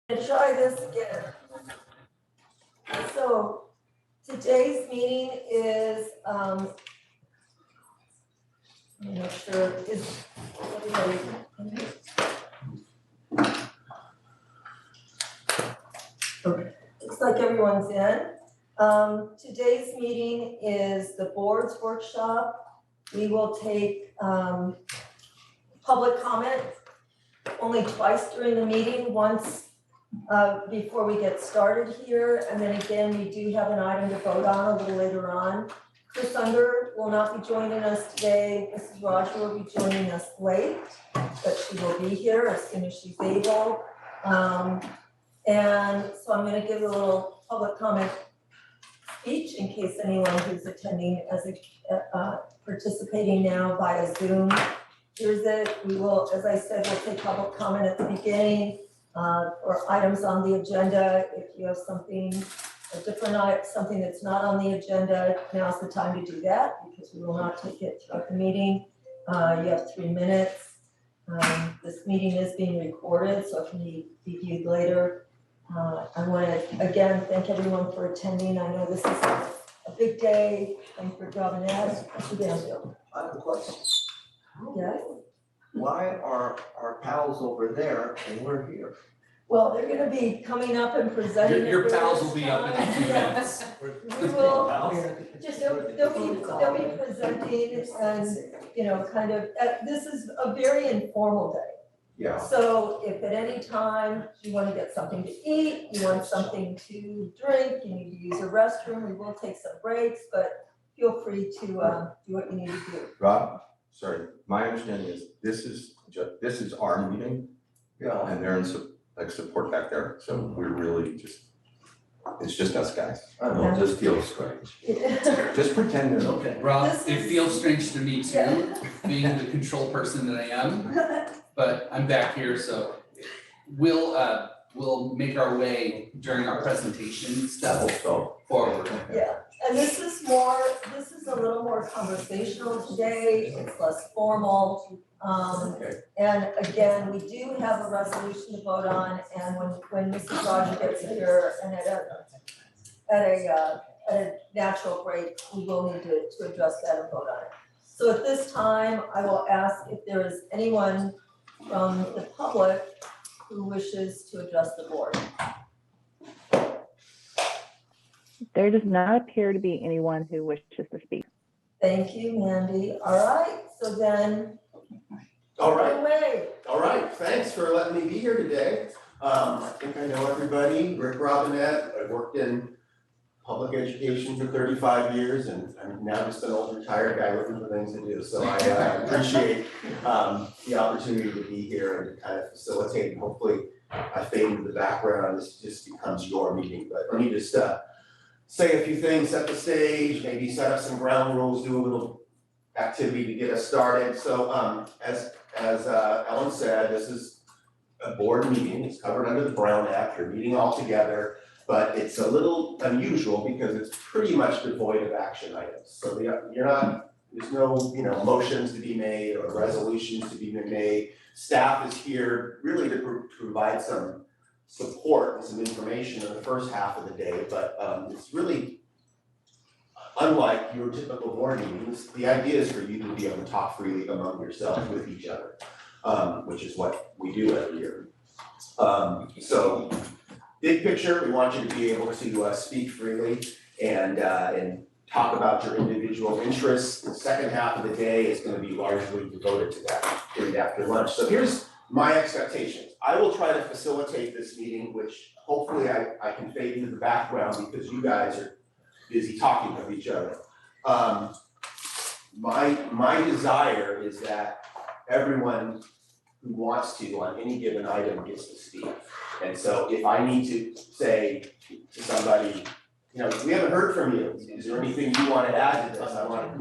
Try this again. So today's meeting is, I'm not sure, is everybody in here? Okay, looks like everyone's in. Today's meeting is the board's workshop. We will take public comment only twice during the meeting, once before we get started here, and then again, we do have an item to vote on a little later on. Chris Unger will not be joining us today. Mrs. Roger will be joining us late, but she will be here as soon as she's able. And so I'm gonna give a little public comment speech in case anyone who's attending as a participating now via Zoom hears it. We will, as I said, we'll take public comment at the beginning. Or items on the agenda. If you have something, a different something that's not on the agenda, now's the time to do that because we will not take it throughout the meeting. You have 3 minutes. This meeting is being recorded, so it can be viewed later. I want to again thank everyone for attending. I know this is a big day. Thanks for dropping out. What's your deal? I have a question. Yes. Why are our pals over there and we're here? Well, they're gonna be coming up and presenting. Your at pals will various be up in a times. few Yes. minutes. We will, they'll be presenting and, you know, kind of, this is a very informal day. Yeah. So if at any time you wanna get something to eat, you want something to drink, you need to use a restroom, we will take some breaks, but feel free to, do what you need to do. Rob, sorry, my understanding is this is our meeting Yeah. and they're in support back there. So we're really it's just us guys. I don't know, it just feels strange. Just pretend they're Okay. Rob, This it is- feels strange to me too, Yeah. being the control person that I am, but I'm back here, so we'll make our way during our presentation stuff So, forward. Yeah, and this is a little more conversational today, it's less formal. okay. And again, we do have a resolution to vote on, and when Mrs. Roger gets here and at a natural break, we will need to address that and vote on it. So at this time, I will ask if there is anyone from the public who wishes to address the board. There does not appear to be anyone who wishes to speak. Thank you, Mandy. All right, so then, All go right, away. all right, thanks for letting me be here today. I think I know everybody, Rick Robinette, I worked in public education for 35 years and I'm now just an old retired guy looking for things to do. So I appreciate the opportunity to be here and to kind of facilitate, and hopefully I fade into the background, this just becomes your meeting. But let me just say a few things, set the stage, maybe set up some ground rules, do a little activity to get us started. So as Ellen said, this is a board meeting, it's covered under the Brown Act, you're meeting all together, but it's a little unusual because it's pretty much devoid of action items. So there's no, motions to be made or resolutions to be made. Staff is here really to provide some support and some information in the first half of the day, but it's really unlike your typical board meetings. The idea is for you to be able to talk freely among yourselves with each other, which is what we do every year. So big picture, we want you to be able to speak freely and talk about your individual interests. The second half of the day is going to be largely devoted to that period after lunch. So here's my expectations. I will try to facilitate this meeting, which hopefully I can fade into the background because you guys are busy talking with each other. My desire is that everyone who wants to on any given item gets to speak. And so if I need to say to somebody, we haven't heard from you, is there anything you want to add to this? I want to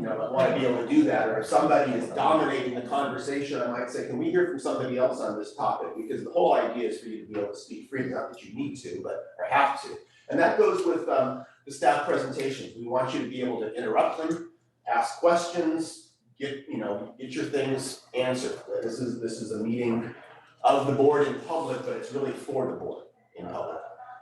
be able to do that. Or if somebody is dominating the conversation, I might say, can we hear from somebody else on this topic? Because the whole idea is for you to be able to speak freely, not that you need to, or have to. And that goes with the staff presentations. We want you to be able to interrupt them, ask questions, get your things answered. This is a meeting of the board in public, but it's really for the board.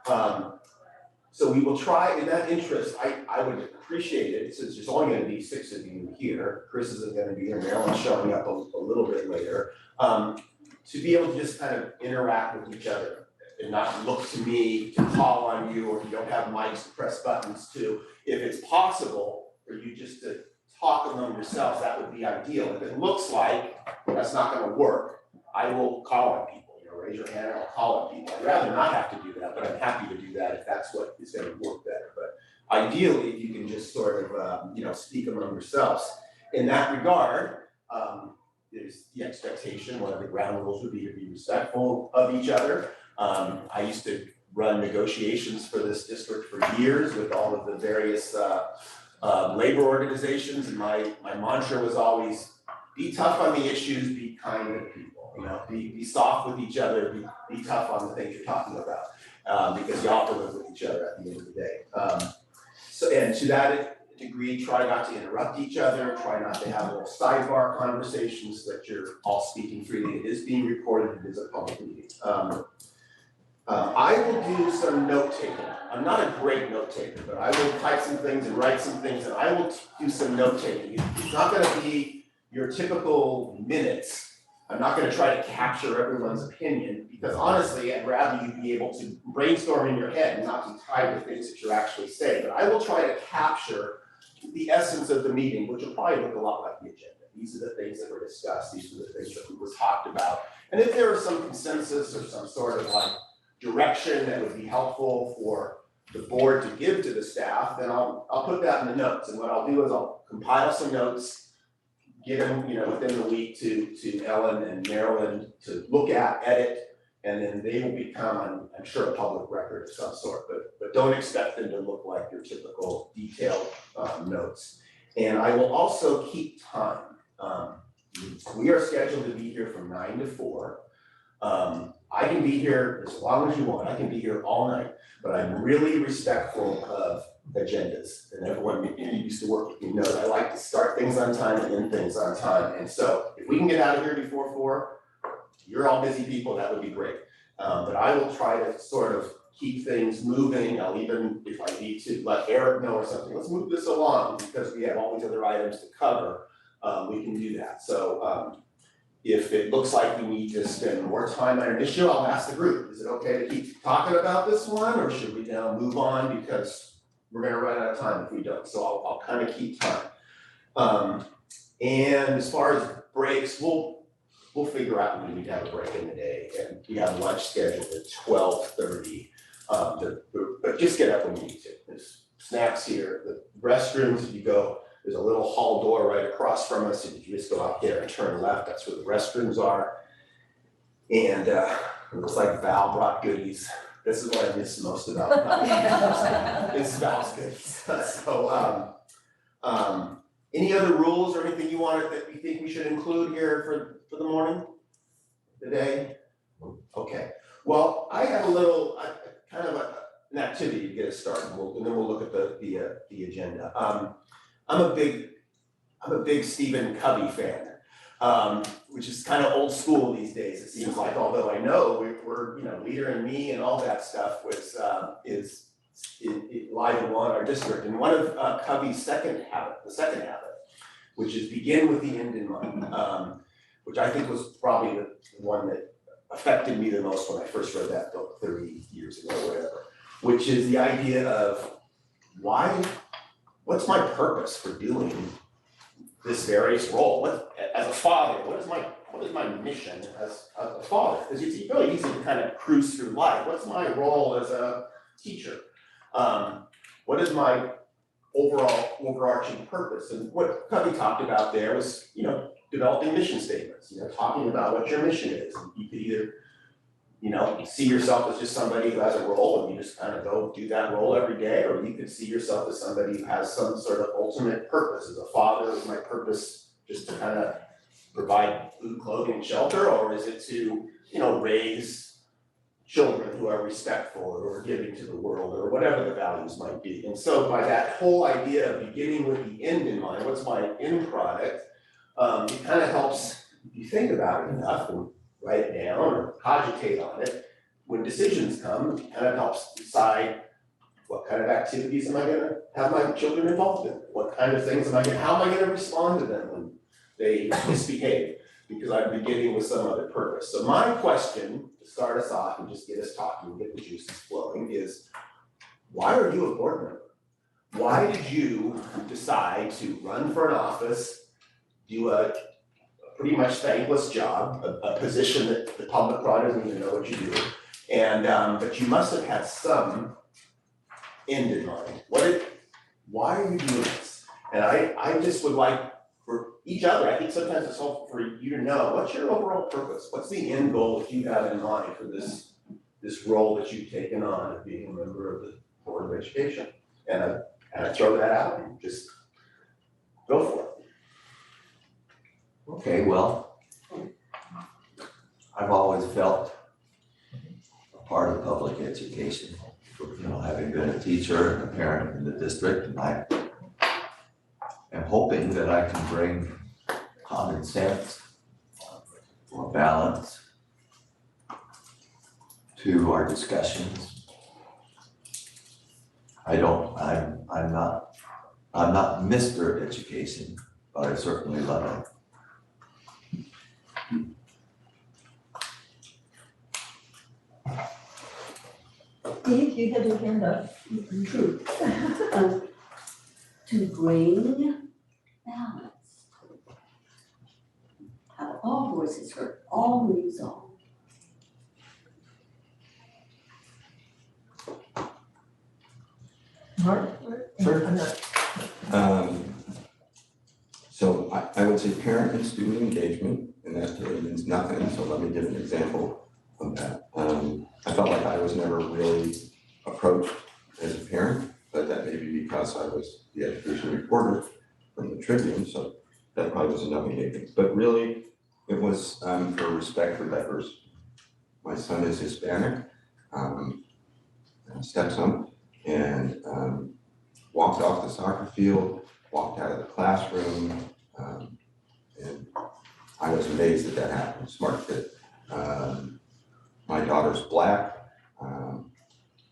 So we will try, in that interest, I would appreciate it, since there's only gonna be 6 of you here, Chris isn't gonna be here, Marilyn's showing up a little bit later, to be able to just kind of interact with each other and not look to me to call on you, or if you don't have mics to press buttons to. If it's possible for you just to talk among yourselves, that would be ideal. If it looks like that's not gonna work, I will call on people. Raise your hand and I'll call on people. I'd rather not have to do that, but I'm happy to do that if that's what is gonna work better. But ideally, if you can just sort of, speak among yourselves. In that regard, there's the expectation, one of the ground rules would be to be respectful of each other. I used to run negotiations for this district for years with all of the various labor organizations, and my mantra was always, be tough on the issues, be kind to people. Be soft with each other, be tough on the things you're talking about, because you all have to live with each other at the end of the day. So, and to that degree, try not to interrupt each other, try not to have little sidebar conversations that you're all speaking freely. It is being recorded, it is a public meeting. I will do some note taking. I'm not a great note taker, but I will type some things and write some things, and I will do some note taking. It's not gonna be your typical minutes. I'm not gonna try to capture everyone's opinion, because honestly, I'd rather you be able to brainstorm in your head and not be tied to things that you're actually saying. But I will try to capture the essence of the meeting, which will probably look a lot like the agenda. These are the things that were discussed, these are the things that was talked about. And if there is some consensus or some sort of like direction that would be helpful for the board to give to the staff, then I'll put that in the notes. And what I'll do is I'll compile some notes, get them, within the week to Ellen and Marilyn to look at, edit, and then they will become, I'm sure, a public record of some sort, but don't expect them to look like your typical detailed notes. And I will also keep time. We are scheduled to be here from 9 to 4. I can be here as long as you want. I can be here all night, but I'm really respectful of agendas, and everyone who used to work with me knows I like to start things on time and end things on time. And so if we can get out of here before 4, you're all busy people, that would be great. But I will try to sort of keep things moving. I'll even, if I need to, let Eric know or something, let's move this along because we have all these other items to cover. We can do that. So if it looks like we need to spend more time on an issue, I'll ask the group, is it okay to keep talking about this one, or should we now move on because we're gonna run out of time if we don't? So I'll kind of keep time. And as far as breaks, we'll figure out when we need to have a break in the day, and we have lunch scheduled at 12:30. But just get up when you need to. There's snacks here, the restrooms, if you go, there's a little hall door right across from us, and if you just go out there and turn left, that's where the restrooms are. And it looks like Val brought goodies. This is what I miss most about it's Val's goodies. So any other rules or anything you wanted that you think we should include here for the morning, the day? Okay. Well, I have a little kind of an activity to get us started, and then we'll look at the agenda. I'm a big Stephen Covey fan, which is kind of old school these days, it seems like, although I know we're Leader in Me and all that stuff is live and well in our district. And one of Covey's the second habit, which is begin with the end in mind, which I think was probably the one that affected me the most when I first read that book 30 years ago or whatever, which is the idea of what's my purpose for doing this various role? As a father, what is my mission as a father? Because it's really easy to kind of cruise through life. What's my role as a teacher? What is my overarching purpose? And what Covey talked about there was, developing mission statements, talking about what your mission is. And you could either, see yourself as just somebody who has a role and you just kind of go do that role every day, or you could see yourself as somebody who has some sort of ultimate purpose. As a father, is my purpose just to kind of provide food, clothing, and shelter, or is it to, raise children who are respectful or giving to the world, or whatever the values might be? And so by that whole idea of beginning with the end in mind, what's my end product, it kind of helps, if you think about it enough and write it down or cogitate on it, when decisions come, it kind of helps decide what kind of activities am I gonna have my children involved in? What kind of things how am I gonna respond to them when they misbehave? Because I'm beginning with some other purpose. So my question, to start us off and just get us talking, get the juices flowing, is why are you a board member? Why did you decide to run for an office, do a pretty much thankless job, a position that the public probably doesn't even know what you do? And, but you must have had some end in mind. Why are you doing this? And I just would like for each other, I think sometimes it's helpful for you to know, what's your overall purpose? What's the end goal that you have in mind for this role that you've taken on of being a member of the Board of Education? And I throw that out and just go for it. Okay, well, I've always felt a part of public education, having been a teacher and a parent in the district, and I am hoping that I can bring common sense or balance to our discussions. I'm not Mr. Education, but I certainly love it. Steve, you had your hand up. True. To bring balance. Have all voices heard, all needs all. Mark? Sure. I'm not- So I would say parent and student engagement, and that really means nothing, so let me give an example of that. I felt like I was never really approached as a parent, but that may be because I was the education reporter from the Tribune, so that probably was another maybe. But really, it was for respect for diversity. My son is Hispanic, stepson, and walked off the soccer field, walked out of the classroom, and I was amazed that happened, smart kid. My daughter's Black,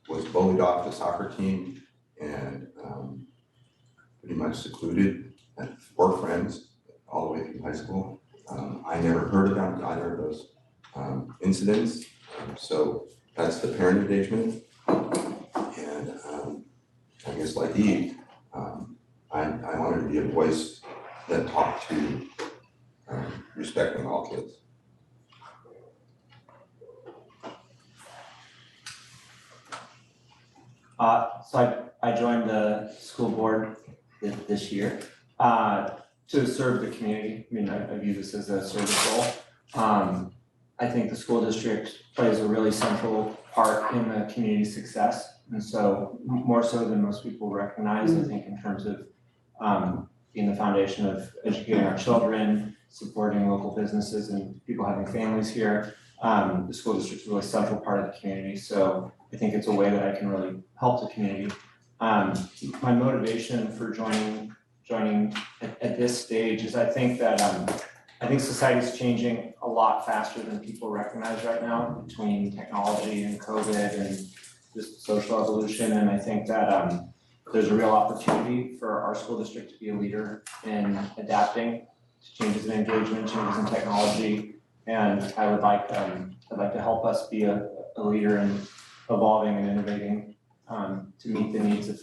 was bullied off the soccer team and pretty much secluded, had 4 friends all the way through high school. I never heard about either of those incidents, so that's the parent engagement. And I guess like Eve, I wanted to be a voice that talked to respecting all kids. So I joined the school board this year to serve the community. I mean, I view this as a service role. I think the school district plays a really central part in the community success. And so more so than most people recognize, I think in terms of being the foundation of educating our children, supporting local businesses and people having families here. The school district's a really central part of the community. So I think it's a way that I can really help the community. My motivation for joining at this stage is I think that I think society's changing a lot faster than people recognize right now between technology and COVID and just social evolution. And I think that there's a real opportunity for our school district to be a leader in adapting to changes in engagement, changes in technology. And I would like I'd like to help us be a leader in evolving and innovating to meet the needs of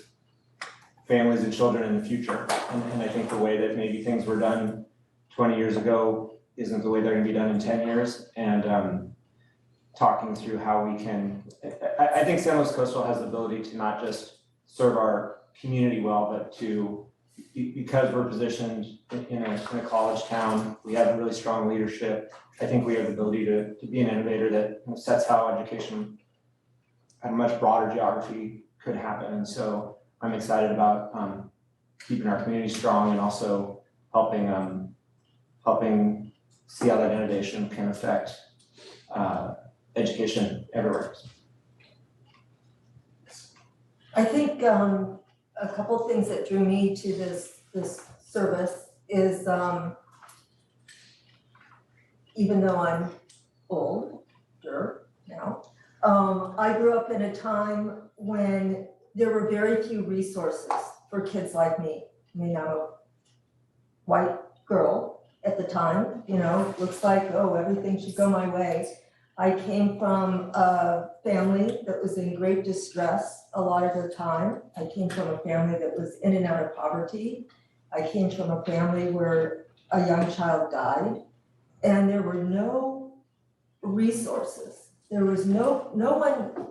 families and children in the future. And I think the way that maybe things were done 20 years ago isn't the way they're gonna be done in 10 years. And talking through how we can, I think San Luis Coastal has the ability to not just serve our community well, but to, because we're positioned in a college town, we have really strong leadership. I think we have the ability to be an innovator that sets how education at a much broader geography could happen. And so I'm excited about keeping our community strong and also helping see how that innovation can affect education everywhere. I think a couple things that drew me to this service is even though I'm older now, I grew up in a time when there were very few resources for kids like me. I mean, I'm a white girl at the time, you know, looks like, oh, everything should go my way. I came from a family that was in great distress a lot of the time. I came from a family that was in and out of poverty. I came from a family where a young child died, and there were no resources. There was no one,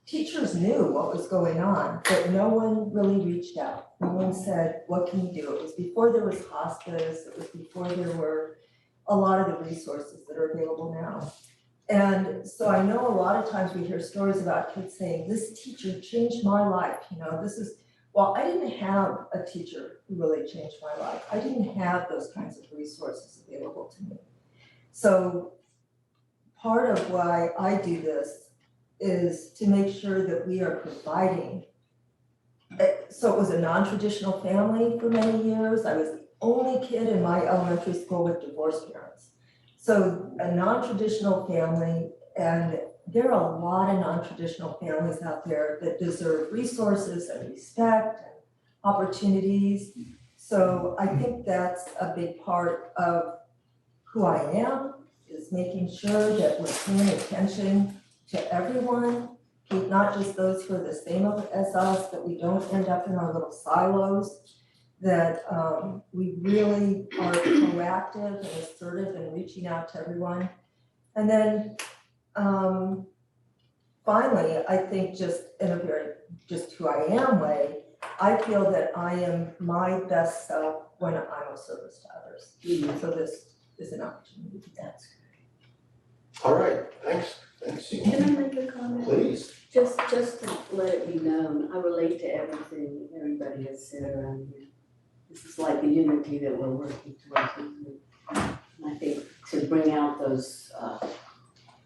teachers knew what was going on, but no one really reached out. No one said, what can we do? It was before there was hospice, it was before there were a lot of the resources that are available now. And so I know a lot of times we hear stories about kids saying, this teacher changed my life, you know, this is, well, I didn't have a teacher who really changed my life. I didn't have those kinds of resources available to me. So part of why I do this is to make sure that we are providing. So it was a non-traditional family for many years. I was the only kid in my elementary school with divorced parents. So a non-traditional family, and there are a lot of non-traditional families out there that deserve resources and respect and opportunities. So I think that's a big part of who I am, is making sure that we're paying attention to everyone, not just those who are the same as us, that we don't end up in our little silos, that we really are proactive and assertive in reaching out to everyone. And then finally, I think just in a very, just who I am way, I feel that I am my best self when I'm of service to others. So this is an opportunity to dance. All right, thanks, Seymour. Can I make a comment? Please. Just to let it be known, I relate to everything everybody has said around here. This is like the unity that we're working towards. And I think to bring out those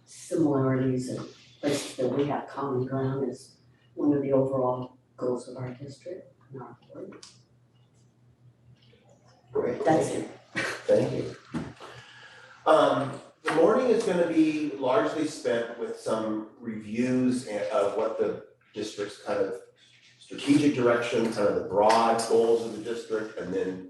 similarities and places that we have common ground is one of the overall goals of our district and our board. Great, That's thank you. Thank you. The morning is gonna be largely spent with some reviews of what the district's kind of strategic direction, kind of the broad goals of the district, and then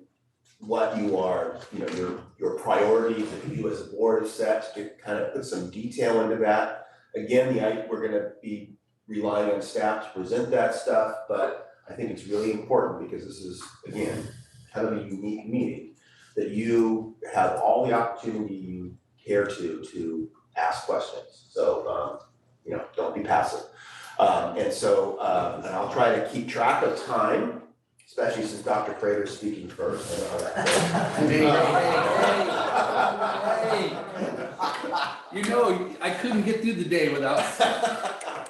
what you are, you know, your priorities that you as a board have set, to kind of put some detail into that. Again, we're gonna be relying on staff to present that stuff, but I think it's really important because this is, again, kind of a unique meeting, that you have all the opportunity you care to ask questions. So, you know, don't be passive. And I'll try to keep track of time, especially since Dr. Prater's speaking first. I know how that goes. You know, I couldn't get through the day without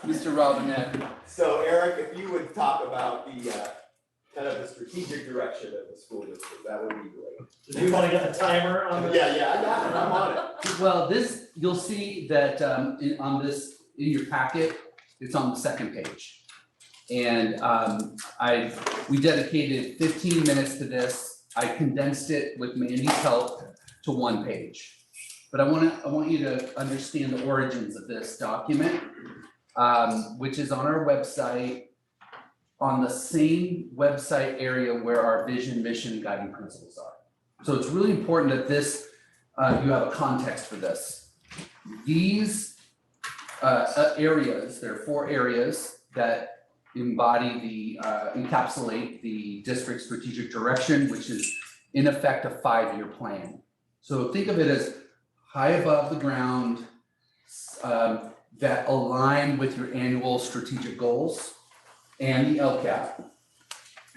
Mr. Robinette. So Eric, if you would talk about the kind of the strategic direction of the school district, that would be great. Do you want to get the timer on this? Yeah, I got it, I'm on it. Well, this, you'll see that in your packet, it's on the second page. And we dedicated 15 minutes to this. I condensed it with Mandy's help to one page. But I want you to understand the origins of this document, which is on our website, on the same website area where our vision, mission, and guiding principles are. So it's really important that this, you have a context for this. These areas, there are 4 areas that embody encapsulate the district's strategic direction, which is in effect a 5-year plan. So think of it as high above the ground, that align with your annual strategic goals and the LCAP.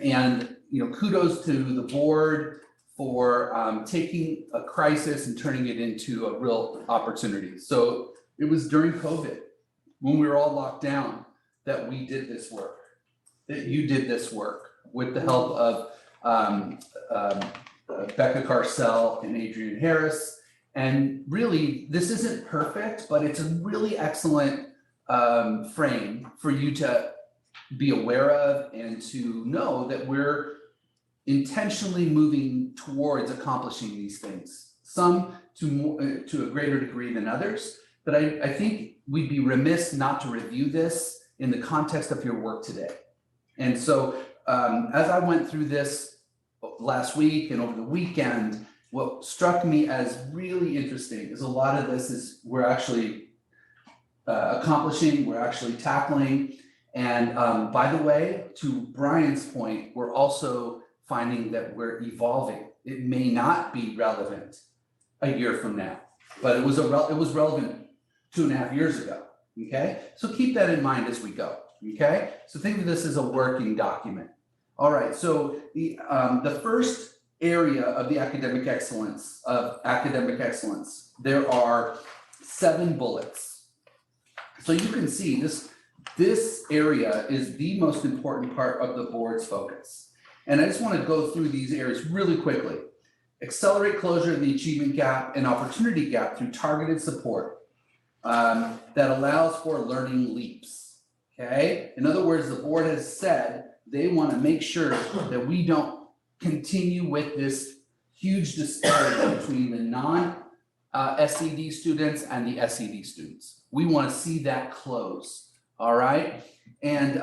And, you know, kudos to the board for taking a crisis and turning it into a real opportunity. So it was during COVID, when we were all locked down, that we did this work, that you did this work with the help of Becca Carcel and Adrian Harris. And really, this isn't perfect, but it's a really excellent frame for you to be aware of and to know that we're intentionally moving towards accomplishing these things. Some to a greater degree than others, but I think we'd be remiss not to review this in the context of your work today. And so as I went through this last week and over the weekend, what struck me as really interesting is a lot of this is we're actually accomplishing, we're actually tackling. And by the way, to Brian's point, we're also finding that we're evolving. It may not be relevant a year from now, but it was relevant 2.5 years ago, okay? So keep that in mind as we go, okay? So think of this as a working document. All right, so the first area of the academic excellence, there are 7 bullets. So you can see this area is the most important part of the board's focus. And I just want to go through these areas really quickly. Accelerate closure of the achievement gap and opportunity gap through targeted support that allows for learning leaps, okay? In other words, the board has said they want to make sure that we don't continue with this huge disparity between the non-SED students and the SED students. We want to see that close, all right? And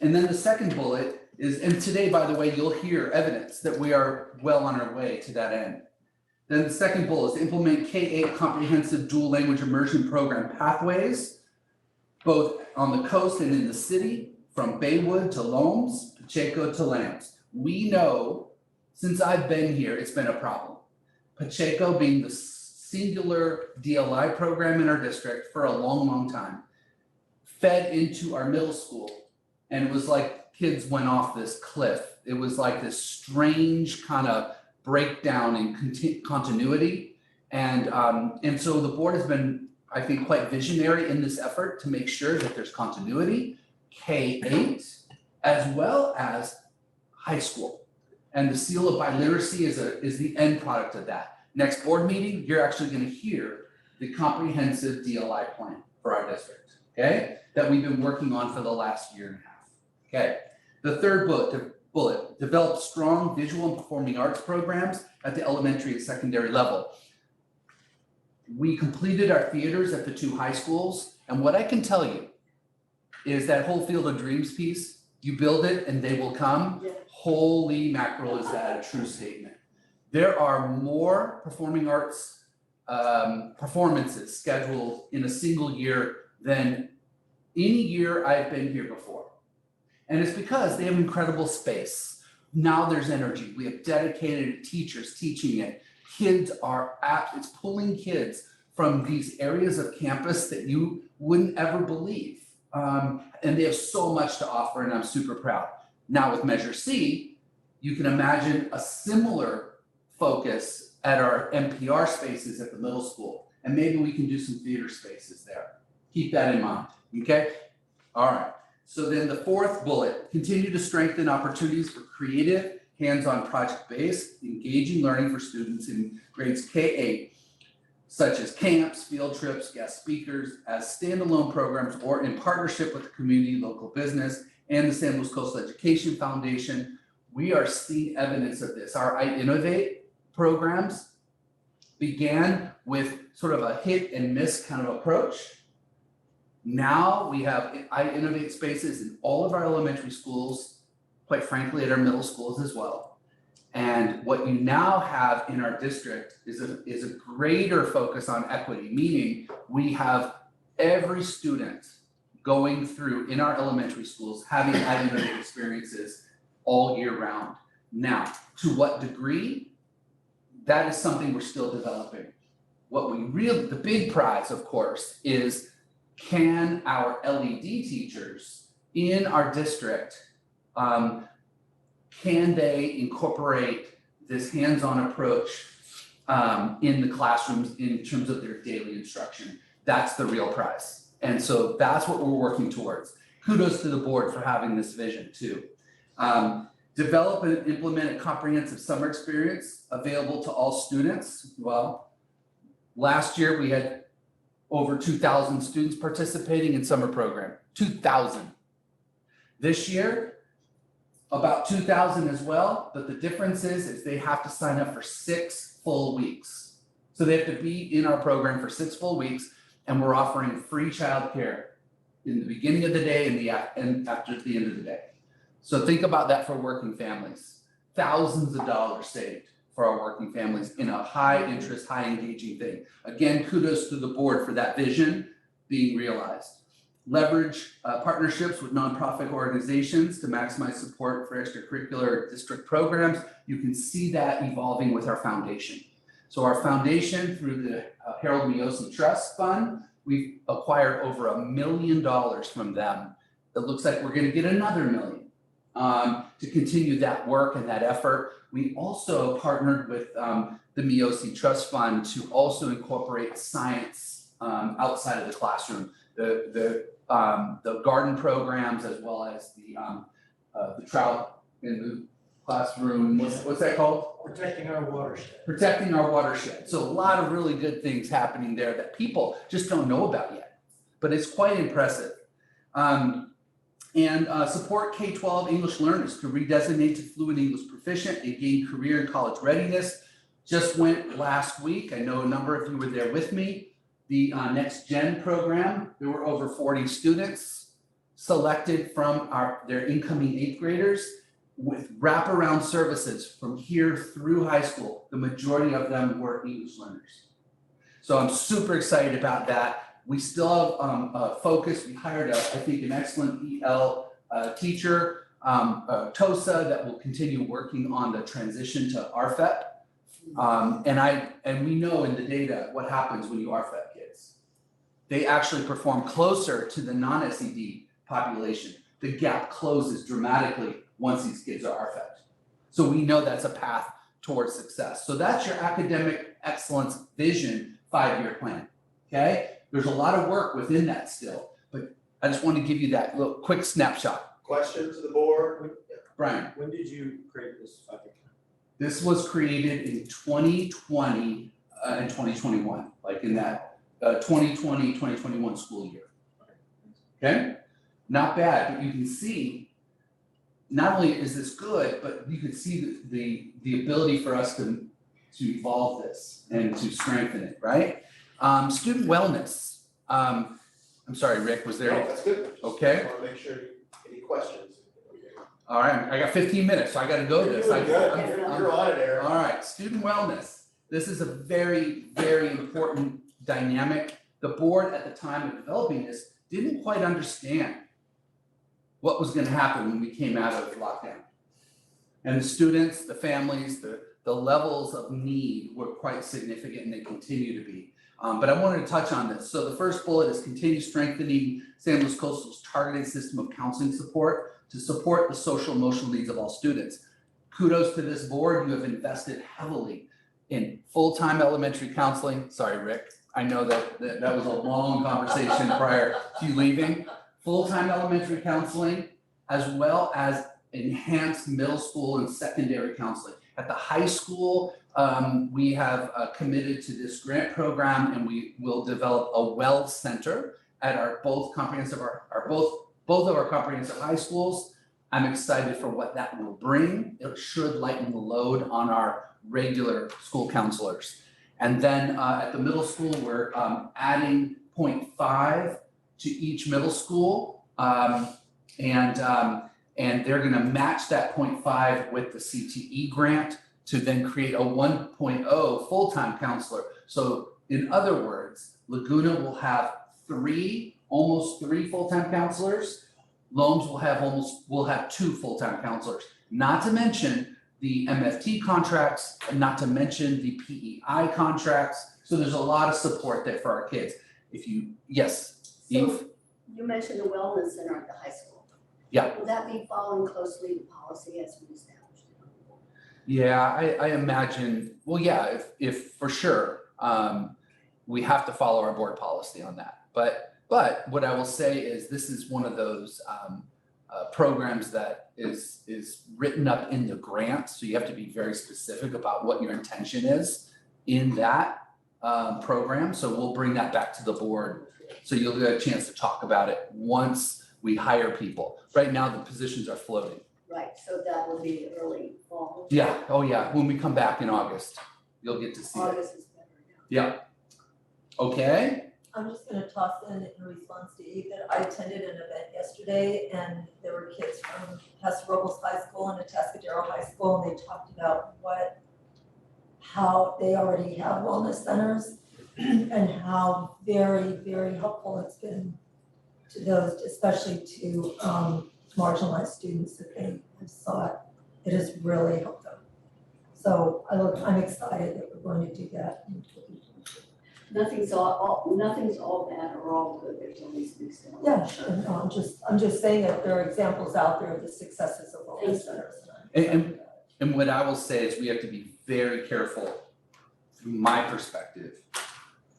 then the second bullet is, and today, by the way, you'll hear evidence that we are well on our way to that end. Then the second bullet is implement K-8 comprehensive dual language immersion program pathways, both on the coast and in the city, from Baywood to Loams, Pacheco to Lambs. We know, since I've been here, it's been a problem. Pacheco being the singular DLI program in our district for a long, long time, fed into our middle school, and it was like kids went off this cliff. It was like this strange kind of breakdown in continuity. And so the board has been, I think, quite visionary in this effort to make sure that there's continuity, K-8, as well as high school. And the seal of biliteracy is the end product of that. Next board meeting, you're actually going to hear the comprehensive DLI plan for our district, okay? That we've been working on for the last 1.5 years. Okay, the third bullet, develop strong visual and performing arts programs at the elementary and secondary level. We completed our theaters at the 2 high schools, and what I can tell you is that whole Field of Dreams piece, you build it and they will come. Yeah. Holy mackerel, is that a true statement. There are more performing arts performances scheduled in a single year than any year I've been here before. And it's because they have incredible space. Now there's energy. We have dedicated teachers teaching it. Kids are it's pulling kids from these areas of campus that you wouldn't ever believe. And they have so much to offer, and I'm super proud. Now with Measure C, you can imagine a similar focus at our NPR spaces at the middle school. And maybe we can do some theater spaces there. Keep that in mind, okay? All right. So then the fourth bullet, continue to strengthen opportunities for creative, hands-on project-based, engaging learning for students in grades K-8, such as camps, field trips, guest speakers, as standalone programs or in partnership with the community, local business, and the San Luis Coastal Education Foundation. We are seeing evidence of this. Our I Innovate programs began with sort of a hit and miss kind of approach. Now we have I Innovate spaces in all of our elementary schools, quite frankly, at our middle schools as well. And what you now have in our district is a greater focus on equity, meaning we have every student going through in our elementary schools having I Innovate experiences all year round. Now, to what degree? That is something we're still developing. The big prize, of course, is can our LED teachers in our district, can they incorporate this hands-on approach in the classrooms in terms of their daily instruction? That's the real prize. And so that's what we're working towards. Kudos to the board for having this vision too. Develop and implement a comprehensive summer experience available to all students. Well, last year we had over 2,000 students participating in summer program, 2,000. This year, about 2,000 as well, but the difference is they have to sign up for 6 full weeks. So they have to be in our program for 6 full weeks. And we're offering free childcare in the beginning of the day and after the end of the day. So think about that for working families. Thousands of dollars saved for our working families in a high interest, high engaging thing. Again, kudos to the board for that vision being realized. Leverage partnerships with nonprofit organizations to maximize support for extracurricular district programs. You can see that evolving with our foundation. So our foundation, through the Harold Miosi Trust Fund, we've acquired over $1 million from them. It looks like we're going to get another $1 million to continue that work and that effort. We also partnered with the Miosi Trust Fund to also incorporate science outside of the classroom. The garden programs, as well as the trout in the classroom. What's that called? Protecting our watershed. Protecting our watershed. So a lot of really good things happening there that people just don't know about yet, but it's quite impressive. Support K-12 English learners to redesignate to fluent English proficient and gain career and college readiness. Just went last week. I know a number of you were there with me. The Next Gen program, there were over 40 students selected from their incoming 8th graders with wraparound services from here through high school. The majority of them were English learners. So I'm super excited about that. We still have a focus. We hired, I think, an excellent EL teacher, TOSA, that will continue working on the transition to RFEP. And we know in the data what happens when you RFEP kids. They actually perform closer to the non-SED population. The gap closes dramatically once these kids are RFEP. So we know that's a path towards success. So that's your academic excellence vision 5-year plan, okay? There's a lot of work within that still, but I just want to give you that little quick snapshot. Question to the board. Brian. When did you create this? This was created in 2020 and 2021, like in that 2020, 2021 school year. Okay? Not bad, but you can see, not only is this good, but you can see the ability for us to evolve this and to strengthen it, right? Student wellness. I'm sorry, Rick, was there? No, that's good. Okay. Just want to make sure, any questions? All right, I got 15 minutes, so I got to go this. You're doing good. You're on it, Eric. All right, student wellness. This is a very, very important dynamic. The board at the time of developing this didn't quite understand what was going to happen when we came out of lockdown. And the students, the families, the levels of need were quite significant, and they continue to be. But I wanted to touch on this. So the first bullet is continue strengthening San Luis Coastal's targeted system of counseling support to support the social emotional needs of all students. Kudos to this board. You have invested heavily in full-time elementary counseling. Sorry, Rick. I know that was a long conversation prior to you leaving. Full-time elementary counseling, as well as enhanced middle school and secondary counseling. At the high school, we have committed to this grant program, and we will develop a well center at both of our comprehensive high schools. I'm excited for what that will bring. It should lighten the load on our regular school counselors. And then at the middle school, we're adding 0.5 to each middle school. And they're gonna match that 0.5 with the CTE grant to then create a 1.0 full-time counselor. So in other words, Laguna will have almost three full-time counselors. Loams will have 2 full-time counselors, not to mention the MFT contracts, and not to mention the PEI contracts. So there's a lot of support there for our kids. Yes, Eve? So you mentioned the wellness center at the high school. Yeah. Will that be following closely the policy as we established it? Yeah, I imagine, well, yeah, if for sure, we have to follow our board policy on that. But what I will say is this is one of those programs that is written up in the grant. So you have to be very specific about what your intention is in that program. So we'll bring that back to the board. So you'll get a chance to talk about it once we hire people. Right now, the positions are floating. Right, so that will be early fall. Yeah, oh yeah, when we come back in August, you'll get to see it. August is better now. Yeah. Okay. I'm just gonna toss in response to Eve that I attended an event yesterday and there were kids from Paso Robles High School and Atascadero High School and they talked about how they already have wellness centers and how very, very helpful it's been to those, especially to marginalized students that they have sought. It has really helped them. So I'm excited that we're going to do that in 2022. Nothing's all bad or all good, there's always new stuff. Yeah, sure, no, I'm just saying that there are examples out there of the successes of wellness centers. And what I will say is we have to be very careful, from my perspective.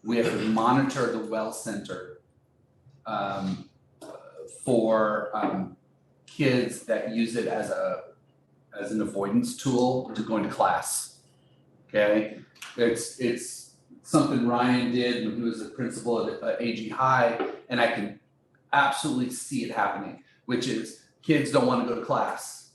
We have to monitor the well center for kids that use it as an avoidance tool to go into class. Okay, it's something Ryan did when he was a principal at AG High, and I can absolutely see it happening, which is kids don't want to go to class.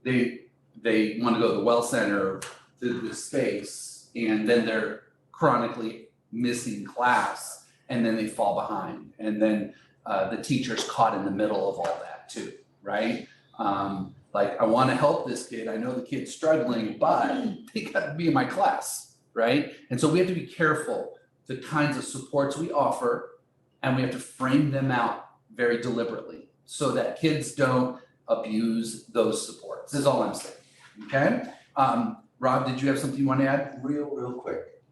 They want to go to the well center, the space, and then they're chronically missing class, and then they fall behind, and then the teacher's caught in the middle of all that too, right? Like, I want to help this kid. I know the kid's struggling, but they got to be in my class, right? And so we have to be careful the kinds of supports we offer, and we have to frame them out very deliberately so that kids don't abuse those supports, is all I'm saying, okay? Rob, did you have something you want to add? Real quick.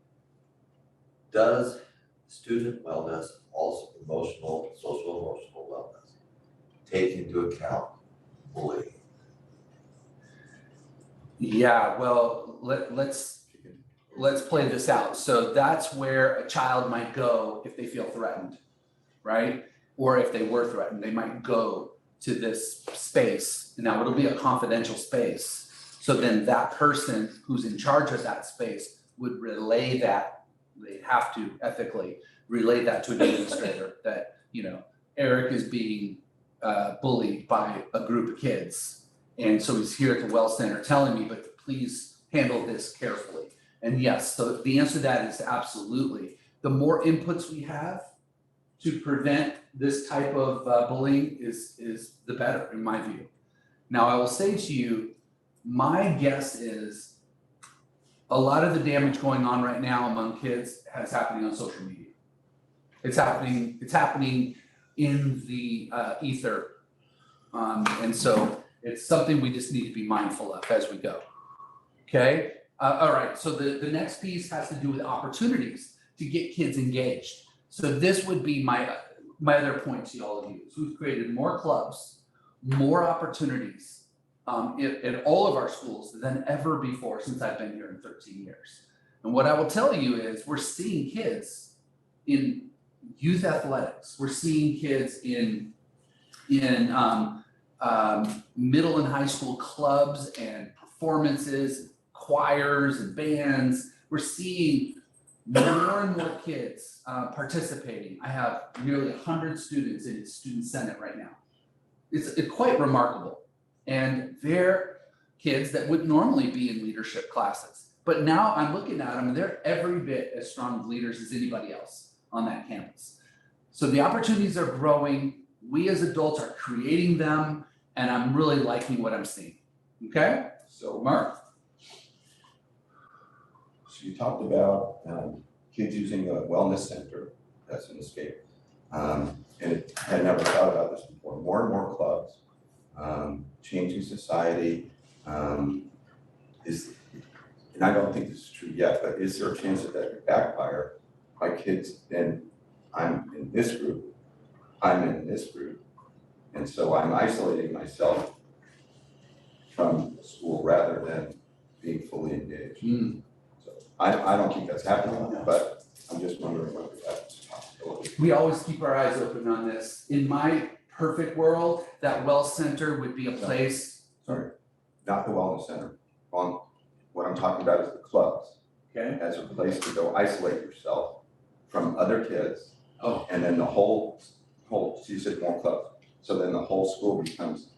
Does student wellness, also emotional, social emotional wellness, take into account bullying? Yeah, well, let's play this out. So that's where a child might go if they feel threatened, right? Or if they were threatened, they might go to this space. Now, it'll be a confidential space. So then that person who's in charge of that space would relay that. They have to ethically relay that to an administrator that, Eric is being bullied by a group of kids. And so he's here at the well center telling me, but please handle this carefully. And yes, so the answer to that is absolutely. The more inputs we have to prevent this type of bullying is the better, in my view. Now, I will say to you, my guess is a lot of the damage going on right now among kids is happening on social media. It's happening in the ether. And so it's something we just need to be mindful of as we go. Okay? All right, so the next piece has to do with opportunities to get kids engaged. So this would be my other point to all of you, is we've created more clubs, more opportunities in all of our schools than ever before since I've been here in 13 years. And what I will tell you is we're seeing kids in youth athletics. We're seeing kids in middle and high school clubs and performances, choirs and bands. We're seeing more and more kids participating. I have nearly 100 students in Student Senate right now. It's quite remarkable. And they're kids that would normally be in leadership classes. But now I'm looking at them and they're every bit as strong of leaders as anybody else on that campus. So the opportunities are growing. We as adults are creating them, and I'm really liking what I'm seeing. Okay? So Mark? So you talked about kids using a wellness center as an escape. And I had never thought about this before. More and more clubs, changing society, and I don't think this is true yet, but is there a chance that could backfire by kids? And I'm in this group, I'm in this group, and so I'm isolating myself from the school rather than being fully engaged. So I don't think that's happening, but I'm just wondering whether that's a possibility. We always keep our eyes open on this. In my perfect world, that well center would be a place. Sorry, not the wellness center. What I'm talking about is the clubs. Okay. As a place to go isolate yourself from other kids. Oh. And then the whole, so you said more clubs. So then the whole school becomes,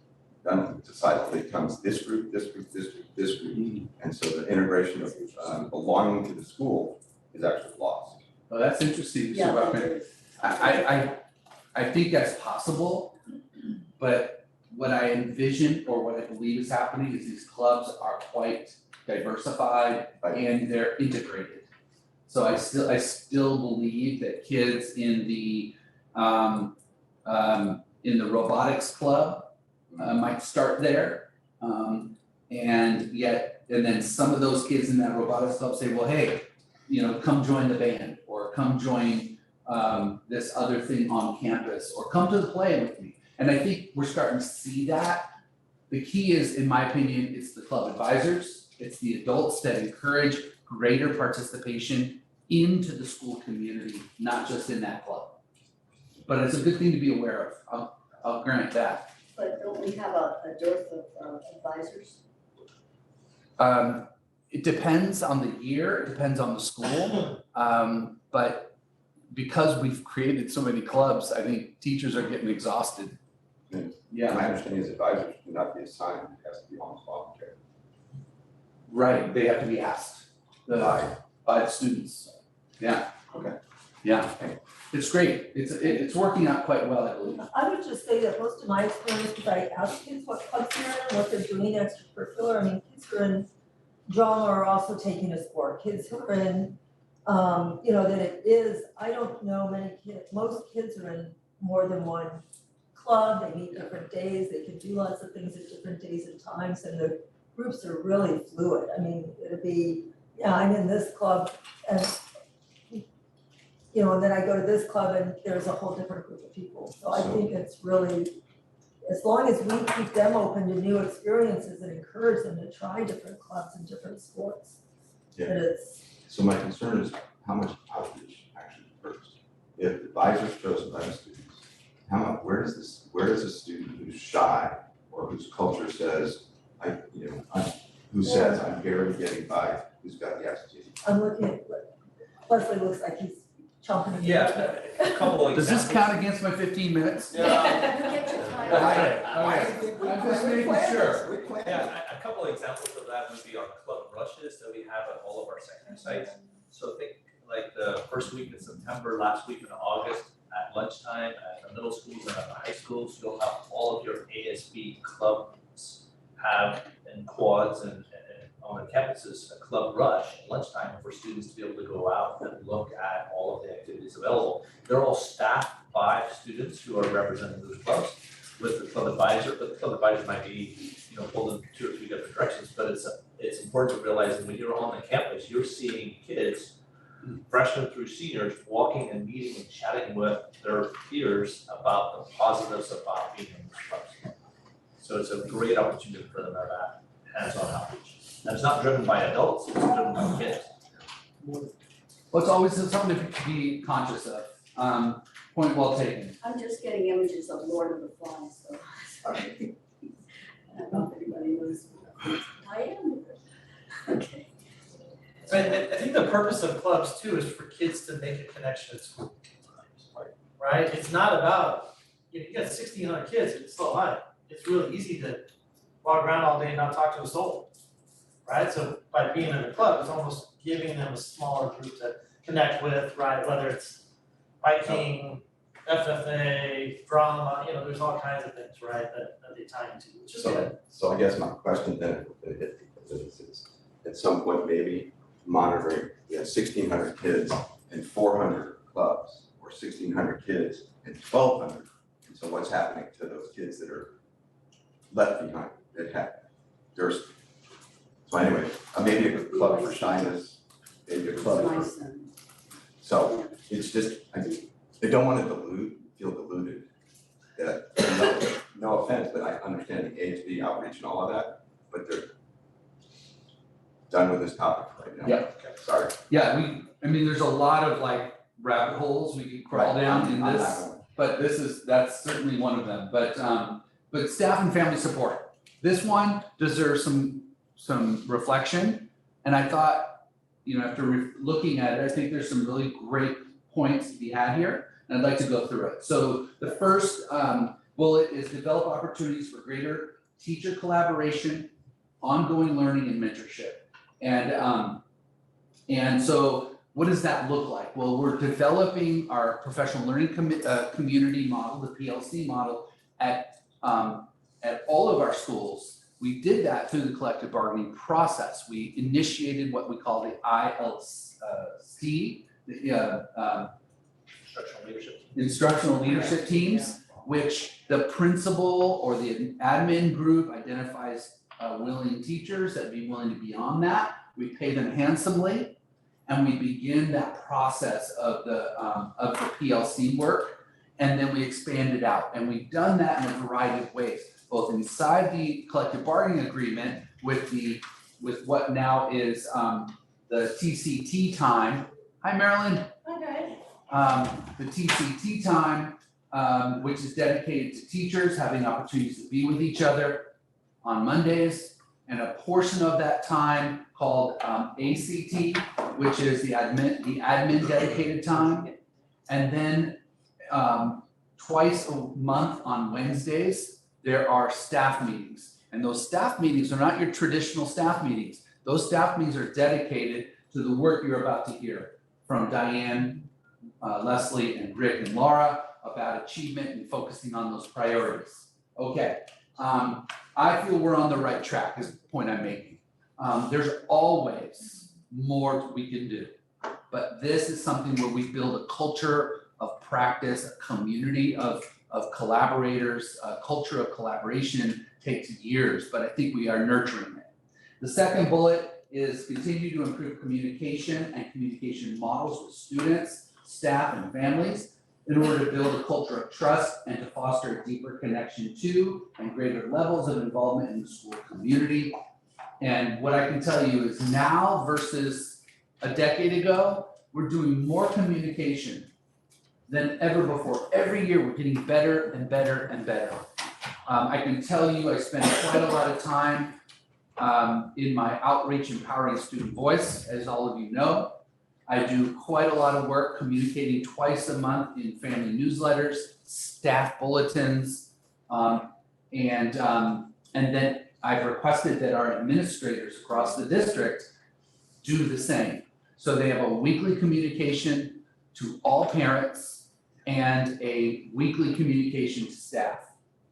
decidedly becomes this group, this group, this group, this group. And so the integration of belonging to the school is actually lost. Oh, that's interesting, Yeah, Mr. Buckman. that is. I think that's possible, but what I envision or what I believe is happening is these clubs are quite diversified and they're integrated. So I still believe that kids in the robotics club might start there. And then some of those kids in that robotics club say, well, hey, come join the band or come join this other thing on campus or come to the play with me. And I think we're starting to see that. The key is, in my opinion, it's the club advisors, it's the adults that encourage greater participation into the school community, not just in that club. But it's a good thing to be aware of, I'll grant that. But don't we have a dearth of advisors? It depends on the year, it depends on the school, but because we've created so many clubs, I think teachers are getting exhausted. Yeah, My understanding is advisors do not be assigned, it has to be almost voluntary. right, they have to be asked by the students, yeah. Okay. Yeah, it's great, it's working out quite well, I believe. I would just say that most of my experience, because I ask kids what clubs they're in, what they're doing extracurricular, I mean, kids who are in drama are also taking a sport, kids who are in, that it is, I don't know many kids, most kids are in more than one club, they meet different days, they can do lots of things at different days and times, and the groups are really fluid, I mean, it'd be, yeah, I'm in this club, and and then I go to this club and there's a whole different group of people, so I think it's really, as long as we keep them open to new experiences and encourage them to try different clubs and different sports, that it's. So my concern is how much outreach actually occurs. If advisors chosen by the students, where does a student who's shy or whose culture says, who says I'm barely getting by, who's got the aptitude? I'm looking at, Leslie looks like he's chomping at the bit. A couple of Does this examples. count against my 15 minutes? Get your time. Okay, I I'm just making sure. Yeah, a couple of examples of that would be our club rushes that we have at all of our secondary sites. So think like the first week in September, last week in August, at lunchtime, at the middle schools and at the high schools, you'll have all of your ASB clubs have in quads and on the campuses, a club rush at lunchtime for students to be able to go out and look at all of the activities available. They're all staffed by students who are representing those clubs with the club advisor, but the club advisor might be, pulled in 2 or 3 different directions, but it's important to realize that when you're on the campus, you're seeing kids, freshmen through seniors, walking and meeting and chatting with their peers about the positives about being in those clubs. So it's a great opportunity for them to have that hands-on outreach. And it's not driven by adults, it's driven by kids. Well, it's always something to be conscious of. Point well taken. I'm just getting images of Lord of the Flies, so sorry. I don't know if anybody knows. I am. Okay. I think the purpose of clubs too is for kids to make a connection at school. Right? It's not about, you got 1,600 kids, it's so high. It's really easy to walk around all day and not talk to a soul. Right? So by being in a club, it's almost giving them a smaller group to connect with, right? Whether it's biking, FFA, drama, there's all kinds of things, right, that they tie into, which is good. So I guess my question then, is at some point maybe monitoring, we have 1,600 kids and 400 clubs, or 1,600 kids and 1,200. And so what's happening to those kids that are left behind, so anyway, maybe a club for shyness, maybe a club for. Nice then. So it's just, I don't want to feel diluted. That, no offense, but I understand the ASB outreach and all of that, but they're done with this topic right now. Yeah. Okay, sorry. Yeah, there's a lot of rabbit holes we can crawl down in I'm this, not going. but that's certainly one of them. But staff and family support. This one deserves some reflection. And I thought, after looking at it, I think there's some really great points to be had here. And I'd like to go through it. So the first bullet is develop opportunities for greater teacher collaboration, ongoing learning and mentorship. And so What does that look like? Well, we're developing our professional learning community model, the PLC model, at all of our schools. We did that through the collective bargaining process. We initiated what we call the ILC, instructional leadership teams, which the principal or the admin group identifies willing teachers that'd be willing to be on that. We pay them handsomely, and we begin that process of the PLC work, and then we expand it out. And we've done that in a variety of ways, both inside the collective bargaining agreement with what now is the TCT time. Hi, Marilyn. Okay. The TCT time, which is dedicated to teachers having opportunities to be with each other on Mondays, and a portion of that time called ACT, which is the admin dedicated time. And then twice a month on Wednesdays, there are staff meetings. And those staff meetings are not your traditional staff meetings. Those staff meetings are dedicated to the work you're about to hear from Diane, Leslie, and Rick and Laura about achievement and focusing on those priorities. Okay, I feel we're on the right track is the point I'm making. There's always more we can do, but this is something where we build a culture of practice, a community of collaborators. A culture of collaboration takes years, but I think we are nurturing it. The second bullet is continue to improve communication and communication models with students, staff, and families in order to build a culture of trust and to foster a deeper connection to and greater levels of involvement in the school community. And what I can tell you is now versus a decade ago, we're doing more communication than ever before. Every year, we're getting better and better and better. I can tell you, I spend quite a lot of time in my outreach empowering student voice, as all of you know. I do quite a lot of work communicating twice a month in family newsletters, staff bulletins, and then I've requested that our administrators across the district do the same. So they have a weekly communication to all parents and a weekly communication to staff,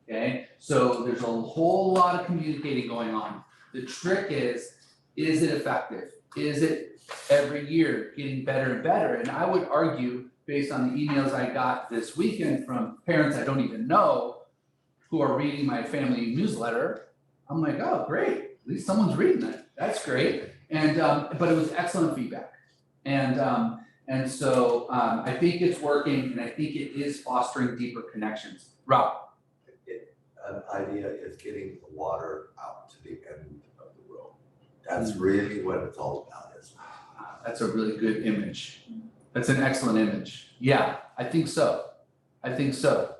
okay? So there's a whole lot of communicating going on. The trick is it effective? Is it every year getting better and better? And I would argue, based on the emails I got this weekend from parents I don't even know who are reading my family newsletter, I'm like, oh, great, at least someone's reading it. That's great. And but it was excellent feedback. And so I think it's working, and I think it is fostering deeper connections. Rob. An idea is getting the water out to the end of the road. That's really what it's all about, isn't it? That's a really good image. That's an excellent image. Yeah, I think so. I think so.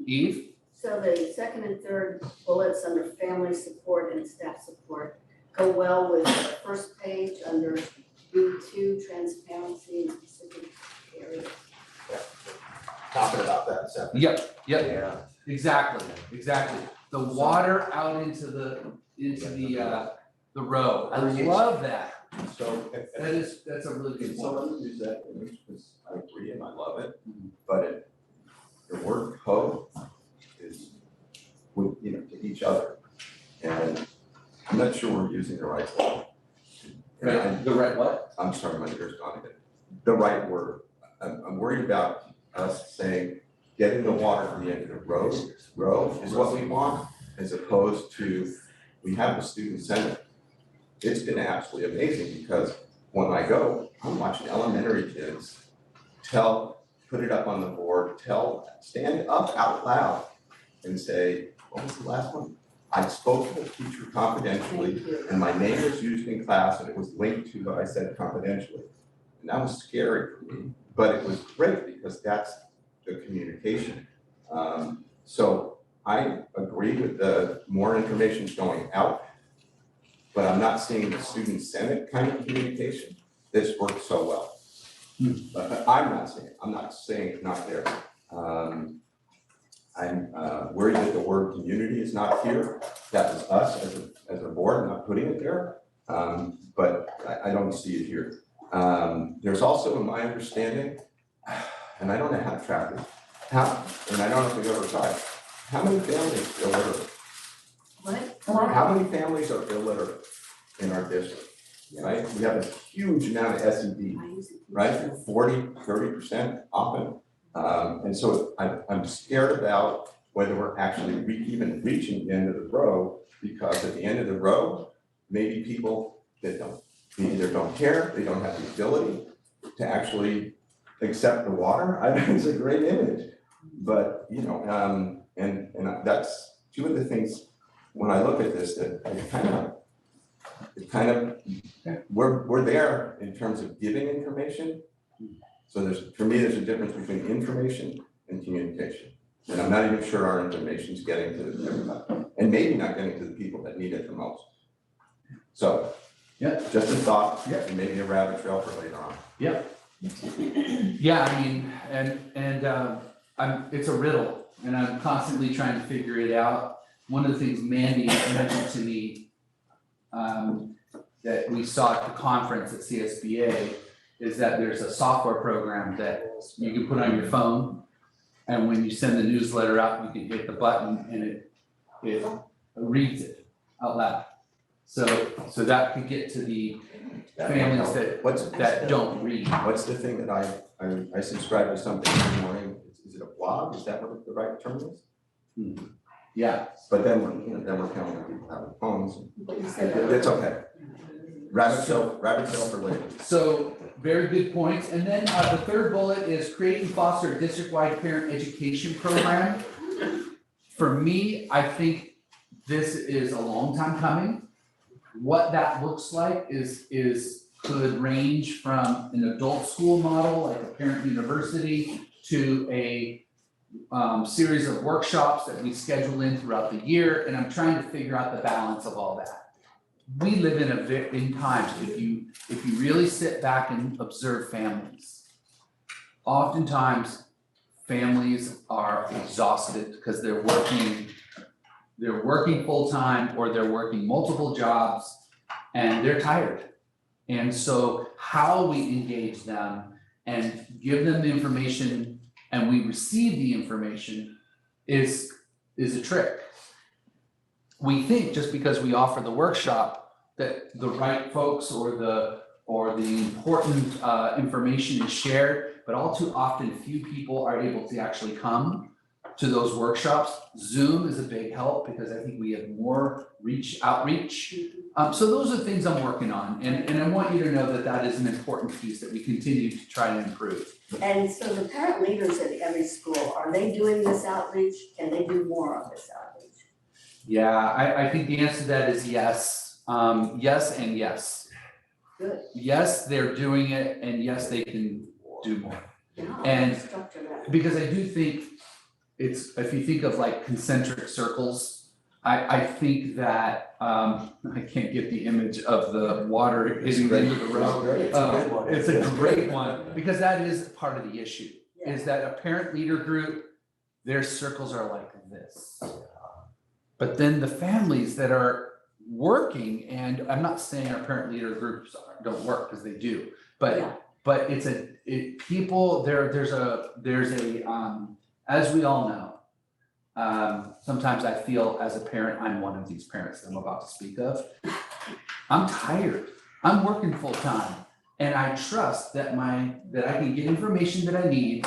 Eve? So the second and third bullets under family support and staff support go well with the first page under B2, transparency in specific areas. Talking about that in a second. Yep, Yeah. exactly. The water out into the road. I love that. So, That's a really can good one. someone use that image, because I agree and I love it, but the word code is with, to each other. And I'm not sure we're using the right word. Right, the right what? I'm sorry, my ear's gone again. The right word. I'm worried about us saying, getting the water to the end of the road is what we want, as opposed to, we have the student senate. It's been absolutely amazing, because when I go, I'm watching elementary kids put it up on the board, stand up out loud and say, what was the last one? I spoke to the teacher confidentially, Thank you. and my name was used in class, and it was linked to what I said confidentially. And that was scary for me, but it was great, because that's the communication. So I agree with the more information's going out, but I'm not seeing the student senate kind of communication. This works so well. But I'm not saying it's not there. I'm worried that the word community is not here. That was us as a board not putting it there. But I don't see it here. There's also, in my understanding, and I don't know how to track it, and I don't know if we've ever tried, how many families are illiterate? What? How many families are illiterate in our district, right? We have a huge amount of SED, right? 30% often. And so I'm scared about whether we're actually even reaching the end of the row, because at the end of the row, maybe people that either don't care, they don't have the ability to actually accept the water. I think it's a great image, but and that's two of the things when I look at this that we're there in terms of giving information. So for me, there's a difference between information and communication. And I'm not even sure our information is getting to everybody, and maybe not getting to the people that need it the most. So, yeah, just a thought, yeah, and maybe a rabbit trail for later on. Yeah. Yeah, I mean, it's a riddle, and I'm constantly trying to figure it out. One of the things Mandy mentioned to me that we saw at the conference at CSBA is that there's a software program that you can put on your phone, and when you send the newsletter out, you can hit the button and it reads it out loud. So that could get to the families that don't read. What's the thing that I subscribe to something every morning? Is it a blog? Is that what the right term is? Yeah. But then we're counting on people having phones. It's okay. Rabbit trail for later. So very good points. And then the third bullet is create and foster a district-wide parent education program. For me, I think this is a long time coming. What that looks like could range from an adult school model, like a parent university, to a series of workshops that we schedule in throughout the year. And I'm trying to figure out the balance of all that. We live in times, if you really sit back and observe families, oftentimes families are exhausted because they're working full-time, or they're working multiple jobs and they're tired. And so how we engage them and give them the information and we receive the information is a trick. We think just because we offer the workshop that the right folks or the important information is shared, but all too often few people are able to actually come to those workshops. Zoom is a big help because I think we have more outreach. So those are things I'm working on, and I want you to know that that is an important piece that we continue to try to improve. And so the parent leaders at every school, are they doing this outreach? Can they do more of this outreach? Yeah, I think the answer to that is yes. Yes and yes. Good. Yes, they're doing it, and yes, they can do more. Yeah, And structure that. because I do think it's, if you think of like concentric circles, I think that, I can't get the image of the water hitting into the road. It's a great one, because that is part of the issue, is that a parent leader group, their circles are like this. But then the families that are working, and I'm not saying our parent leader groups don't work, because they do, but there's a as we all know, sometimes I feel as a parent, I'm one of these parents that I'm about to speak of. I'm tired. I'm working full time, and I trust that that I can get information that I need.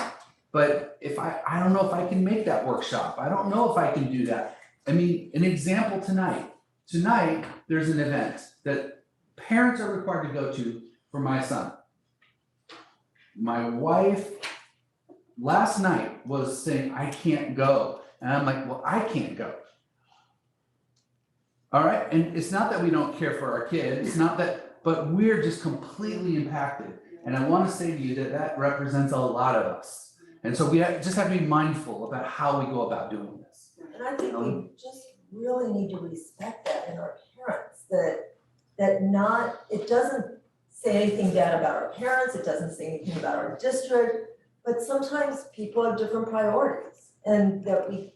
But if I don't know if I can make that workshop. I don't know if I can do that. I mean, an example tonight. Tonight, there's an event that parents are required to go to for my son. My wife last night was saying, I can't go. And I'm like, well, I can't go. All right. And it's not that we don't care for our kids. It's not that, but we're just completely impacted. And I want to say to you that that represents a lot of us. And so we just have to be mindful about how we go about doing this. And I think we just really need to respect that in our parents, it doesn't say anything bad about our parents, it doesn't say anything about our district, but sometimes people have different priorities, and that we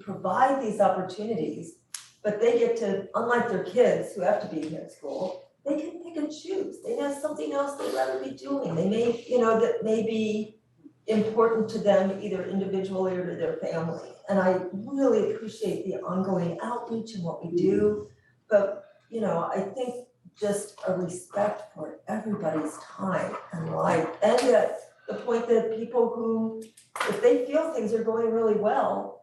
provide these opportunities, but they get to, unlike their kids who have to be in school, they can pick and choose. They have something else they'd rather be doing. They may, that may be important to them either individually or to their family. And I really appreciate the ongoing outreach and what we do. But, I think just a respect for everybody's time and life. And that the point that people who, if they feel things are going really well,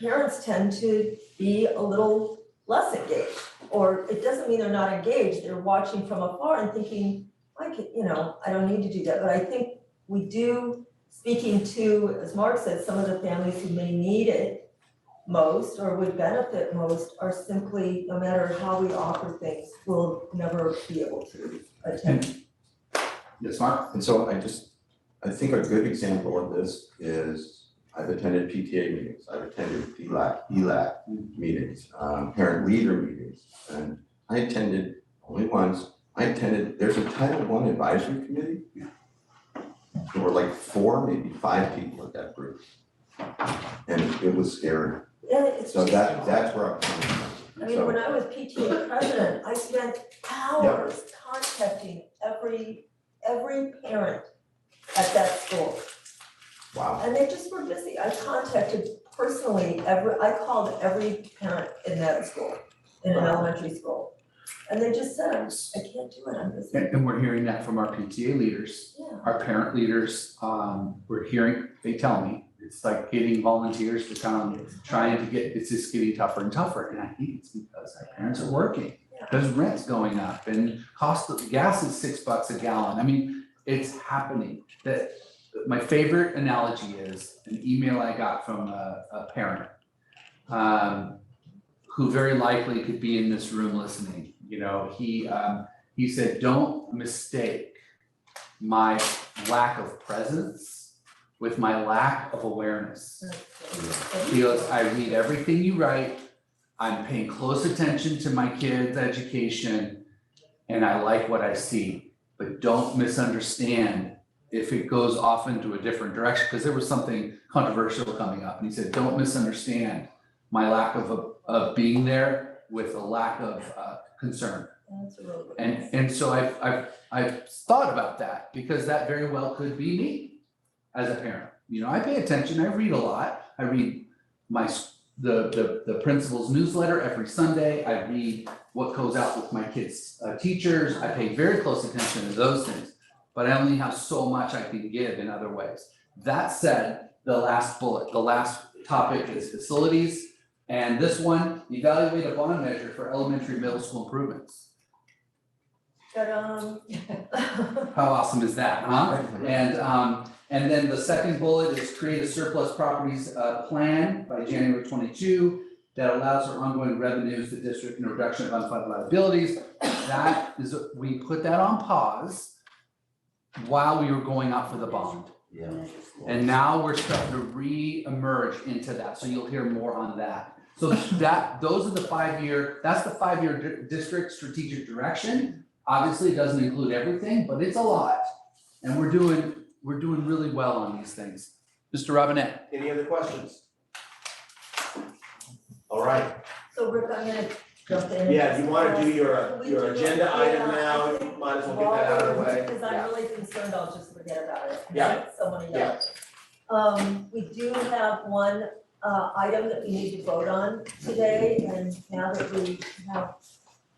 parents tend to be a little less engaged. Or it doesn't mean they're not engaged, they're watching from afar and thinking, I don't need to do that. But I think we do, speaking to, as Mark said, some of the families who may need it most or would benefit most are simply, no matter how we offer things, will never be able to attend. Yes, Mark? And so I think a good example of this is I've attended PTA meetings, I've attended ELAC meetings, parent leader meetings, and I attended only once, there's a Title I advisory committee. There were like 4, maybe 5 people at that group. And it was scary. Yeah, it's So just, that's where I'm coming from. I mean, So- when I was PTA president, I spent hours contacting every parent at that school. Wow. And they just were busy. I contacted personally I called every parent in that school, in an elementary school. And they just said, I can't do it, I'm busy. And we're hearing that from our PTA leaders, Yeah. our parent leaders, we're hearing, they tell me, it's like getting volunteers to come, trying to get, it's just getting tougher and tougher. And I think it's because our parents are working. Yeah. Because rent's going up and cost of gas is $6 a gallon. I mean, it's happening. That my favorite analogy is an email I got from a parent who very likely could be in this room listening. He said, don't mistake my lack of presence with my lack of awareness. He goes, I read everything you write, I'm paying close attention to my kids' education, and I like what I see. But don't misunderstand if it goes off into a different direction, because there was something controversial coming up. And he said, don't misunderstand my lack of being there with a lack of concern. That's a really good And so I've thought about that, because that very well could be me as a parent. I pay attention, I read a lot. I read the principal's newsletter every Sunday. I read what goes out with my kids' teachers. I pay very close attention to those things, but I only have so much I can give in other ways. That said, the last topic is facilities. And this one, evaluate a bond measure for elementary, middle school improvements. Ta-da. How awesome is that, huh? And then the second bullet is create a surplus properties plan by January 22 that allows for ongoing revenues to the district and reduction of unfunded liabilities. That is, we put that on pause while we were going out for the bond. Yeah. And now we're starting to re-emerge into that, so you'll hear more on that. So those are the 5-year, that's the 5-year district strategic direction. Obviously, it doesn't include everything, but it's a lot. And we're doing really well on these things. Mr. Robinette. Any other questions? All right, So Rick, I'm gonna jump in. yeah, you wanna do your Can we do agenda it? item Yeah, now, I you think might as well get that out of the way. Because Yeah. I'm really concerned I'll just forget about it. Yeah. Someone Yeah. else. We do have one item that we need to vote on today, and now that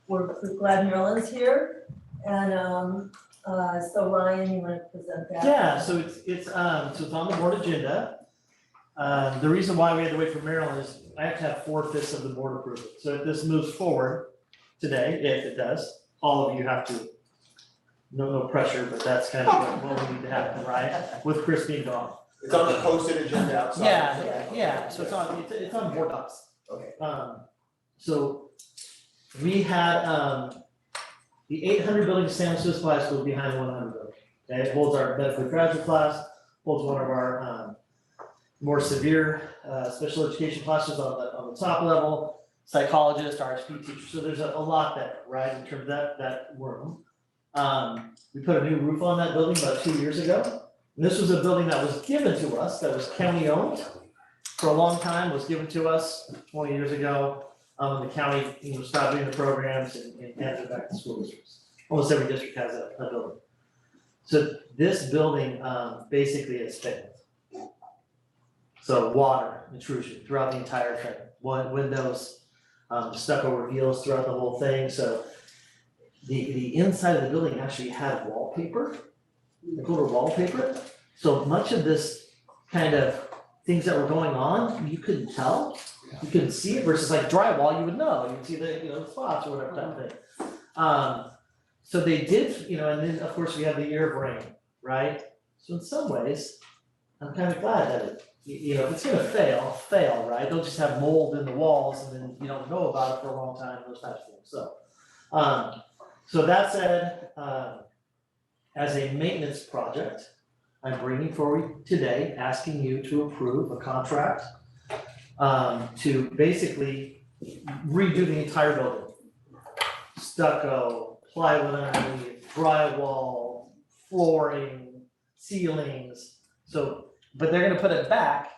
we're glad Marilyn's here. And so Ryan, you wanna present that? Yeah, so it's on the board agenda. The reason why we had to wait for Maryland is I have to have 4/5 of the board approve it. So if this moves forward today, if it does, all of you have to, no pressure, but that's kind of what we need to happen, right? With Chris being gone. It's on the posted agenda outside. Yeah, so it's on board docs. Okay. So we had, the 800 building San Francisco High School behind the 100 building. Okay, it holds our medical graduate class, holds one of our, more severe, special education classes on the top level, psychologist, RSP teacher, so there's a lot there, right, in terms of that room. We put a new roof on that building about 2 years ago. And this was a building that was given to us, that was county owned for a long time, was given to us 20 years ago. The county, stopped doing the programs and handed it back to school districts. Almost every district has a building. So this building, basically is failed. So water intrusion throughout the entire thing, windows, stucco reveals throughout the whole thing, so the inside of the building actually had wallpaper, like little wallpaper. So much of this kind of things that were going on, you couldn't tell, you couldn't see it versus like drywall, you would know, you would see the, the spots or whatever type of thing. So they did, and then of course we have the year of rain, right? So in some ways, I'm kind of glad that it, if it's gonna fail, right? Don't just have mold in the walls and then you don't know about it for a long time, those types of things, so. So that said, as a maintenance project, I'm bringing forward today, asking you to approve a contract to basically redo the entire building. Stucco, plywood underneath, drywall, flooring, ceilings, so, but they're gonna put it back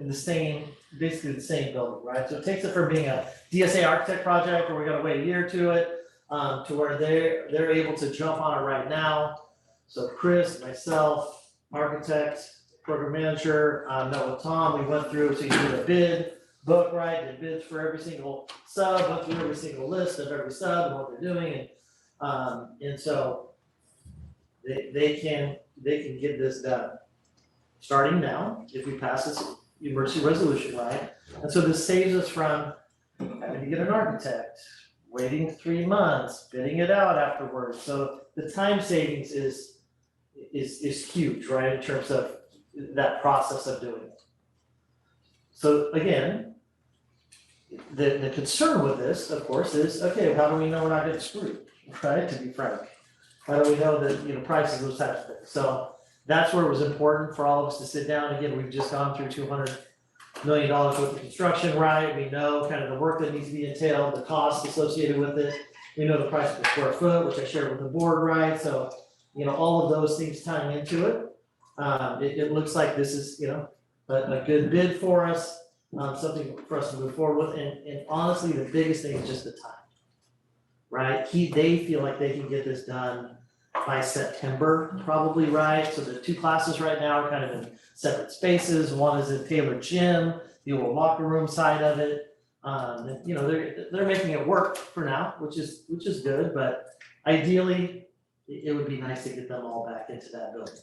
in the same, basically the same building, right? So it takes it from being a DSA architect project where we gotta wait a year to it, to where they're able to jump on it right now. So Chris, myself, architect, program manager, met with Tom, we went through, so you did a bid book, right? Did bids for every single sub, went through every single list of every sub and what they're doing, and so they can get this done. Starting now, if we pass this emergency resolution, right? And so this saves us from having to get an architect, waiting 3 months, bidding it out afterwards. So the time savings is huge, right, in terms of that process of doing it. So again, the concern with this, of course, is, okay, how do we know we're not getting screwed, right, to be frank? How do we know that, prices, those types of things? So that's where it was important for all of us to sit down. Again, we've just gone through $200 million worth of construction, right? We know kind of the work that needs to be entailed, the costs associated with it. We know the price per square foot, which I shared with the board, right? So, all of those things tying into it. It looks like this is, a good bid for us, something for us to move forward with. And honestly, the biggest thing is just the time, right? They feel like they can get this done by September, probably, right? So the 2 classes right now are kind of in separate spaces. One is a tailored gym, the old locker room side of it. And, they're making it work for now, which is good, but ideally, it would be nice to get them all back into that building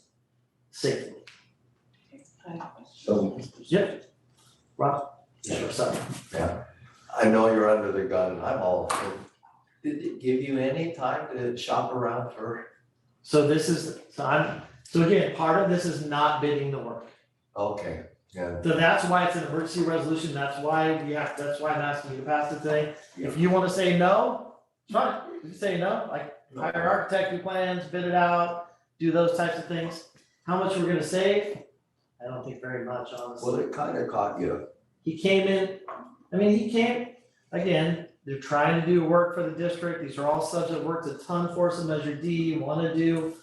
safely. So, Yeah. Rob? Sure, sorry. I know you're under the gun, and I'm all, did it give you any time to shop around for? So again, part of this is not bidding the work. Okay, yeah. So that's why it's an emergency resolution, that's why I'm asking you to pass the thing. If you wanna say no, fine, you can say no, like hire architect, do plans, bid it out, do those types of things. How much we're gonna save? I don't think very much, honestly. Well, it kind of caught you. He came in, again, they're trying to do work for the district, these are all subs that worked a ton for us in Measure D, wanna do,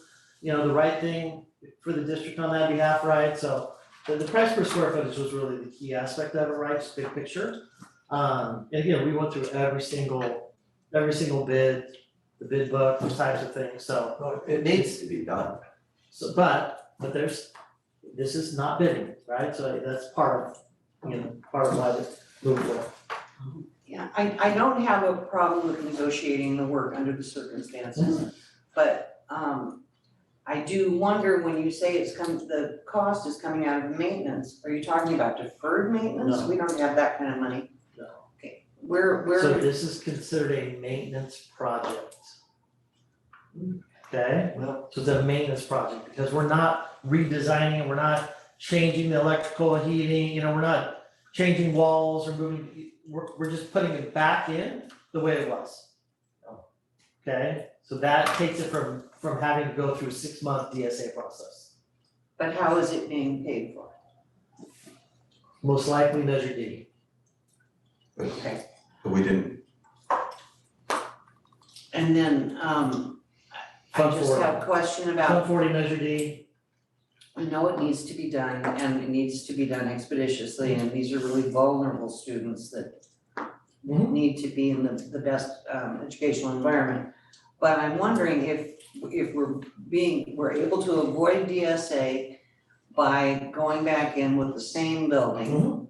the right thing for the district on that behalf, right? So the price per square footage was really the key aspect of it, right, just big picture. And again, we went through every single bid, the bid book, those types of things, so. Well, it needs to be done. So, but this is not bidding, right? So that's part of why this moved forward. Yeah, I don't have a problem with negotiating the work under the circumstances, but I do wonder when you say the cost is coming out of maintenance, are you talking about deferred maintenance? No. We don't have that kind of money. No. Okay, where So this is considered a maintenance project. Okay, Well, so it's a maintenance project because we're not redesigning, we're not changing the electrical and heating, we're not changing walls or moving, we're just putting it back in the way it was. Okay, so that takes it from having to go through a 6-month DSA process. but how is it being paid for? Most likely Measure D. Okay. But we didn't, And then I Fund just 40. have a question Fund about, 40 Measure D. I know it needs to be done and it needs to be done expeditiously, and these are really vulnerable students that and need to be in the best educational environment. But I'm wondering if we're able to avoid DSA by going back in with the same building.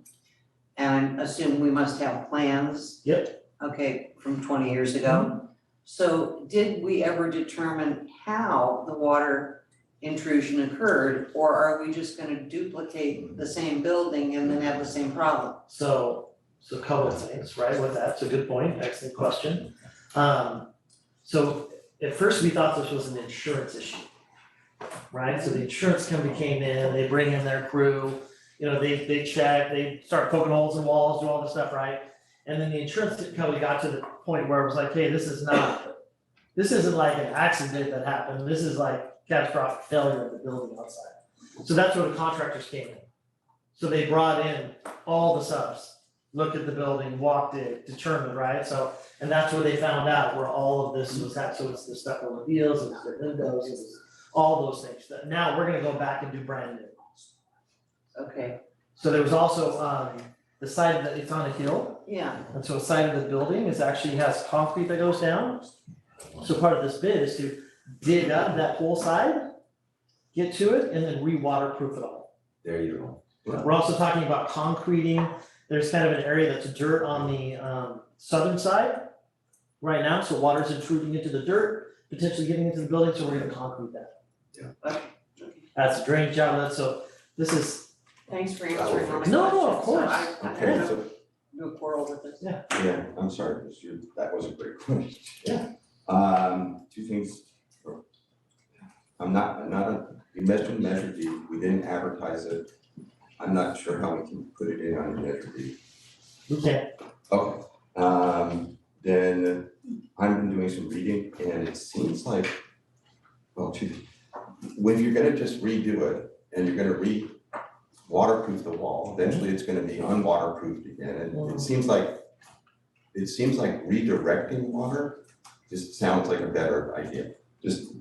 And I assume we must have plans. Yep. Okay, from 20 years ago. So did we ever determine how the water intrusion occurred? Or are we just gonna duplicate the same building and then have the same problem? So a couple of things, right, with that, it's a good point, excellent question. So at first we thought this was an insurance issue, right? So the insurance company came in, they bring in their crew, they check, they start poking holes in walls, do all this stuff, right? And then the insurance company got to the point where it was like, hey, this isn't like an accident that happened, this is like catastrophic failure of the building outside. So that's where the contractors came in. So they brought in all the subs, looked at the building, walked it, determined, right? So, and that's where they found out where all of this was at, so it's the stucco reveals, it's the windows, it was all those things. That now we're gonna go back and do brand new. Okay, So there was also, the side of it's on a hill, yeah, and so the side of the building is actually has concrete that goes down. So part of this bid is to dig up that whole side, get to it, and then re-waterproof it all. There you go. We're also talking about concreting. There's kind of an area that's dirt on the southern side right now, so water's intruding into the dirt, potentially getting into the building, so we're gonna concrete that. okay. That's a drainage outlet, so this is, Thanks for answering all my questions. No, of course. So I Okay, have so, no quarrel with this. yeah, I'm sorry, that was a great question. Yeah. Two things. You mentioned Measure D, we didn't advertise it. I'm not sure how we can put it in on Measure D. we can't, Okay, then I've been doing some reading and it seems like, when you're gonna just redo it and you're gonna waterproof the wall, eventually it's gonna be unwaterproofed again, and it seems like redirecting water just sounds like a better idea.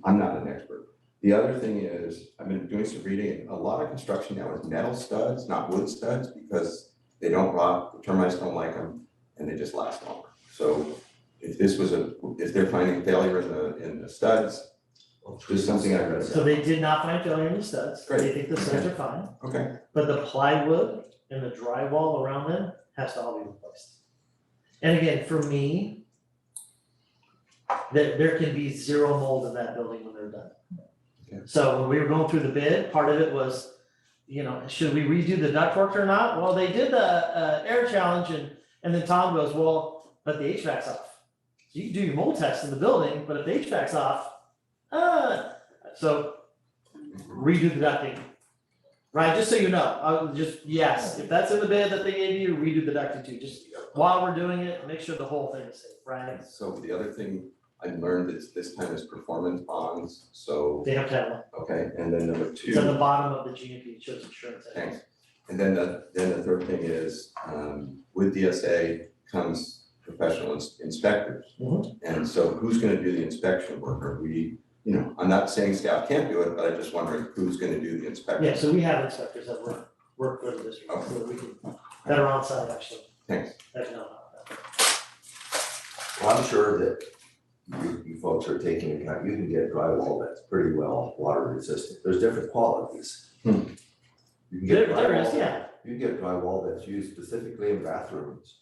I'm not an expert. The other thing is, I've been doing some reading, and a lot of construction now is metal studs, not wood studs, because they don't rot, the termites don't like them, and they just last longer. So if they're finding failure in the studs, just something I read so about. they did not find failure in the studs, they Great. think the studs are fine, Okay, but the plywood and the drywall around them has to all be replaced. And again, for me, there can be zero mold in that building when they're done. Okay. So when we were going through the bid, part of it was, should we redo the ductwork or not? Well, they did the air challenge and then Tom goes, well, but the HVAC's off. You can do your mold test in the building, but if the HVAC's off, so redo the ducting. Right, just so you know, yes, if that's in the bid that they gave you, redo the ducting too, just while we're doing it, make sure the whole thing is safe, right? so the other thing I learned is this time is performance bonds, so, They have to have one, okay, and then number two. it's at the bottom of the GMP, it shows insurance. Thanks. And then the third thing is, with DSA comes professional inspectors. Mhm. And so who's gonna do the inspection work? Are we, I'm not saying staff can't do it, but I'm just wondering who's gonna do the inspection? Yeah, so we have inspectors that work for the district, so that we can, that are on site actually, Thanks. that know about that. Well, I'm sure that you folks are taking account, you can get drywall that's pretty well water resistant. There's different qualities. You can get There is, drywall, yeah. you can get drywall that's used specifically in bathrooms.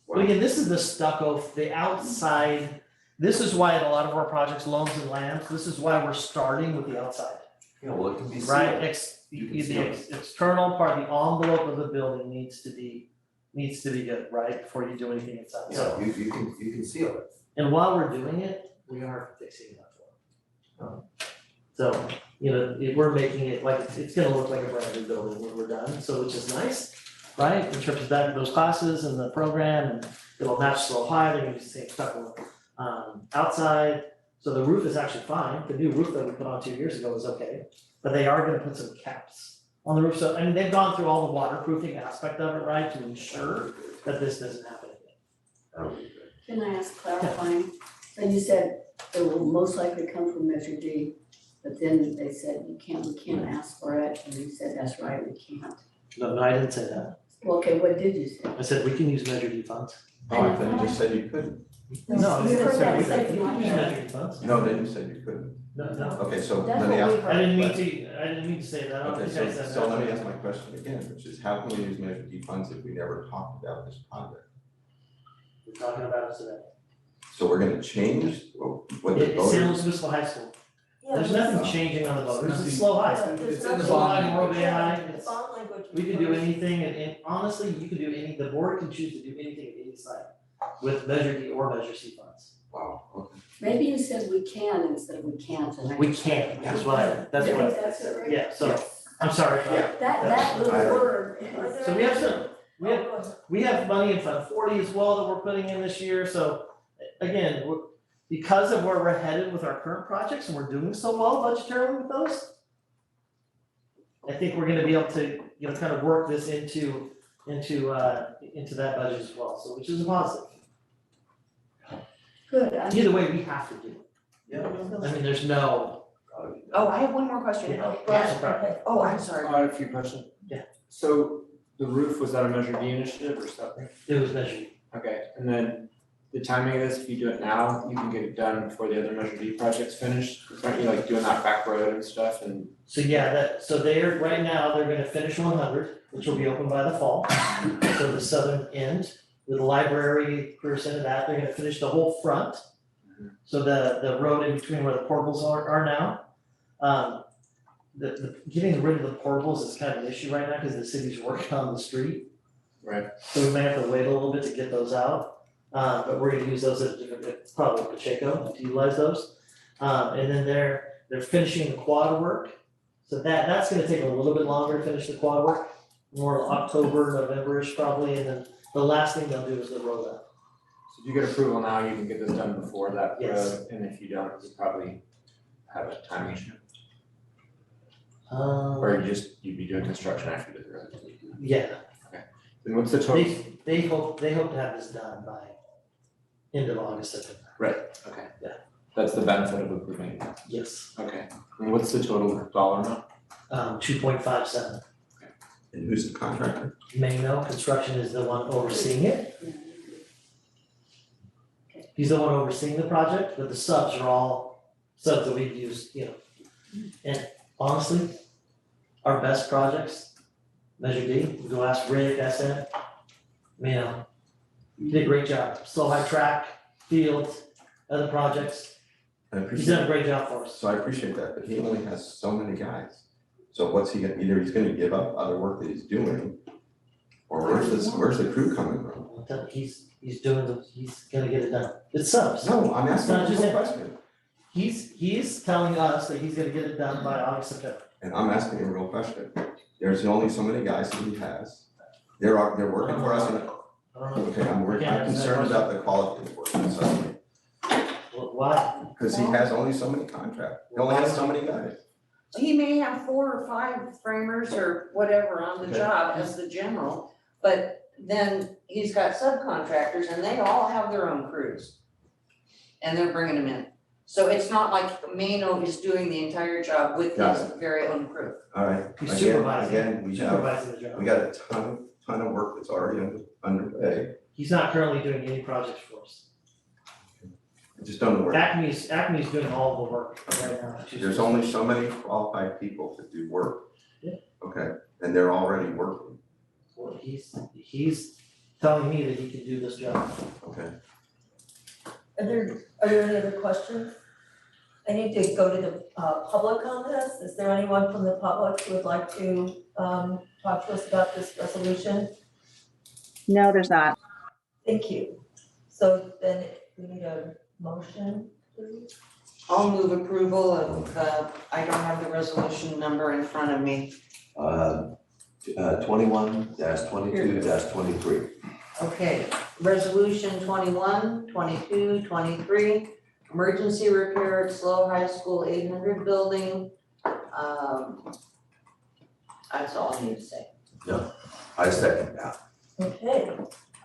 Well, again, this is the stucco, the outside, this is why in a lot of our projects, loans and lands, this is why we're starting with the outside, Well, it can be sealed. right? You can The seal it. external part, the envelope of the building needs to be good, right, before you do anything inside, so. Yeah, you can seal it. And while we're doing it, we are fixing that floor. So, we're making it like, it's gonna look like a brand new building when we're done, so which is nice, right? In terms of those classes and the program, and it'll match so high, they're gonna use the same stuff outside. So the roof is actually fine, the new roof that we put on 2 years ago is okay, but they are gonna put some caps on the roof, so, they've gone through all the waterproofing aspect of it, right, to ensure that this doesn't happen again. That'll be good. Can I ask clarifying? So you said it will most likely come from Measure D, but then they said we can't ask for it, and you said that's right, we can't. No, I didn't say that. Well, okay, what did you say? I said we can use Measure D funds. Oh, I thought you just said you couldn't. No, You you heard that said second. you use measuring funds. No, then you said you couldn't. No, no. Okay, so That's let me what ask. we heard. I didn't mean to say that, I don't Okay, think I said that. so let me ask my question again, which is how can we use Measure D funds if we never talked about this project? We're talking about it today. So we're gonna change what the It's San voters. Luis Obispo High School. Yeah, There's but- nothing changing on the voters, it's Nothing- slow high. There's It's in the nothing- bond World AI, The it's, bond language. we can do anything, and honestly, you can do the board can choose to do anything at any site with Measure D or Measure C funds. Wow, okay. Maybe you said we can instead of we can't, and I. We can, that's what that's Yeah, what, that's it, right? yeah, so, I'm sorry, That little I- word. Are there So we have any- some, we have money in Fund 40 as well that we're putting in this year, so again, because of where we're headed with our current projects and we're doing so well budgetarily with those, I think we're gonna be able to, kind of work this into that budget as well, so which is a positive. Good, Either way, we have to do it. Yeah. I mean, there's no. Oh, I have one more question. Yeah. Okay. Oh, I'm sorry. I have a few questions. Yeah. So the roof, was that a Measure D initiative or something? It was measured. Okay, and then the timing of this, if you do it now, you can get it done before the other Measure D project's finished? Aren't you like doing that back road and stuff and? So yeah, so right now, they're gonna finish 100, which will be open by the fall. So the southern end, with the library, percent of that, they're gonna finish the whole front. So the road in between where the portables are now. Getting rid of the portables is kind of an issue right now, because the city's working on the street. Right. So we may have to wait a little bit to get those out, but we're gonna use those at probably Pacheco to utilize those. And then they're finishing the quad work, so that's gonna take a little bit longer to finish the quad work, more October, November-ish probably, and then the last thing they'll do is the road up. So if you get approval now, you can get this done before that Yes. road, and if you don't, you probably have a timing issue. Um, Or you'd be doing construction after you do the road. yeah, Then what's the total? they hope to have this done by end of August, September. Okay. Yeah. That's the benefit of approving it. Yes, Okay. And what's the total dollar amount? 2.57. And who's the contractor? Mano Construction is the one overseeing it. He's the one overseeing the project, but the subs are all subs that we've used, And honestly, our best projects, Measure D, we go ask Rick, SN, he did a great job. Slow high track, field, other projects, I he's appreciate, done a great job for us. so I appreciate that, but he only has so many guys. So what's he gonna, either he's gonna give up other work that he's doing, or where's the crew coming from? I'll tell you, he's gonna get it done. It's subs. No, I'm asking Not a just real him. question, He's telling us that he's gonna get it done by August, September. and I'm asking a real question. There's only so many guys that he has. They're working for us, and, I don't know. okay, I'm concerned about the quality of the work, so, Why? because he has only so many contracts, he only has so many guys. He may have 4 or 5 framers or whatever on the Okay. job as the general, but then he's got subcontractors and they all have their own crews. And they're bringing them in. So it's not like Mano is doing the entire job with Got his very own crew. All right, He's again, supervising. again, we Supervising the job. got a ton of work that's already underway, He's not currently doing any projects for us. I just don't know where. Acme's doing all the work right now. There's only so many qualified people to do work. Yeah. Okay, and they're already working, Well, he's telling me that he can do this job. okay? Are there any other questions? I need to go to the public on this. Is there anyone from the public who would like to talk to us about this resolution? No, there's not. Thank you. So then we need a motion, please. I'll move approval of, I don't have the resolution number in front of me. 21-22-23. Okay, resolution 21, 22, 23, emergency repair at Slow High School 800 building. That's all I need to say. I second that. Okay,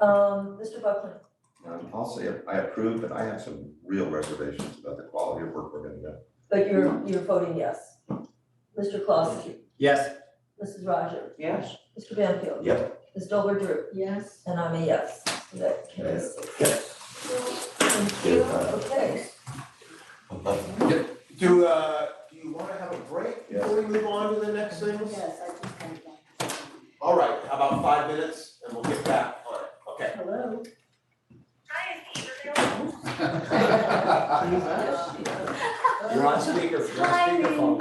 Mr. Buckland, I'll say I approve, but I have some real reservations about the quality of work we're gonna do. but you're voting yes. Mr. Clausen, Yes. Mrs. Roger, Yes. Mr. Banfield. Yep. Ms. Dolber Drew, Yes. and I'm a yes. Is that carries? Yes. Thank you, okay. Do you wanna have a break before we move on to the next things? Yes, I just kind of. All right, how about 5 minutes and we'll get back on it, okay? Hello. You're on speaker, you're on speakerphone.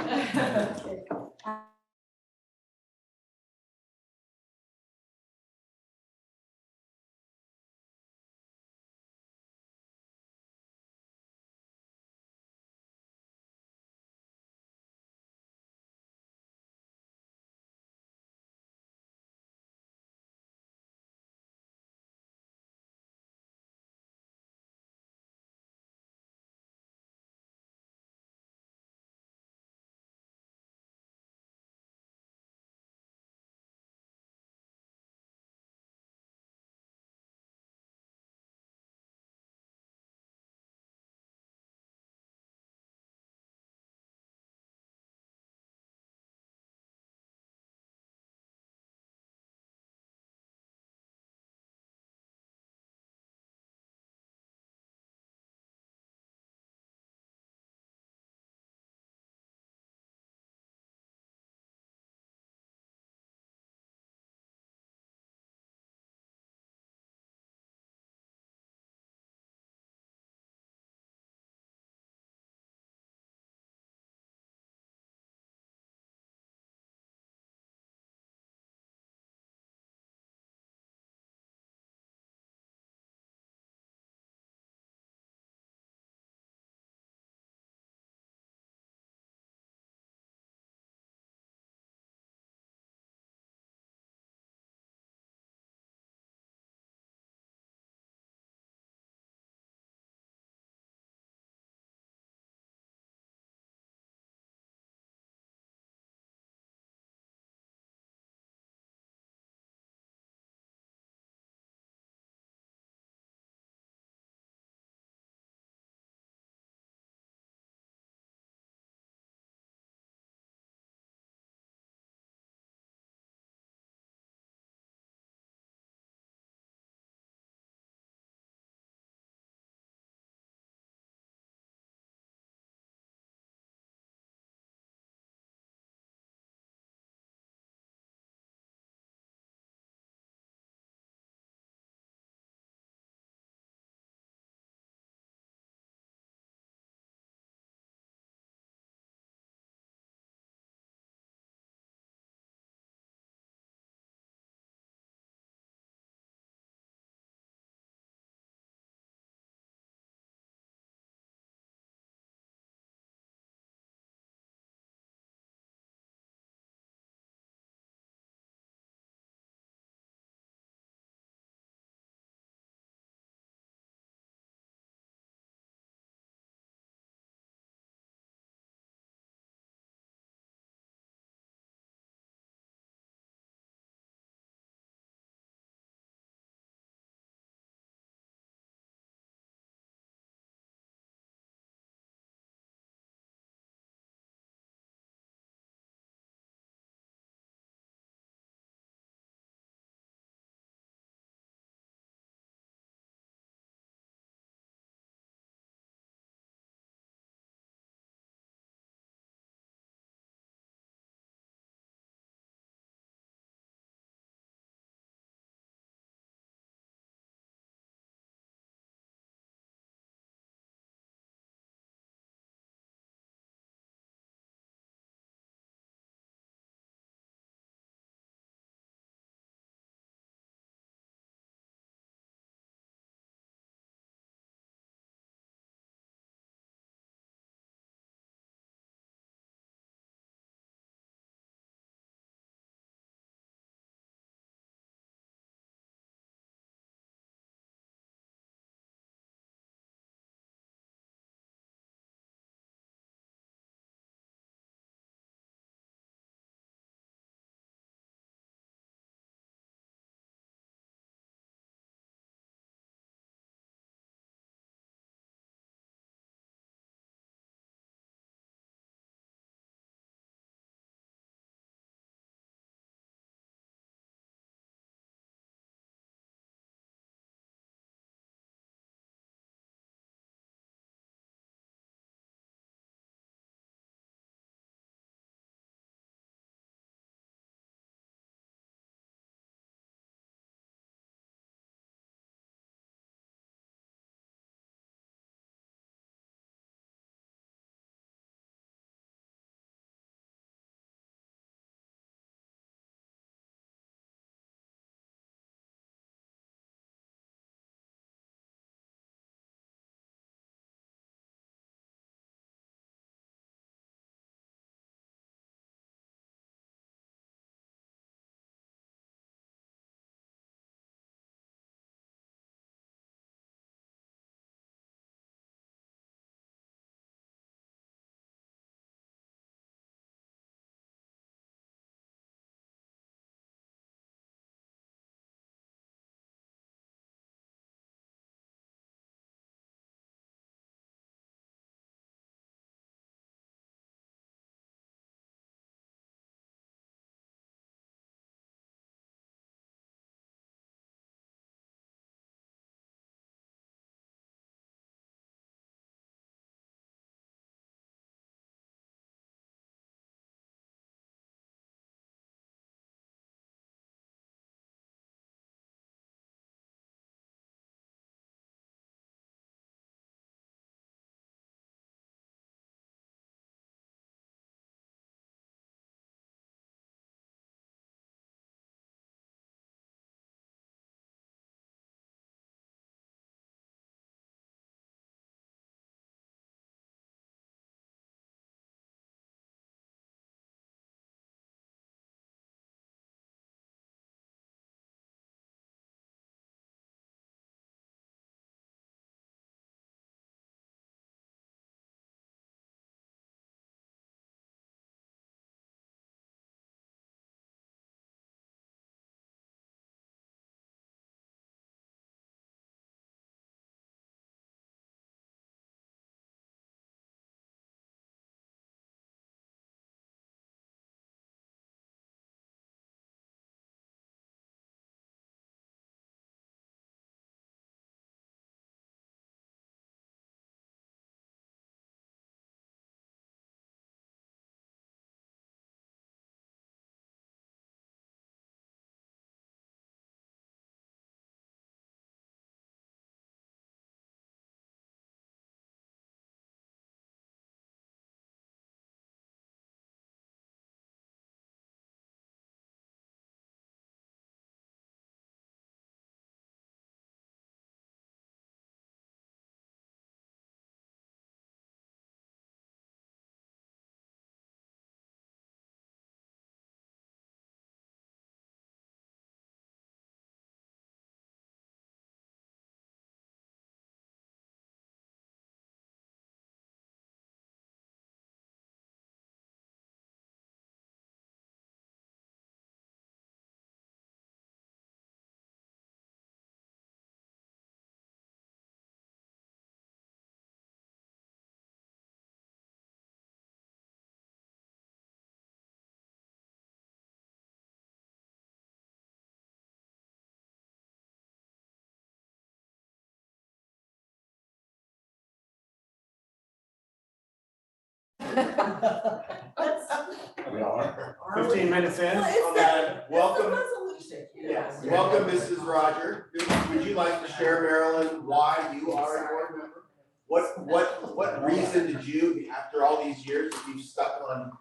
We are. Are we? 15 minutes in Well, it's on the- that. Welcome. It's the resolution, you know. Yes, welcome, Mrs. Roger. Would you like to share, Marilyn, why you are a board member? What reason did you, after all these years, that you've stuck on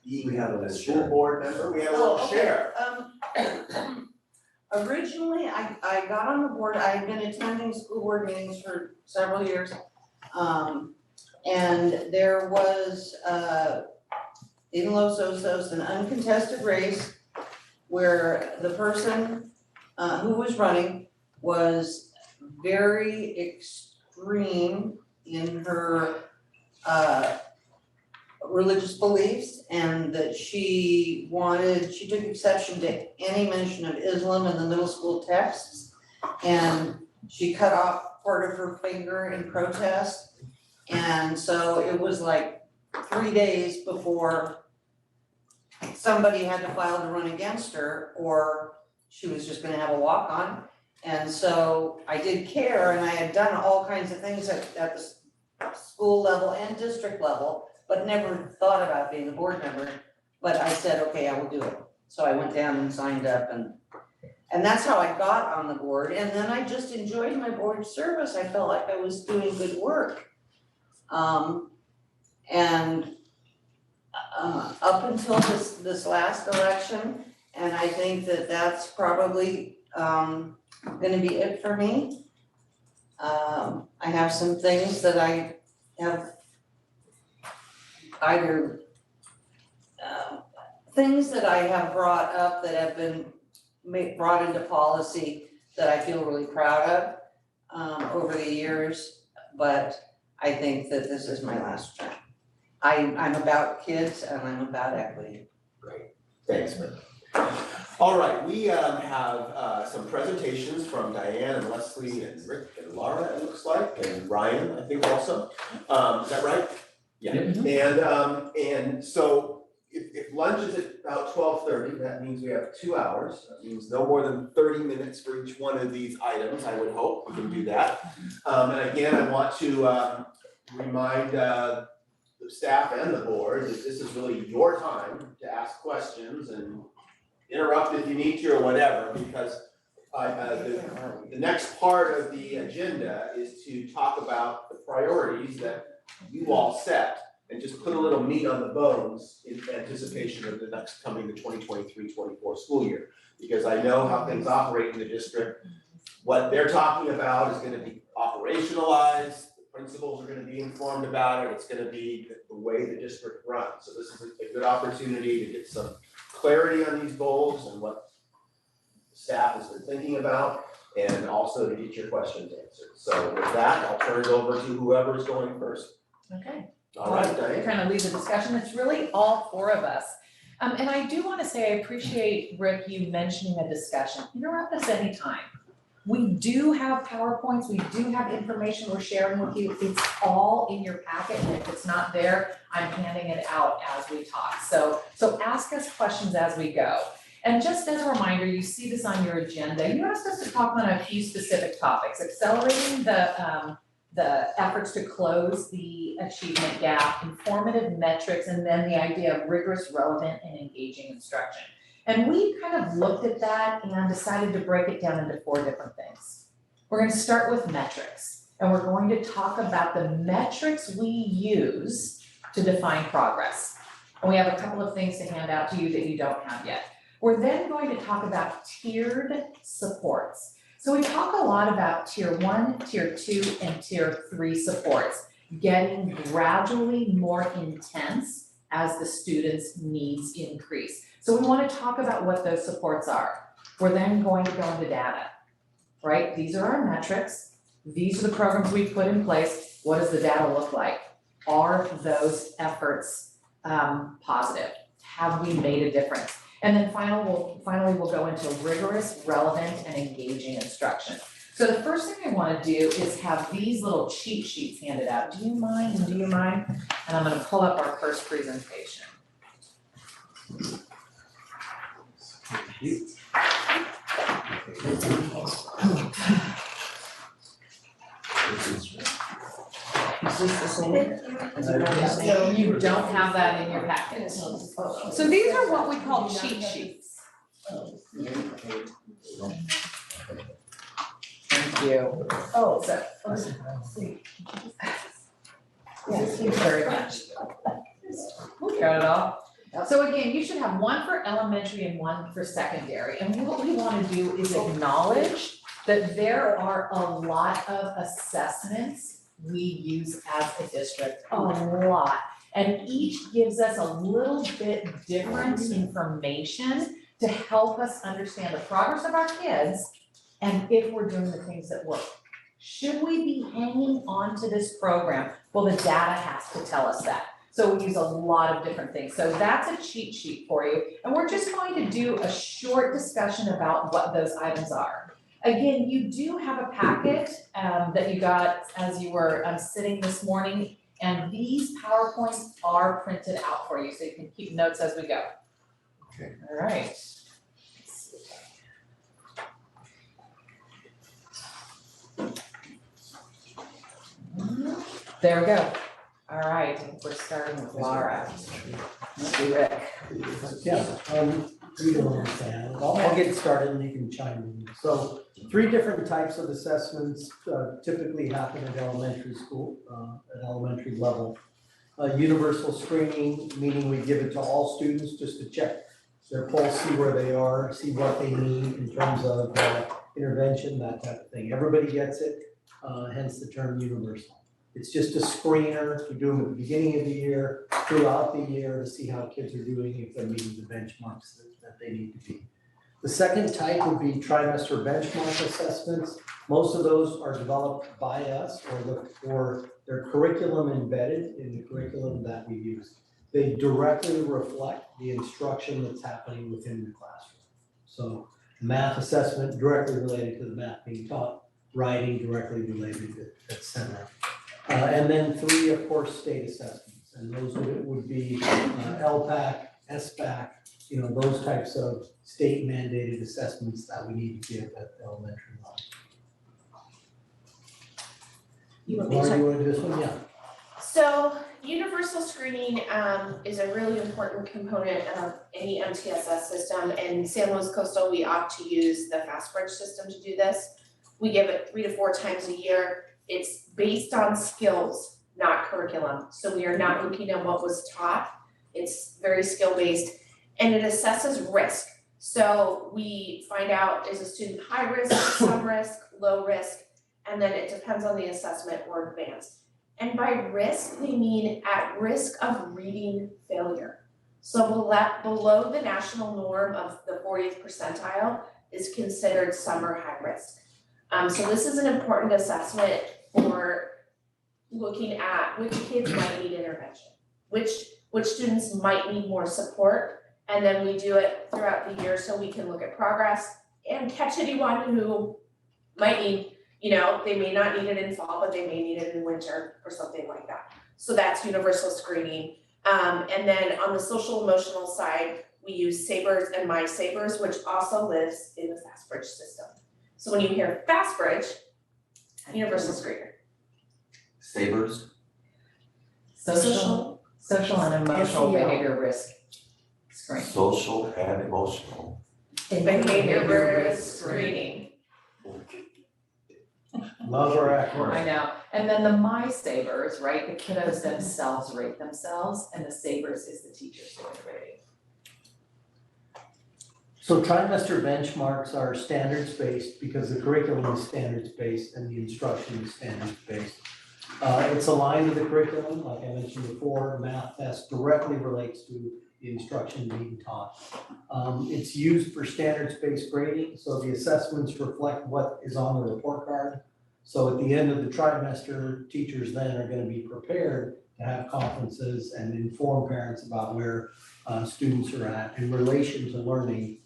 being a school board member? We have a little Oh, okay. share. Originally, I got on the board, I had been attending school board meetings for several years. And there was, in Los Osos, an uncontested race where the person, who was running was very extreme in her, religious beliefs, and that she took exception to any mention of Islam in the middle school texts. And she cut off part of her finger in protest. And so it was like 3 days before somebody had to file to run against her, or she was just gonna have a walk-on. And so I did care, and I had done all kinds of things at the school level and district level, but never thought about being a board member. But I said, okay, I will do it. So I went down and signed up, and that's how I got on the board. And then I just enjoyed my board service. I felt like I was doing good work. And up until this last election, and I think that that's probably gonna be it for me. I have some things that I have either things that I have brought up that have been brought into policy that I feel really proud of over the years, but I think that this is my last term. I'm about kids and I'm about equity. Great, thanks, man. All right, we have some presentations from Diane and Leslie and Rick and Laura, it looks like, and Ryan, I think also. Is that right? Yeah. And so if lunch is at about 12:30, that means we have 2 hours. That means no more than 30 minutes for each one of these items, I would hope we can do that. And again, I want to remind the staff and the board that this is really your time to ask questions and interrupt if you need to or whatever, because the next part of the agenda is to talk about the priorities that you all set and just put a little meat on the bones in anticipation of the next coming the 2023-24 school year. Because I know how things operate in the district. What they're talking about is gonna be operationalized, the principals are gonna be informed about it, it's gonna be the way the district runs. So this is a good opportunity to get some clarity on these goals and what the staff has been thinking about, and also to get your questions answered. So with that, I'll turn it over to whoever is going first. Okay. All right, Diane. Kind of lead the discussion. It's really all four of us. And I do want to say, I appreciate, Rick, you mentioning a discussion. Interrupt us anytime. We do have PowerPoints, we do have information we're sharing with you. It's all in your packet, and if it's not there, I'm handing it out as we talk. So ask us questions as we go. And just as a reminder, you see this on your agenda. You asked us to talk on a few specific topics: accelerating the efforts to close the achievement gap, informative metrics, and then the idea of rigorous, relevant, and engaging instruction. And we kind of looked at that and decided to break it down into 4 different things. We're going to start with metrics, and we're going to talk about the metrics we use to define progress. And we have a couple of things to hand out to you that you don't have yet. We're then going to talk about tiered supports. So we talk a lot about tier 1, tier 2, and tier 3 supports, getting gradually more intense as the students' needs increase. So we want to talk about what those supports are. We're then going to go into data, right? These are our metrics. These are the programs we've put in place. What does the data look like? Are those efforts positive? Have we made a difference? And then finally, we'll go into rigorous, relevant, and engaging instruction. So the first thing I want to do is have these little cheat sheets handed out. Do you mind? And I'm going to pull up our first presentation. this the same? Thank you. You don't have that in your packet. So these are what we call cheat sheets. Thank you. Oh, So, yes, thank you very much. Got it all. So again, you should have one for elementary and one for secondary. And what we want to do is acknowledge that there are a lot of assessments we use as a district, a lot. And each gives us a little bit different information to help us understand the progress of our kids and if we're doing the things that work. Should we be hanging on to this program? Well, the data has to tell us that. So we use a lot of different things. So that's a cheat sheet for you. And we're just going to do a short discussion about what those items are. Again, you do have a packet that you got as you were sitting this morning. And these PowerPoints are printed out for you, so you can keep notes as we go. Okay. All right. There we go. All right, I think we're starting with Laura. Let's do Rick. Yeah, you don't understand. I'll get started and you can chime in. So 3 different types of assessments typically happen at elementary school, at elementary level. Universal screening, meaning we give it to all students just to check their pulse, see where they are, see what they need in terms of intervention, that type of thing. Everybody gets it, hence the term universal. It's just a screener. We do them at the beginning of the year, throughout the year to see how kids are doing, if they're meeting the benchmarks that they need to be. The second type would be trimester benchmark assessments. Most of those are developed by us or their curriculum embedded in the curriculum that we use. They directly reflect the instruction that's happening within the classroom. So math assessment directly related to the math being taught, writing directly related, et cetera. And then 3, of course, state assessments, and those would be LPAC, SBAC, those types of state mandated assessments that we need to give at the elementary level. Laura, you want to do this one? Yeah. So universal screening is a really important component of any MTSS system. And San Luis Coastal, we opt to use the FastBridge system to do this. We give it 3 to 4 times a year. It's based on skills, not curriculum. So we are not looking at what was taught. It's very skill-based, and it assesses risk. So we find out, is a student high risk, some risk, low risk, and then it depends on the assessment or advanced. And by risk, they mean at risk of reading failure. So below the national norm of the 40th percentile is considered some or high risk. So this is an important assessment for looking at which kids might need intervention, which students might need more support, and then we do it throughout the year so we can look at progress and catch anyone who might need, they may not need it in fall, but they may need it in winter or something like that. So that's universal screening. And then on the social emotional side, we use Sabres and My Sabres, which also lives in the FastBridge system. So when you hear FastBridge, universal screener. Sabres? Social and emotional behavior risk screening. Social and emotional. Behavior risk screening. Love our acronyms. I know. And then the My Sabres, right? The kiddos themselves rate themselves, and the Sabres is the teachers doing the rating. So trimester benchmarks are standards-based because the curriculum is standards-based and the instruction is standards-based. It's aligned to the curriculum, like I mentioned before. Math test directly relates to the instruction being taught. It's used for standards-based grading, so the assessments reflect what is on the report card. So at the end of the trimester, teachers then are going to be prepared to have conferences and inform parents about where students are at in relation to learning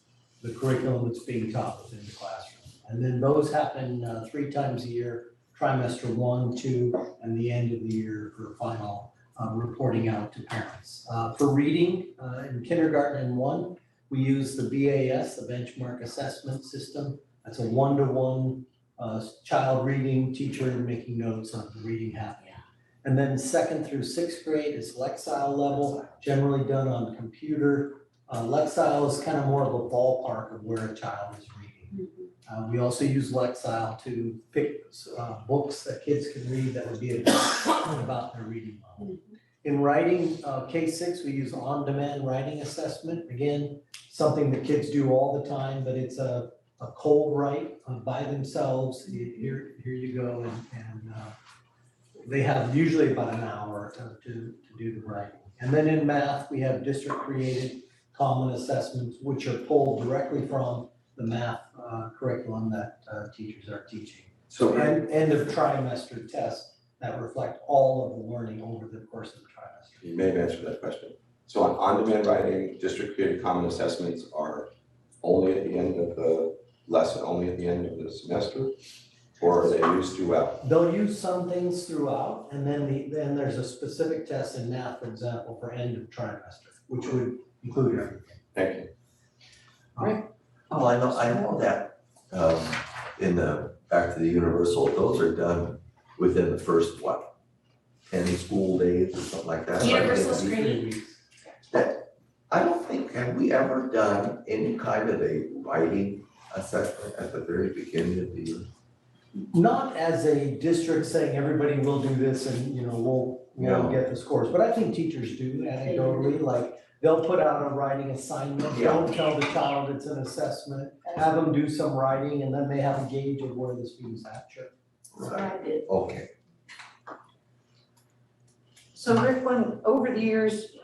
the curriculum that's being taught within the classroom. And then those happen 3 times a year, trimester 1, 2, and the end of the year for final reporting out to parents. For reading in kindergarten and 1, we use the BAS, the benchmark assessment system. That's a 1-to-1 child reading, teacher making notes on the reading happening. And then 2nd through 6th grade is Lexile level, generally done on computer. Lexile is kind of more of a ballpark of where a child is reading. We also use Lexile to pick books that kids can read that would be about their reading level. In writing, K6, we use on-demand writing assessment. Again, something that kids do all the time, but it's a cold write by themselves. Here you go, and they have usually about an hour to do the writing. And then in math, we have district-created common assessments, which are pulled directly from the math curriculum that teachers are teaching. So And end of trimester tests that reflect all of the learning over the course of the trimester. you may have answered that question. So on-demand writing, district-created common assessments are only at the end of the lesson, only at the end of the semester? Or are they used throughout? They'll use some things throughout, and then there's a specific test in math, for example, for end of trimester, which would include everything. Thank you. Oh, I know that, in the, back to the universal, those are done within the first, 10 school days or something like that? right? Universal screening? I don't think, have we ever done any kind of a writing assessment at the very beginning of the year? Not as a district saying everybody will do this and, we'll get the scores, but I think teachers do anecdotally, like they'll put out a writing assignment, don't tell the child it's an assessment, have them do some writing, and then they have a gauge of where the student's at. Sure. Right, okay. So Rick, when, over the years,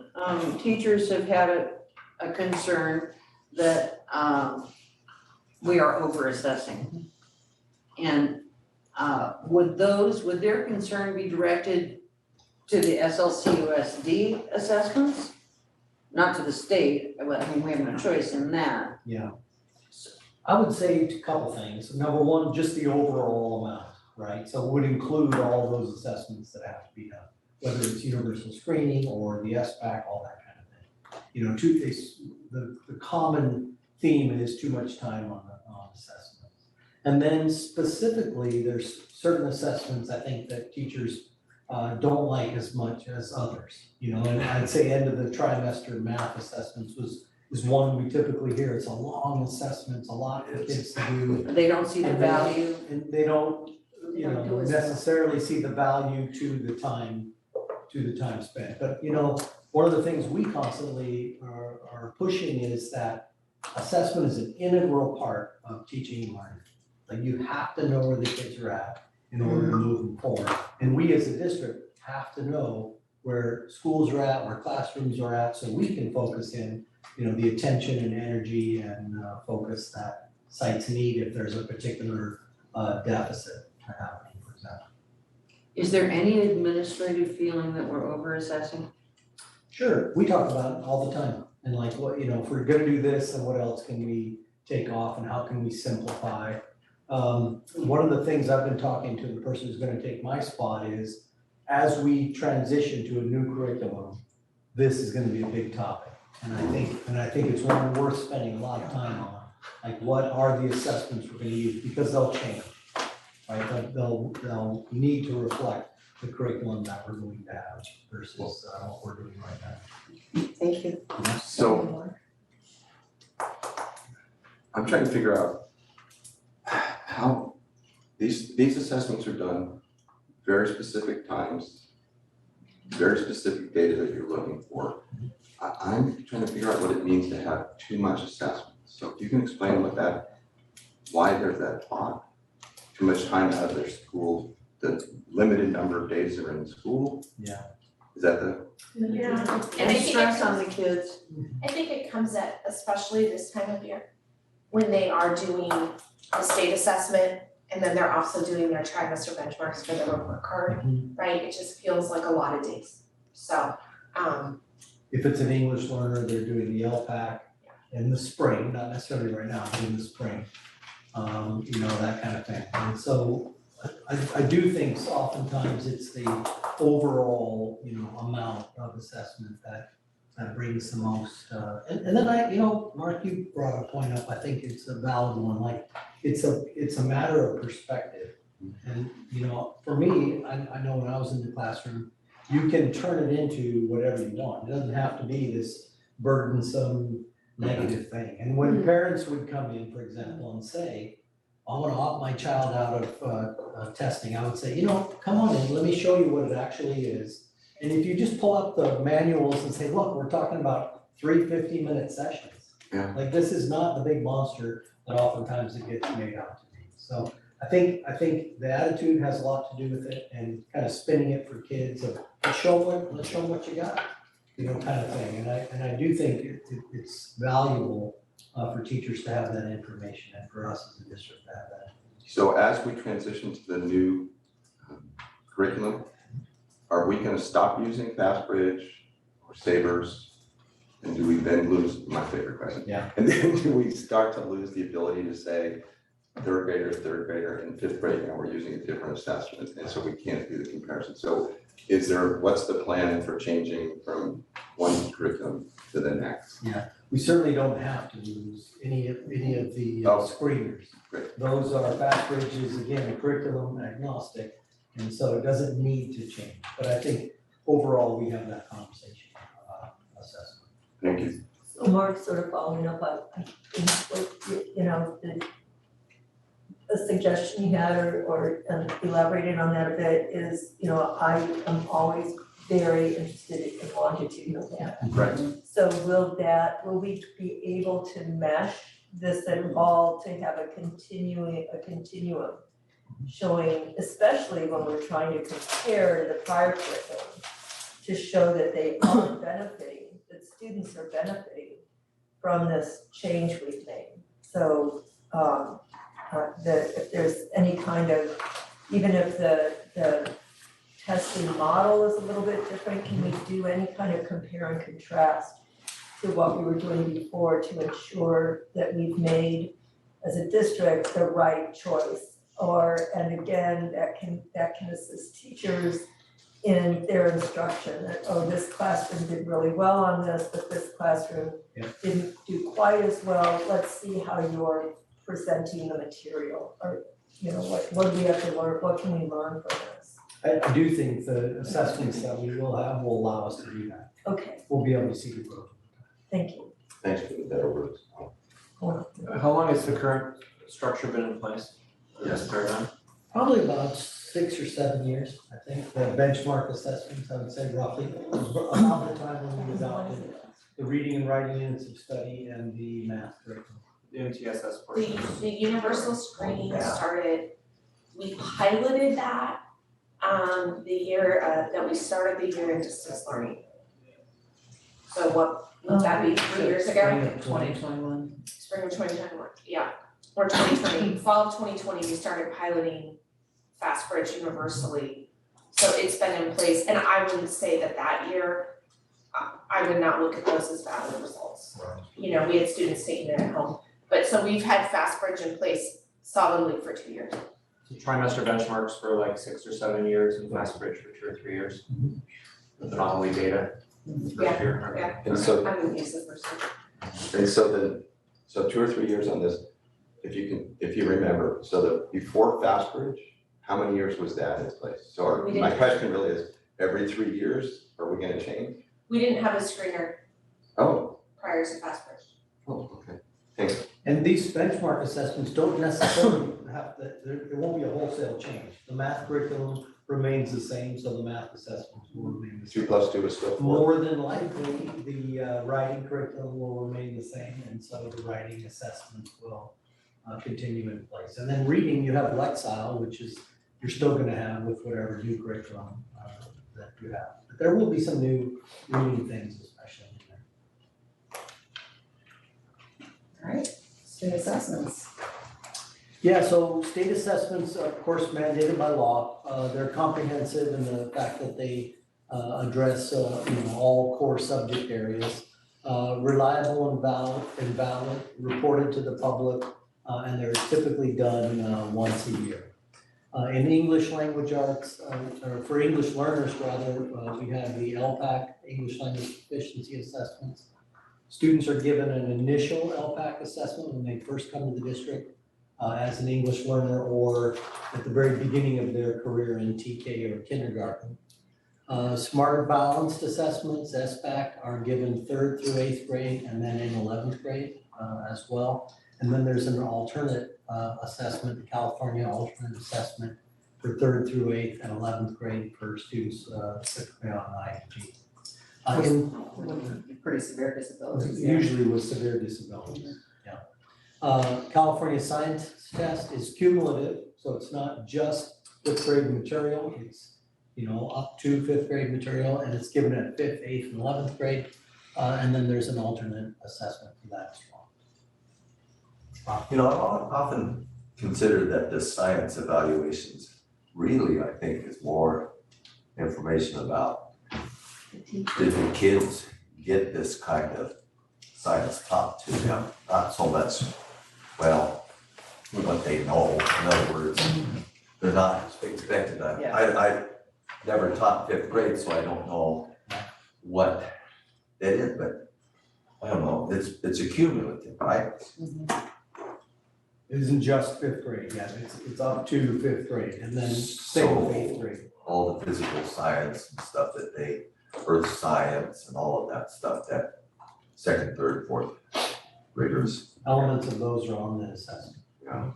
teachers have had a concern that, we are over assessing. And, would their concern be directed to the SLCUSD assessments? Not to the state, we have no choice in that. Yeah. I would say a couple things. Number one, just the overall amount, right? So it would include all those assessments that have to be done, whether it's universal screening or the SBAC, all that kind of thing. The common theme is too much time on assessments. And then specifically, there's certain assessments I think that teachers don't like as much as others. And I'd say end of the trimester math assessments is one we typically hear. It's a long assessment, it's a lot for kids to do. They don't see the value. And they don't, They don't do as well. necessarily see the value to the time spent. But, one of the things we constantly are pushing is that assessment is an integral part of teaching and learning. Like you have to know where the kids are at in order to move them forward. And we as a district have to know where schools are at, where classrooms are at, so we can focus in, the attention and energy and focus that sites need if there's a particular deficit happening, for example. Is there any administrative feeling that we're over assessing? Sure, we talk about it all the time. And like what, if we're gonna do this, then what else can we take off and how can we simplify? One of the things I've been talking to the person who's gonna take my spot is, as we transition to a new curriculum, this is gonna be a big topic. And I think it's one worth spending a lot of time on. Like, what are the assessments we're gonna use? Because they'll change, right? They'll need to reflect the curriculum that we're going to have versus what we're doing right now. Thank you. So I'm trying to figure out how these assessments are done, very specific times, very specific data that you're looking for. I'm trying to figure out what it means to have too much assessment. So if you can explain why there's that thought, too much time out of their school, the limited number of days they're in school. Yeah. Is that the? Yeah. And I And think stress on the kids. I think it comes at, especially this time of year, when they are doing the state assessment and then they're also doing their trimester benchmarks for the report card, right? It just feels like a lot of days. So, If it's an English learner, they're doing the LPAC in the spring, not necessarily right now, but in the spring. That kind of thing. And so I do think oftentimes it's the overall, amount of assessment that brings the most, and then Mark, you brought a point up, I think it's a valid one, like, it's a matter of perspective. And, for me, I know when I was in the classroom, you can turn it into whatever you want. It doesn't have to be this burdensome negative thing. And when parents would come in, for example, and say, I want to opt my child out of testing, I would say, come on in, let me show you what it actually is. And if you just pull up the manuals and say, look, we're talking about 3 50-minute sessions. Yeah. Like, this is not the big monster that oftentimes it gets made out to be. So I think the attitude has a lot to do with it, and kind of spinning it for kids of, let's show them what you got, kind of thing. And I do think it's valuable for teachers to have that information, and for us as a district to have that. So as we transition to the new curriculum, are we gonna stop using FastBridge or Savers? And do we then lose, my favorite question? Yeah. And then do we start to lose the ability to say, third grader, and fifth grade, now we're using a different assessment, and so we can't do the comparison. So what's the plan for changing from one curriculum to the next? Yeah, we certainly don't have to lose any of the screeners. Great. Those are FastBridge, again, curriculum agnostic, and so it doesn't need to change. But I think overall, we have that conversation about assessment. Thank you. So Mark, sort of following up on, I think, the suggestion you had or elaborated on that a bit is, I am always very interested in longitudinal data. Right. So will we be able to mesh this at all to have a continuum showing, especially when we're trying to compare to the prior curriculum, to show that they are benefiting, that students are benefiting from this change we've made. So if there's any kind of, even if the testing model is a little bit different, can we do any kind of compare and contrast to what we were doing before to ensure that we've made, as a district, the right choice? And again, that can assist teachers in their instruction, that, this classroom did really well on this, but this classroom didn't do quite as well. Let's see how you're presenting the material, or, what do we have to learn, what can we learn from this? I do think the assessments that we will have will allow us to do that. Okay, We'll be able to see the growth. thank you. Thanks for the better words. How long has the current structure been in place? Yes. Paradigm? Probably about 6 or 7 years, I think. The benchmark assessments, I would say roughly, about the time when we adopted the reading and writing units of study and the math curriculum. The MTSS portion. The universal screening started, we piloted that the year that we started the year in distance learning. So what would that be, 3 years ago? 2021. Spring of 2021, yeah, or 2020, fall of 2020, we started piloting FastBridge universally. So it's been in place, and I wouldn't say that year, I would not look at those as valid results. We had students taking it at home, but so we've had FastBridge in place solidly for 2 years. Trimester benchmarks for like 6 or 7 years and FastBridge for 2 or 3 years. With anomaly data. First year. Yeah, And so, I wouldn't use the first one. and so 2 or 3 years on this, if you remember, so before FastBridge, how many years was that in place? So We my didn't- question really is, every 3 years, are we gonna change? We didn't have a screener Oh, prior to FastBridge. okay, thanks. And these benchmark assessments don't necessarily have to, there won't be a wholesale change. The math curriculum remains the same, so the math assessments will remain the same. 2 plus 2 is still 4. More than likely, the writing curriculum will remain the same, and so the writing assessments will continue in place. And then reading, you have Lexile, which is, you're still gonna have with whatever new curriculum that you have. But there will be some new reading things especially in there. All right, state assessments. Yeah, so state assessments are of course mandated by law. They're comprehensive in the fact that they address all core subject areas. Reliable and valid, reported to the public, and they're typically done once a year. In English language arts, or for English learners rather, we have the LPAC, English Language Proficiency Assessments. Students are given an initial LPAC assessment when they first come to the district. as an English learner or at the very beginning of their career in TK or kindergarten. Smarter balanced assessments, SBAC, are given 3rd through 8th grade and then in 11th grade as well. And then there's an alternate assessment, the California alternate assessment for 3rd through 8th and 11th grade for students typically on IEP. Pretty severe disabilities. Usually with severe disabilities, yeah. California science test is cumulative, so it's not just 5th grade material, it's, you know, up to 5th grade material, and it's given at 5th, 8th, and 11th grade. And then there's an alternate assessment for that as well. You know, I've often considered that the science evaluations really, I think, is more information about did the kids get this kind of science taught to them, not so much, well, what they know. In other words, they're not expected. I never taught 5th grade, so I don't know what that is, but I don't know, it's a cumulative, right? It isn't just 5th grade, yeah, it's up to 5th grade and then same with 8th grade. All the physical science and stuff that they, earth science and all of that stuff that 2nd, 3rd, 4th graders. Elements of those are on the assessment. Yeah.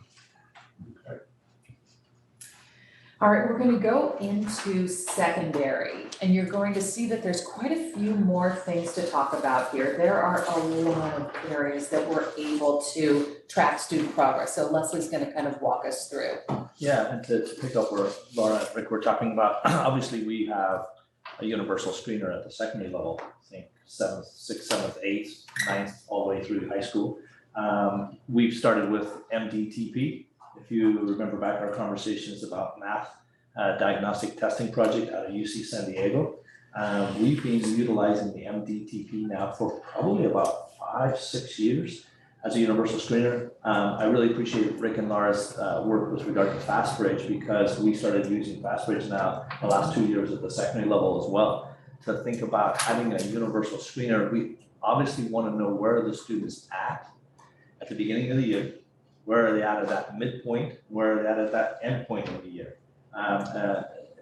All right, we're gonna go into secondary, and you're going to see that there's quite a few more things to talk about here. There are a lot of areas that we're able to track student progress, so Leslie's gonna kind of walk us through. Yeah, and to pick up where Laura and Rick were talking about, obviously we have a universal screener at the secondary level, I think 7th, 6th, 7th, 8th, 9th, all the way through high school. We've started with MDTP. If you remember back our conversations about math diagnostic testing project out of UC San Diego, we've been utilizing the MDTP now for probably about 5-6 years as a universal screener. I really appreciate Rick and Laura's work with regard to FastBridge, because we started using FastBridge now the last 2 years at the secondary level as well. To think about having a universal screener, we obviously want to know where the student's at the beginning of the year. Where are they at that midpoint? Where are they at that end point of the year?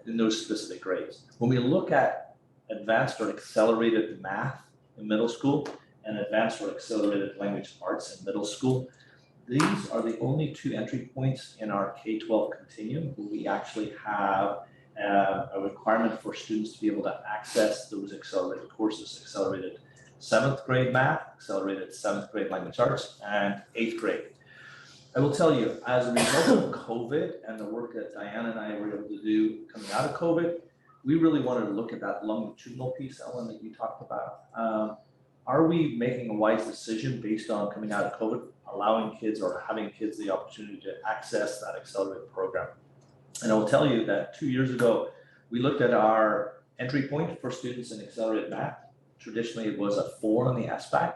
In those specific grades. When we look at advanced or accelerated math in middle school and advanced or accelerated language arts in middle school, these are the only 2 entry points in our K-12 continuum where we actually have a requirement for students to be able to access those accelerated courses, accelerated 7th grade math, accelerated 7th grade language arts, and 8th grade. I will tell you, as a result of COVID and the work that Diana and I were able to do coming out of COVID, we really wanted to look at that longitudinal piece, Ellen, that you talked about. Are we making a wise decision based on coming out of COVID, allowing kids or having kids the opportunity to access that accelerated program? And I will tell you that 2 years ago, we looked at our entry point for students in accelerated math. Traditionally, it was a 4 on the SBAC,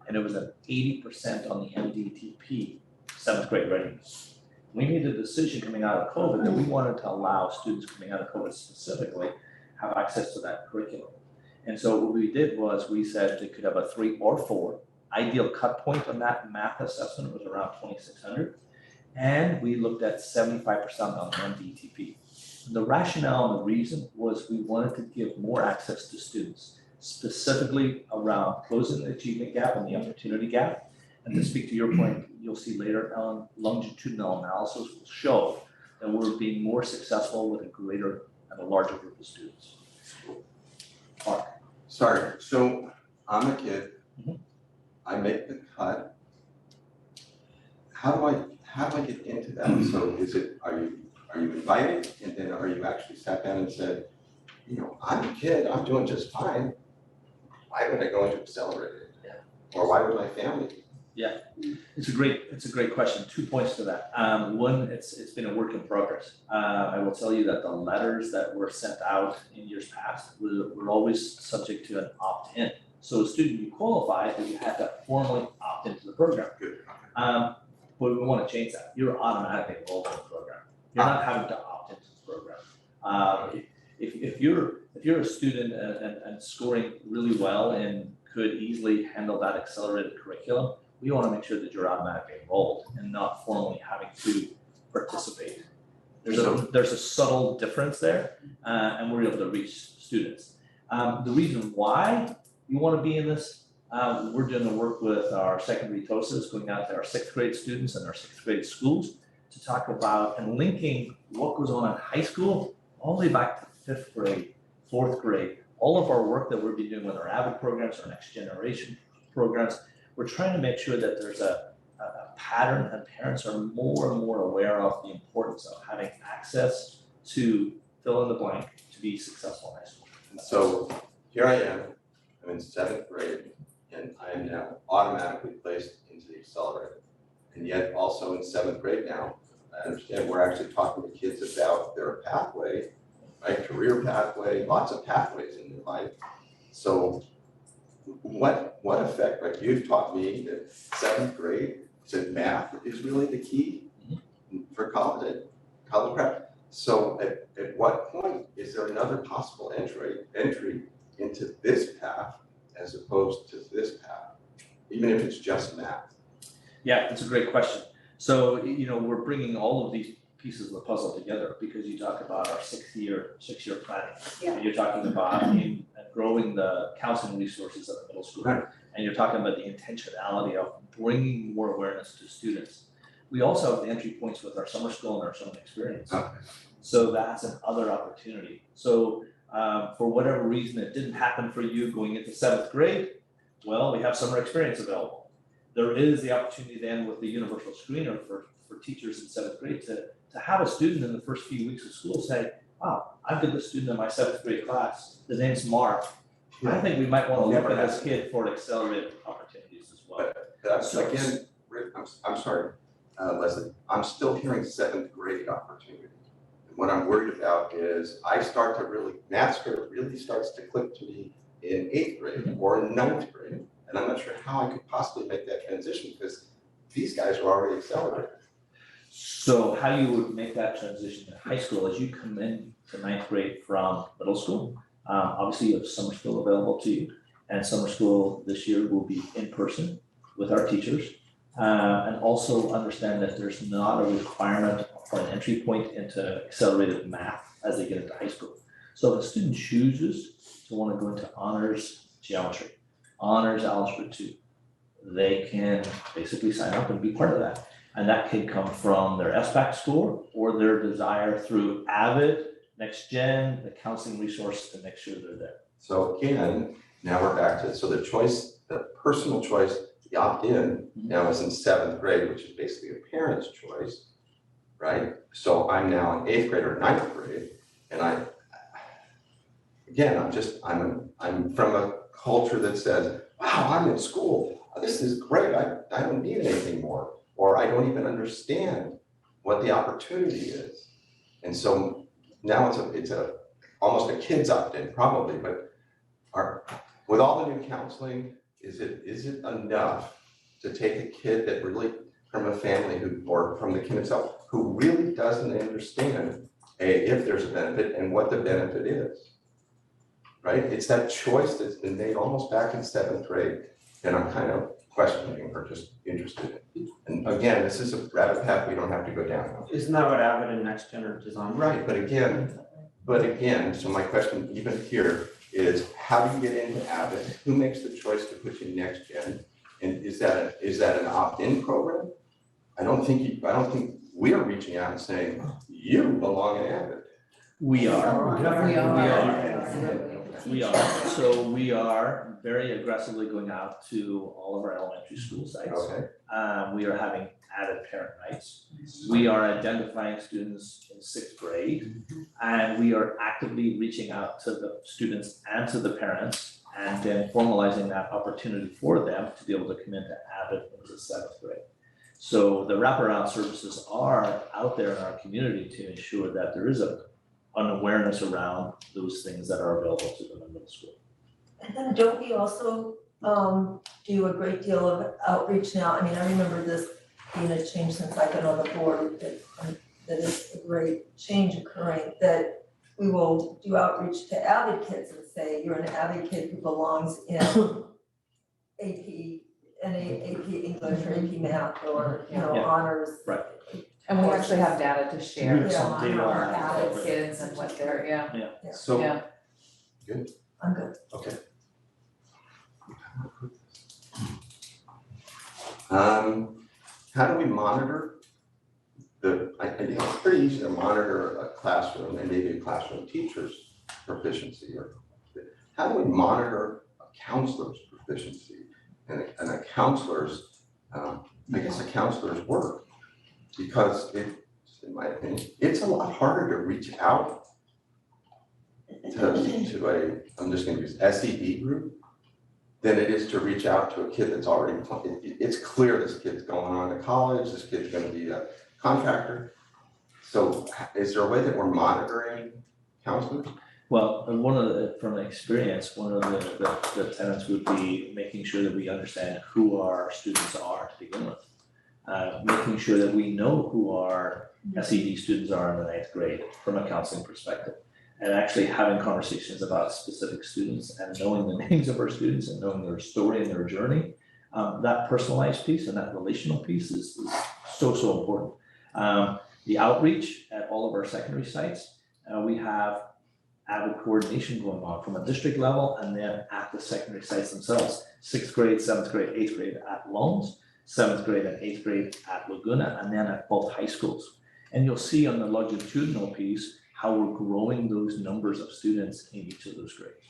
and it was an 80% on the MDTP, 7th grade readiness. We made a decision coming out of COVID that we wanted to allow students coming out of COVID specifically have access to that curriculum. And so what we did was we said they could have a 3 or 4. Ideal cut point on that math assessment was around 2,600. And we looked at 75% on MDTP. The rationale and the reason was we wanted to give more access to students, specifically around closing the achievement gap and the opportunity gap. And to speak to your point, you'll see later, Ellen, longitudinal analysis will show that we're being more successful with a greater and a larger group of students. Mark. Sorry, so I'm a kid. I make the cut. How do I get into that? So are you invited, and then are you actually sat down and said, you know, I'm a kid, I'm doing just fine. Why would I go into accelerated? Or why would my family? Yeah, it's a great question. 2 points to that. One, it's been a work in progress. I will tell you that the letters that were sent out in years past were always subject to an opt-in. So a student, you qualified, but you had to formally opt into the program. Good. But we want to change that. You're automatically enrolled in the program. You're not having to opt into the program. If you're a student and scoring really well and could easily handle that accelerated curriculum, we want to make sure that you're automatically enrolled and not formally having to participate. There's a subtle difference there, and we're able to reach students. The reason why you want to be in this, we're doing the work with our secondary TOSAs, going out to our 6th grade students and our 6th grade schools to talk about and linking what goes on in high school all the way back to 5th grade, 4th grade. All of our work that we'll be doing with our AVID programs, our next generation programs, we're trying to make sure that there's a pattern and parents are more and more aware of the importance of having access to fill in the blank to be successful in high school. And so here I am, I'm in 7th grade, and I am now automatically placed into the accelerator. And yet also in 7th grade now, I understand we're actually talking to kids about their pathway, right? Career pathway, lots of pathways in their life. So what effect, like you've taught me that 7th grade, said math is really the key for college prep. So at what point is there another possible entry into this path as opposed to this path, even if it's just math? Yeah, that's a great question. So, we're bringing all of these pieces of the puzzle together because you talk about our 6-year planning. Yeah. And you're talking about growing the counseling resources at the middle school. Right. And you're talking about the intentionality of bringing more awareness to students. We also have the entry points with our summer school and our summer experience. Okay. So that's another opportunity. So for whatever reason, it didn't happen for you going into 7th grade, well, we have summer experience available. There is the opportunity then with the universal screener for teachers in 7th grade to have a student in the first few weeks of school say, wow, I've got this student in my 7th grade class, his name's Mark. I think we might want to look at this kid for accelerated opportunities as well. But So- again, Rick, I'm sorry, Leslie, I'm still hearing 7th grade opportunity. And what I'm worried about is math really starts to click to me in 8th grade or in 9th grade. And I'm not sure how I could possibly make that transition because these guys are already accelerated. So how you would make that transition in high school as you come in to 9th grade from middle school, obviously you have summer school available to you. And summer school this year will be in person with our teachers. And also understand that there's not a requirement for an entry point into accelerated math as they get into high school. So if a student chooses to want to go into honors geometry, honors algebra 2, they can basically sign up and be part of that. And that can come from their SBAC score or their desire through AVID, Next Gen, the counseling resource to make sure they're there. So again, now we're back to, so the personal choice, the opt-in now is in 7th grade, which is basically a parent's choice, right? So I'm now in 8th grade or 9th grade, and I'm from a culture that says, wow, I'm in school, this is great, I don't need anything more, or I don't even understand what the opportunity is. And so now it's almost a kid's opt-in probably, but with all the new counseling, is it enough to take a kid that really, from a family or from the kid himself, who really doesn't understand if there's a benefit and what the benefit is, right? It's that choice that's been made almost back in 7th grade, and I'm kind of questioning or just interested in. And again, this is a rabbit path we don't have to go down. Isn't that what AVID and Next Gen are designed? Right, but again, so my question even here is, how do you get into AVID? Who makes the choice to put you Next Gen? And is that an opt-in program? I don't think we are reaching out and saying, you belong in AVID. We are. We are. So we are very aggressively going out to all of our elementary school sites. Okay. We are having added parent nights. We are identifying students in 6th grade, and we are actively reaching out to the students and to the parents, and then formalizing that opportunity for them to be able to come into AVID into 7th grade. So the wraparound services are out there in our community to ensure that there is an awareness around those things that are available to them in middle school. And then don't we also do a great deal of outreach now? I mean, I remember this being a change since I've been on the board, that is a great change occurring, that we will do outreach to AVID kids and say, you're an AVID kid who belongs in AP any AP English or AP Math or, you know, Yeah. honors. Right. And we actually have data to share Yeah. on Data on our that. avid kids and what they're, yeah. So, Yeah. I'm good. okay. How do we monitor I think it's pretty easy to monitor a classroom and maybe a classroom teacher's proficiency, or how do we monitor a counselor's proficiency and a counselor's, I guess a counselor's work? Because in my opinion, it's a lot harder to reach out to I'm just gonna use SED group than it is to reach out to a kid that's already, it's clear this kid's going on to college, this kid's gonna be a contractor. So is there a way that we're monitoring counselors? Well, and one of the, from experience, one of the tenets would be making sure that we understand who our students are to begin with. Making sure that we know who our SED students are in the 9th grade from a counseling perspective. And actually having conversations about specific students and knowing the names of our students and knowing their story and their journey. That personalized piece and that relational piece is so important. The outreach at all of our secondary sites, we have avid coordination going on from a district level and then at the secondary sites themselves. 6th grade, 7th grade, 8th grade at Loans, 7th grade and 8th grade at Laguna, and then at both high schools. And you'll see on the longitudinal piece how we're growing those numbers of students in each of those grades.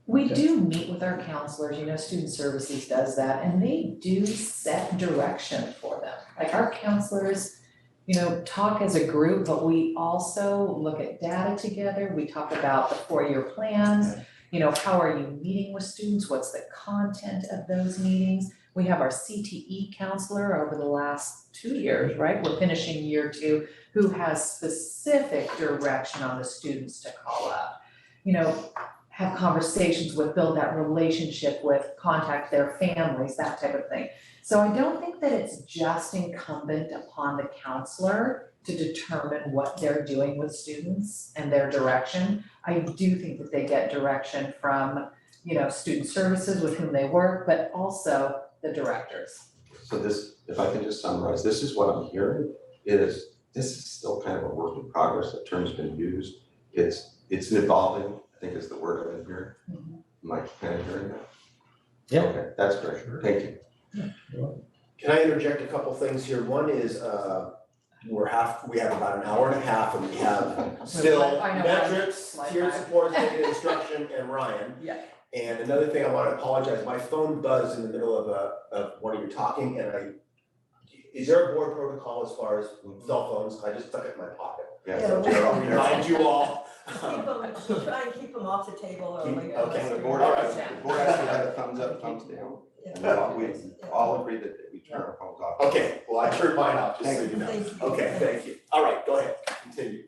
We do meet with our counselors, you know, Student Services does that, and they do set direction for them. Like our counselors, you know, talk as a group, but we also look at data together. We talk about the 4-year plans, you know, how are you meeting with students? What's the content of those meetings? We have our CTE counselor over the last 2 years, right? We're finishing year 2, who has specific direction on the students to call up. You know, have conversations with, build that relationship with, contact their families, that type of thing. So I don't think that it's just incumbent upon the counselor to determine what they're doing with students and their direction. I do think that they get direction from, you know, Student Services with whom they work, but also the directors. So this, if I can just summarize, this is what I'm hearing, this is still kind of a work in progress. The term's been used. It's evolving, I think is the word I've been hearing. Am I kind of hearing that? Yeah. Okay, that's great, thank you. Can I interject a couple things here? One is, we have about an hour and a half and we have still I know, metrics, like tiered that. support, data instruction, and Ryan. Yeah. And another thing, I want to apologize, my phone buzzed in the middle of one of you talking, and is there a board protocol as far as cell phones? I just stuck it in my pocket. Yeah, Yeah, so we- Gerald, I'll remind you all. Keep them, try and keep them off the table or like. Okay. the board actually had a thumbs up, thumbs down. And we all agreed that we turn our phones off. Okay, well, I turned mine off, just so you know. Thank you. Okay, thank you. All right, go ahead, continue.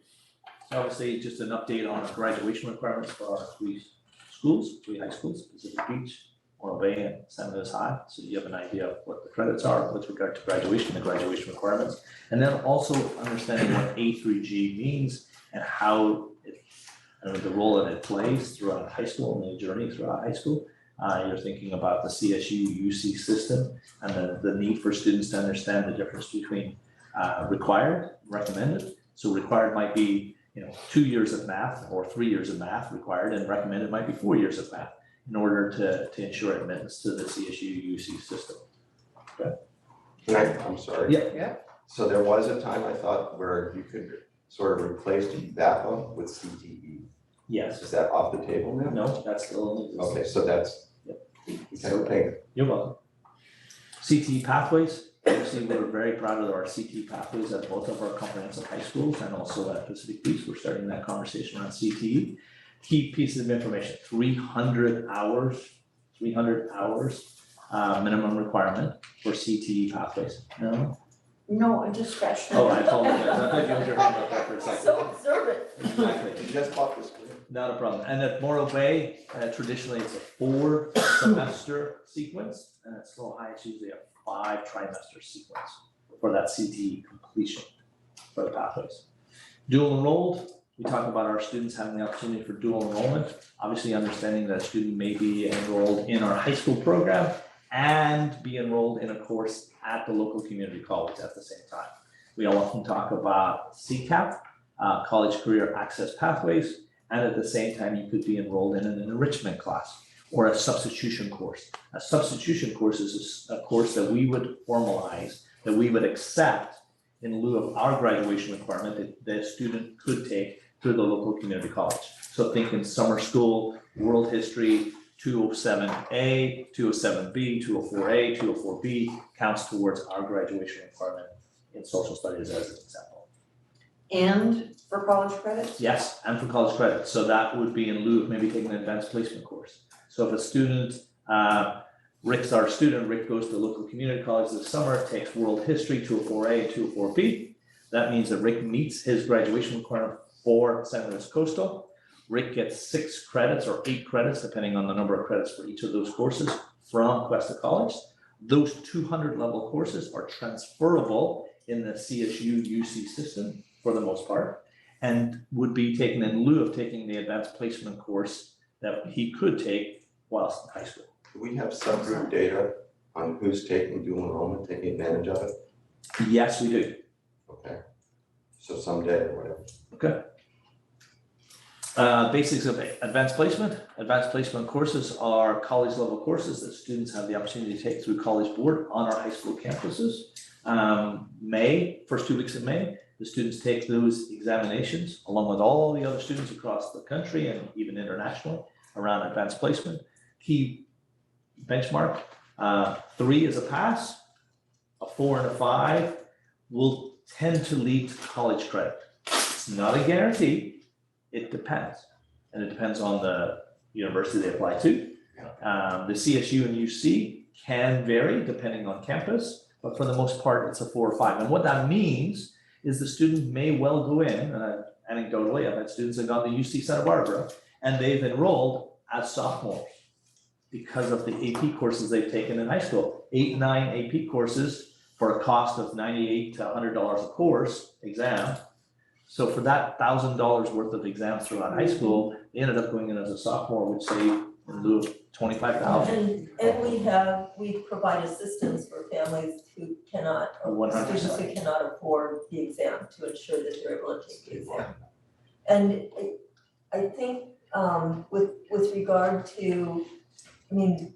So obviously, just an update on graduation requirements for our 3 schools, 3 high schools, Pacific Beach, Morro Bay, and San Luis High. So you have an idea of what the credits are with regard to graduation, the graduation requirements. And then also understanding what A through G means and how the role that it plays throughout high school and the journey throughout high school. You're thinking about the CSU UC system and the need for students to understand the difference between required, recommended. So required might be, 2 years of math or 3 years of math required, and recommended might be 4 years of math in order to ensure admittance to the CSU UC system. I'm sorry. Yeah. So there was a time I thought where you could sort of replace VAPA with CTE. Yes. Is that off the table now? No, that's still. Okay, so that's, okay, You're welcome. CTE pathways, obviously, we're very proud of our CTE pathways at both of our comprehensive high schools and also at Pacific Beach. We're starting that conversation around CTE. Key pieces of information, 300 hours minimum requirement for CTE pathways. No? No, I just scratched. Oh, I apologize. I thought you had your hand up there for a second. So observant. Exactly. you just bought this. Not a problem. And at Morro Bay, traditionally it's a 4-semester sequence, and at SLO High, it's usually a 5-trimester sequence for that CTE completion for the pathways. Dual enrolled, We talk about our students having the opportunity for dual enrollment, obviously understanding that a student may be enrolled in our high school program and be enrolled in a course at the local community college at the same time. We often talk about CCAP, college career access pathways, and at the same time, you could be enrolled in an enrichment class or a substitution course. A substitution course is a course that we would formalize, that we would accept in lieu of our graduation requirement that the student could take through the local community college. So think in summer school, world history, 207A, 207B, 204A, 204B counts towards our graduation requirement in social studies as an example. And for college credits? Yes, and for college credit. So that would be in lieu of maybe taking an advanced placement course. So if a student, Rick's our student, Rick goes to the local community college this summer, takes world history, 204A, 204B. That means that Rick meets his graduation requirement for San Luis Coastal. Rick gets 6 credits or 8 credits, depending on the number of credits for each of those courses from Cuesta College. Those 200 level courses are transferable in the CSU UC system for the most part, and would be taken in lieu of taking the advanced placement course that he could take whilst in high school. Do we have subgroup data on who's taking dual enrollment, taking advantage of it? Yes, we do. Okay, so someday or whatever. Okay. Basics of advanced placement. Advanced placement courses are college level courses that students have the opportunity to take through College Board on our high school campuses. First 2 weeks of May, the students take those examinations along with all the other students across the country and even internationally around advanced placement. Key benchmark, 3 is a pass, a 4 and a 5 will tend to lead to college credit. It's not a guarantee. It depends, and it depends on the university they apply to. The CSU and UC can vary depending on campus, but for the most part, it's a 4 or 5. And what that means is the student may well go in, anecdotally, I've had students that have gone to UC Santa Barbara, and they've enrolled as sophomores because of the AP courses they've taken in high school. 8, 9 AP courses for a cost of $98 to $100 a course exam. So for that $1,000 worth of exams throughout high school, they ended up going in as a sophomore, which say in lieu of $25,000. And we provide assistance for families who cannot, 100%. students who cannot afford the exam to ensure that they're able to take the exam. And I think with regard to, I mean,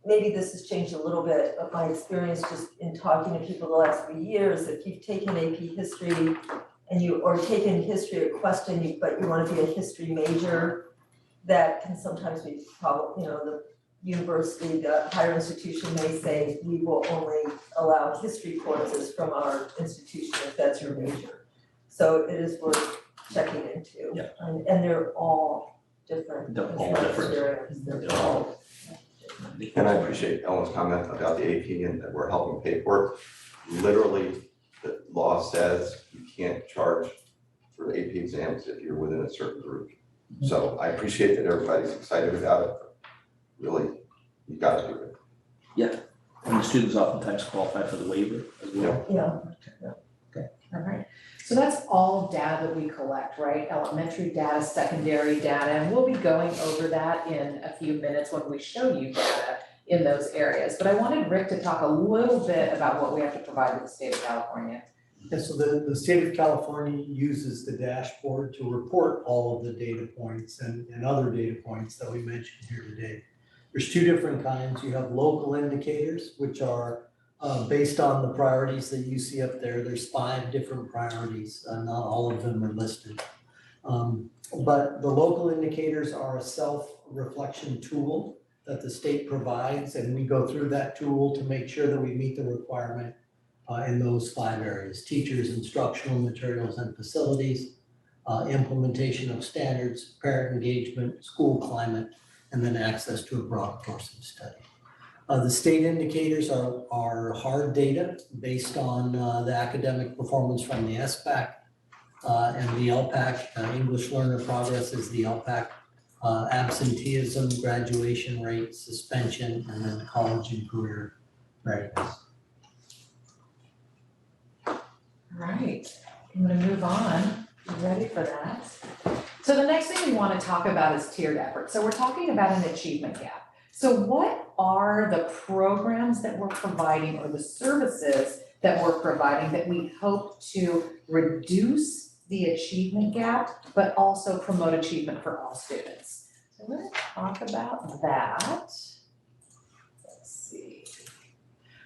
maybe this has changed a little bit, but my experience just in talking to people the last few years, if you've taken AP history or taken history at Question, but you want to be a history major, that can sometimes be probably, the university, the higher institution may say, we will only allow history courses from our institution if that's your major. So it is worth checking into. Yeah. And they're all different. They're all different. They're all And I appreciate Ellen's comment about the AP and that we're helping pay for it. Literally, the law says you can't charge for AP exams if you're within a certain group. So I appreciate that everybody's excited about it, but really, you gotta do it. And the students oftentimes qualify for the waiver as well. Yeah. All right, so that's all data that we collect, right? Elementary data, secondary data, and we'll be going over that in a few minutes when we show you data in those areas. But I wanted Rick to talk a little bit about what we have to provide to the state of California. Yeah, so the state of California uses the dashboard to report all of the data points and other data points that we mentioned here today. There's 2 different kinds. You have local indicators, which are based on the priorities that you see up there. There's 5 different priorities, not all of them are listed. But the local indicators are a self-reflection tool that the state provides, and we go through that tool to make sure that we meet the requirement in those 5 areas: teachers, instructional materials and facilities, implementation of standards, parent engagement, school climate, and then access to a broad course of study. The state indicators are hard data based on the academic performance from the SBAC and the LPAC. English learner progress is the LPAC. Absenteeism, graduation rate, suspension, and then college and career readiness. All right, I'm gonna move on You ready for that? So the next thing we want to talk about is tiered effort. So we're talking about an achievement gap. So what are the programs that we're providing or the services that we're providing that we hope to reduce the achievement gap, but also promote achievement for all students? So we're going to talk about that. Let's see.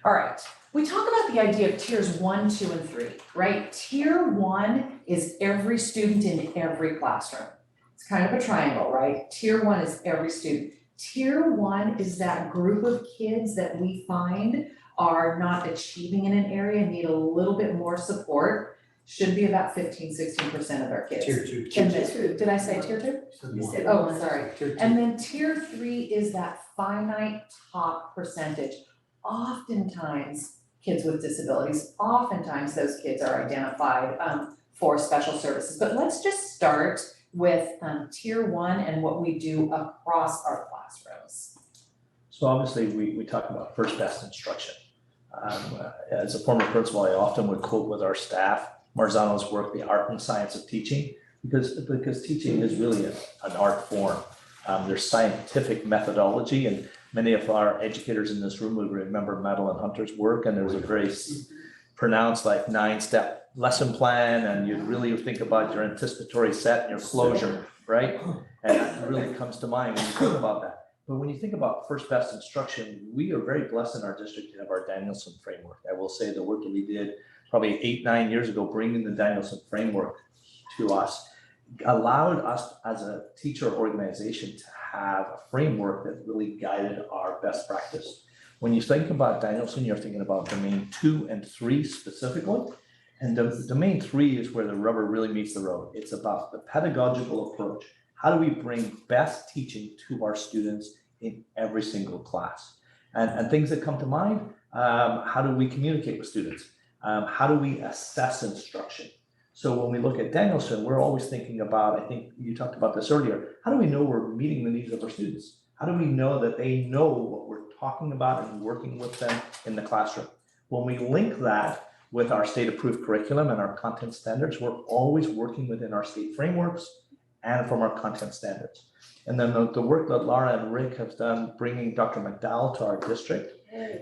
All right. We talk about the idea of tiers 1, 2, and 3, right? Tier 1 is every student in every classroom. It's kind of a triangle, right? Tier 1 is every student. Tier 1 is that group of kids that we find are not achieving in an area and need a little bit more support. Should be about 15-16% of our kids. Tier 2. And then, did I say tier 2? You said Oh, one. sorry. Tier 2. And then tier 3 is that finite top percentage. Oftentimes, kids with disabilities, oftentimes those kids are identified for special services. But let's just start with tier 1 and what we do across our classrooms. So obviously, we talk about first best instruction. As a former principal, I often would quote with our staff Marzano's work, The Art and Science of Teaching, because teaching is really an art form. There's scientific methodology, and many of our educators in this room will remember Madeline Hunter's work, and there was a very pronounced 9-step lesson plan, and you really think about your anticipatory set and your closure, right? And that really comes to mind when you think about that. But when you think about first best instruction, we are very blessed in our district to have our Danielson framework. I will say the work that we did probably 8-9 years ago, bringing the Danielson framework to us, allowed us as a teacher organization to have a framework that really guided our best practice. When you think about Danielson, you're thinking about domain 2 and 3 specifically. And the domain 3 is where the rubber really meets the road. It's about the pedagogical approach. How do we bring best teaching to our students in every single class? And things that come to mind, how do we communicate with students? How do we assess instruction? So when we look at Danielson, we're always thinking about, I think you talked about this earlier, how do we know we're meeting the needs of our students? How do we know that they know what we're talking about and working with them in the classroom? When we link that with our state-approved curriculum and our content standards, we're always working within our state frameworks and from our content standards. And then the work that Laura and Rick have done, bringing Dr. McDowell to our district,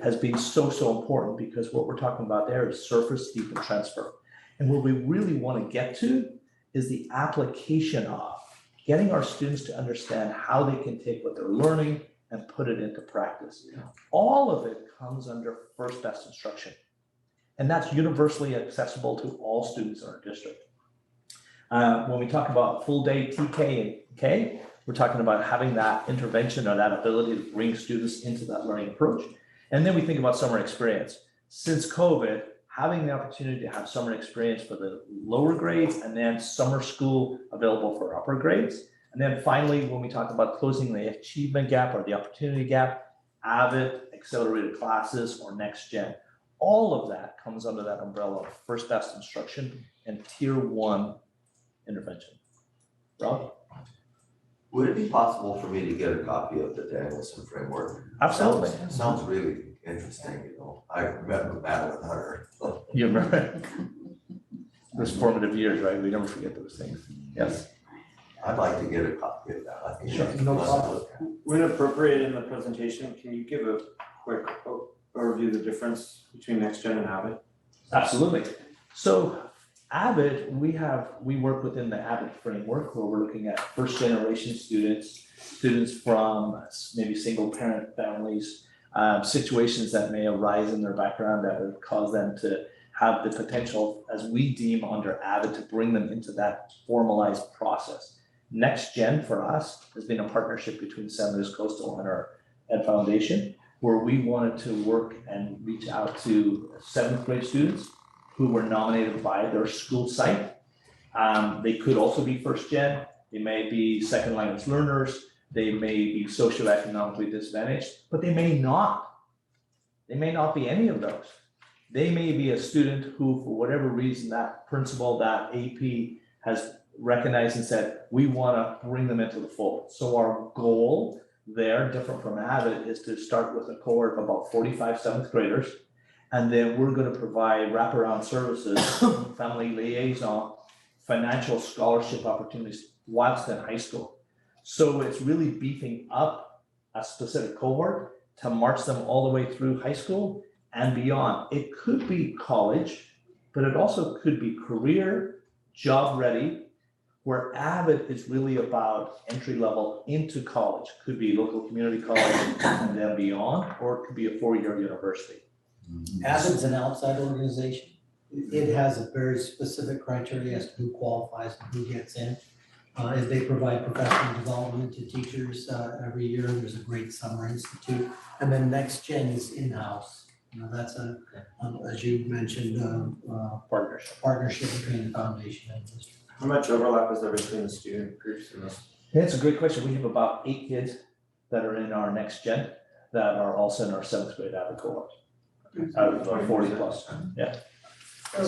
has been so important, because what we're talking about there is surface, deep, and transfer. And what we really want to get to is the application of getting our students to understand how they can take what they're learning and put it into practice. All of it comes under first best instruction. And that's universally accessible to all students in our district. When we talk about full day TK and K, we're talking about having that intervention or that ability to bring students into that learning approach. And then we think about summer experience. Since COVID, having the opportunity to have summer experience for the lower grades and then summer school available for upper grades. And then finally, when we talk about closing the achievement gap or the opportunity gap, AVID, accelerated classes, or next gen. All of that comes under that umbrella of first best instruction and tier 1 intervention. Rob? Would it be possible for me to get a copy of the Danielson framework? Absolutely. Sounds really interesting, I remember Madeline Hunter. You remember those formative years, right? We never forget those things. Yes. I'd like to get a copy of that. I think Sure. it's No fun to problem. look at. When appropriate in the presentation, can you give a quick overview of the difference between next gen and Avid? Absolutely. So AVID, we work within the AVID framework where we're looking at first generation students from maybe single parent families, situations that may arise in their background that would cause them to have the potential, as we deem under AVID, to bring them into that formalized process. Next Gen for us has been a partnership between San Luis Coastal and our Ed Foundation, where we wanted to work and reach out to 7th grade students who were nominated by their school site. They could also be first gen, they may be second language learners, they may be socioeconomically disadvantaged, but they may not. They may not be any of those. They may be a student who, for whatever reason, that principal, that AP has recognized and said, we want to bring them into the fold. So our goal there, different from AVID, is to start with a cohort of about 45 7th graders. And then we're going to provide wraparound services, family liaison financial scholarship opportunities whilst in high school. So it's really beefing up a specific cohort to march them all the way through high school and beyond. It could be college, but it also could be career, job ready, where Avid is really about entry level into college. Could be local community college and then beyond, or it could be a four-year university. Avid's an outside organization. It has a very specific criteria as to who qualifies and who gets in. As they provide professional development to teachers every year, there's a great summer institute. And then Next Gen is in-house. That's as you mentioned, partnership between the foundation and the district. How much overlap is there between the student groups in this? That's a great question. We have about 8 kids that are in our next gen that are also in our 7th grade Avid cohort. Out of the 40 plus, yeah. So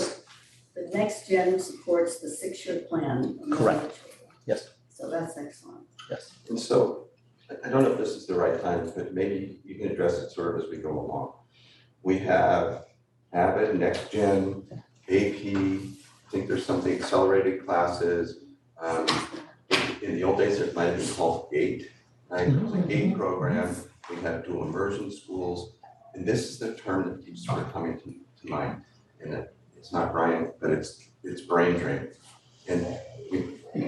the Next Gen supports the 6-year plan. Correct. Yes. So that's excellent. Yes. And so, I don't know if this is the right time, but maybe you can address it sort of as we go along. We have Avid, Next Gen, AP, I think there's something accelerated classes. In the old days, it might have been called GATE, right? It was a GATE program. We had dual immersion schools. And this is the term that keeps sort of coming to mind. And it's not Brian, but it's brain drain. And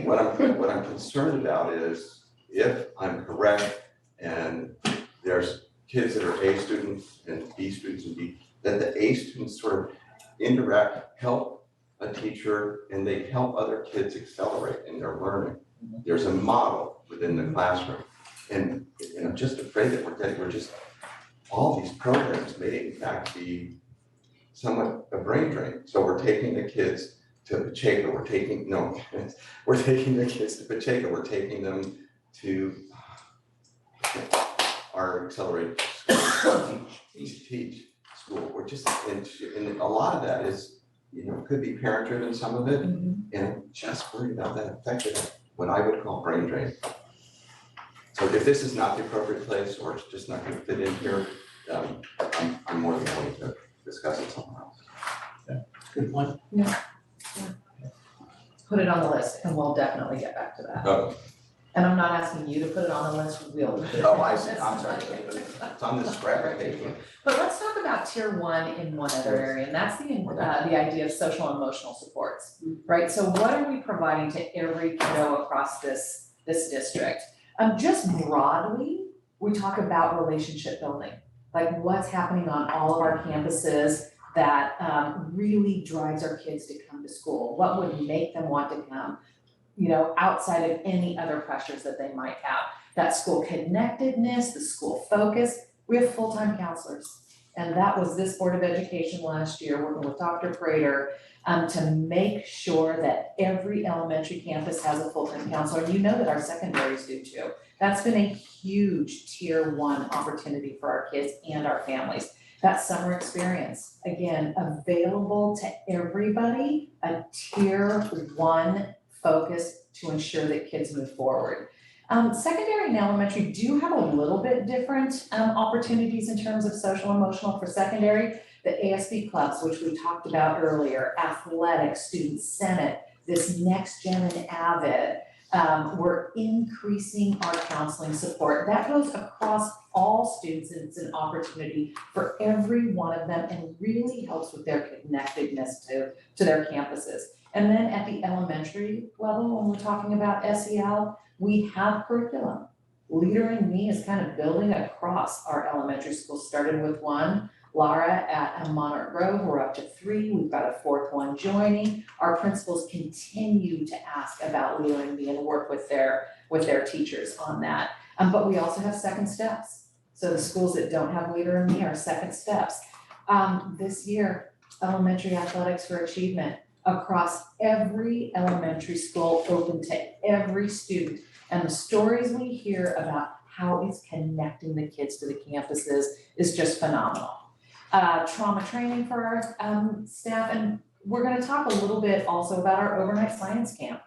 what I'm concerned about is if I'm correct and there's kids that are A students and B students and B, that the A students sort of interact, help a teacher, and they help other kids accelerate in their learning. There's a model within the classroom. And I'm just afraid that we're just, all these programs may in fact be somewhat a brain drain. So we're taking the kids to Pacheco, we're taking the kids to Pacheco, we're taking them to our accelerated school, teach school. We're just, and a lot of that is, could be parent driven, some of it, and I'm just worried about that affecting what I would call brain drain. So if this is not the appropriate place or it's just not gonna fit in here, I'm more than willing to discuss it somewhere else. Yeah, good point. Put it on the list and we'll definitely get back to that. Oh, And I'm not asking you to put it on the list, we'll. oh, I see, I'm sorry, it's on this scrap of paper. But let's talk about tier 1 in one other area, and that's the idea of social and emotional supports, right? So what are we providing to every kiddo across this district? Just broadly, we talk about relationship building, like what's happening on all of our campuses that really drives our kids to come to school, what would make them want to come, outside of any other pressures that they might have. That school connectedness, the school focus, we have full-time counselors. And that was this Board of Education last year, working with Dr. Prater, to make sure that every elementary campus has a full-time counselor. And that our secondaries do too. That's been a huge tier 1 opportunity for our kids and our families. That summer experience, again, available to everybody, a tier 1 focus to ensure that kids move forward. Secondary and elementary do have a little bit different opportunities in terms of social emotional for secondary. The ASB clubs, which we talked about earlier, athletics, student senate, this Next Gen and Avid, we're increasing our counseling support. That goes across all students, and it's an opportunity for every one of them and really helps with their connectedness to their campuses. And then at the elementary level, when we're talking about SEL, we have curriculum. Leader in Me is kind of building across our elementary schools, started with 1. Laura at Monarch Grove, we're up to 3. We've got a 4th one joining. Our principals continue to ask about Leader in Me and work with their teachers on that. But we also have second steps. So the schools that don't have Leader in Me are second steps. This year, elementary athletics for achievement across every elementary school, open to every student. And the stories we hear about how it's connecting the kids to the campuses is just phenomenal. Trauma training for our staff, and we're going to talk a little bit also about our overnight science camp,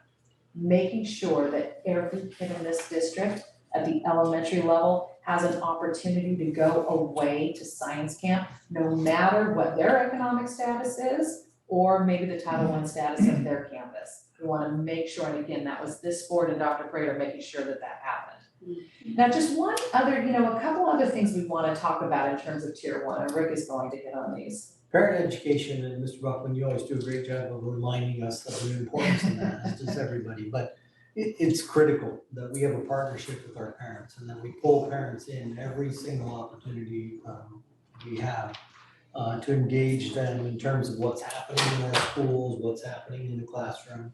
making sure that every kid in this district at the elementary level has an opportunity to go away to science camp, no matter what their economic status is or maybe the Title I status of their campus. We wanna make sure, and again, that was this board and Dr. Prater making sure that that happened. Now, just one other, a couple other things we wanna talk about in terms of tier 1, and Rick is going to hit on these. Parent education, and Mr. Buckman, you always do a great job of reminding us of the importance of that, as does everybody, but it's critical that we have a partnership with our parents and that we pull parents in every single opportunity we have to engage them in terms of what's happening in our schools, what's happening in the classroom.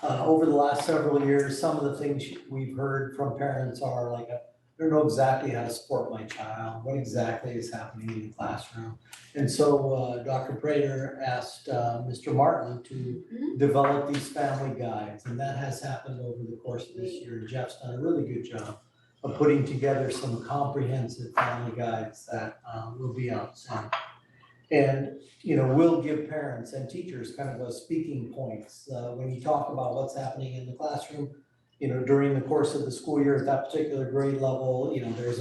Over the last several years, some of the things we've heard from parents are like, I don't know exactly how to support my child, what exactly is happening in the classroom. And so Dr. Prater asked Mr. Martin to develop these family guides, and that has happened over the course of this year. Jeff's done a really good job of putting together some comprehensive family guides that will be out soon. And, we'll give parents and teachers kind of a speaking points when you talk about what's happening in the classroom. During the course of the school year at that particular grade level, there's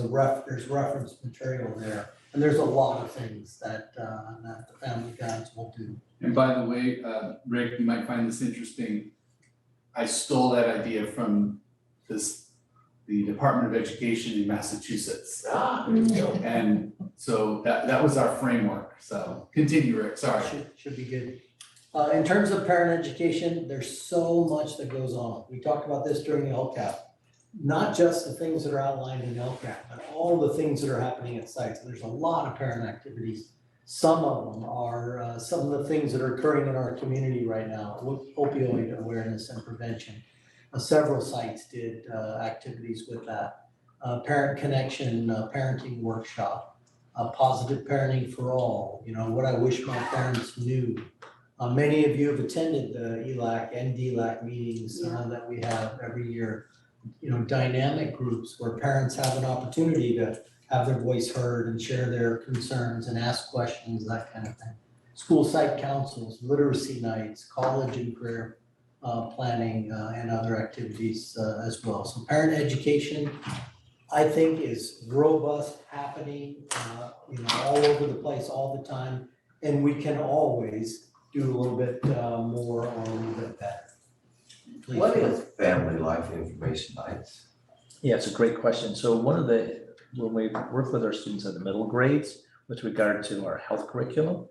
reference material there. And there's a lot of things that the family guides will do. And by the way, Rick, you might find this interesting. I stole that idea from the Department of Education in Massachusetts. And so that was our framework. So continue, Rick, sorry. Should be good. In terms of parent education, there's so much that goes on. We talked about this during the LCAP. Not just the things that are outlined in LCAP, but all the things that are happening at sites. There's a lot of parent activities. Some of them are some of the things that are occurring in our community right now, with opioid awareness and prevention. Several sites did activities with that. Parent connection, parenting workshop, positive parenting for all, what I wish my parents knew. Many of you have attended the ELAC and DLAC meetings that we have every year. Dynamic groups where parents have an opportunity to have their voice heard and share their concerns and ask questions, that kind of thing. School site councils, literacy nights, college and career planning and other activities as well. So parent education, I think, is robust, happening, all over the place all the time. And we can always do a little bit more or a little bit better. Please. What is family life information nights? Yeah, it's a great question. So when we work with our students at the middle grades with regard to our health curriculum,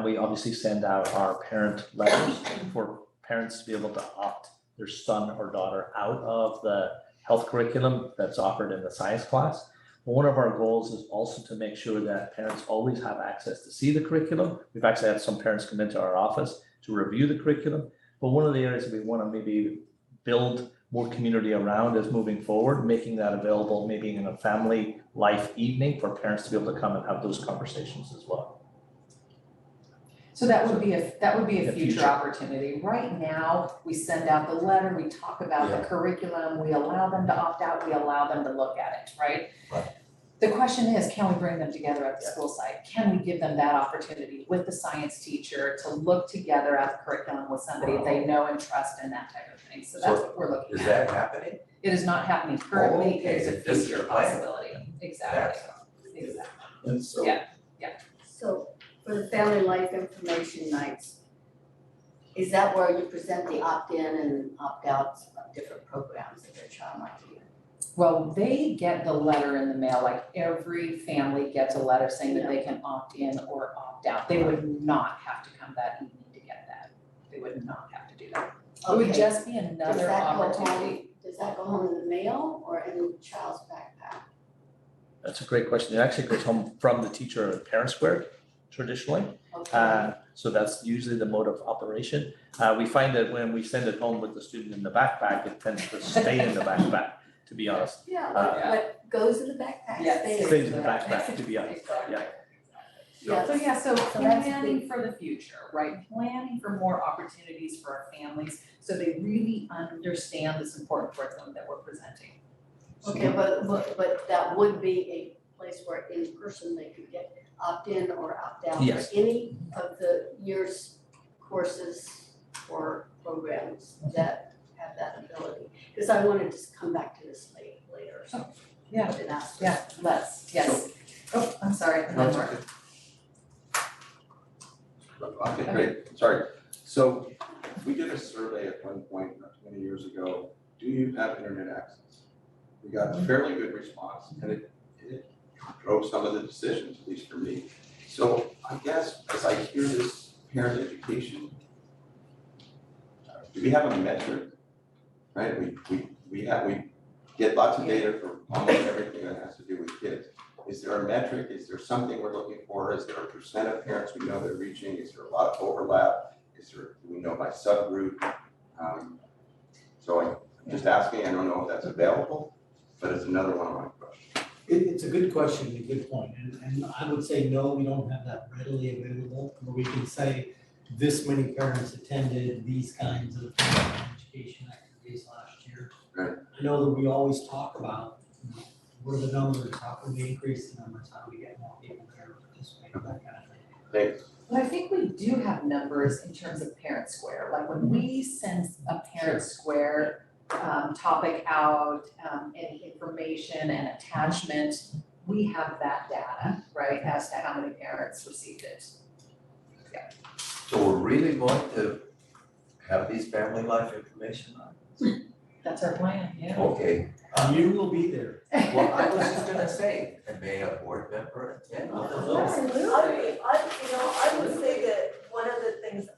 we obviously send out our parent letters for parents to be able to opt their son or daughter out of the health curriculum that's offered in the science class. One of our goals is also to make sure that parents always have access to see the curriculum. We've actually had some parents come into our office to review the curriculum. But one of the areas that we want to maybe build more community around is moving forward, making that available maybe in a family life evening for parents to be able to come and have those conversations as well. So that would be a future opportunity. Right now, we send out the letter, we talk about the curriculum, we allow them to opt out, we allow them to look at it, right? The question is, can we bring them together at the school site? Can we give them that opportunity with the science teacher to look together at the curriculum with somebody they know and trust and that type of thing? So that's what we're looking at. Is that happening? It is not happening currently, Okay, it is a this is future the plan. possibility. Exactly. And so. Yeah. So for the family life information nights, is that where you present the opt-in and opt-outs of different programs that their child might be in? Well, they get the letter in the mail, like every family gets a letter saying that they can opt in or opt out. They would not have to come that evening to get that. They would not have to do that. It would Okay. just be another opportunity. Does that go home in the mail or in the child's backpack? That's a great question. It actually goes home from the teacher at Parent Square traditionally. Okay. So that's usually the mode of operation. We find that when we send it home with the student in the backpack, it tends to stay in the backpack, to be honest. Yeah, what goes in the backpack stays. Stays in the backpack, to be honest, yeah. Yeah. So that's planning for the future, right? Planning for more opportunities for our families, so they really understand this important curriculum that we're presenting. Okay, but that would be a place where in person they could get opt-in or opt-out for Yes. any of the year's courses or programs that have that ability. Because I wanted to come back to this later. So Yeah. and ask. Yes. Oh, I'm sorry. No, it's okay. Okay, great, sorry. So we did a survey at one point, 20 years ago, do you have internet access? We got a fairly good response, and it drove some of the decisions, at least for me. So I guess as I hear this parent education, do we have a metric? Right, we get lots of data for almost everything that has to do with kids. Is there a metric? Is there something we're looking for? Is there a percent of parents we know they're reaching? Is there a lot of overlap? Do we know by subgroup? So I'm just asking, I don't know if that's available, but it's another one of my questions. It's a good question, a good point, and I would say, no, we don't have that readily available, where we can say this many parents attended these kinds of education activities last year. Right. I know that we always talk about, you know, what are the numbers, how can we increase the numbers, how do we get more people there to participate, that kind of thing. Thanks. But I think we do have numbers in terms of Parent Square, like when we send a Parent Square topic out, any information and attachment, we have that data, right, as to how many parents received it. So we're really going to have these family life information on? That's our plan, yeah. Okay, You will be there. well, I was just gonna say, and may a board member attend with a little. I would say that one of the things,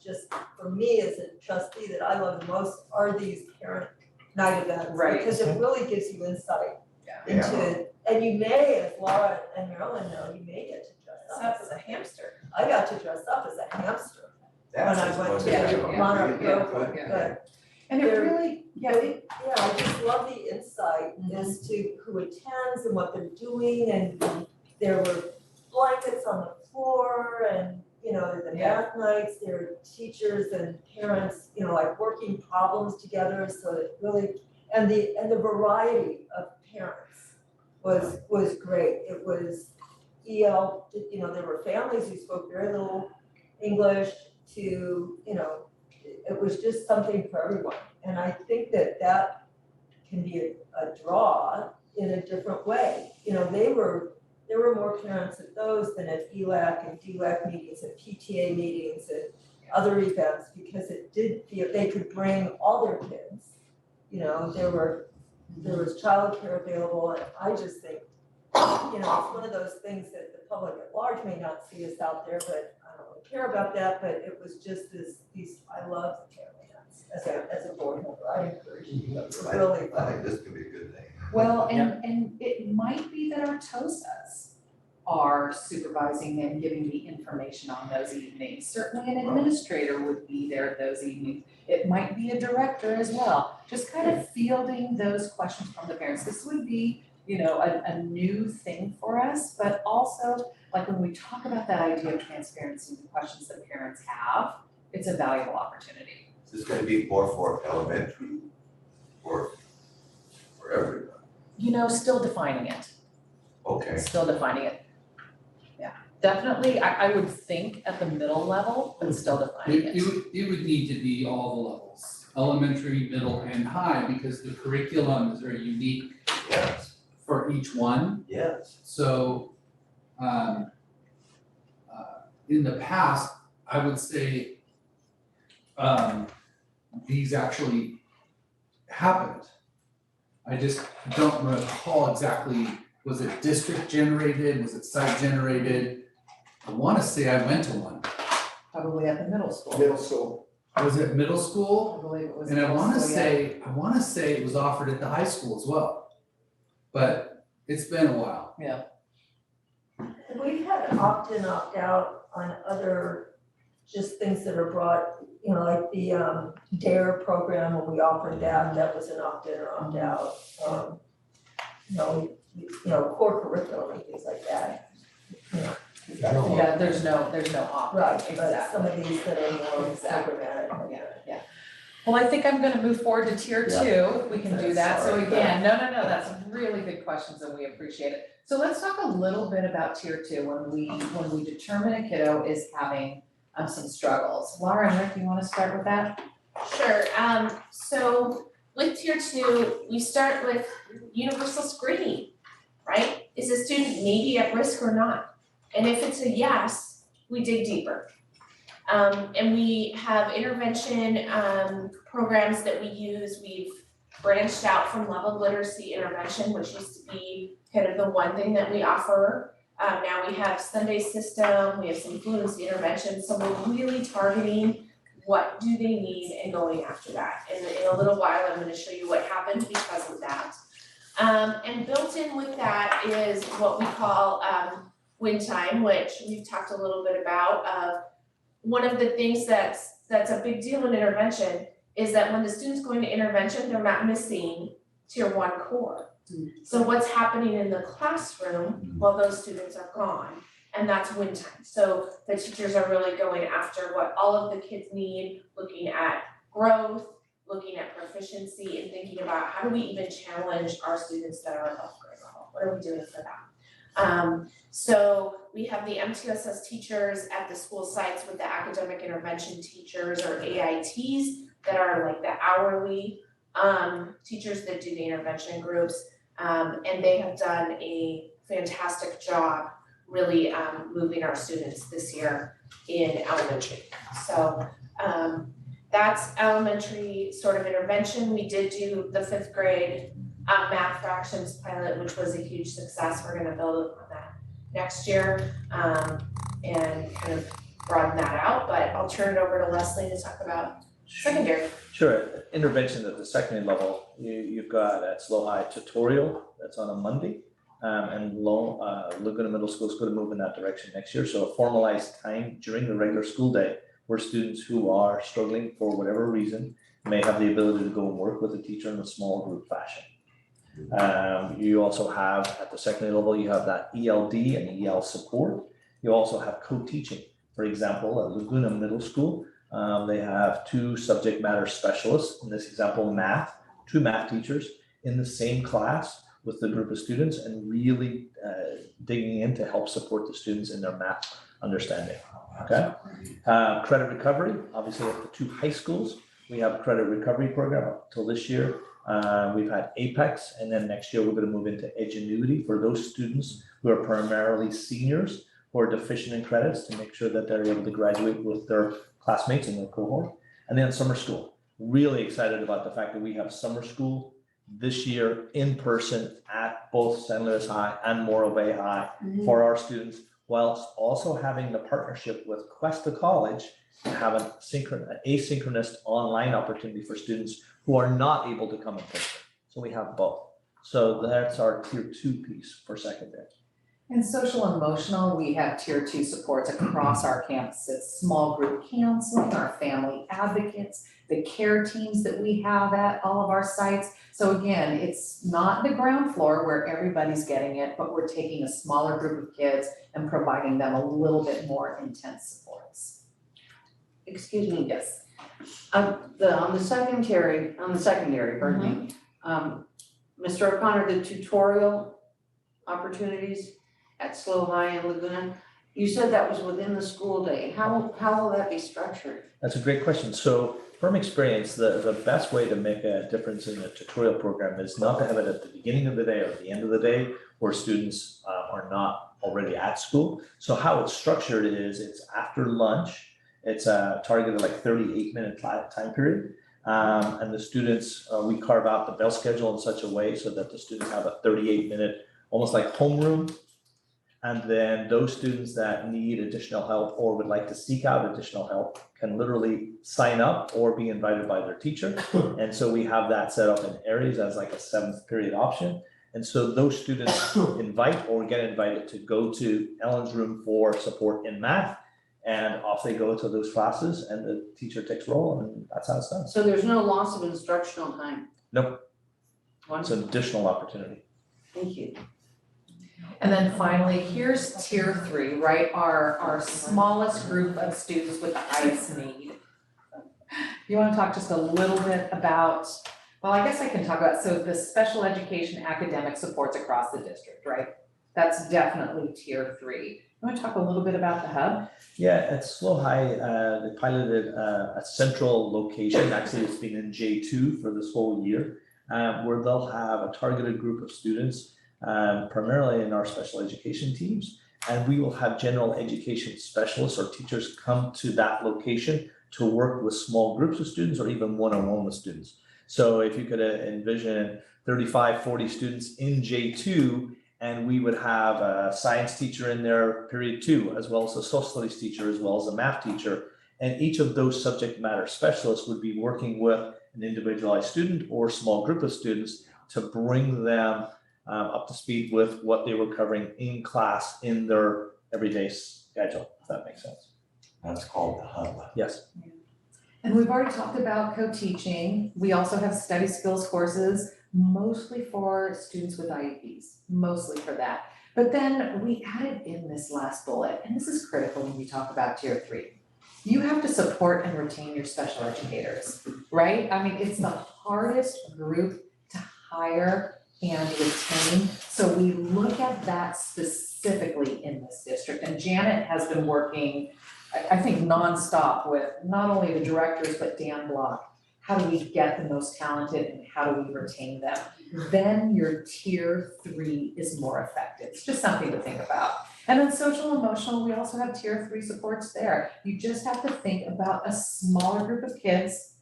just for me as a trustee, that I love the most are these parent night events. Right. Because it really gives you insight Yeah. into, and you may, as Laura and Marilyn know, you may get to dress up as a hamster. I got to dress up as a hamster That's when I just went going to to the be Monarch yeah, Grove, yeah. but And it They're- really, yeah, it, yeah, I just love the insight as to who attends and what they're doing, and there were blankets on the floor, and, you know, the math nights, there were teachers and parents, you know, like working problems together, so it really, and the variety of parents was great. It was EL, you know, there were families who spoke very little English to, you know, it was just something for everyone. And I think that can be a draw in a different way. You know, there were more parents at those than at ELAC and DLAC meetings and PTA meetings and other events, because it did feel they could bring all their kids. You know, there was childcare available, and I just think, you know, it's one of those things that the public at large may not see us out there, but I don't really care about that, but it was just I love the family nights as a board member, I encourage you, it's really I fun. think this could be a good thing. well, and it might be that our TOSAs are supervising and giving the information on those evenings. Certainly an administrator would be there those evenings. It might be a director as well, just kind of fielding those questions from the parents. This would be, you know, a new thing for us, but also, like when we talk about that idea of transparency, the questions that parents have, it's a valuable opportunity. Is this gonna be more for elementary or for everyone? You know, still defining it, Okay, still defining it. Yeah, definitely, I would think at the middle level, but still defining it. It would need to be all the levels, elementary, middle, and high, because the curriculum is very unique yes, for each one. yes. So, in the past, I would say, these actually happened. I just don't recall exactly, was it district generated, was it site generated? I wanna say I went to one. Probably at the middle school. Middle school. Was it middle school? I believe it was And I middle wanna school, yeah. say it was offered at the high school as well. But it's been a while. We've had an opt-in, opt-out on other, just things that are brought, you know, like the DARE program, when we offered that was an opt-in or opt-out. You know, core curriculum and things like that, you know. Yeah, there's no opt. Right, but Exactly. some of these that are more Exactly. programmatic. Yeah. Well, I think I'm gonna move forward to tier 2, if we can do that. So Sorry. again, no, that's really good questions and we appreciate it. So let's talk a little bit about tier 2 when we determine a kiddo is having some struggles. Laura and Rick, you wanna start with that? Sure, so with tier 2, we start with universal screening, right? Is the student maybe at risk or not? And if it's a yes, we dig deeper. And we have intervention programs that we use. We've branched out from level literacy intervention, which used to be kind of the one thing that we offer. Now we have Sunday system, we have some fluency intervention, so we're really targeting what do they need and going after that. And in a little while, I'm gonna show you what happened because of that. And built in with that is what we call win time, which we've talked a little bit about. One of the things that's a big deal in intervention is that when the student's going to intervention, they're not missing tier 1 core. So what's happening in the classroom while those students are gone, and that's win time. So the teachers are really going after what all of the kids need, looking at growth, looking at proficiency, and thinking about how do we even challenge our students that are above grade level? What are we doing for that? So we have the MTSS teachers at the school sites with the academic intervention teachers or AITs that are like the hourly teachers that do the intervention groups. And they have done a fantastic job really moving our students this year in elementary. So that's elementary sort of intervention. We did do the 5th grade math fractions pilot, which was a huge success. We're gonna build on that next year and kind of broaden that out, but I'll turn it over to Leslie to talk about secondary. Sure, intervention at the secondary level, you've got at Slow High tutorial, that's on a Monday. And Laguna Middle School is going to move in that direction next year. So a formalized time during the regular school day where students who are struggling for whatever reason may have the ability to go and work with a teacher in a small group fashion. You also have at the secondary level, you have that ELD and EL support. You also have co-teaching. For example, at Laguna Middle School, they have 2 subject matter specialists, in this example, math, 2 math teachers in the same class with the group of students and really digging in to help support the students in their math understanding, okay? Credit recovery, obviously at the 2 high schools, we have a credit recovery program up till this year. We've had Apex, and then next year we're gonna move into Edgenuity for those students who are primarily seniors who are deficient in credits to make sure that they're able to graduate with their classmates in their cohort. And then summer school, really excited about the fact that we have summer school this year in person at both San Luis High and Morro Bay High for our students, whilst also having the partnership with Cuesta College to have an asynchronous online opportunity for students who are not able to come in person. So we have both. So that's our tier 2 piece for secondary. And social emotional, we have tier 2 supports across our campuses, small group counseling, our family advocates, the care teams that we have at all of our sites. So again, it's not the ground floor where everybody's getting it, but we're taking a smaller group of kids and providing them a little bit more intense supports. Excuse me, Yes. on the secondary, pardon me, Mr. O'Connor, the tutorial opportunities at Slow High and Laguna, you said that was within the school day. How will that be structured? That's a great question. So from experience, the best way to make a difference in a tutorial program is not to have it at the beginning of the day or at the end of the day where students are not already at school. So how it's structured is it's after lunch. It's targeted like 38-minute time period. And the students, we carve out the bell schedule in such a way so that the students have a 38-minute, almost like homeroom. And then those students that need additional help or would like to seek out additional help can literally sign up or be invited by their teacher. And so we have that set up in Aries as like a 7th period option. And so those students invite or get invited to go to Ellen's room for support in math. And off they go to those classes and the teacher takes roll and that's how it's done. So there's no loss of instructional time? Nope. It's Wonderful. an additional opportunity. Thank you. And then finally, here's tier 3, right? Our smallest group of students with the highest need. You want to talk just a little bit about, well, I guess I can talk about, so the special education academic supports across the district, right? That's definitely tier 3. You want to talk a little bit about the hub? Yeah, at Slow High, they piloted a central location. Actually, it's been in J2 for this whole year, where they'll have a targeted group of students, primarily in our special education teams, And we will have general education specialists or teachers come to that location to work with small groups of students or even one-on-one with students. So if you could envision 35, 40 students in J2, and we would have a science teacher in there, period 2, as well as a social studies teacher, as well as a math teacher. And each of those subject matter specialists would be working with an individualized student or small group of students to bring them up to speed with what they were covering in class in their everyday schedule, if that makes sense. That's called the hub. Yes. And we've already talked about co-teaching. We also have study skills courses, mostly for students with IEPs, mostly for that. But then we added in this last bullet, and this is critical when you talk about tier 3. You have to support and retain your special educators, right? I mean, it's the hardest group to hire and retain. So we look at that specifically in this district. And Janet has been working, I think, nonstop with not only the directors, but Dan Block. How do we get the most talented and how do we retain them? Then your tier 3 is more effective. It's just something to think about. And then social emotional, we also have tier 3 supports there. You just have to think about a smaller group of kids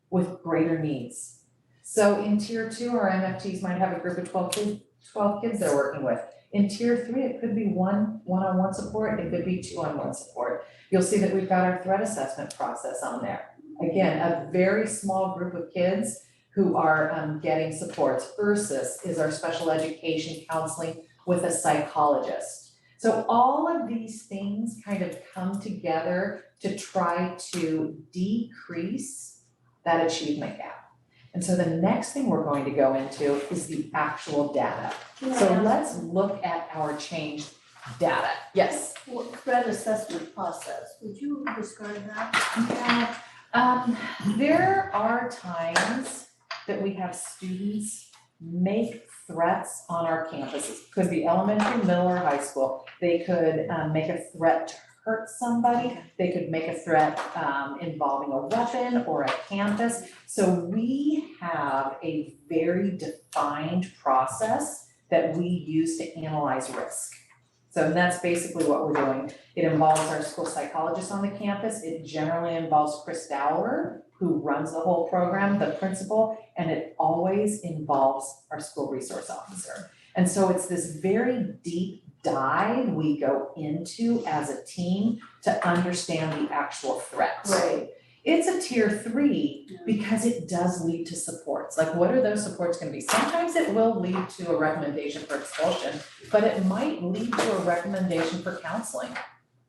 with greater needs. So in tier 2, our MFTs might have a group of 12 kids they're working with. In tier 3, it could be one-on-one support, it could be 2-on-1 support. You'll see that we've got our threat assessment process on there. Again, a very small group of kids who are getting supports. Ursus is our special education counseling with a psychologist. So all of these things kind of come together to try to decrease that achievement gap. And so the next thing we're going to go into is the actual data. So let's look at our changed data. Yes? Threat assessment process, would you describe that? Yeah, there are times that we have students make threats on our campuses. Could be elementary, middle, or high school. They could make a threat to hurt somebody. They could make a threat involving a weapon or a campus. So we have a very defined process that we use to analyze risk. So that's basically what we're doing. It involves our school psychologist on the campus. It generally involves Chris Dowler, who runs the whole program, the principal, and it always involves our school resource officer. And so it's this very deep dive we go into as a team to understand the actual threats. Right. It's a tier 3 because it does lead to supports. Like, what are those supports gonna be? Sometimes it will lead to a recommendation for expulsion, but it might lead to a recommendation for counseling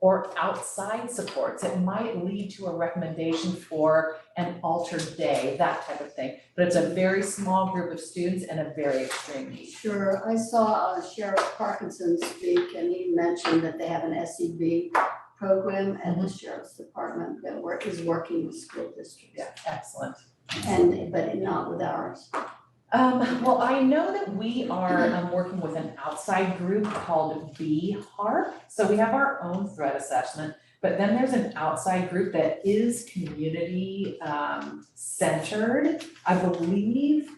or outside supports. It might lead to a recommendation for an altered day, that type of thing. But it's a very small group of students and a very extreme need. Sure, I saw Sheriff Parkinson speak and he mentioned that they have an SEB program at the Sheriff's Department that is working with school districts. Yeah, excellent. But not with ours. Well, I know that we are working with an outside group called BHARP. So we have our own threat assessment, but then there's an outside group that is community centered. I believe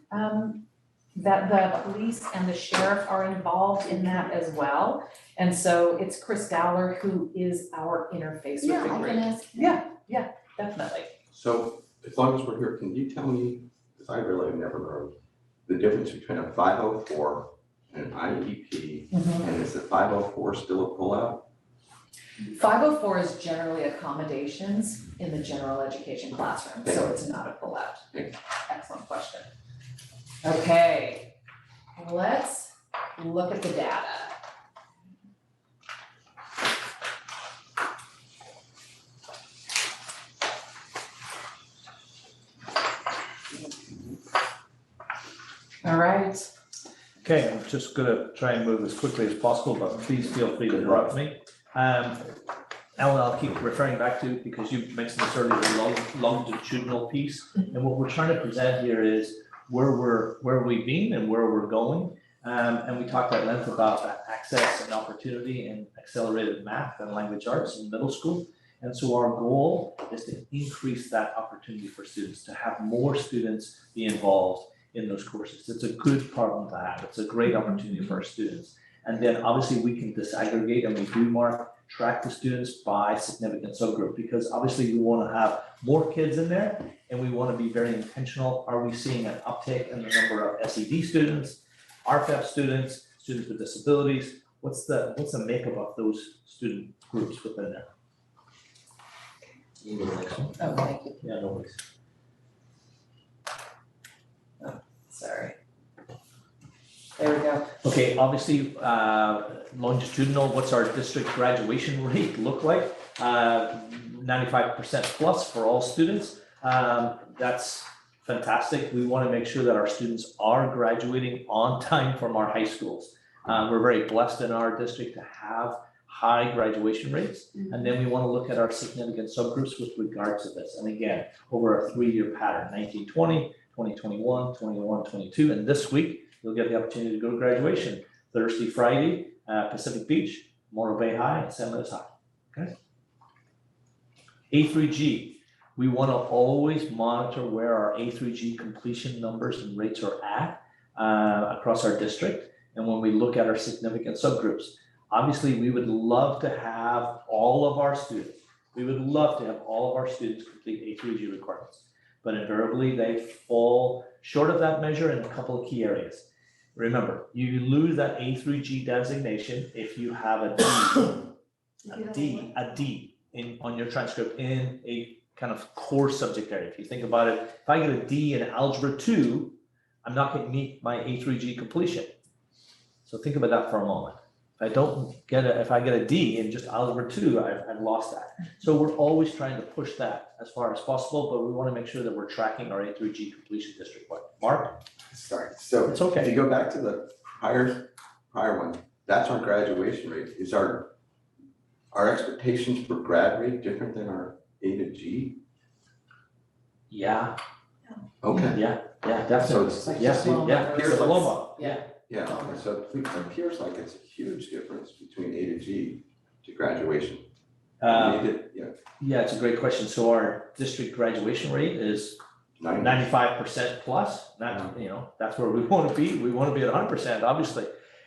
that the police and the sheriff are involved in that as well. And so it's Chris Dowler who is our interface with the group. Yeah, I can ask him. Yeah, definitely. So as long as we're here, can you tell me, because I really have never heard, the difference between a 504 and an IEP, and is the 504 still a pullout? 504 is generally accommodations in the general education classroom, so it's not a pullout. Excellent question. Okay, let's look at the data. All right. Okay, I'm just gonna try and move as quickly as possible, but please feel free to interrupt me. Ellen, I'll keep referring back to, because you mentioned this earlier, the longitudinal piece. And what we're trying to present here is where we've been and where we're going. And we talked at length about that access and opportunity in accelerated math and language arts in middle school. And so our goal is to increase that opportunity for students, to have more students be involved in those courses. It's a good problem to have. It's a great opportunity for our students. And then obviously we can disaggregate and we do track the students by significant subgroup, because obviously we want to have more kids in there and we want to be very intentional. Are we seeing an uptake in the number of SED students, RFEP students, students with disabilities? What's the makeup of those student groups within there? Oh, thank you. Yeah, no worries. Sorry. There we go. Okay, obviously, longitudinal, what's our district graduation rate look like? 95% plus for all students. That's fantastic. We want to make sure that our students are graduating on time from our high schools. We're very blessed in our district to have high graduation rates. And then we want to look at our significant subgroups with regard to this. And again, over a 3-year pattern, 1920, 2021, 21, 22, and this week, you'll get the opportunity to go to graduation. Thursday, Friday, Pacific Beach, Morro Bay High, and San Luis High, okay? A through G, we want to always monitor where our A through G completion numbers and rates are at across our district. And when we look at our significant subgroups, obviously we would love to have all of our students, complete A through G requirements. But invariably they fall short of that measure in a couple of key areas. Remember, you lose that A through G designation if you have a D on your transcript in a kind of core subject area. If you think about it, if I get a D in Algebra 2, I'm not going to meet my A through G completion. So think about that for a moment. If I get a D in just Algebra 2, I've lost that. So we're always trying to push that as far as possible, but we want to make sure that we're tracking our A through G completion district-wide. Mark? Sorry, so It's okay. if you go back to the prior one, that's our graduation rate. Is our expectations for grad rate different than our A to G? Yeah, Okay. yeah, So definitely. it's Yeah, Here's diploma. Yeah, okay, so it appears like it's a huge difference between A to G to graduation. Yeah, it's a great question. So our district graduation rate is 95% plus. That's where we want to be. We want to be at 100%, obviously.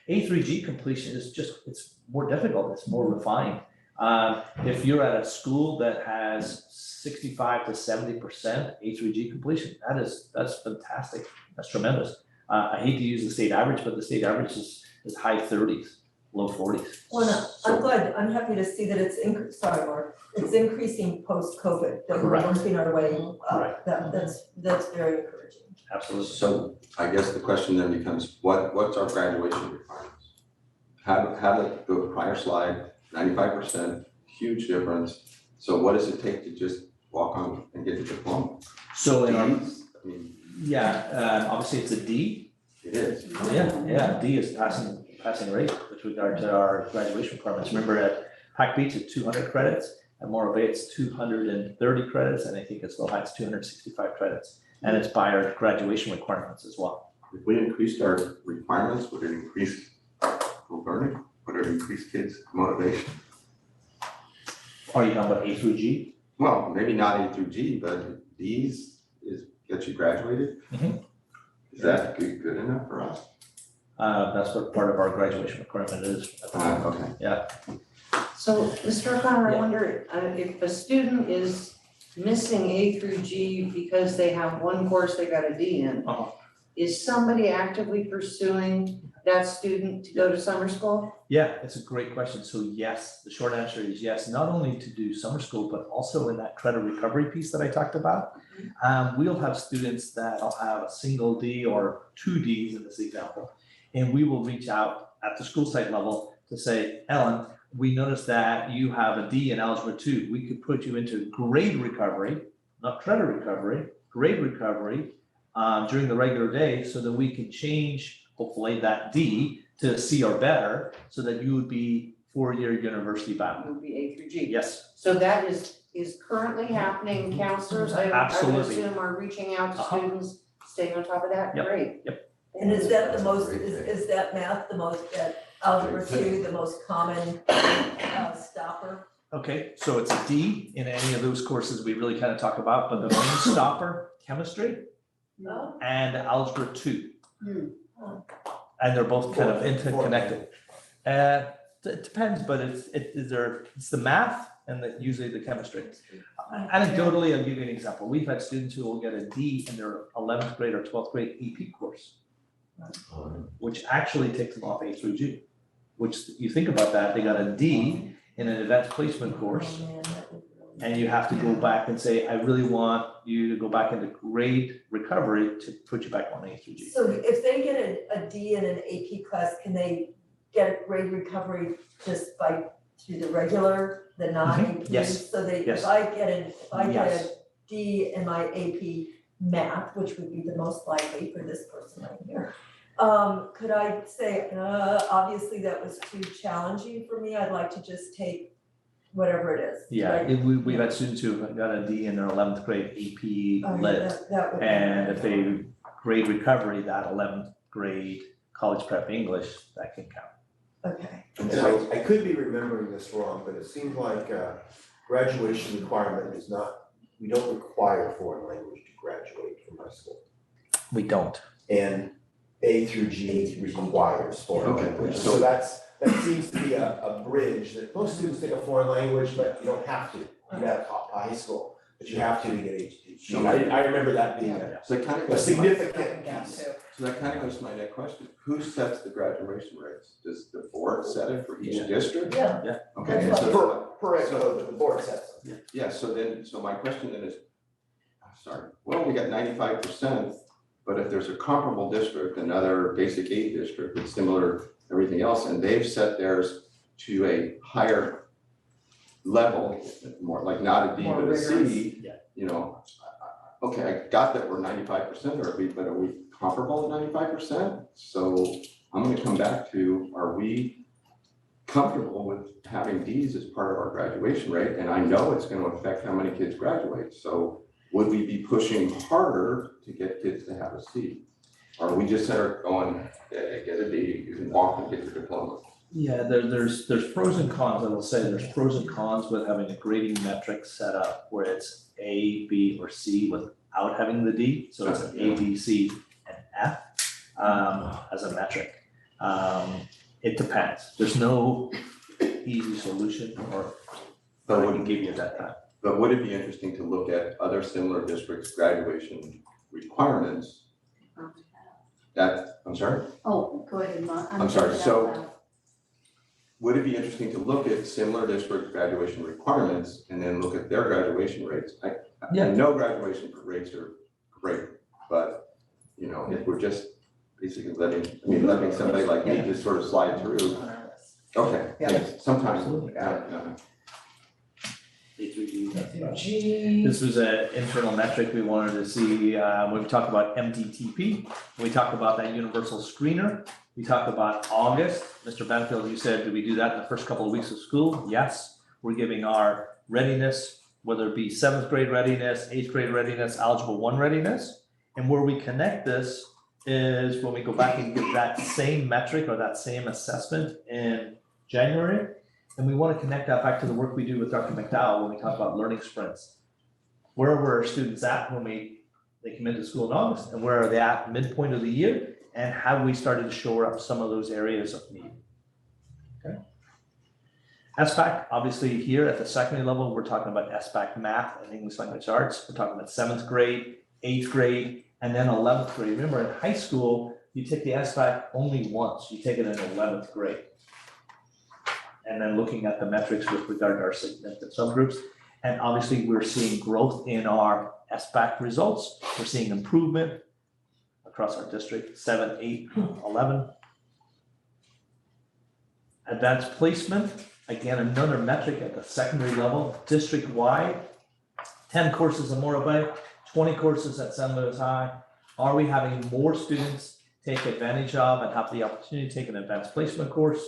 A through G completion is it's more difficult. It's more refined. If you're at a school that has 65 to 70% A through G completion, that's fantastic. That's tremendous. I hate to use the state average, but the state average is high 30s, low 40s. Well, I'm happy to see that it's increasing post-COVID, that we're Correct. working our way Correct. up. That's very encouraging. Absolutely. So I guess the question then becomes, what's our graduation requirements? How did the prior slide, 95%, huge difference. So what does it take to just walk on and get the diploma? So in our, Ds? I mean, obviously it's a D. it is. Yeah, D is passing rate with regard to our graduation requirements. Remember at Pac Beach it's 200 credits, at Morro Bay it's 230 credits, and I think at SLO High it's 265 credits. And it's by our graduation requirements as well. If we increased our requirements, would it increase learning? Would it increase kids' motivation? Are you talking about A through G? Well, maybe not A through G, but D's get you graduated. Mhm. Is that good enough for us? That's what part of our graduation requirement is. Okay. Yeah. So, Mr. O'Connor, I Yeah. wonder if a student is missing A through G because they have one course they got a D in, Uh-huh. is somebody actively pursuing that student to go to summer school? Yeah, it's a great question. So yes, the short answer is yes, not only to do summer school, but also in that credit recovery piece that I talked about. We'll have students that'll have a single D or 2 Ds in this example. And we will reach out at the school site level to say, Ellen, we noticed that you have a D in Algebra 2. We could put you into grade recovery, not credit recovery, grade recovery during the regular day so that we can change, hopefully, that D to C or better so that you would be 4-year university bound. It would be A through G. Yes, So that is currently happening, counselors, I would Absolutely. assume are reaching out to Uh-huh. students, staying on top of that, Yep. great. And is that the most, is that math the most, that Algebra 2, the most common stopper? okay, so it's a D in any of those courses we really kind of talk about, but the main stopper, chemistry Oh. and Algebra 2. Hmm. And they're both kind of interconnected. It depends, but it's the math and usually the chemistry. Anecdotally, I'll give you an example. We've had students who will get a D in their 11th grade or 12th grade AP course, which actually takes them off A through G. Which, you think about that, they got a D in an advanced placement course, and you have to go back and say, I really want you to go back into grade recovery to put you back on A through G. So if they get a D in an AP class, can they get a grade recovery just through the regular, the non-AP? Yes. So that Yes. if I get a Yes. D in my AP math, which would be the most likely for this person right here, could I say, obviously that was too challenging for me, I'd like to just take whatever it is. Yeah, Like, we've had students who got a D in their 11th grade AP Lit, that would be. and if they grade recovery, that 11th grade college prep English, that can count. Okay. And I could be remembering this wrong, but it seems like graduation requirement is not, we don't require foreign language to graduate from high school. We don't. And A through G requires foreign Okay, language. so- So that seems to be a bridge that most students take a foreign language, but you don't have to. You got a high school, but you have to get H. I remember that being So that kind of a goes to my, significant piece. so that kind of goes to my next question. Who sets the graduation rates? Does the board set it for each district? Yeah. Okay, That's so, Per code, but the board sets them. yeah, so my question then is, well, we got 95%, but if there's a comparable district, another basic aid district with similar everything else, and they've set theirs to a higher level, more like not a D More but a C, rigorous. you know, okay, I got that we're 95%, but are we comparable at 95%? So I'm gonna come back to, are we comfortable with having Ds as part of our graduation rate? And I know it's gonna affect how many kids graduate, so would we be pushing harder to get kids to have a C? Or we just are going, get a D, you can walk and get your diploma? Yeah, there's pros and cons, I will say, there's pros and cons with having a grading metric set up where it's A, B, or C without having the D, so it's an A, B, C, and F as a metric. It depends, there's no easy solution or that I can give you at that time. But would it be interesting to look at other similar districts' graduation requirements? I'm sorry? Oh, go ahead, Ma. I'm sorry, thinking out so- loud. Would it be interesting to look at similar district graduation requirements and then look at their graduation rates? I know graduation rates are great, but, you know, if we're just basically letting somebody like me just sort of slide through. Okay, thanks. Sometimes, This was an internal metric we wanted to see, when we talk about MDTP, we talk about that universal screener. We talked about August. Mr. Benfield, you said, do we do that in the first couple of weeks of school? Yes, we're giving our readiness, whether it be 7th grade readiness, 8th grade readiness, Algebra 1 readiness. And where we connect this is when we go back and give that same metric or that same assessment in January. And we want to connect that back to the work we do with Dr. McDowell when we talk about learning sprints. Where were our students at when they come into school in August, and where are they at midpoint of the year? And have we started to shore up some of those areas of need? Okay. SBAC, obviously here at the secondary level, we're talking about SBAC math and English language arts. We're talking about 7th grade, 8th grade, and then 11th grade. Remember in high school, you take the SBAC only once, you take it in 11th grade. And then looking at the metrics with regard to our significant subgroups. And obviously we're seeing growth in our SBAC results. We're seeing improvement across our district, 7, 8, 11. Advanced placement, again, another metric at the secondary level, district-wide, 10 courses in Morro Bay, 20 courses at San Luis High. Are we having more students take advantage of and have the opportunity to take an advanced placement course?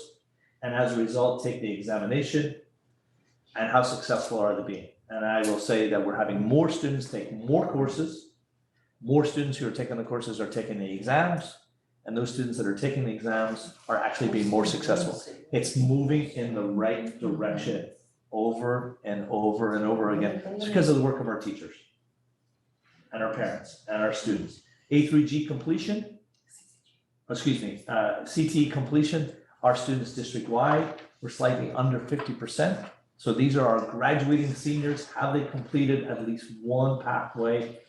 And as a result, take the examination? And how successful are they being? And I will say that we're having more students take more courses. More students who are taking the courses are taking the exams, and those students that are taking the exams are actually being more successful. It's moving in the right direction over and over and over again. It's because of the work of our teachers and our parents and our students. A through G completion, CT completion, Our students district-wide were slightly under 50%. So these are our graduating seniors. Have they completed at least one pathway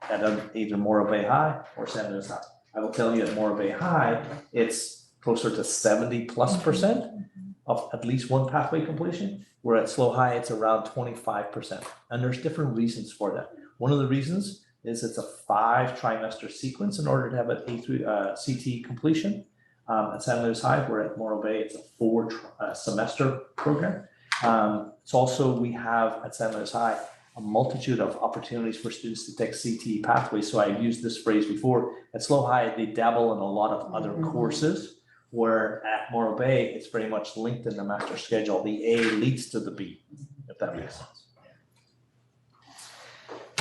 at either Morro Bay High or San Luis High? I will tell you at Morro Bay High, it's closer to 70+% of at least one pathway completion, where at SLO High, it's around 25%. And there's different reasons for that. One of the reasons is it's a 5-trimester sequence in order to have an CT completion. At San Luis High, where at Morro Bay, it's a 4-semester program. It's also, we have at San Luis High, a multitude of opportunities for students to take CTE pathways. So I've used this phrase before. At SLO High, they dabble in a lot of other courses, where at Morro Bay, it's very much linked in the master schedule. The A leads to the B, if that makes sense.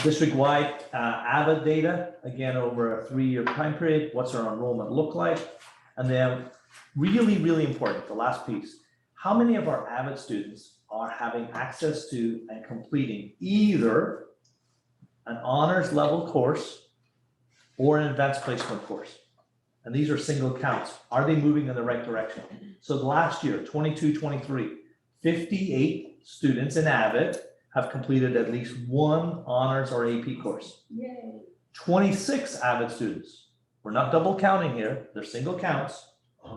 District-wide AVID data, again, over a 3-year time period. What's our enrollment look like? And then really, really important, the last piece, how many of our AVID students are having access to and completing either an honors level course or an advanced placement course? And these are single counts. Are they moving in the right direction? So the last year, 22-23, 58 students in AVID have completed at least one honors or AP course. Yay. 26 AVID students, we're not double counting here, they're single counts.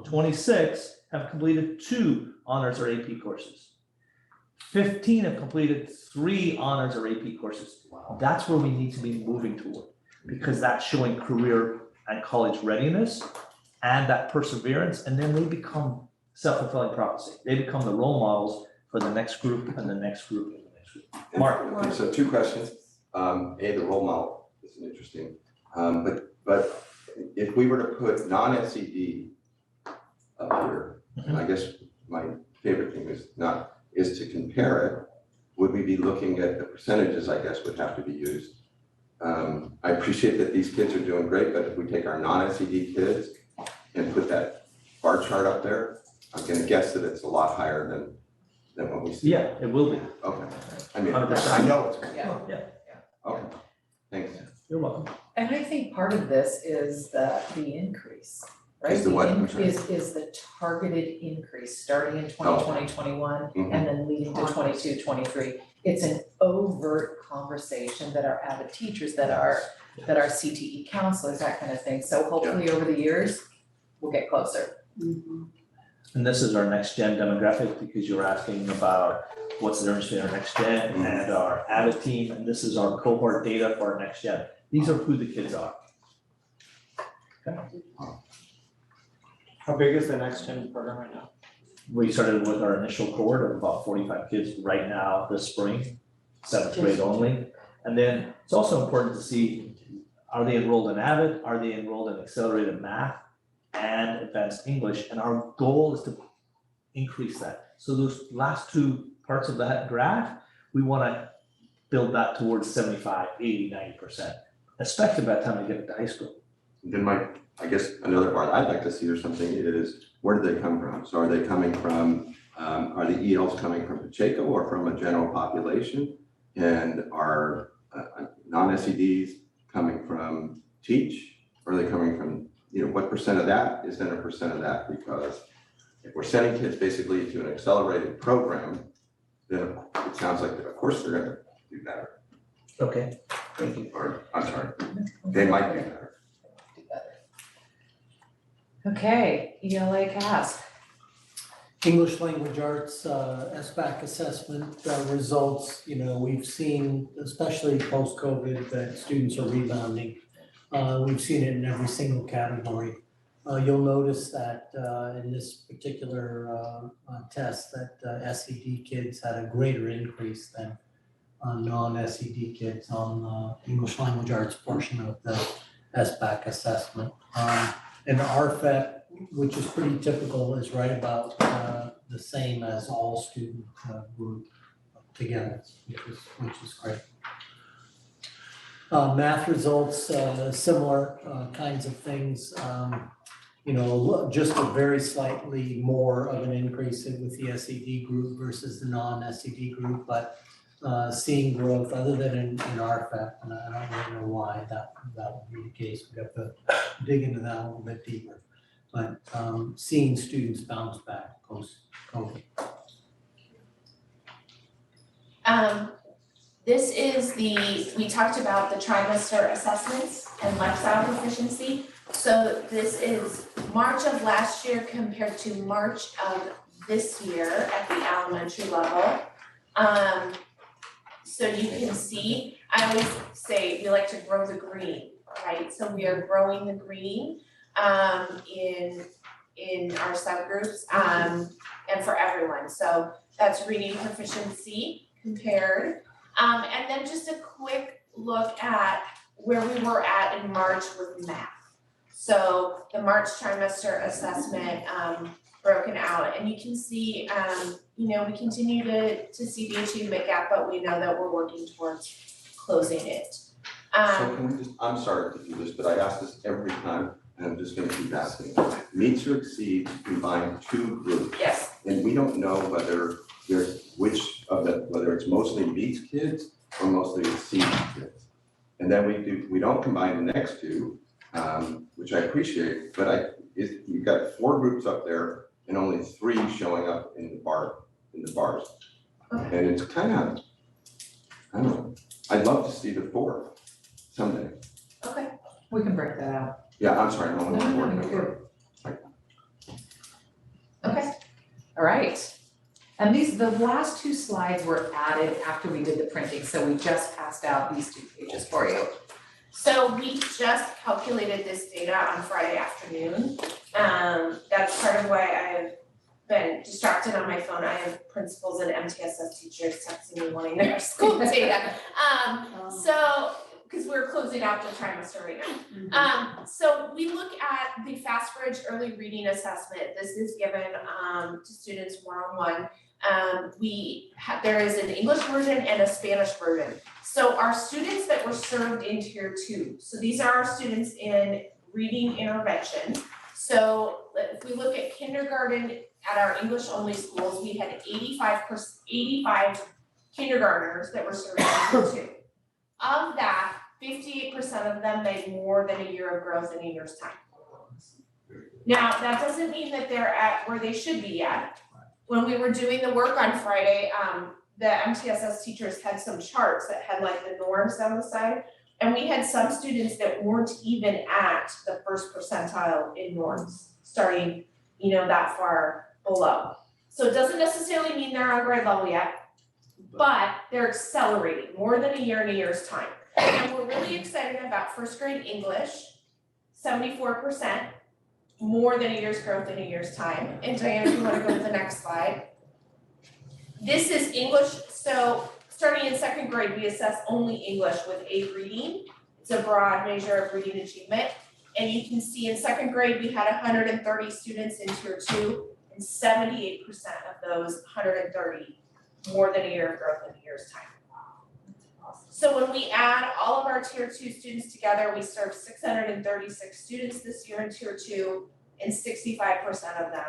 26 have completed 2 honors or AP courses. 15 have completed 3 honors or AP courses. Wow. That's where we need to be moving toward, because that's showing career and college readiness and that perseverance, and then they become self-fulfilling prophecy. They become the role models for the next group and the next group and the next group. Mark. Okay, so 2 questions. The role model is interesting. But if we were to put non-SED up here, and I guess my favorite thing is to compare it, would we be looking at the percentages, I guess, would have to be used. I appreciate that these kids are doing great, but if we take our non-SED kids and put that bar chart up there, I'm gonna guess that it's a lot higher than what we see. Yeah, it will be. Okay, I mean, 100%. I know it's going to. Yeah. Okay, thanks. You're welcome. And I think part of this is the increase, right? Is the what? I'm sorry. Is the targeted increase starting in 2020, 21, Mhm. and then leading to 22, 23. It's an overt conversation that our AVID teachers, that our CTE counselors, that kind of thing. So hopefully over the years, we'll get closer. And this is our next gen demographic, because you're asking about what's the difference between our next gen and our AVID team, and this is our cohort data for our next gen. These are who the kids are. How big is the next gen program right now? We started with our initial cohort of about 45 kids right now this spring, 7th grade only. And then it's also important to see, are they enrolled in AVID? Are they enrolled in accelerated math and advanced English? And our goal is to increase that. So those last 2 parts of that graph, we want to build that towards 75, 80, 90%, especially by the time they get into high school. Then I guess another part I'd like to see or something is, where do they come from? So are they coming from, are the ELs coming from Pacheco or from a general population? And are non-SEDs coming from Teach? Or are they coming from, what percent of that is then a percent of that? Because if we're sending kids basically to an accelerated program, then it sounds like, of course, they're gonna do better. Okay, thank you. Or, I'm sorry, they might do better. Okay, ELA CAS. English language arts, SBAC assessment results, we've seen, especially post-COVID, that students are rebounding. We've seen it in every single category. You'll notice that in this particular test that SED kids had a greater increase than non-SED kids on the English language arts portion of the SBAC assessment. And RFEP, which is pretty typical, is right about the same as all student group together, which is great. Math results, similar kinds of things. Just a very slightly more of an increase with the SED group versus the non-SED group, but seeing growth other than in RFEP, and I don't really know why that would be the case. We have to dig into that a little bit deeper. but seeing students bounce back post-COVID. This is we talked about the trimester assessments and lifestyle proficiency. So this is March of last year compared to March of this year at the elementary level. So you can see, I always say we like to grow the green, right? So we are growing the green in our subgroups and for everyone. So that's reading proficiency compared. And then just a quick look at where we were at in March with math. So the March trimester assessment broken out, and you can see, you know, we continue to see the achievement gap, but we know that we're working towards closing it. So can we just, I'm sorry to do this, but I ask this every time, and I'm just gonna keep asking. Meet to exceed combine two groups. Yes. And we don't know whether there's which of the, whether it's mostly meets kids or mostly exceeds kids. And then we don't combine the next two, which I appreciate, but you've got 4 groups up there and only 3 showing up in the bars. Okay. And it's kind of, I don't know, I'd love to see the 4th someday. Okay. We can break that out. Yeah, I'm sorry, no one's No, working. you're Okay. All right. And the last 2 slides were added after we did the printing, so we just passed out these 2 pages for you. So we just calculated this data on Friday afternoon. That's part of why I've been distracted on my phone. I have principals and MTSS teachers texting me wanting their school data. So, because we're closing out the trimester right now. So we look at the FastBridge early reading assessment. This is given to students one-on-one. There is an English version and a Spanish version. So our students that were served in tier 2, so these are our students in reading intervention. So if we look at kindergarten at our English only schools, we had 85 kindergartners that were served in tier 2. Of that, 58% of them made more than a year of growth in a year's time. Now, that doesn't mean that they're at where they should be at. When we were doing the work on Friday, the MTSS teachers had some charts that had like the norms down the side. And we had some students that weren't even at the first percentile in norms, starting, you know, that far below. So it doesn't necessarily mean they're on grade level yet, but they're accelerating more than a year in a year's time. And we're really excited about first grade English, 74%, more than a year's growth in a year's time. And Diane, if you want to go to the next slide. This is English, so starting in 2nd grade, we assess only English with A reading. It's a broad measure of reading achievement. And you can see in 2nd grade, we had 130 students in tier 2, and 78% of those 130 more than a year of growth in a year's time. So when we add all of our tier 2 students together, we served 636 students this year in tier 2, and 65% of them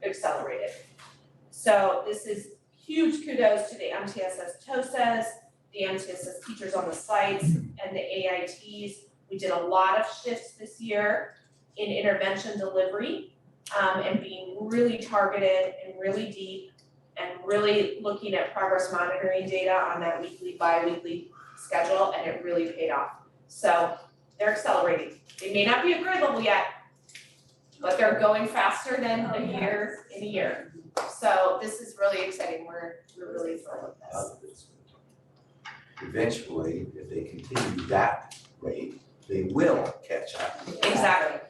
accelerated. So this is huge kudos to the MTSS TOSAs, the MTSS teachers on the sites, and the AITs. We did a lot of shifts this year in intervention delivery, and being really targeted and really deep, and really looking at progress monitoring data on that weekly, bi-weekly schedule, and it really paid off. So they're accelerating. They may not be at grade level yet, but they're going faster than a year in a year. So this is really exciting. We're really thrilled with this. Eventually, if they continue that rate, they will catch up. Exactly.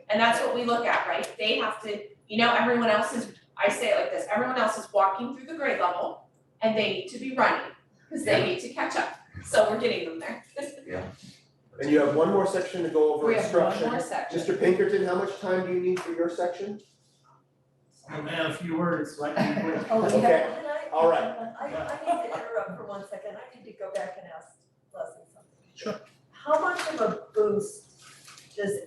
And that's what we look at, right? They have to, you know, everyone else is, I say it like this, everyone else is walking through the grade level and they need to be running because they need to catch up. So we're getting them there. And you have one more section to go over We have instruction. one more section. Mr. Pinkerton, how much time do you need for your section? Oh man, a few words, like you would. Okay. All right. I need to interrupt for 1 second. I need to go back and ask Leslie something. Sure. How much of a boost does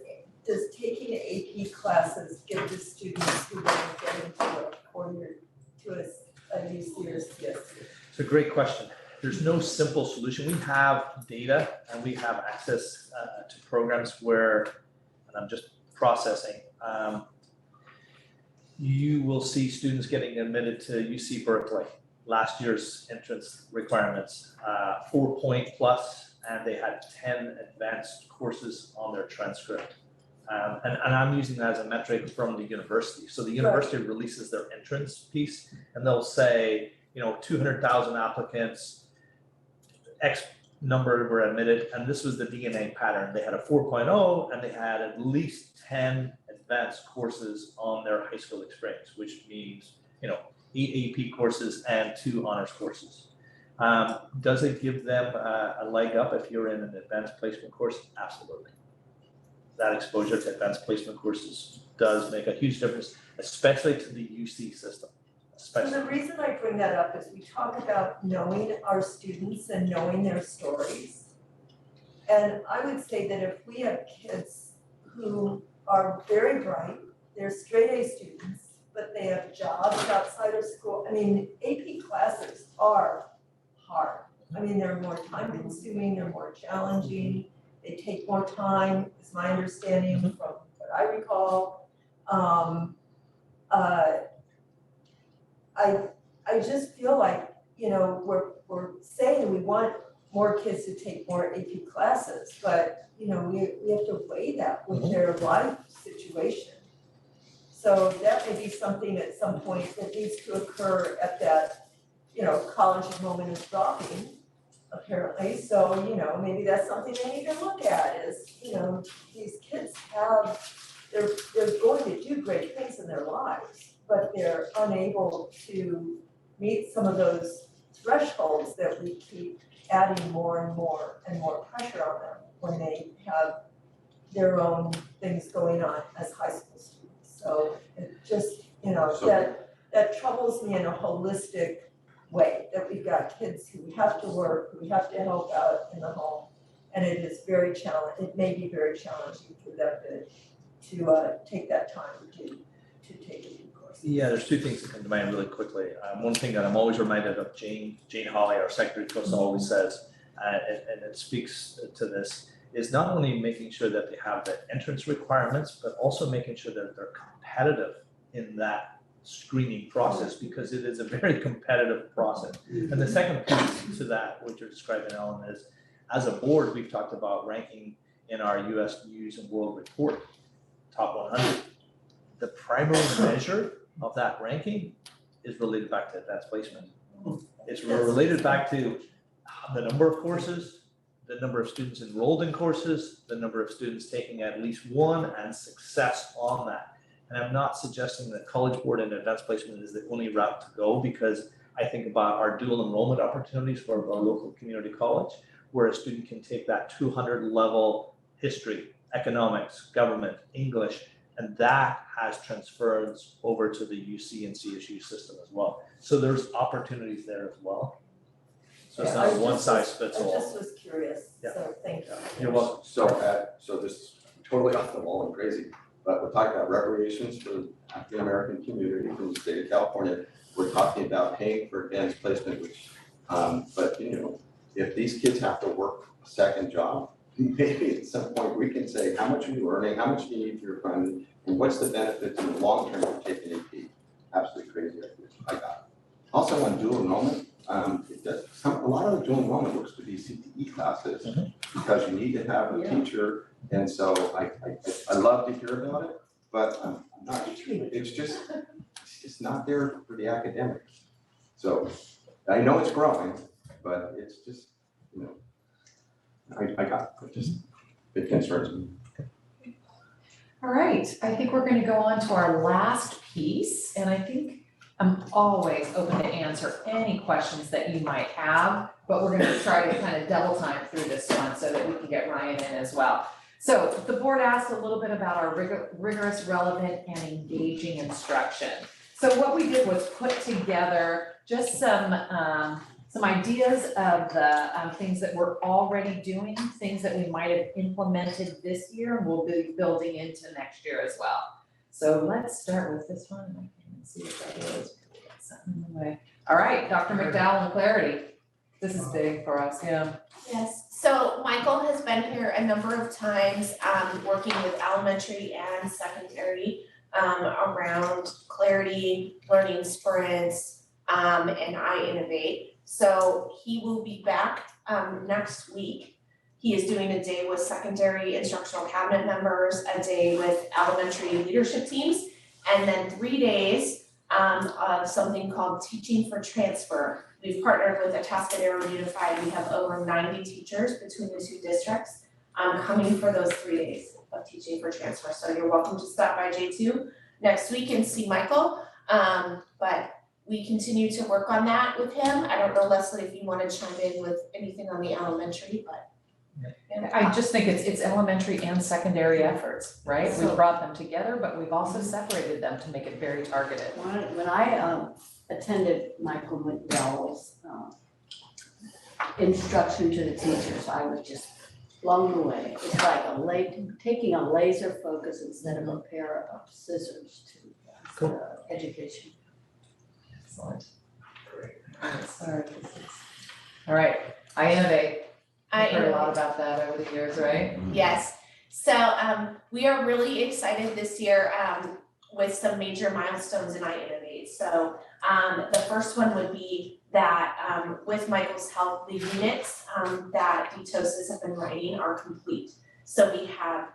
taking AP classes give to students who want to get into a 4-year, to a new serious CSC? It's a great question. There's no simple solution. We have data and we have access to programs where, and I'm just processing. You will see students getting admitted to UC Berkeley. Last year's entrance requirements, 4-point plus, and they had 10 advanced courses on their transcript. And I'm using that as a metric from the university. So the university releases their entrance piece, and they'll say, 200,000 applicants, X number were admitted, and this was the DNA pattern. They had a 4.0, and they had at least 10 advanced courses on their high school experience, which means, 8 AP courses and 2 honors courses. Does it give them a leg up if you're in an advanced placement course? Absolutely. That exposure to advanced placement courses does make a huge difference, especially to the UC system. So the reason I bring that up is we talk about knowing our students and knowing their stories. And I would say that if we have kids who are very bright, they're straight A students, but they have jobs outside of school. I mean, AP classes are hard. I mean, they're more time consuming, they're more challenging, they take more time, is my understanding from what I recall. I just feel like, we're saying we want more kids to take more AP classes, but, we have to weigh that with their life situation. So that may be something at some point that needs to occur at that, college enrollment is dropping, apparently. So, maybe that's something they need to look at is, these kids they're going to do great things in their lives, but they're unable to meet some of those thresholds that we keep adding more and more and more pressure on them when they have their own things going on as high school students. So it just, that troubles me in a holistic way, that we've got kids who have to work, who have to help out in the home. And it is very challenging, it may be very challenging for them to take that time to take a few courses. Yeah, there's 2 things that come to mind really quickly. One thing that I'm always reminded of, Jane Hawley, our secretary coastal, always says, and it speaks to this, is not only making sure that they have the entrance requirements, but also making sure that they're competitive in that screening process, because it is a very competitive process. And the second piece to that, what you're describing, Ellen, is as a board, we've talked about ranking in our US News and World Report, top 100. The primary measure of that ranking is related back to advanced placement. It's related back to the number of courses, the number of students enrolled in courses, the number of students taking at least one, and success on that. And I'm not suggesting that College Board and advanced placement is the only route to go, because I think about our dual enrollment opportunities for our local community college, where a student can take that 200 level history, economics, government, English, and that has transference over to the UC and CSU system as well. So there's opportunities there as well. So it's not one size fits all. I just was curious, so thank you. You're welcome. So this is totally off the wall and crazy, but we're talking about reparations for the African American community from the state of California. We're talking about paying for advanced placement, which, but if these kids have to work a second job, maybe at some point we can say, how much are you earning, how much do you need for your funding, and what's the benefit in the long term of taking AP? Absolutely crazy idea. I got it. Also on dual enrollment, a lot of the dual enrollment works with these CTE classes because you need to have a teacher, and so I love to hear about it, but I'm not. It's just not there for the academics. So I know it's growing, but it's just it concerns me. All right, I think we're gonna go on to our last piece, and I think I'm always open to answer any questions that you might have, but we're gonna try to kind of double time through this one so that we can get Ryan in as well. So the board asked a little bit about our rigorous, relevant, and engaging instruction. So what we did was put together just some ideas of the things that we're already doing, things that we might have implemented this year and we'll be building into next year as well. So let's start with this one. I can see if that is something in the way. All right, Dr. McDowell and Clarity. This is big for us, yeah. Yes, so Michael has been here a number of times, working with elementary and secondary, around clarity, learning sprints, and I Innovate. So he will be back, next week. He is doing a day with secondary instructional cabinet members, a day with elementary leadership teams, and then 3 days, of something called Teaching for Transfer. We've partnered with Atascadero Unified. We have over 90 teachers between the two districts coming for those 3 days of Teaching for Transfer. So you're welcome to stop by J2 next week and see Michael. But we continue to work on that with him. I don't know, Leslie, if you want to chime in with anything on the elementary, but. I just think it's elementary and secondary efforts, right? We brought them together, but we've also separated them to make it very targeted. When I attended Michael McDowell's instruction to the teachers, I was just blown away. It's like taking a laser focus instead of a pair of scissors to education. Excellent. Sorry. All right, I Innovate. I've heard a lot about that over the years, right? Yes, so we are really excited this year with some major milestones in I Innovate. So the first one would be that with Michael's help, the units that DTOSs have been writing are complete. So we have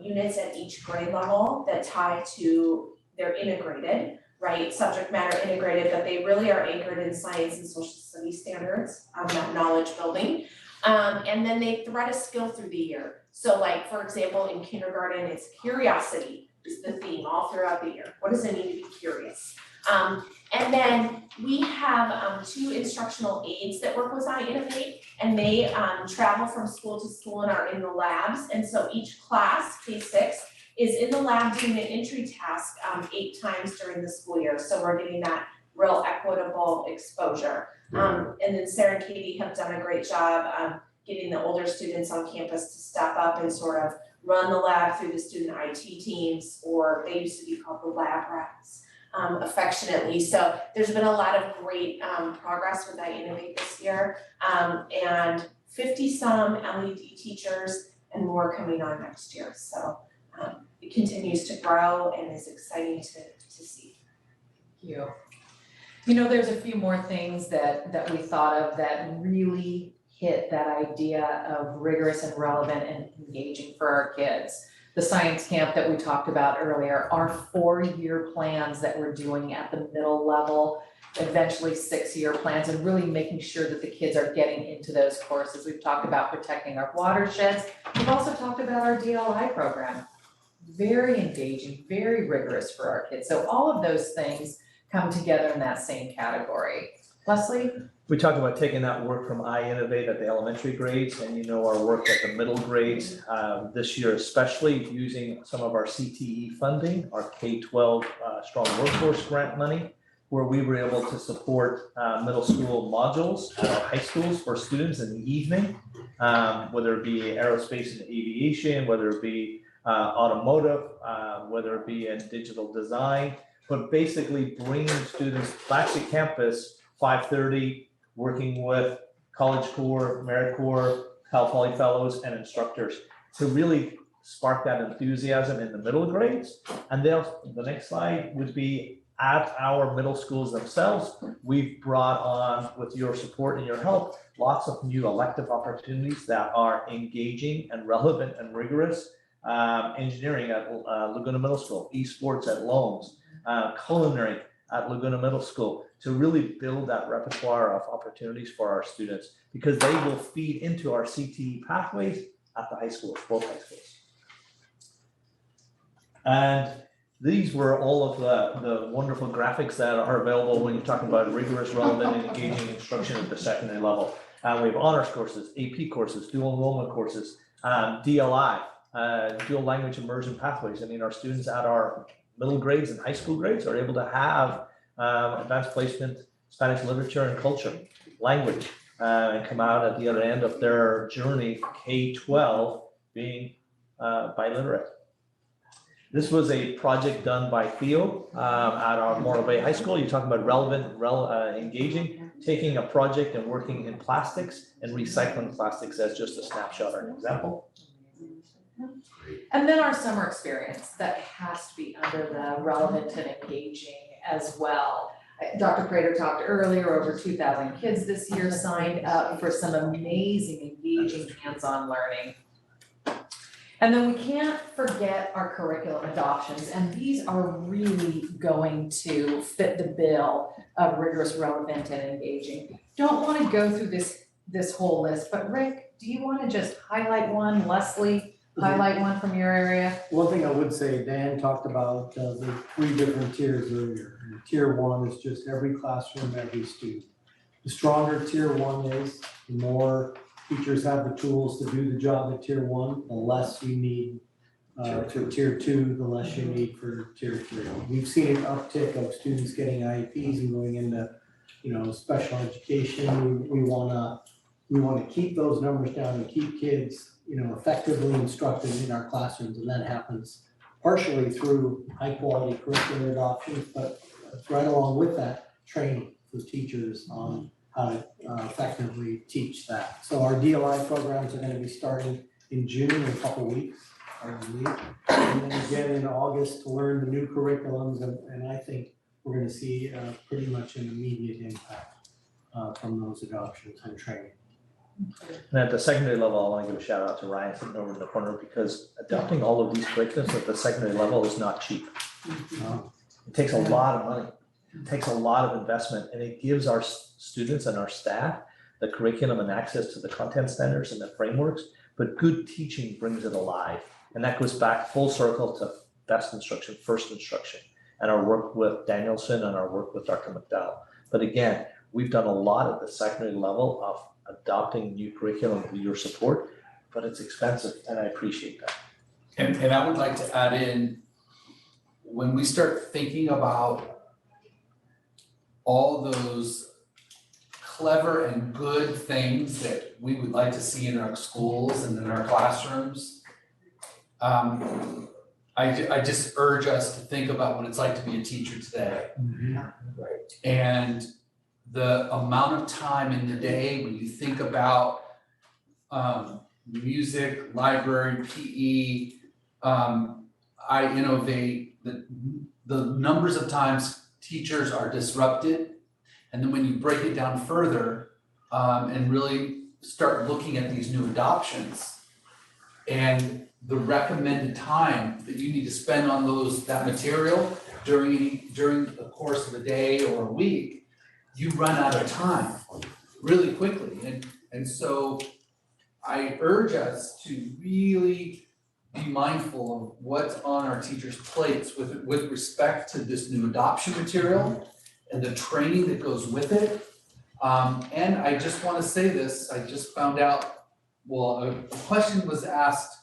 units at each grade level that tie to, they're integrated, right? Subject matter integrated, but they really are anchored in science and social studies standards, that knowledge building. And then they thread a skill through the year. So like, for example, in kindergarten, it's curiosity is the theme all throughout the year. What does it mean to be curious? And then we have 2 instructional aides that work with I Innovate, and they travel from school to school and are in the labs. And so each class, K6, is in the lab doing an entry task 8 times during the school year. So we're getting that real equitable exposure. And then Sarah and Katie have done a great job getting the older students on campus to step up and sort of run the lab through the student IT teams, or they used to be called the lab rats, affectionately. So there's been a lot of great progress with I Innovate this year, and 50-some LED teachers and more coming on next year. So it continues to grow and is exciting to see. Thank you. You know, there's a few more things that we thought of that really hit that idea of rigorous and relevant and engaging for our kids. The science camp that we talked about earlier, our 4-year plans that we're doing at the middle level, eventually 6-year plans, and really making sure that the kids are getting into those courses. We've talked about protecting our watersheds. We've also talked about our DLI program. Very engaging, very rigorous for our kids. So all of those things come together in that same category. Leslie? We talked about taking that work from I Innovate at the elementary grades and our work at the middle grades this year, especially using some of our CTE funding, our K-12 Strong Workforce Grant money, where we were able to support middle school modules at our high schools for students in the evening, whether it be aerospace and aviation, whether it be automotive, whether it be in digital design, but basically bringing students back to campus 5:30, working with College Corps, Merit Corps, Cal Poly Fellows, and instructors to really spark that enthusiasm in the middle grades. And then the next slide would be at our middle schools themselves. We've brought on, with your support and your help, lots of new elective opportunities that are engaging and relevant and rigorous. Engineering at Laguna Middle School, esports at Loans, culinary at Laguna Middle School, to really build that repertoire of opportunities for our students, because they will feed into our CTE pathways at the high schools, both high schools. And these were all of the wonderful graphics that are available when you're talking about rigorous, relevant, and engaging instruction at the secondary level. We have honors courses, AP courses, dual enrollment courses, DLI, dual language immersion pathways. I mean, our students at our middle grades and high school grades are able to have advanced placement, Spanish literature and culture, language, and come out at the other end of their journey, K-12, being biliterate. This was a project done by Theo at our Morro Bay High School. You're talking about relevant, engaging. taking a project and working in plastics and recycling plastics as just a snapshot or an example. And then our summer experience, that has to be under the relevant and engaging as well. Dr. Prater talked earlier, over 2,000 kids this year signed up for some amazing, engaging hands-on learning. And then we can't forget our curriculum adoptions, and these are really going to fit the bill of rigorous, relevant, and engaging. Don't want to go through this whole list, but Rick, do you want to just highlight one? Leslie, highlight one from your area? One thing I would say, Dan talked about the 3 different tiers earlier. And tier 1 is just every classroom, every student. The stronger tier 1 is, the more teachers have the tools to do the job at tier 1, the less you need for tier 2, the less you need for tier 3. We've seen an uptick of students getting IEPs and going into, special education. We wanna keep those numbers down and keep kids, effectively instructed in our classrooms, and that happens partially through high quality curricular adoptions, but right along with that, training for teachers on how to effectively teach that. So our DLI programs are gonna be starting in June in a couple weeks, I believe. And then again in August to learn the new curriculums, and I think we're gonna see pretty much an immediate impact from those adoptions and training. And at the secondary level, I want to give a shout out to Ryan sitting over in the corner, because adopting all of these curriculums at the secondary level is not cheap. It takes a lot of money, it takes a lot of investment, and it gives our students and our staff the curriculum and access to the content standards and the frameworks, but good teaching brings it alive. And that goes back full circle to best instruction, first instruction, and our work with Danielson and our work with Dr. McDowell. But again, we've done a lot at the secondary level of adopting new curriculum with your support, but it's expensive, and I appreciate that. And I would like to add in, when we start thinking about all those clever and good things that we would like to see in our schools and in our classrooms, I just urge us to think about what it's like to be a teacher today. And the amount of time in the day when you think about music, library, PE, I innovate, the numbers of times teachers are disrupted. And then when you break it down further and really start looking at these new adoptions and the recommended time that you need to spend on that material during the course of a day or a week, you run out of time really quickly. And so I urge us to really be mindful of what's on our teachers' plates with respect to this new adoption material and the training that goes with it. And I just want to say this, I just found out, a question was asked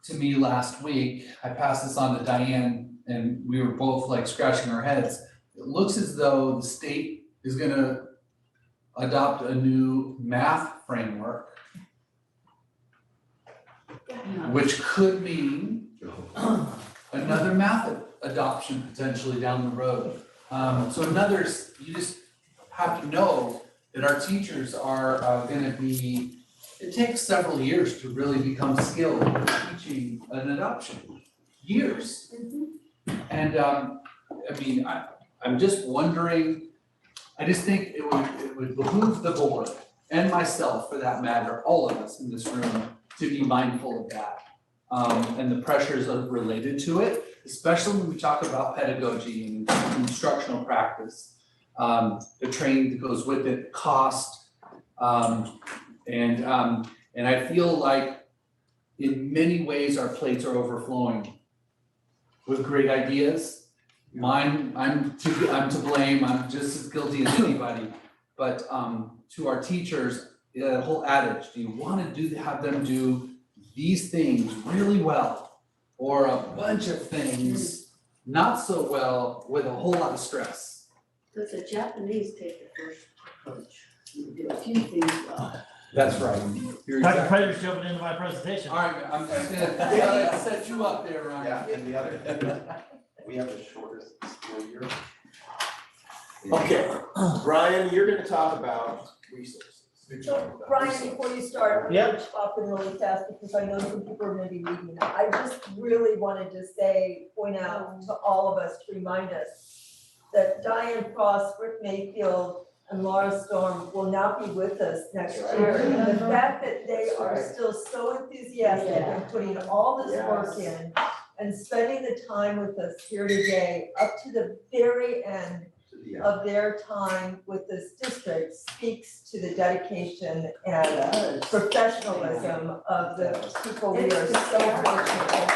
to me last week. I passed this on to Diane, and we were both like scratching our heads. It looks as though the state is gonna adopt a new math framework, which could mean another math adoption potentially down the road. You just have to know that our teachers are gonna be, it takes several years to really become skilled in teaching an adoption, years. And I'm just wondering, I just think it would behoove the board and myself, for that matter, all of us in this room, to be mindful of that. And the pressures related to it, especially when we talk about pedagogy and instructional practice, the training that goes with it, cost, and I feel like in many ways our plates are overflowing with great ideas. Mine, I'm to blame, I'm just as guilty as anybody, but to our teachers, the whole adage, do you want to have them do these things really well, or a bunch of things not so well with a whole lot of stress? Does the Japanese take the first approach? You do a few things well. That's right. Dr. Prater's jumping into my presentation. All right, I'm just gonna set you up there, Ryan. Yeah, and the other thing is, we have the shortest school year Okay, Brian, you're gonna talk about resources. So Brian, before you start, Yeah. which often really fast, because I know some people are gonna be reading it, I just really wanted to say, point out to all of us, to remind us that Diane Frost, Rick Mayfield, and Laura Storm will not be with us next year. And the fact that they are still so enthusiastic and putting all this work in and spending the time with us here today, up to the very end of their time with this district, speaks to the dedication and professionalism of the people we are so fortunate.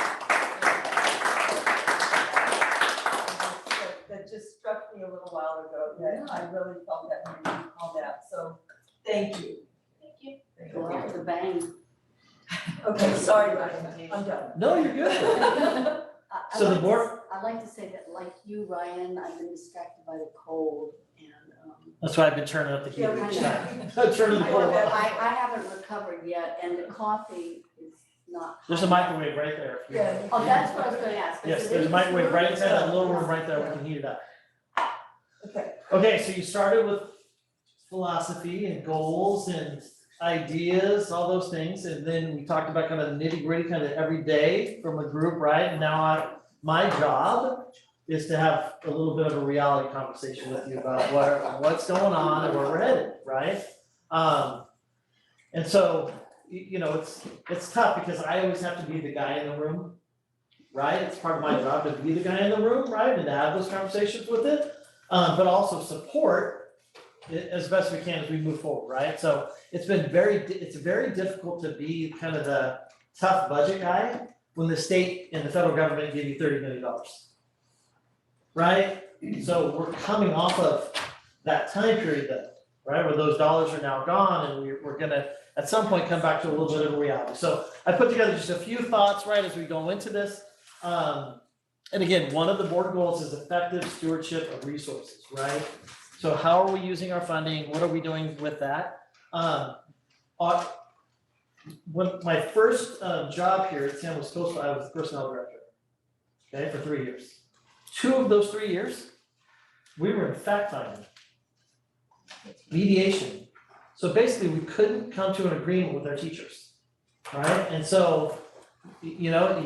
That just struck me a little while ago, that I really felt that when you called that, so thank you. Thank you. Go out with a bang. Okay, sorry, Ryan, I'm done. No, you're good. So the board, I'd like to say that like you, Ryan, I've been distracted by the cold and, that's why I've been turning up the heat Yeah, each I time. Turning the cold up. I haven't recovered yet and the coffee is not. There's a microwave right there. if you- Yeah. Oh, that's what I was gonna ask. Is Yes, it there's a in microwave this right room? inside that little room right there, we can heat it up. Okay. Okay, so you started with philosophy and goals and ideas, all those things, and then we talked about kind of nitty gritty, kind of every day from a group, right? And now my job is to have a little bit of a reality conversation with you about what's going on and where we're headed, right? And so, you know, it's tough because I always have to be the guy in the room, right? It's part of my job to be the guy in the room, right? And to have those conversations with it, but also support it as best we can as we move forward, right? So it's very difficult to be kind of the tough budget guy when the state and the federal government give you $30 million, right? So we're coming off of that time period then, right, where those dollars are now gone and we're gonna at some point come back to a little bit of a reality. So I put together just a few thoughts, right, as we go into this. And again, one of the board goals is effective stewardship of resources, right? So how are we using our funding? What are we doing with that? When my first job here at San Luis Coastal, I was the personnel director, okay, for 3 years. 2 of those 3 years, we were in fact finding, mediation. So basically, we couldn't come to an agreement with our teachers, right? And so, you know,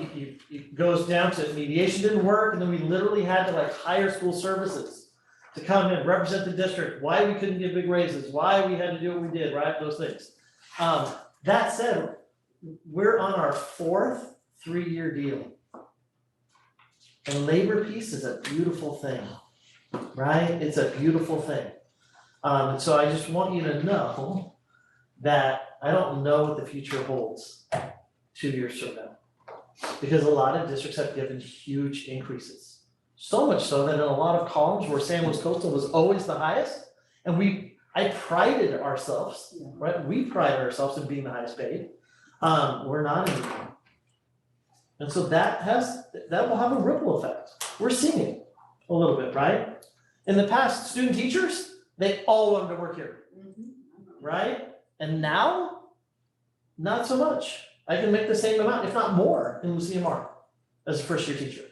it goes down to mediation didn't work, and then we literally had to like hire school services to come and represent the district, why we couldn't give big raises, why we had to do what we did, right? Those things. That said, we're on our 4th 3-year deal. And labor peace is a beautiful thing, right? It's a beautiful thing. And so I just want you to know that I don't know what the future holds 2 years from now. Because a lot of districts have given huge increases. So much so that in a lot of columns where San Luis Coastal was always the highest, and I prided ourselves, right? We pride ourselves in being the highest paid. We're not anymore. And so that will have a ripple effect. We're seeing it a little bit, right? In the past, student teachers, they all wanted to work here, right? And now, not so much. I can make the same amount, if not more, in Lucia Mar as a first-year teacher.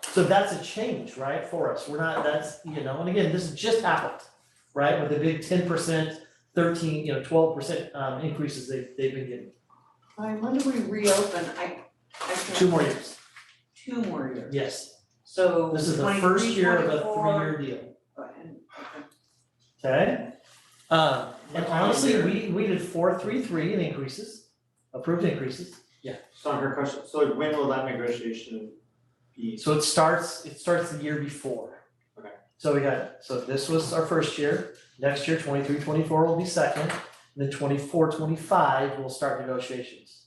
So that's a change, right, for us. And again, this just happened, right, with the big 10%, 13, 12% increases they've been getting. When do we reopen? I 2 more years. 2 more years. Yes. So This is the 23, first year of a 24. 3-year deal. Go ahead. Okay? And honestly, we did 4.33 in increases, approved increases. Yeah. So on her question, so when will that negotiation be? So it starts the year before. Okay. So this was our first year. Next year, 23-24 will be second. And then 24-25 we'll start negotiations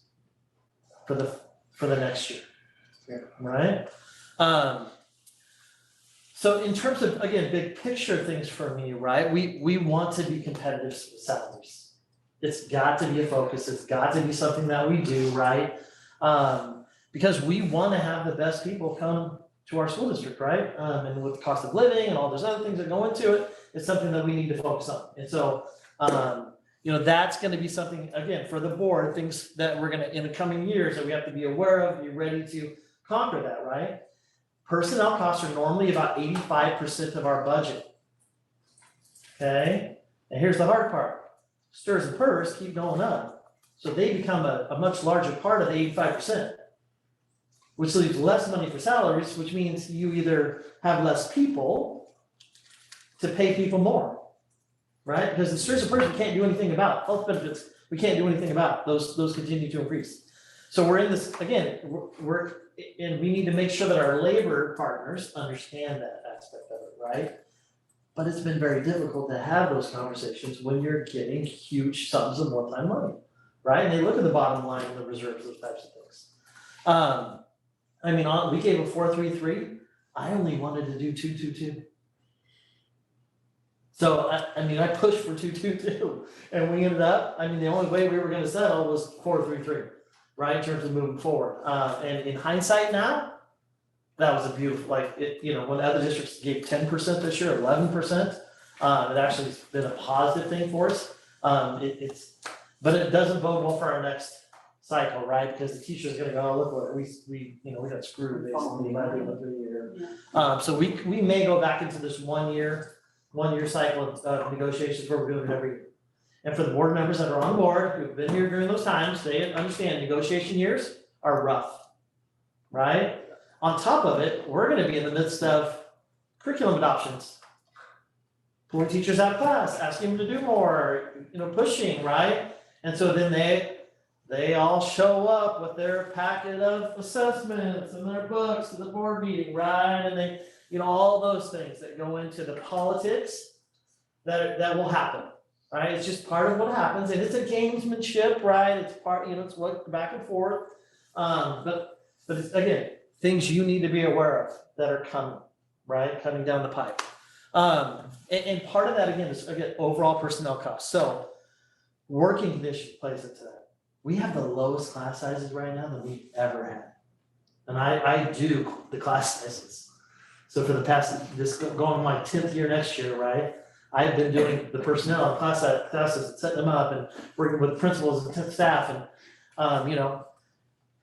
for the next year. Yeah. Right? So in terms of, again, big picture things for me, right? We want to be competitive with salaries. It's got to be a focus. It's got to be something that we do, right? Because we want to have the best people come to our school district, right? And with the cost of living and all those other things that go into it, it's something that we need to focus on. And so, that's going to be something, again, for the board, things that we're going to, in the coming years, that we have to be aware of, be ready to conquer that, right? Personnel costs are normally about 85% of our budget. okay? And here's the hard part, stirs and purse keep going up, so they become a much larger part of the 85%. Which leaves less money for salaries, which means you either have less people to pay people more, right? Because the stirs and purse we can't do anything about, health benefits, we can't do anything about, those continue to increase. So we're in this, again, and we need to make sure that our labor partners understand that aspect of it, right? But it's been very difficult to have those conversations when you're getting huge sums of one-time money, right? And they look at the bottom line and the reserves, those types of things. I mean, we gave a 4-3-3. I only wanted to do 2-2-2. So I mean, I pushed for 2-2-2, and we ended up. I mean, the only way we were going to settle was 4-3-3, right? In terms of moving forward. And in hindsight now, that was a beautiful. Like it, you know, when other districts gave 10% this year, 11%, it actually has been a positive thing for us. But it doesn't bode well for our next cycle, right? Because the teacher's gonna go, oh, look what we got screwed basically by the end of the year. So we may go back into this one year cycle of negotiations where we're doing it every year. And for the board members that are on board, who've been here during those times, they understand negotiation years are rough, right? On top of it, we're gonna be in the midst of curriculum adoptions. Pulling teachers out of class, asking them to do more, pushing, right? And so then they all show up with their packet of assessments and their books to the board meeting, right? And they, all those things that go into the politics that will happen, right? It's just part of what happens, and it's a gamesmanship, right? It's part, it's what back and forth. But it's, again, things you need to be aware of that are coming, right? Coming down the pipe. And part of that again is overall personnel costs. So working condition plays into that. We have the lowest class sizes right now that we've ever had. And I do the class sizes. So for the past, this going my 10th year next year, right? I've been doing the personnel and classes and setting them up and working with principals and staff and,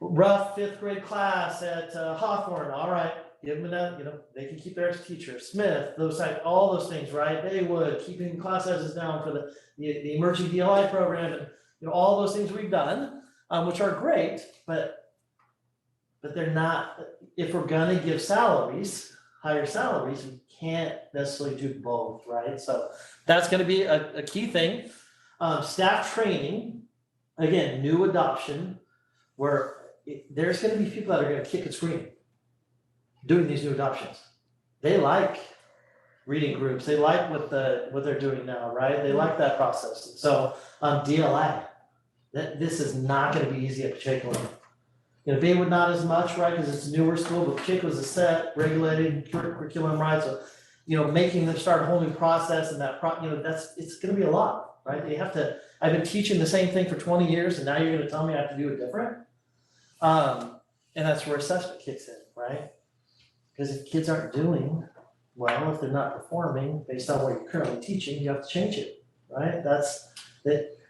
rough 5th grade class at Hawthorne, all right, give them that, they can keep their teacher, Smith, all those things, right? Baywood, keeping class sizes down for the emerging DLI program and, all those things we've done, which are great, but they're not, if we're gonna give higher salaries, we can't necessarily do both, right? So that's gonna be a key thing. Staff training, again, new adoption, where there's gonna be people that are gonna kick and scream doing these new adoptions. They like reading groups, they like what they're doing now, right? They like that process. So DLI, this is not gonna be easy at Pacheco. Baywood not as much, right, because it's a newer school, but Pacheco's a set, regulated curriculum, right? So, making them start a whole new process and it's gonna be a lot, right? I've been teaching the same thing for 20 years and now you're gonna tell me I have to do it different? And that's where assessment kicks in, right? Because if kids aren't doing well, if they're not performing based on what you're currently teaching, you have to change it, right?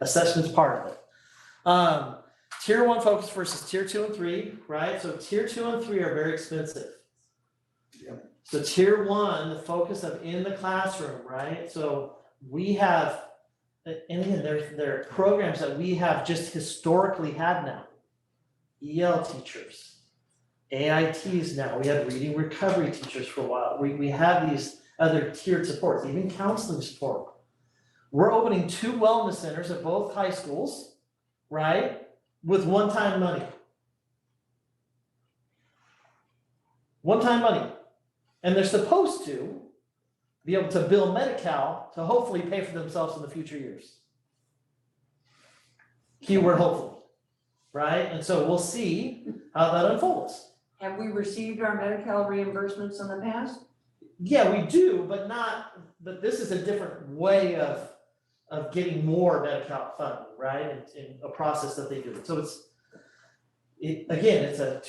Assessment's part of it. Tier 1 focus versus tier 2 and 3, right? So tier 2 and 3 are very expensive. Yep. So tier 1, the focus of in the classroom, right? So we have, and again, there are programs that we have just historically had now. EL teachers, AITs now, we have reading recovery teachers for a while. We have these other tiered supports, even counseling support. We're opening 2 wellness centers at both high schools, right? With one-time money. One-time money. And they're supposed to be able to bill Medi-Cal to hopefully pay for themselves in the future years. Keyword hopefully, right? And so we'll see how that unfolds. Have we received our Medi-Cal reimbursements in the past? Yeah, we do, but this is a different way of getting more Medi-Cal funding, right? In a process that they do. So it's a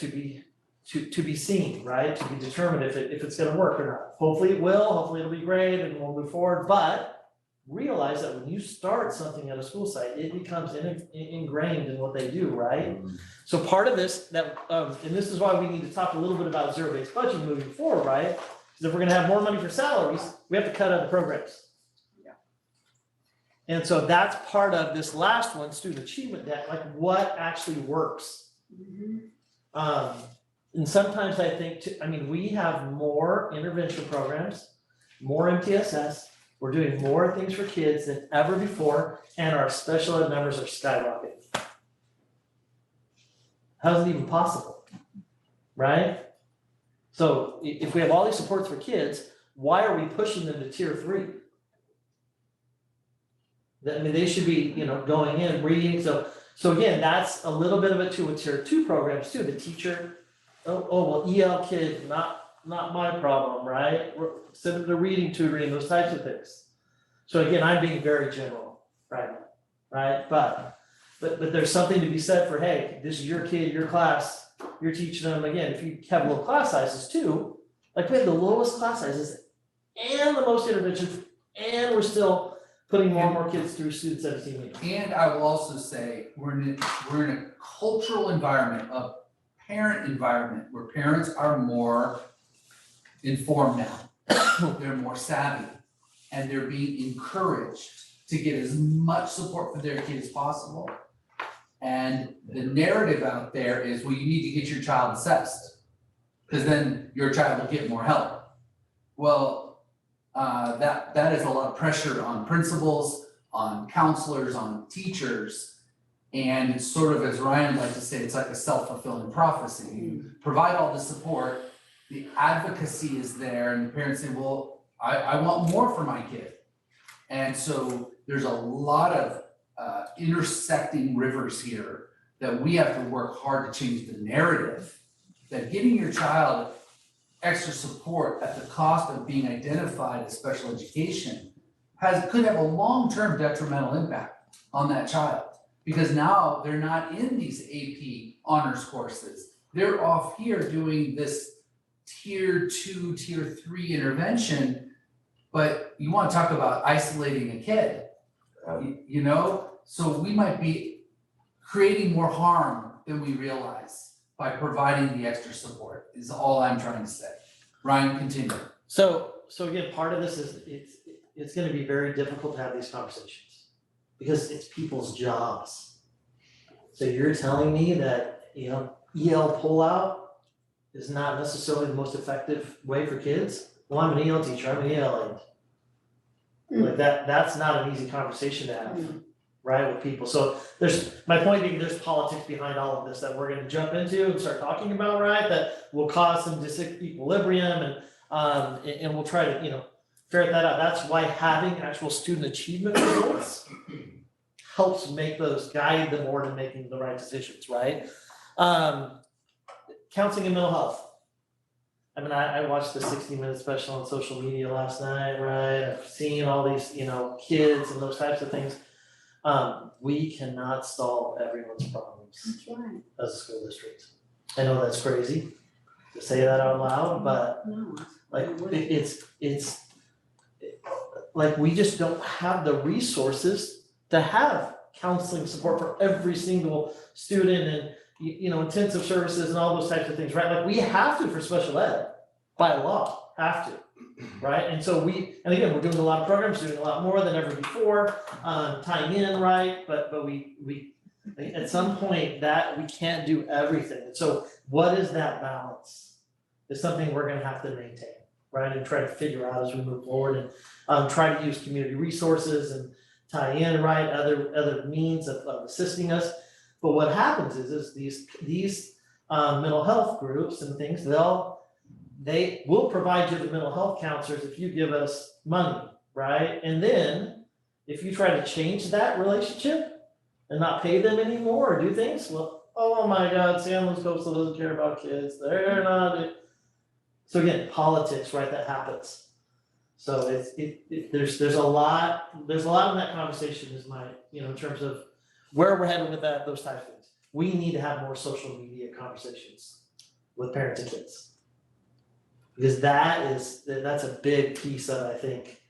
to be seen, right? To be determined if it's gonna work or not. Hopefully it will, hopefully it'll be great and we'll move forward, but realize that when you start something at a school site, it becomes ingrained in what they do, right? So part of this and this is why we need to talk a little bit about zero-based budgeting moving forward, right? Because if we're gonna have more money for salaries, we have to cut other programs. And so that's part of this last one, student achievement data, like what actually works. And sometimes I think, we have more intervention programs, more MTSS, we're doing more things for kids than ever before, and our special ed numbers are skyrocketing. How's it even possible, right? So if we have all these supports for kids, why are we pushing them to tier 3? They should be, going in, reading, so again, that's a little bit of it too with tier 2 programs too, the teacher, well, EL kid, not my problem, right? Send them to reading tutoring, those types of things. So again, I'm being very general right now, right? But there's something to be said for, hey, this is your kid, your class, you're teaching them, again, if you have low class sizes too, like we have the lowest class sizes and the most interventions, and we're still putting more and more kids through student 17 meetings. And I will also say, we're in a cultural environment, a parent environment, where parents are more informed now. They're more savvy, and they're being encouraged to get as much support for their kid as possible. And the narrative out there is, well, you need to get your child assessed, because then your child will get more help. Well, that is a lot of pressure on principals, on counselors, on teachers. And it's sort of, as Ryan likes to say, it's like a self-fulfilling prophecy. You provide all the support, the advocacy is there, and the parents say, well, I want more for my kid. And so there's a lot of intersecting rivers here that we have to work hard to change the narrative, that getting your child extra support at the cost of being identified as special education could have a long-term detrimental impact on that child. Because now they're not in these AP honors courses. They're off here doing this tier 2, tier 3 intervention, but you want to talk about isolating a kid, So we might be creating more harm than we realize by providing the extra support, is all I'm trying to say. Ryan, continue. So again, part of this is it's gonna be very difficult to have these conversations because it's people's jobs. So you're telling me that, EL pullout is not necessarily the most effective way for kids? Well, I'm an EL teacher, I'm an EL aide. Like that's not an easy conversation to have, right, with people. So my point being, there's politics behind all of this that we're gonna jump into and start talking about, right? That will cause some disequilibrium and we'll try to, ferret that out. That's why having actual student achievement results helps make those, guide the board in making the right decisions, right? Counseling and mental health. I watched the 60-minute special on social media last night, right? I've seen all these, kids and those types of things. We cannot solve everyone's problems. That's right. As a school district. I know that's crazy to say that out loud, but No. it's like we just don't have the resources to have counseling support for every single student and intensive services and all those types of things, right? Like we have to for special ed by law, have to, right? And so and again, we're doing a lot of programs, doing a lot more than ever before, tying in, right? But we at some point that we can't do everything. And so what is that balance? Is something we're gonna have to maintain, right? And try to figure out as we move forward and try to use community resources and tie in, right? Other means of assisting us. But what happens is these mental health groups and things, they will provide you the mental health counselors if you give us money, right? And then if you try to change that relationship and not pay them anymore or do things, well, oh my God, San Luis Coastal doesn't care about kids. They're not. So again, politics, right? That happens. So there's a lot in that conversation is my, in terms of where we're headed with that, those types of things. We need to have more social media conversations with parents and kids. Because that's a big piece of, I think,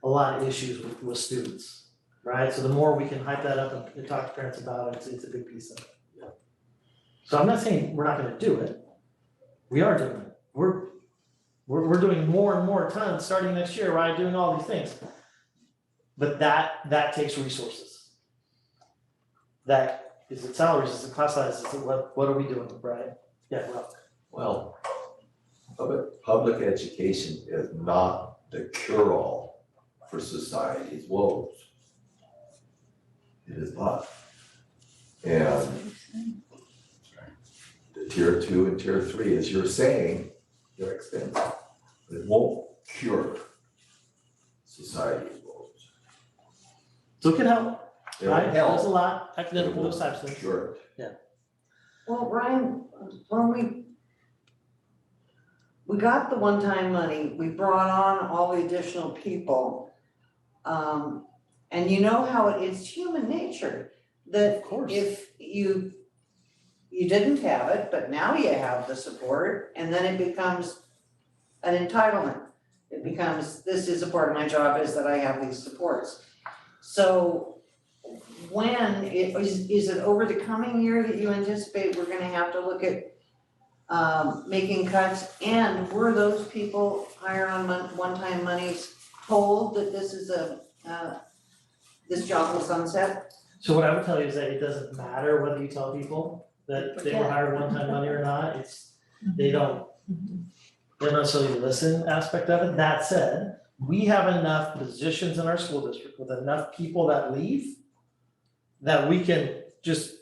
a lot of issues with students, right? So the more we can hype that up and talk to parents about it, it's a big piece of it. Yeah. So I'm not saying we're not gonna do it. We are doing it. We're doing more and more tons starting next year, right? Doing all these things. But that takes resources. That, is it salaries, is it class sizes, is it what are we doing, right? Yeah, well, Well, public education is not the cure-all for society's woes. It is not. And the tier 2 and tier 3, as you're saying, they're expensive, but it won't cure society's woes. so it can help, It'll right? help. There's a lot, academic, It won't those types of things. cure Well, Ryan, when we got the one-time money, we brought on all the additional people. And you know how it's human nature, that Of course. if you didn't have it, but now you have the support, and then it becomes an entitlement. It becomes, this is a part of my job is that I have these supports. So is it over the coming year that you anticipate we're gonna have to look at making cuts? And were those people hired on one-time monies told that this is this job will sunset? So what I would tell you is that it doesn't matter whether you tell people that they were hired one-time money or not, they don't necessarily listen aspect of it. That said, we have enough positions in our school district with enough people that leave that we can just,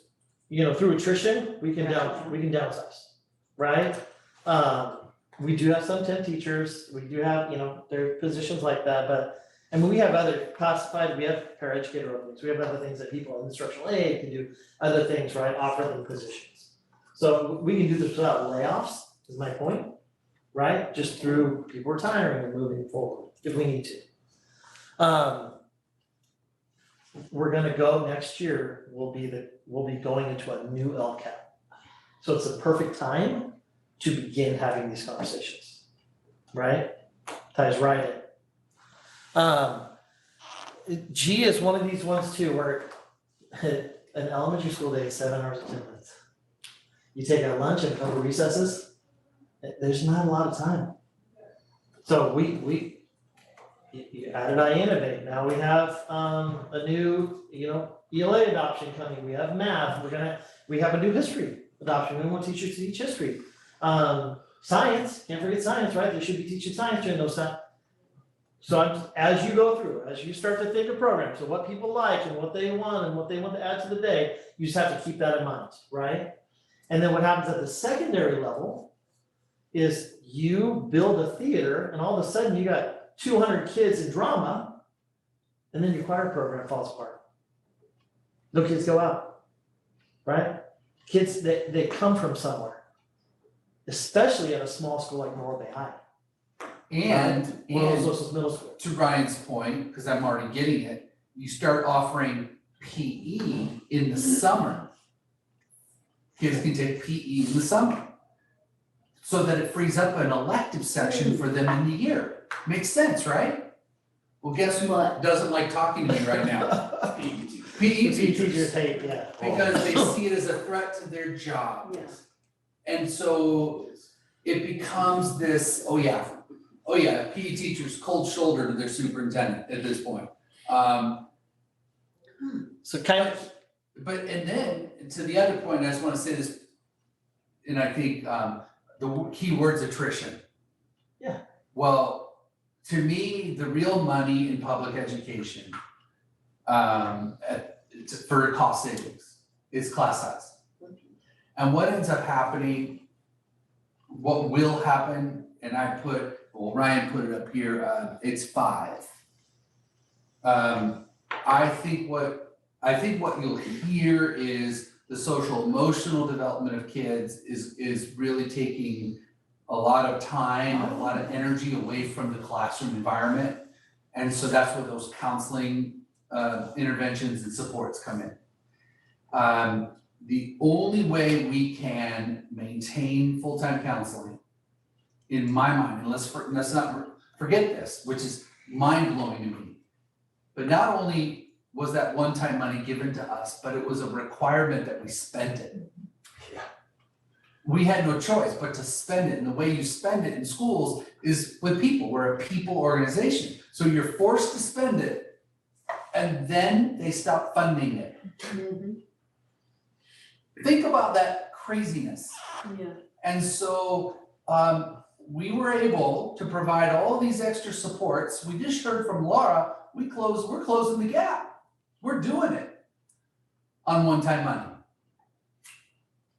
through attrition, we can downsize, right? We do have some temp teachers, we do have, there are positions like that, but I mean, we have other classified, we have paraeducator openings, we have other things that people in instructional aid can do, other things, right, offer them positions. So we can do this without layoffs, is my point, right? Just through people retiring and moving forward, if we need to. We're gonna go next year, we'll be going into a new LCAP. So it's the perfect time to begin having these conversations, right? Ties right in. G is one of these ones too, where an elementary school day is 7 hours and 10 minutes. You take a lunch and a couple of recesses, there's not a lot of time. So you added I Innovate, now we have a new, ELA adoption coming, we have math, we have a new history adoption, we want teachers to teach history. Science, can't forget science, right? They should be teaching science during those times. So as you go through, as you start to think of programs, so what people like and what they want to add to the day, you just have to keep that in mind, right? And then what happens at the secondary level is you build a theater and all of a sudden you got 200 kids in drama and then your choir program falls apart. No kids go out, right? Kids, they come from somewhere, especially at a small school like Morro Bay High. And middle school. To Ryan's point, because I'm already getting it, you start offering PE in the summer. Kids can take PE in the summer. So that it frees up an elective section for them in the year. Makes sense, right? Well, guess who doesn't like talking to me right now? PE teachers. Yeah. Because they see it as a threat to their job. Yes. And so it becomes this, oh yeah, PE teachers cold shoulder to their superintendent at this point. So kind of. But, and then to the other point, I just want to say this, and I think the key word's attrition. Yeah. Well, to me, the real money in public education for cost savings is class size. And what ends up happening, what will happen, and Ryan put it up here, it's 5. I think what you'll hear is the social emotional development of kids is really taking a lot of time, a lot of energy away from the classroom environment. And so that's where those counseling interventions and supports come in. The only way we can maintain full-time counseling, in my mind, and let's not forget this, which is mind-blowing to me. But not only was that one-time money given to us, but it was a requirement that we spent it. Yeah. We had no choice but to spend it, and the way you spend it in schools is with people. We're a people organization, so you're forced to spend it and then they stop funding it. Think about that craziness. Yeah. And so we were able to provide all these extra supports. We just heard from Laura, we're closing the gap. We're doing it on one-time money.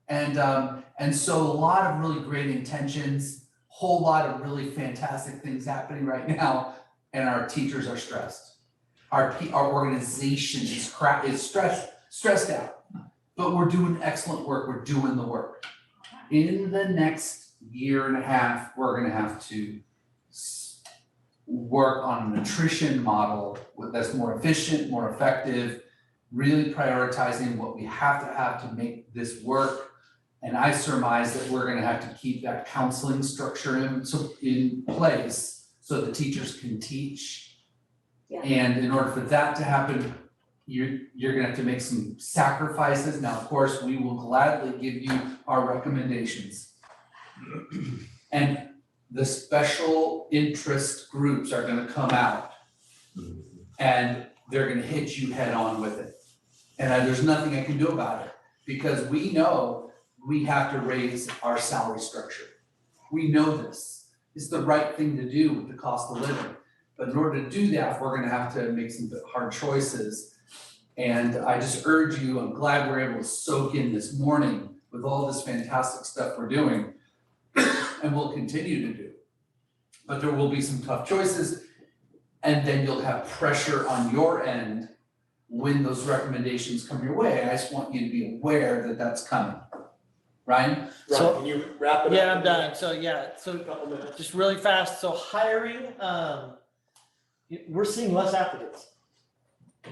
And so a lot of really great intentions, whole lot of really fantastic things happening right now, and our teachers are stressed. Our organization is stressed out, but we're doing excellent work. We're doing the work. In the next year and a half, we're gonna have to work on an attrition model that's more efficient, more effective, really prioritizing what we have to make this work. And I surmise that we're gonna have to keep that counseling structure in place so the teachers can teach. Yeah. And in order for that to happen, you're gonna have to make some sacrifices. Now, of course, we will gladly give you our recommendations. And the special interest groups are gonna come out and they're gonna hit you head on with it. And there's nothing I can do about it because we know we have to raise our salary structure. We know this. It's the right thing to do with the cost of living. But in order to do that, we're gonna have to make some hard choices. And I just urge you, I'm glad we're able to soak in this morning with all this fantastic stuff we're doing and we'll continue to do. But there will be some tough choices and then you'll have pressure on your end when those recommendations come your way. I just want you to be aware that that's coming. Ryan? So- Can you wrap it up? Yeah, I'm done. So Couple minutes. just really fast. So hiring, we're seeing less applicants.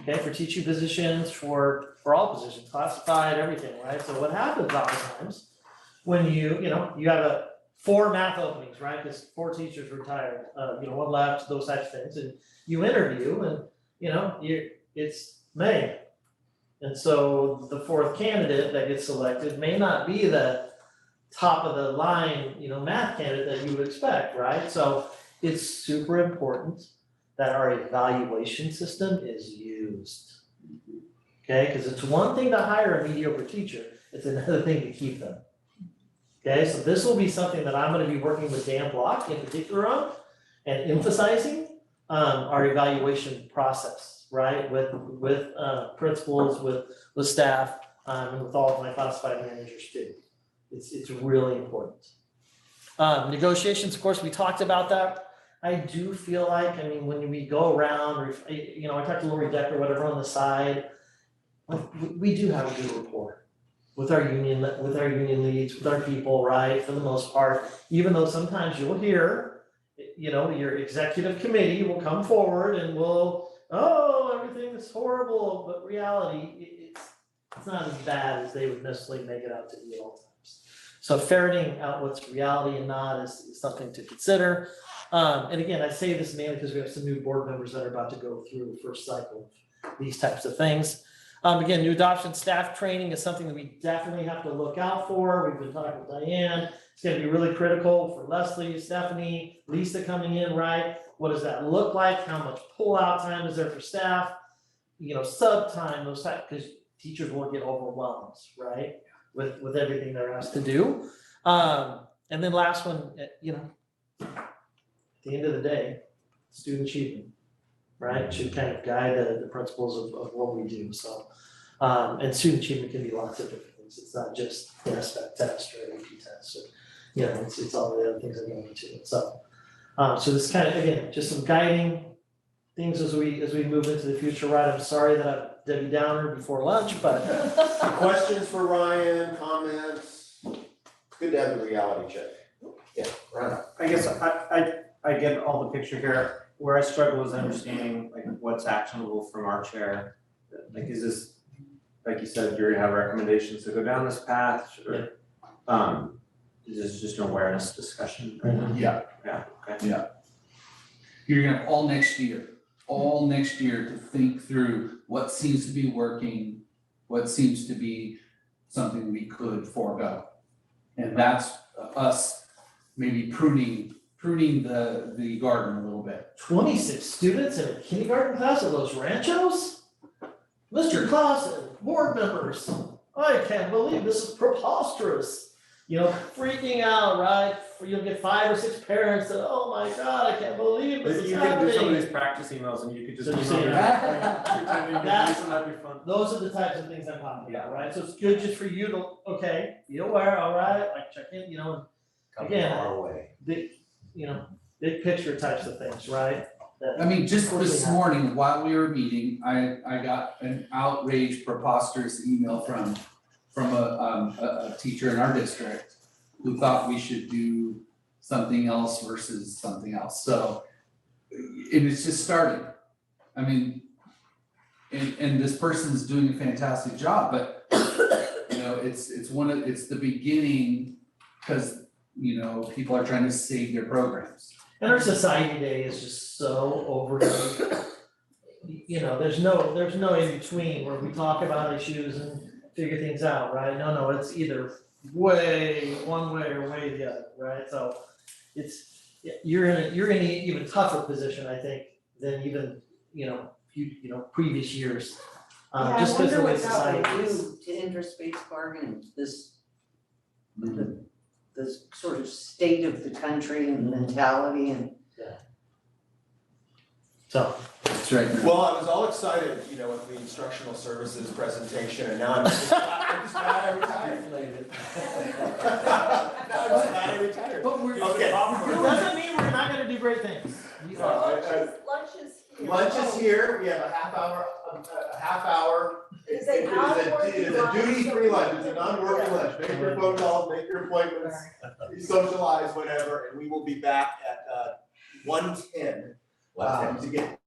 Okay, for teaching positions, for all positions, classified, everything, right? So what happens oftentimes when you have 4 math openings, right? Because 4 teachers retired, 1 left, those types of things, and you interview and it's May. And so the 4th candidate that gets selected may not be the top of the line, math candidate that you would expect, right? So it's super important that our evaluation system is used. Okay, because it's one thing to hire a mediocre teacher, it's another thing to keep them. Okay, so this will be something that I'm gonna be working with Dan Block in particular on and emphasizing our evaluation process, right? With principals, with staff, and with all of my classified managers too. It's really important. Negotiations, of course, we talked about that. I do feel like, when we go around, I talked to Lori Decker, whatever, on the side, we do have a good rapport with our union leads, with our people, right, for the most part, even though sometimes you'll hear, your executive committee will come forward and everything is horrible, but reality, it's not as bad as they would necessarily make it out to be at all times. So ferreting out what's reality and not is something to consider. And again, I say this mainly because we have some new board members that are about to go through the first cycle of these types of things. Again, new adoption staff training is something that we definitely have to look out for. We've been talking with Diane. It's going to be really critical for Leslie, Stephanie, Lisa coming in, right? What does that look like? How much pull-out time is there for staff? Sub time, those types, because teachers will get overwhelmed, right? With everything they're asked to do. And then last one, at the end of the day, student achievement, right? Should kind of guide the principles of what we do. So, and student achievement can be lots of different things. It's not just the SPEC test or AP test, or it's all the other things that go into it. So, so this kind of, again, just some guiding things as we move into the future. Right? I'm sorry that I'm Debbie Downer before lunch, but Questions for Ryan, comments? Good to have the reality check. Yeah, Ryan. I guess I get all the picture here. Where I struggle is understanding what's actionable from our chair. Is this, like you said, you're gonna have recommendations to go down this path, or is this just an awareness discussion? Yeah. Yeah, okay. Yeah. You're gonna have all next year to think through what seems to be working, what seems to be something we could forego. And that's us maybe pruning pruning the garden a little bit. 26 students in a kindergarten class at Los Ranchos? Mr. Clausen, board members, I can't believe this is preposterous. You know, freaking out, right? You'll get 5 or 6 parents that, oh my God, I can't believe this is You can do some of happening. these practice emails and you could just. So you email say them. that. Pretending to That's- do some, that'd be fun. Those are the types of things I'm talking about, right? So it's good just for you to, okay, be aware, all right, like check in, you know, Come Again, far away. big, you know, big picture types of things, right? That- I mean, just this Unfortunately, morning, while we were meeting, I got an outraged, preposterous email from a teacher in our district who thought we should do something else versus something else, so, and it's just starting. I mean, and this person's doing a fantastic job, but, you know, it's the beginning, because, you know, people are trying to save their programs. And our society day is just so overrated. You know, there's no in between where we talk about issues and figure things out, right? No, it's either way one way or way the other, right? So it's, you're in an even tougher position, I think, than even, you know, previous years. Just because the way society Yeah, I wonder what is. that would do to interest-based bargaining, this, the sort of state of the country and mentality and. So, That's right. Well, I was all excited, you know, with the instructional services presentation, and now I'm just glad I retired. Now I'm just glad I retired. But we're. Okay. it doesn't mean we're not gonna do great things. No, I- Lunch is here. Lunch is here, we have a half hour. It's an hour worth It is of a duty-free lunch. lunch, it's a non-working lunch, make your phone calls, make your appointments, socialize, whatever, and we will be back at 1:10 to get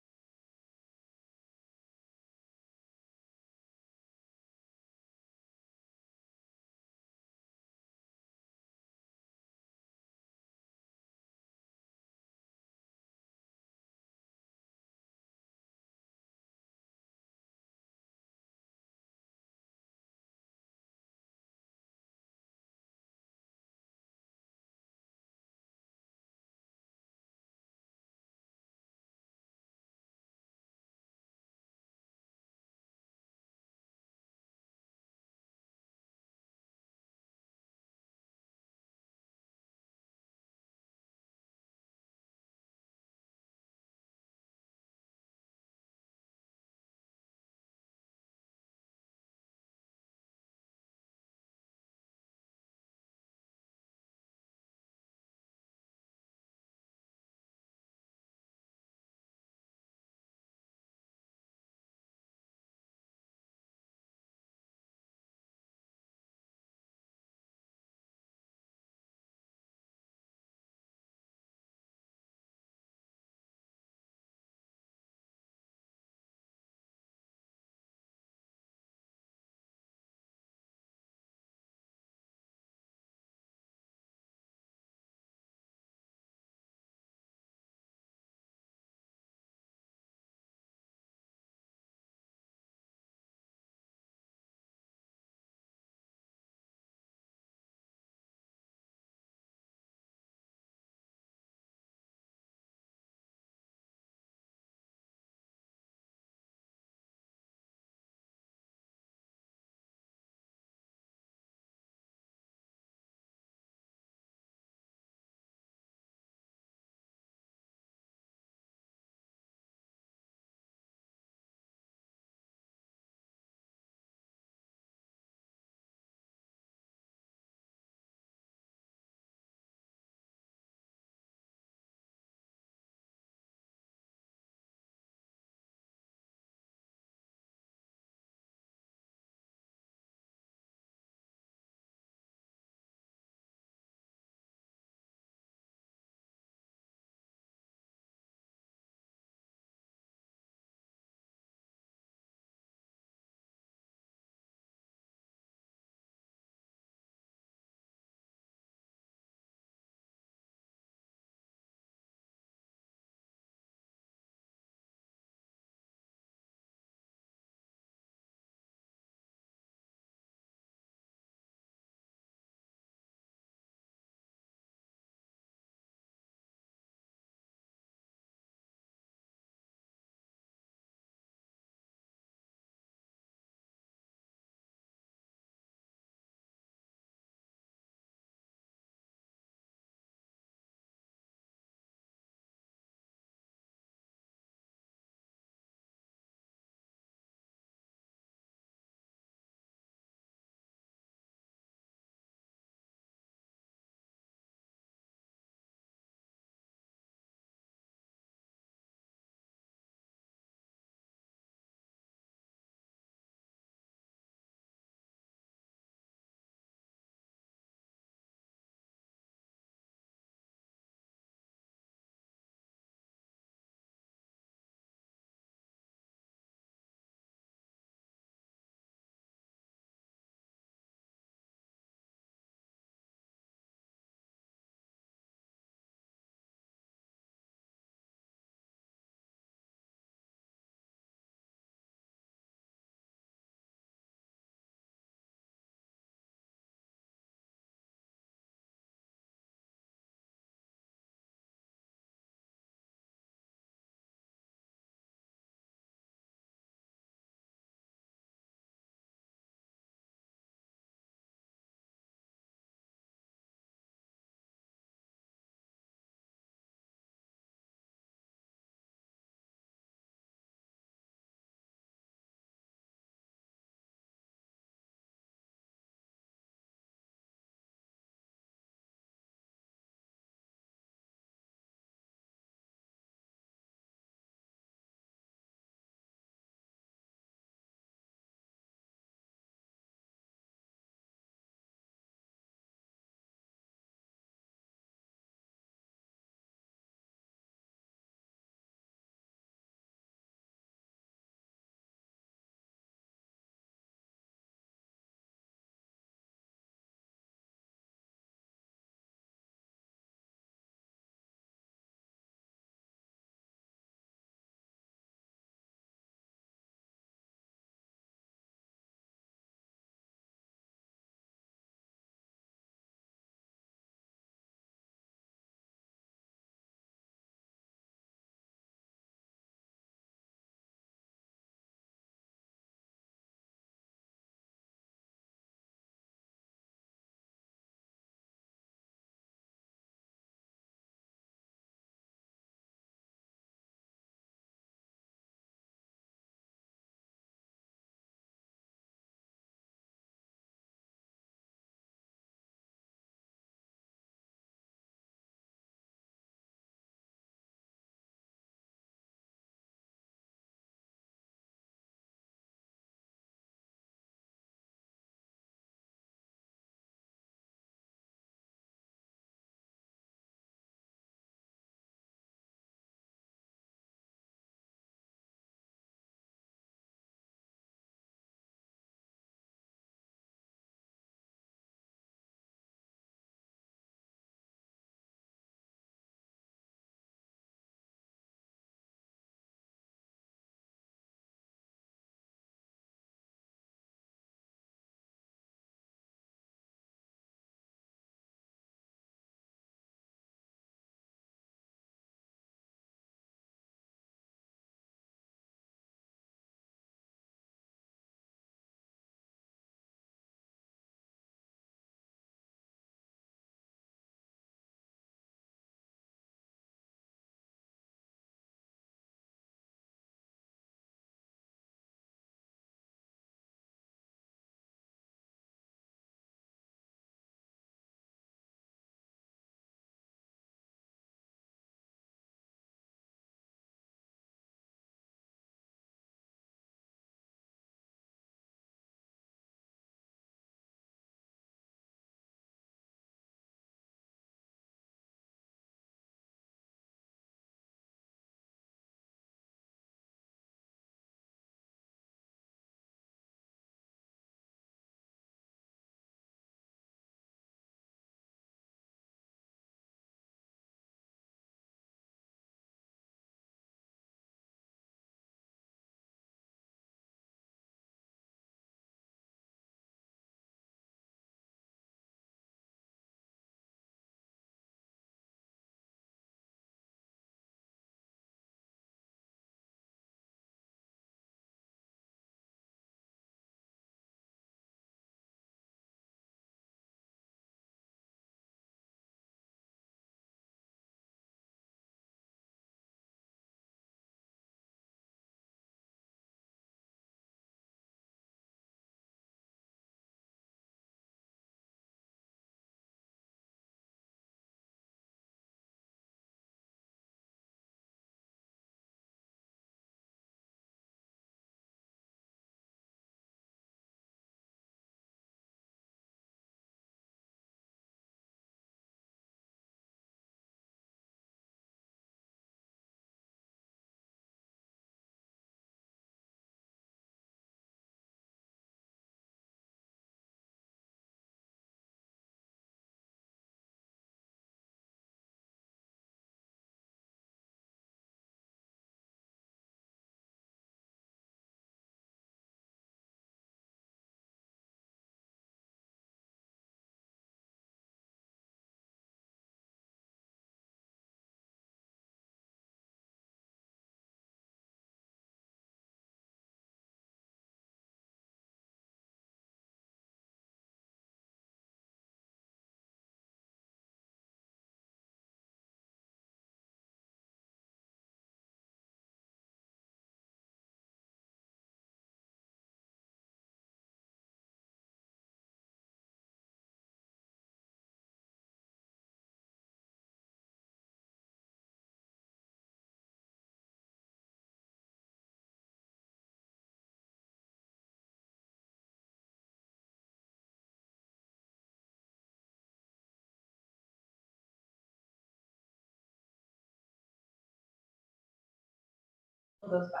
goes by.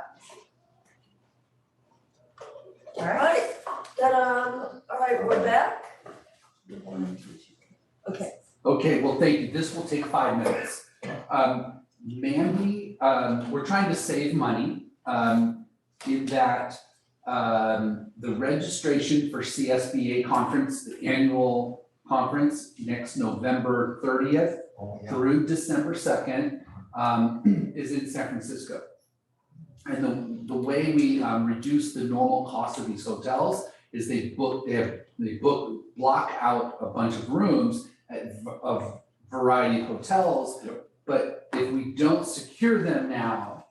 All right, all right, we're back. Okay. Okay, well, thank you. This will take 5 minutes. Mandy, we're trying to save money, in that, the registration for CSBA conference, the annual conference, next November 30th through December 2nd, is in San Francisco. And the way we reduce the normal cost of these hotels is they block out a bunch of rooms at a variety of hotels. But if we don't secure them now,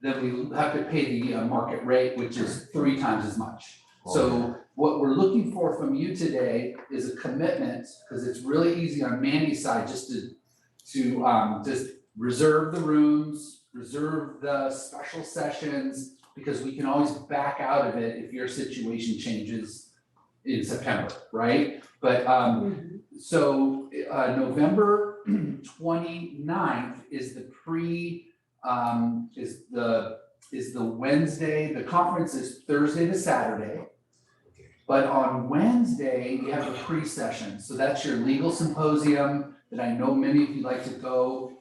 then we have to pay the market rate, which is 3 times as much. So what we're looking for from you today is a commitment, because it's really easy on Mandy's side just to just reserve the rooms, reserve the special sessions, because we can always back out of it if your situation changes in September, right? But so November 29th is the is the Wednesday. The conference is Thursday to Saturday. But on Wednesday, you have a pre-session. So that's your legal symposium that I know many of you like to go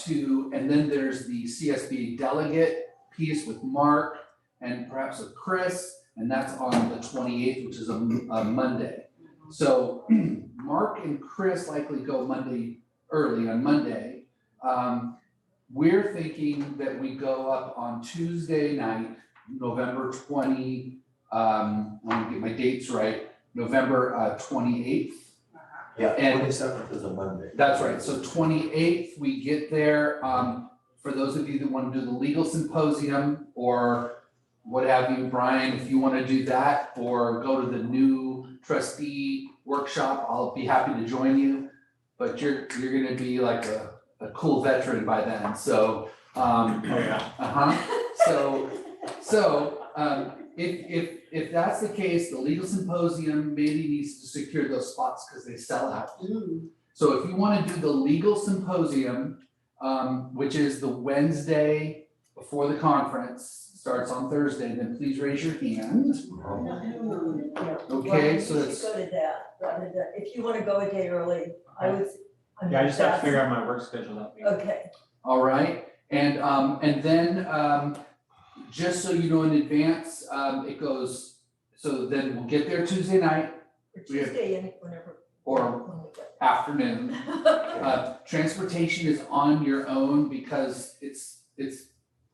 to. And then there's the CSBA delegate piece with Mark and perhaps with Chris. And that's on the 28th, which is a Monday. So Mark and Chris likely go early on Monday. We're thinking that we go up on Tuesday night, November 20, I want to get my dates right, November 28th. Yeah, And 27th is a Monday. That's right, so 28th, we get there. For those of you that want to do the legal symposium or what have you, Brian, if you want to do that or go to the new trustee workshop, I'll be happy to join you. But you're gonna be like a cool veteran by then, so if that's the case, the legal symposium maybe needs to secure those spots because they sell out. So if you want to do the legal symposium, which is the Wednesday before the conference, starts on Thursday, then please raise your hand. Okay, so Well, you it's should go to that, rather than, if you wanna go a day early, I would. Yeah, I just have to figure out my work schedule that week. Okay, all right, and then just so you know in advance, it goes. So then we'll get there Tuesday night. or Tuesday, whenever. Or when we get afternoon. Transportation is on your own because it's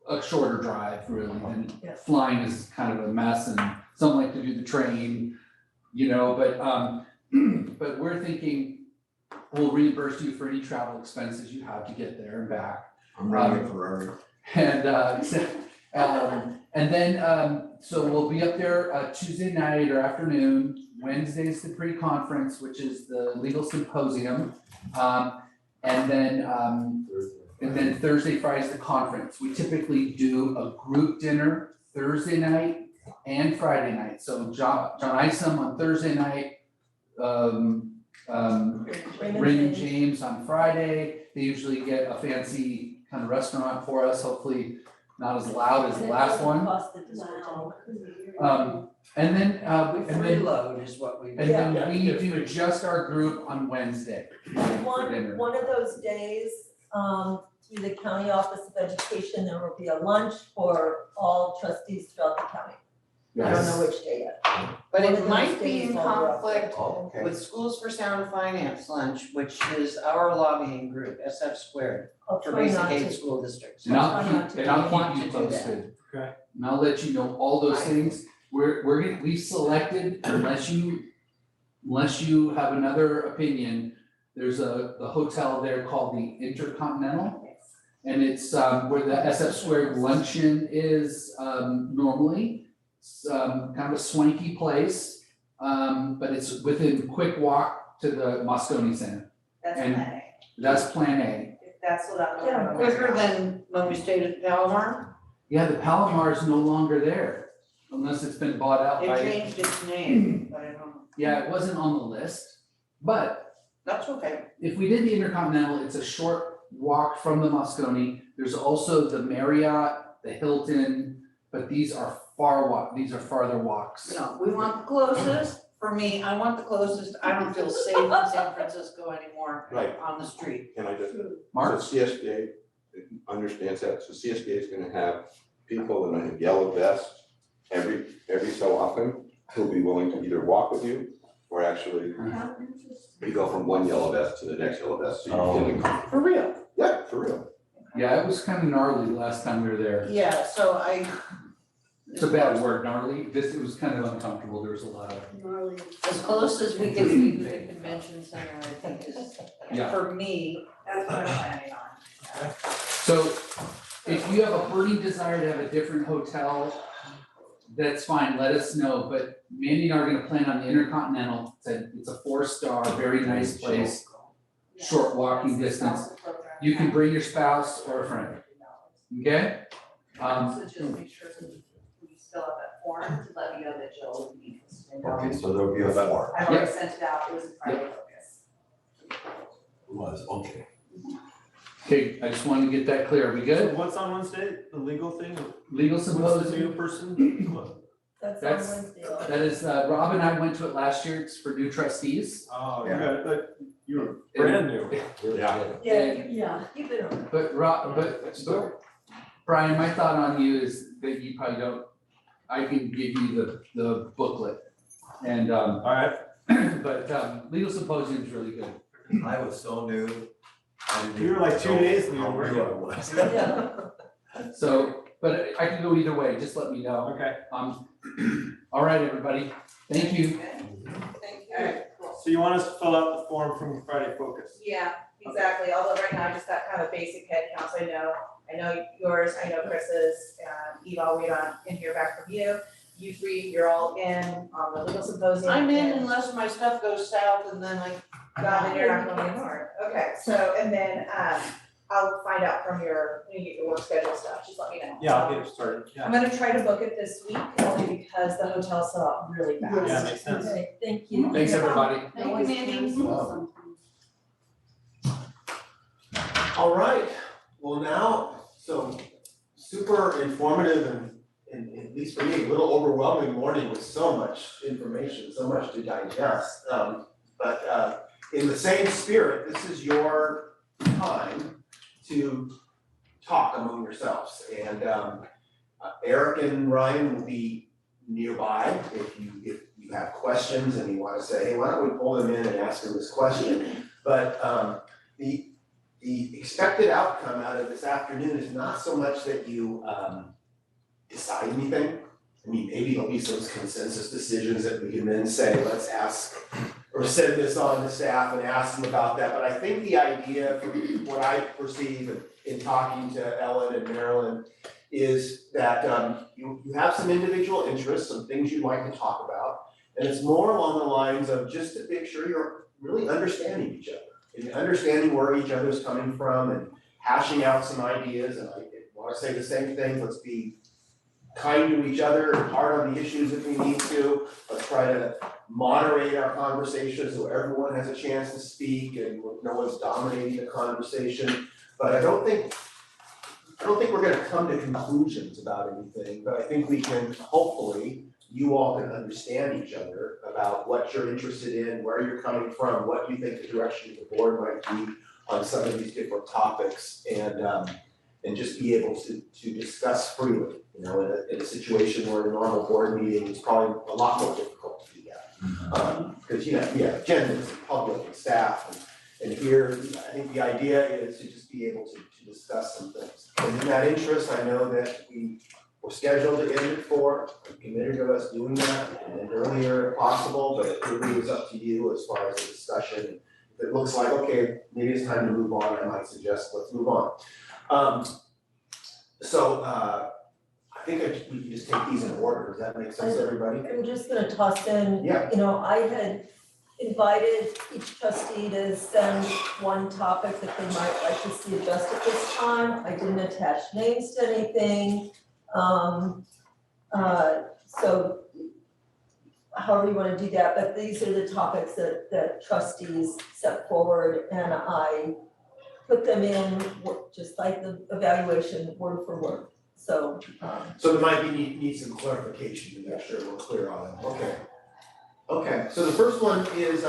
a shorter drive really, and Yes. flying is kind of a mess, and some like to do the train, but we're thinking we'll reimburse you for any travel expenses you have to get there and back. I'm running a Ferrari. And then, so we'll be up there Tuesday night or afternoon. Wednesday's the pre-conference, which is the legal symposium. And then Thursday, Friday's the conference. We typically do a group dinner Thursday night and Friday night. So John Isom on Thursday night, Raymond James on Friday. They usually get a fancy kind of restaurant for us, hopefully not as loud as the last one. And then Freeload is what we do. and then we do just our group on Wednesday for dinner. One of those days, through the County Office of Education, there will be a lunch for all trustees throughout the county. I don't know which day yet. But One of it those might be days in while we're up there. conflict with Schools for Sound Finance Lunch, which is our lobbying group, SF Squared, I'll for try basic not aid to. school districts. And I'll Try not to. keep want you to do that. posted. Okay. And I'll let you know all those things. We selected, unless you have another opinion, there's the hotel there called the Intercontinental. And it's where the SF Squared luncheon is normally. It's kind of a swanky place, but it's within quick walk to the Moscone Center. That's And plan A. That's plan A. If that's what I'm. Yeah, Quicker than when we stayed at Palomar, Yeah, the Palomar is no longer there, unless it's been bought out it by. changed its name, but I don't know. Yeah, it wasn't on the list, but That's okay. if we did the Intercontinental, it's a short walk from the Moscone. There's also the Marriott the Hilton, but these are farther walks. No, we want the closest, for me, I want the closest, I don't feel safe in San Francisco anymore Right. on the street. Can I just, Mark? so CSBA understands that, so CSBA is gonna have people in a yellow vest every so often who'll be willing to either walk with you or actually we go from one yellow vest to the next yellow vest, so you're feeling comfortable. For real? Yeah, for real. Yeah, it was kind of gnarly the last time we were there. Yeah, so I. It's a bad word, gnarly. It was kind of uncomfortable. There was a lot of. Gnarly. As close as we can be to the convention center, I think is, Yeah. for me, that's what I'm planning on. So if you have a burning desire to have a different hotel, that's fine, let us know. But Mandy and I are gonna plan on the Intercontinental. It's a 4-star, very nice place, short walking distance. You can bring your spouse or a friend, okay? So just make sure to fill out that form to let me know that Jill will be interested in going. Okay, so there'll be a form. I've already sent it out, it was a Friday focus. Was, okay. Okay, I just wanted to get that clear. Are we So good? what's on Wednesday, the legal thing? Legal What's the symposium. new person? That's on That's- Wednesday. That is, Rob and I went to it last year. It's for new trustees. Oh, you got, but you were brand new. Yeah. Yeah, you've been on. But Brian, my thought on you is that you probably don't, I can give you the booklet. And, All right. but, legal symposium is really good. I was so new. I didn't You were like 2 days new, how weren't new you? I was. Yeah. So, but I can go either way, just let me know. Okay. All right, everybody, thank you. Thank you. Alright, cool. So you want us to fill out the form from Friday Focus? Yeah, exactly, although right now I just got kind of a basic head count, so I know yours, I know Chris's, Eva, I'll wait on and hear back from you. You three, you're all in on the legal symposium. I'm in and- unless my stuff goes south and then Got it, you're not going anymore. Okay, so, and then, I'll find out from when you get your work schedule stuff, just let me know. Yeah, I'll get it started, I'm yeah. gonna try to book it this week, only because the hotel sold out really fast. Yeah, makes sense. Okay, thank you. Thanks, everybody. Thank you, Mandy. All right, well now, so super informative and at least for me, a little overwhelming morning with so much information, so much to digest. But in the same spirit, this is your time to talk among yourselves. And Eric and Ryan will be nearby if you have questions and you wanna say, hey, why don't we pull them in and ask them this question? But the expected outcome out of this afternoon is not so much that you decide anything. I mean, maybe there'll be some consensus decisions that we can then say, let's ask, or send this on to staff and ask them about that. But I think the idea, from what I perceive in talking to Ellen and Marilyn, is that you have some individual interests, some things you'd like to talk about. And it's more along the lines of just to make sure you're really understanding each other and understanding where each other's coming from and hashing out some ideas. And I want to say the same thing, let's be kind to each other and hard on the issues if we need to. Let's try to moderate our conversation so everyone has a chance to speak and no one's dominating the conversation. But I don't think we're gonna come to conclusions about anything, but I think we can, hopefully, you all can understand each other about what you're interested in, where you're coming from, what you think the direction of the board might be on some of these different topics, and just be able to discuss freely. You know, in a situation where a normal board meeting is probably a lot more difficult to do that. Because you have agendas and public and staff and here, I think the idea is to just be able to discuss some things. And in that interest, I know that we were scheduled to end at 4, I'm committed to us doing that and earlier if possible, but it really is up to you as far as the discussion. If it looks like, okay, maybe it's time to move on, I might suggest let's move on. I think we can just take these in order, does that make sense to everybody? I'm just gonna toss in, Yeah. you know, I had invited each trustee to send one topic that they might like to see adjusted this time. I didn't attach names to anything. So however you wanna do that, but these are the topics that trustees set forward and I put them in, just like the evaluation, word for word. So, So there might need some clarification to make sure we're clear on it, okay. Okay, so the first one is,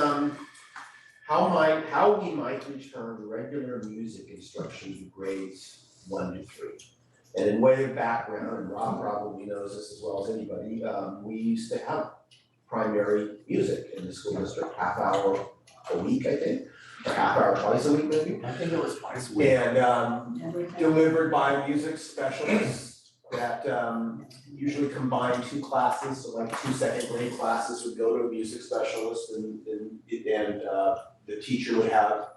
how we might return regular music instruction to grades 1 to 3. And in way of background, and Rob probably knows this as well as anybody, we used to have primary music in the school district, half hour a week, I think, or half hour twice a week maybe. I think it was twice a week. And delivered by music specialists that usually combine 2 classes, so like 2 second grade classes would go to a music specialist and the teacher would have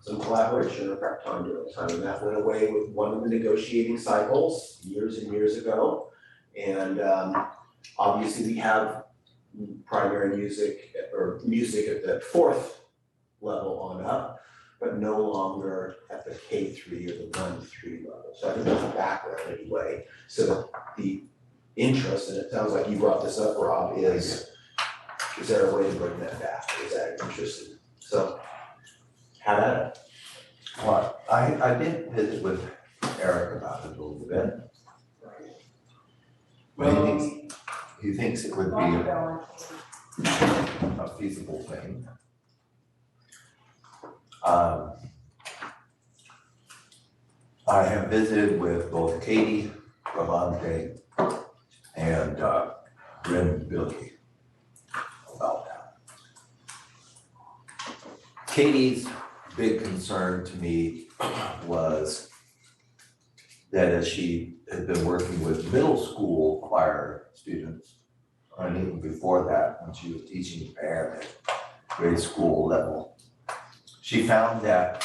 some collaboration or prep time during the time, and that went away with one of the negotiating cycles years and years ago. And obviously we have primary music or music at the 4th level on up, but no longer at the K3 or the 1 to 3 level. So I think that's a background anyway. So that the interest, and it sounds like you brought this up, Rob, is there a way to bring that back? Is that interesting? So have at it. Well, I did visit with Eric about it a little bit. But he thinks it would be a feasible thing. I have visited with both Katie Bramante and Bryn Bilkey about that. Katie's big concern to me was that as she had been working with middle school choir students, and even before that, when she was teaching band at grade school level, she found that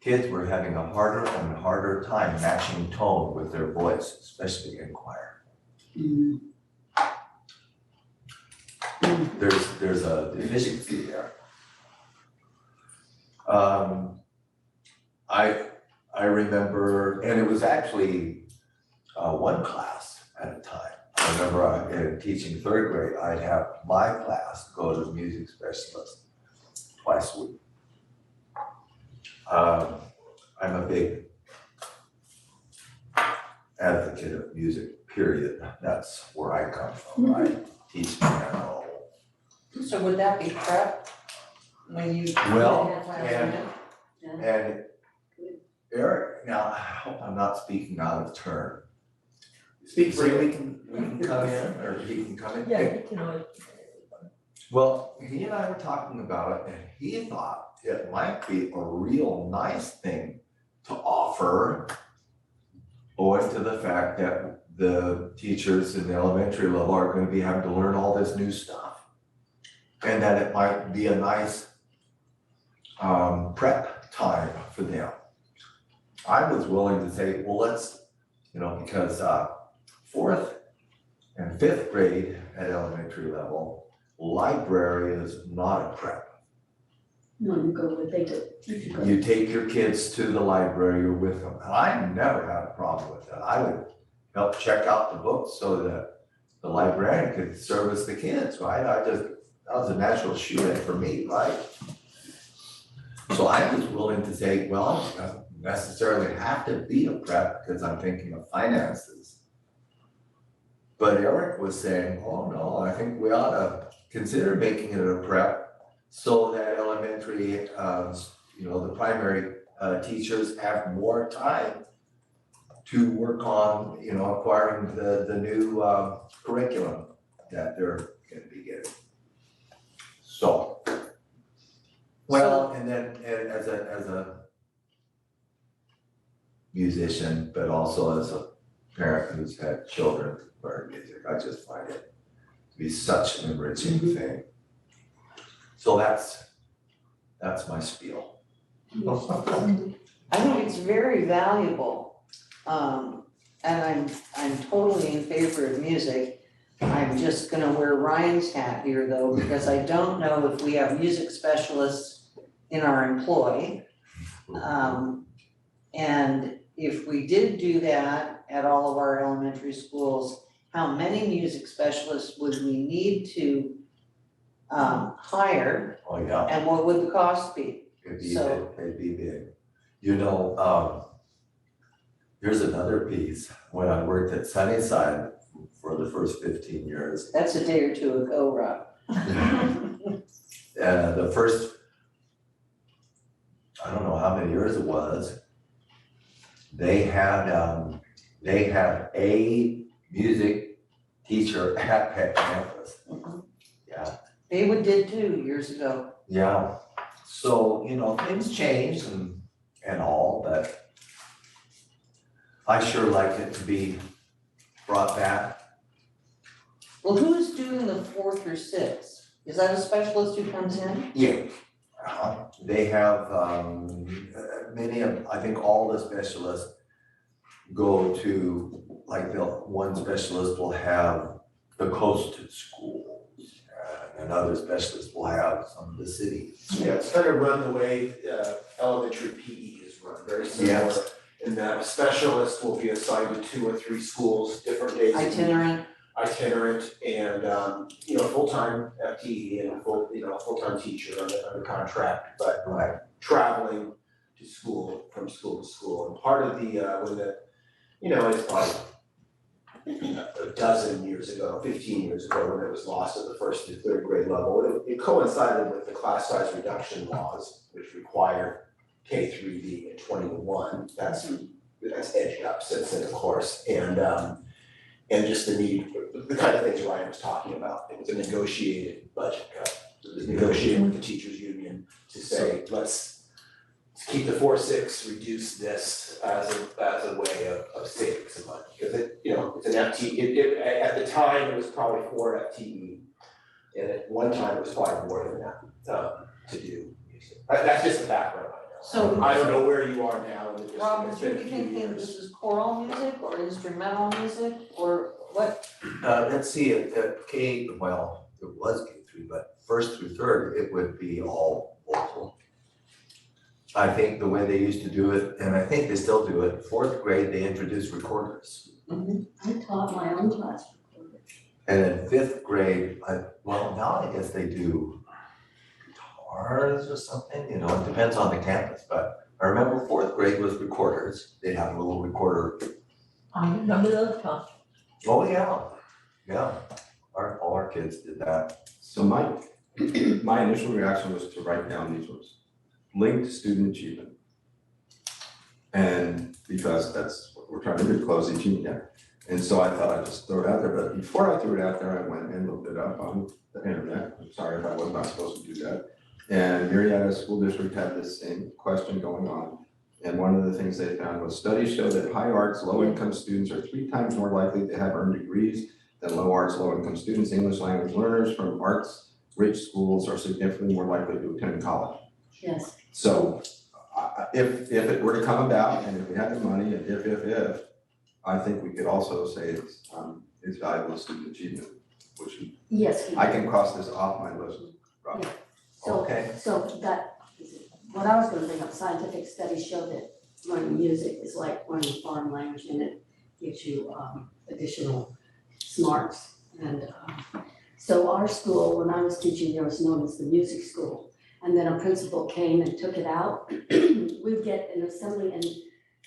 kids were having a harder and harder time matching tone with their voice, especially in choir. There's a deficiency there. I remember, and it was actually one class at a time. I remember in teaching 3rd grade, I'd have my class go to the music specialist twice a week. I'm a big advocate of music, period. That's where I come from. I teach piano. So would that be prep when you? Well, and Eric, now I hope I'm not speaking out of turn. Speak So we can come in, or he can come in. yeah, you can always. Well, he and I were talking about it, and he thought it might be a real nice thing to offer, owing to the fact that the teachers in the elementary level are going to be having to learn all this new stuff. And that it might be a nice prep time for them. I was willing to say, well, let's, because 4th and 5th grade at elementary level, library is not a prep. No, you go with, they do. You take your kids to the library, you're with them. And I never had a problem with that. I would help check out the books so that the librarian could service the kids, right? That was a natural shoe-in for me, right? So I was willing to say, well, it doesn't necessarily have to be a prep because I'm thinking of finances. But Eric was saying, oh no, I think we ought to consider making it a prep so that elementary, the primary teachers have more time to work on, acquiring the new curriculum that they're going to be getting. So, well, and then as a musician, but also as a parent who's had children learn music, I just find it to be such an enriching thing. So that's my spiel. I think it's very valuable, and I'm totally in favor of music. I'm just gonna wear Ryan's hat here though, because I don't know if we have music specialists in our employ. And if we did do that at all of our elementary schools, how many music specialists would we need to hire? Oh, yeah. And what would the cost be? It'd be big. Here's another piece. When I worked at Sunnyside for the first 15 years, That's a day or two ago, Rob. the first, I don't know how many years it was, they had a music teacher at Peck campus. Yeah, They did too years ago. yeah. So, you know, things change and all, but I sure like it to be brought back. Well, who's doing the 4 through 6? Is that a specialist who comes in? Yeah. They have, many of, I think all the specialists go to, like, one specialist will have the coastal schools, and another specialist will have some of the cities. Yeah, it's kind of run the way elementary PE is run, very similar. Yes. In that a specialist will be assigned to 2 or 3 schools, different days. of the week. Itinerant and, you know, full-time FTE and full-time teacher under contract, but traveling to school, from school to school. And part of the, when the, you know, it's probably a dozen years ago, 15 years ago, when it was lost at the 1st to 3rd grade level, it coincided with the class size reduction laws, which require K3B and 20 to 1. That's edged up since then, of course, and just the need, the kind of things Ryan was talking about. It was a negotiated budget cut. It was negotiated with the teachers union to say, let's keep the 4-6, reduce this as a way of saving some money. Because it, you know, it's an FTE, at the time, it was probably 4 FTE. And at one time, it was probably more than that to do. That's just the background I know. So I don't know where you are now in the district. Rob, It's would you been be a few thinking years. this is choral music or instrumental music or what? Let's see, at K, well, it was K3, but 1st through 3rd, it would be all vocal. I think the way they used to do it, and I think they still do it, 4th grade, they introduced recorders. I taught my own class recorders. And in 5th grade, well, now I guess they do guitars or something, you know, it depends on the campus, but I remember 4th grade was recorders. They'd have a little recorder. I remember those times. Oh, yeah, all our kids did that. So my initial reaction was to write down these words, linked student achievement. And because that's what we're trying to do, close each year. And so I thought I'd just throw it out there, but before I threw it out there, I went and looked it up on the internet. I'm sorry if I was not supposed to do that. And Marietta School District had this same question going on. And one of the things they found was studies show that high arts, low income students are 3 times more likely to have earned degrees than low arts, low income students. English language learners from arts rich schools are significantly more likely to attend college. Yes. So if it were to come about and if we had the money and if, I think we could also say it's valuable student achievement, which Yes. I can cross this off my list, Rob. Yeah. So that, what I was gonna bring up, scientific studies show that learning music is like learning a foreign language and it gives you additional smarts. And so our school, when I was teaching, there was known as the music school. And then a principal came and took it out. We'd get an assembly and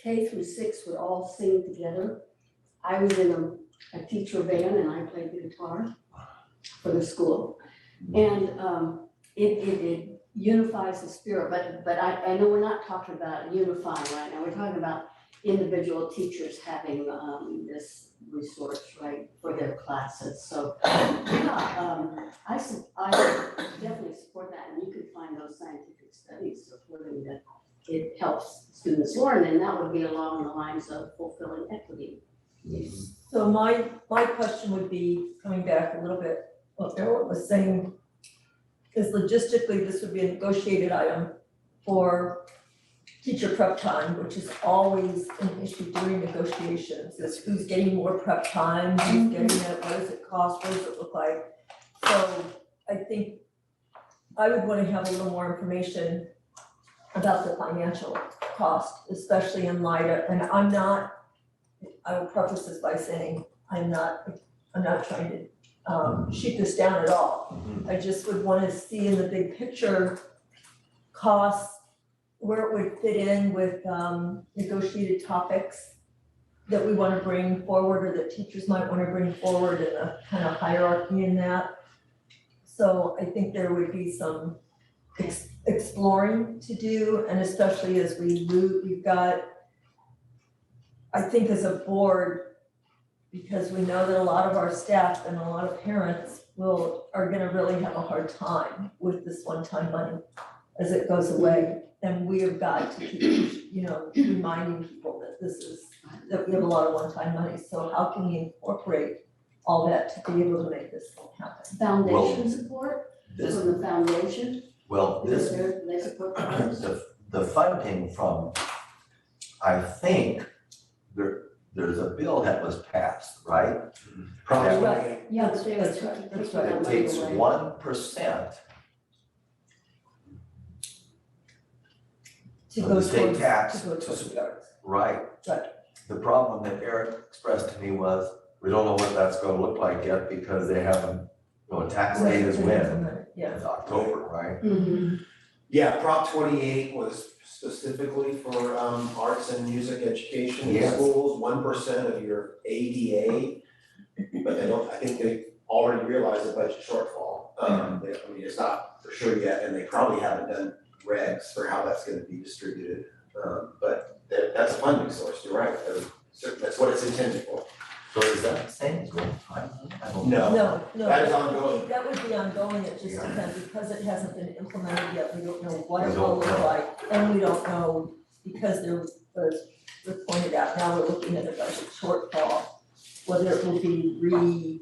K through 6 would all sing together. I was in a teacher band and I played the guitar for the school. And it unifies the spirit, but I know we're not talking about unifying right now. We're talking about individual teachers having this resource, right, for their classes. So yeah, I definitely support that, and you could find those scientific studies supporting that it helps students learn, and that would be along the lines of fulfilling equity. So my question would be, coming back a little bit, what Errol was saying, is logistically, this would be a negotiated item for teacher prep time, which is always an issue during negotiations, is who's getting more prep time, who's getting it, what does it cost, what does it look like? So I think I would want to have a little more information about the financial cost, especially in light of, and I will preface this by saying, I'm not trying to shoot this down at all. I just would want to see in the big picture costs, where it would fit in with negotiated topics that we wanna bring forward or that teachers might wanna bring forward and a kind of hierarchy in that. So I think there would be some exploring to do, and especially as we've got, I think as a board, because we know that a lot of our staff and a lot of parents are gonna really have a hard time with this one-time money as it goes away. And we have got to keep, reminding people that that we have a lot of one-time money. So how can we incorporate all that to be able to make this happen? Foundation support from the foundation, Well, is they support the the funding from, I think, there's a bill that was passed, right? Right, Yeah, but they were taking that's that It money takes away. 1% to of go the state towards, tax to go to towards support. Right. Right. The problem that Eric expressed to me was, we don't know what that's gonna look like yet because they haven't, tax date is when? Yeah. It's October, right? Mhm. Yeah, Prop 28 was specifically for arts and music education in Yes. schools, 1% of your ADA. But I think they already realized the budget shortfall. It's not for sure yet, and they probably haven't done regs for how that's gonna be distributed. But that's a funding source, you're right, that's what it's intended for. So is that the same as one time? I don't No. No, That is would be- ongoing. That would be ongoing, it just Yeah. depends, because it hasn't been implemented yet, we don't know what We it will don't look know. like. And we don't know, because there was pointed out, now we're looking at a budget shortfall, whether it will be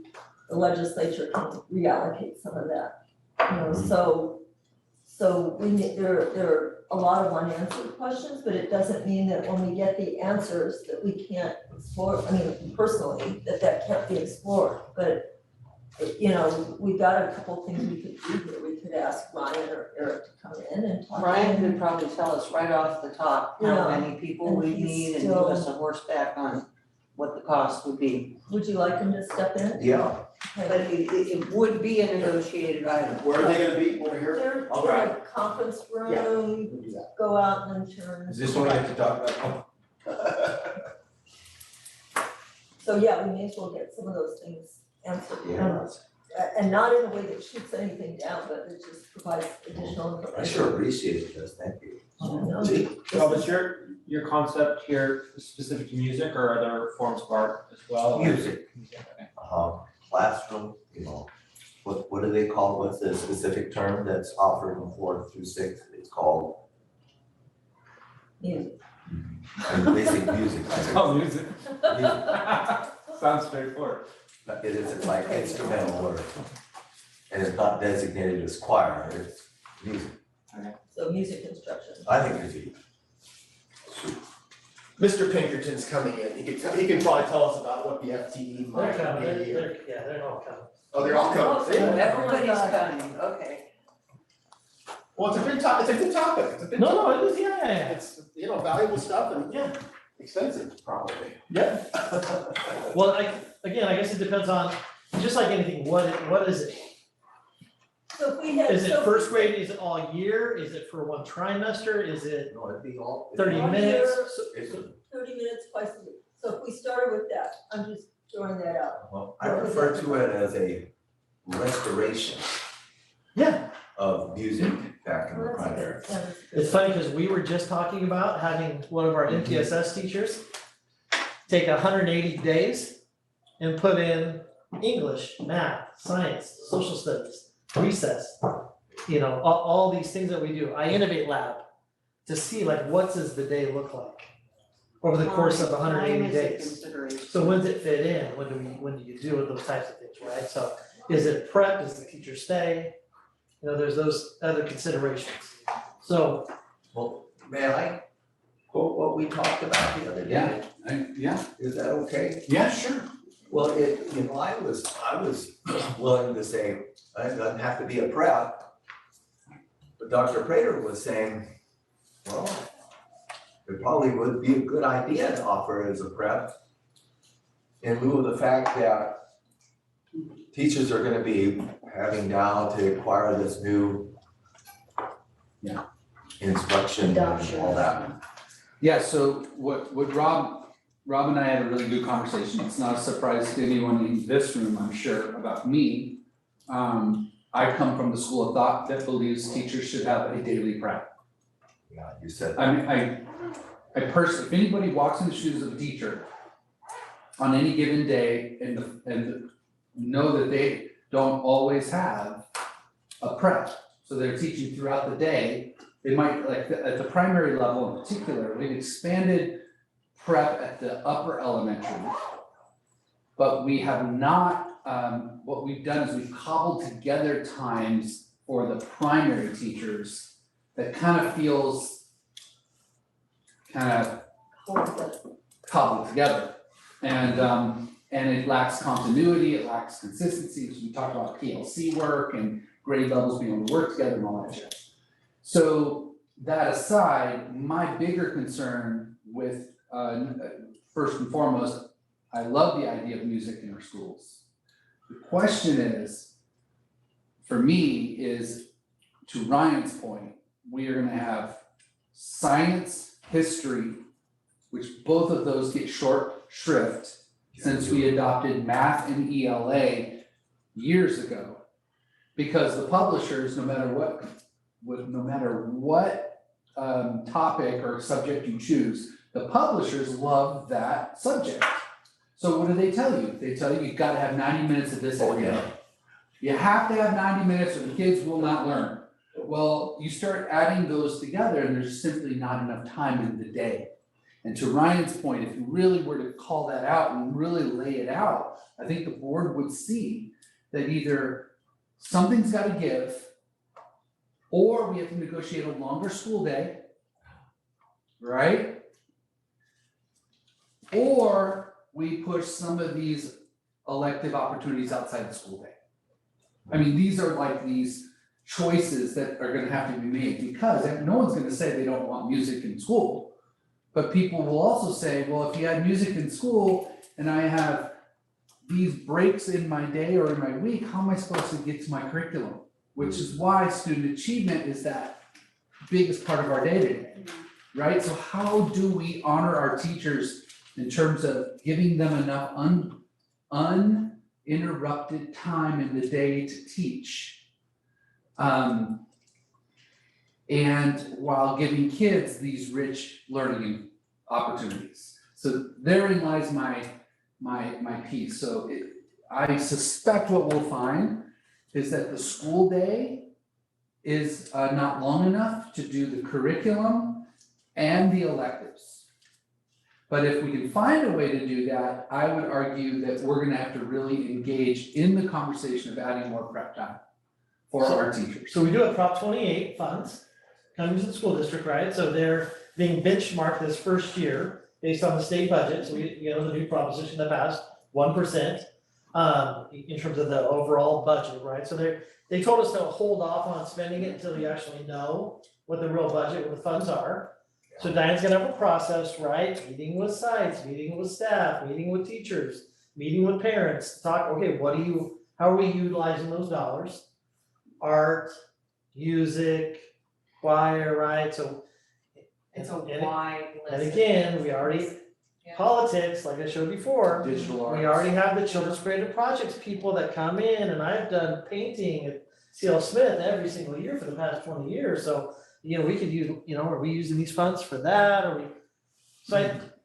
the legislature can reallocate some of that. So we need, there are a lot of unanswered questions, but it doesn't mean that when we get the answers that we can't explore, personally, that can't be explored, but we've got a couple things we could do here, we could ask Ryan or Eric to come in and talk. Ryan could probably tell us right off the top how Yeah, many people and we he's need and still- give us a horseback on what the cost would be. Would you like him to step in? Yeah. But it would be a negotiated item. Where are they gonna be, over here? They're All in right. a conference Yeah. room, We'll do that. go out and then turn. Is this what I have to talk about? So yeah, we may as well get some of those things answered. Yeah. And not in a way that shoots anything down, but it just provides additional information. I sure appreciate this, thank you. No, Gee, Rob, is your concept here specific to music or are there forms of art as well? Music. Okay. Classroom, what do they call, what's the specific term that's offered in 4th through 6th? It's called Music. basic music. Oh, music. Music. Sounds straightforward. It is like instrumental or, and it's not designated as choir, it's music. So music instruction. I think it's a Mr. Pinkerton's coming in, he can probably tell us about what the FTE They're might coming, be. they're all coming. Oh, they're all coming. Oh, Everybody's coming, okay. Well, it's a good topic, it's a good topic, it's a good No, topic. no, it is, yeah. It's, valuable stuff and Yeah. expensive, probably. Yeah. Well, I guess it depends on, just like anything, what is it? So if we had. Is it so- first grade, is it all year, is it for one trimester, is it No, it'd be all. 30 All minutes? year, It's, 30 minutes twice a week. So if we started with that, I'm just throwing that out. well, I refer to it as a restoration Yeah, of music back in the Well, that's primary. good. Yeah, that's good. it's funny because we were just talking about having one of our MTSS teachers take 180 days and put in English, math, science, social studies, recess, all these things that we do. I Innovate Lab to see like what does the day look like over the course of 180 Time is a days. consideration. So when does it fit in? When do you do those types of things, right? So is it prep? Does the teacher stay? There's those other considerations. So Well, may I quote what we talked about the other day? Yeah. Is that okay? Yeah, sure. Well, I was willing to say, it doesn't have to be a prep. But Dr. Prater was saying, well, it probably would be a good idea to offer it as a prep in lieu of the fact that teachers are gonna be having now to acquire this new instruction and all that. Yeah, so what Rob Rob and I had a really good conversation. It's not a surprise to anyone in this room, I'm sure, about me. I come from the school of thought that believes teachers should have a daily prep. Yeah, you said. I mean, I personally, if anybody walks in the shoes of a teacher on any given day and know that they don't always have a prep, so they're teaching throughout the day, they might, like, at the primary level in particular, we've expanded prep at the upper elementary. But we have not, what we've done is we've cobbled together times for the primary teachers that kind of feels cobbled together. And it lacks continuity, it lacks consistency. So we talked about PLC work and grade levels being able to work together and all that shit. So that aside, my bigger concern with, first and foremost, I love the idea of music in our schools. The question is, for me, is to Ryan's point, we are gonna have science, history, which both of those get short shrift since we adopted math and ELA years ago. Because the publishers, no matter what topic or subject you choose, the publishers love that subject. So what do they tell you? They tell you you've got to have 90 minutes of this every day. You have to have 90 minutes or the kids will not learn. Well, you start adding those together and there's simply not enough time in the day. And to Ryan's point, if you really were to call that out and really lay it out, I think the board would see that either something's got to give, or we have to negotiate a longer school day, right? Or we push some of these elective opportunities outside the school day. I mean, these are like these choices that are gonna have to be made because no one's gonna say they don't want music in school. But people will also say, well, if you had music in school and I have these breaks in my day or in my week, how am I supposed to get to my curriculum? Which is why student achievement is that biggest part of our day-to-day, right? So how do we honor our teachers in terms of giving them enough uninterrupted time in the day to teach? And while giving kids these rich learning opportunities. So therein lies my piece. So I suspect what we'll find is that the school day is not long enough to do the curriculum and the electives. But if we can find a way to do that, I would argue that we're gonna have to really engage in the conversation of adding more prep time for our teachers. So we do have Prop 28 funds coming to the school district, right? So they're being benchmarked this first year based on the state budget. So we, the new proposition that passed 1% in terms of the overall budget, right? So they told us to hold off on spending it until we actually know what the real budget, what the funds are. So Diane's gonna have a process, right? Meeting with sites, meeting with staff, meeting with teachers, meeting with parents, to talk, okay, how are we utilizing those dollars? Art, music, choir, right? So It's a wide list. and again, we already, politics, like I showed before, Digital arts. we already have the children's creative projects people that come in, and I've done painting at CL Smith every single year for the past 20 years, so we could use, are we using these funds for that, or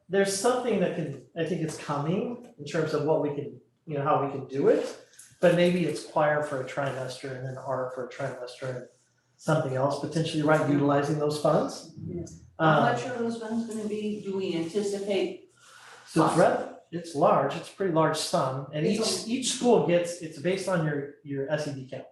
there's something that I think it's coming in terms of what we can, how we can do it, but maybe it's choir for a trimester and then art for a trimester and something else potentially, right, utilizing those funds. How much are those funds gonna be? Do we anticipate? So it's large, it's a pretty large sum, and each school gets, it's based on your SED count.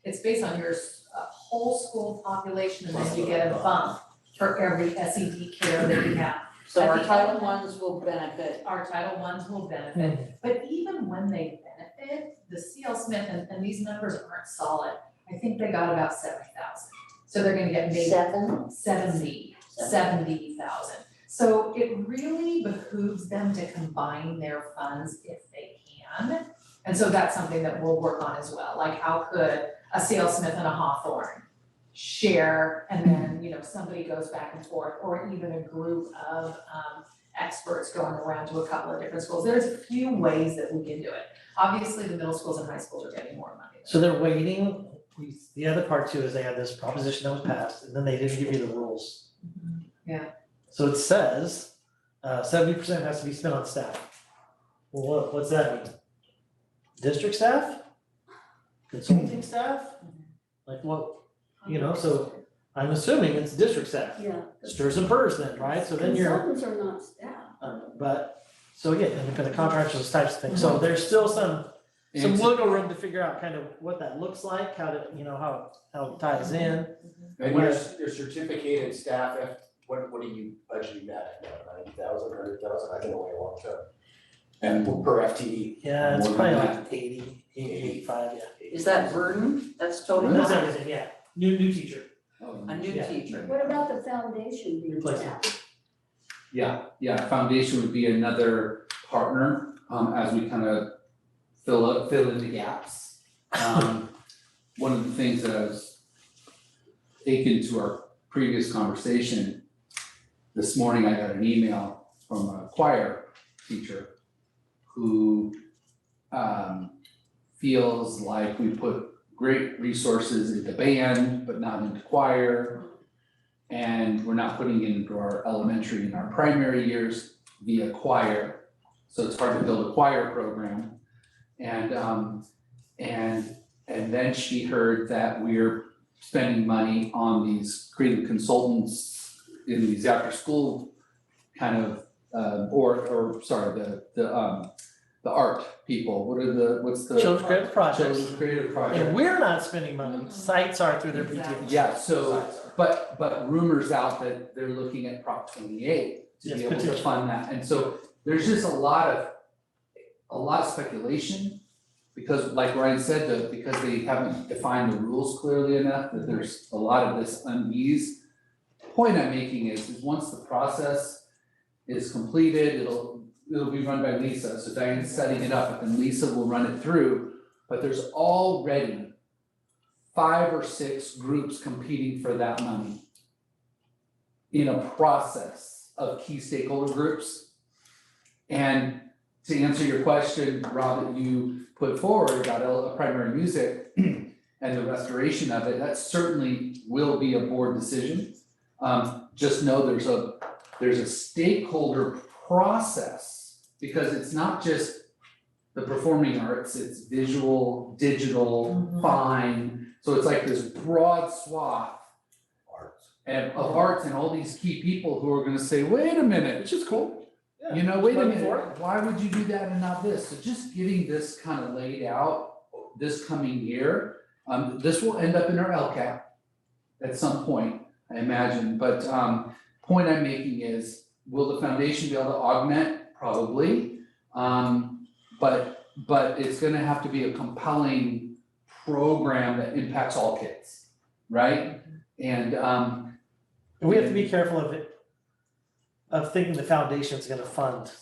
It's based on your whole school population, and then you get a bump for every SED care that you have. So our Title I's will benefit. Our Title I's will benefit, but even when they benefit, the CL Smith, and these numbers aren't solid, I think they got about 70,000. So they're gonna get maybe 70,000. So it really behooves them to combine their funds if they can. And so that's something that we'll work on as well, like how could a CL Smith and a Hawthorne share, and then, somebody goes back and forth, or even a group of experts going around to a couple of different schools. There's a few ways that we can do it. Obviously, the middle schools and high schools are getting more money. So they're waiting, the other part too is they had this proposition that was passed, and then they didn't give you the rules. Yeah. So it says, 70% has to be spent on staff. Well, what's that mean? District staff? Consulting staff? Like what, so I'm assuming it's district staff. Yeah. Stirs and purrs then, right? So then you're, Consultants are not staff. but, so yeah, independent contractors, those types of things. So there's still some wiggle room to figure out kind of what that looks like, how to, how it ties in. And your certificated staff, what are you budgeting that at, 90,000, 100,000, I've been away a long time. And per FTE. Yeah, it's More probably than like 80, 85, yeah. Is that burden? That's totally. That's everything, yeah. New teacher. A new Yeah. teacher. What about the foundation being Replacement. staff? Yeah, foundation would be another partner, as we kind of fill in the gaps. One of the things that I was taken to our previous conversation, this morning I got an email from a choir teacher who feels like we put great resources into band, but not into choir. And we're not putting it into our elementary and our primary years via choir. So it's hard to build a choir program. And then she heard that we're spending money on these creative consultants in these after school kind of, the art people, what's the? Children's creative projects. Children's creative projects. And we're not spending money, sites are through their PTA. Yeah, so, but rumors out that they're looking at Prop 28 to Yes, be able to potentially. fund that. And so there's just a lot of speculation. Because like Ryan said, because they haven't defined the rules clearly enough, that there's a lot of this unease. Point I'm making is once the process is completed, it'll be run by Lisa, so Diane's setting it up, and then Lisa will run it through. But there's already 5 or 6 groups competing for that money in a process of key stakeholder groups. And to answer your question, Rob, that you put forward about primary music and the restoration of it, that certainly will be a board decision. Just know there's a stakeholder process, because it's not just the performing arts, it's visual, digital, fine. So it's like this broad swath of arts and all these key people who are gonna say, wait a minute, Which is cool. wait a minute, why would you do that and not this? So just getting this kind of laid out this coming year, this will end up in our LCAP at some point, I imagine. But point I'm making is, will the foundation be able to augment? Probably. But it's gonna have to be a compelling program that impacts all kids, right? And we have to be careful of thinking the foundation's gonna fund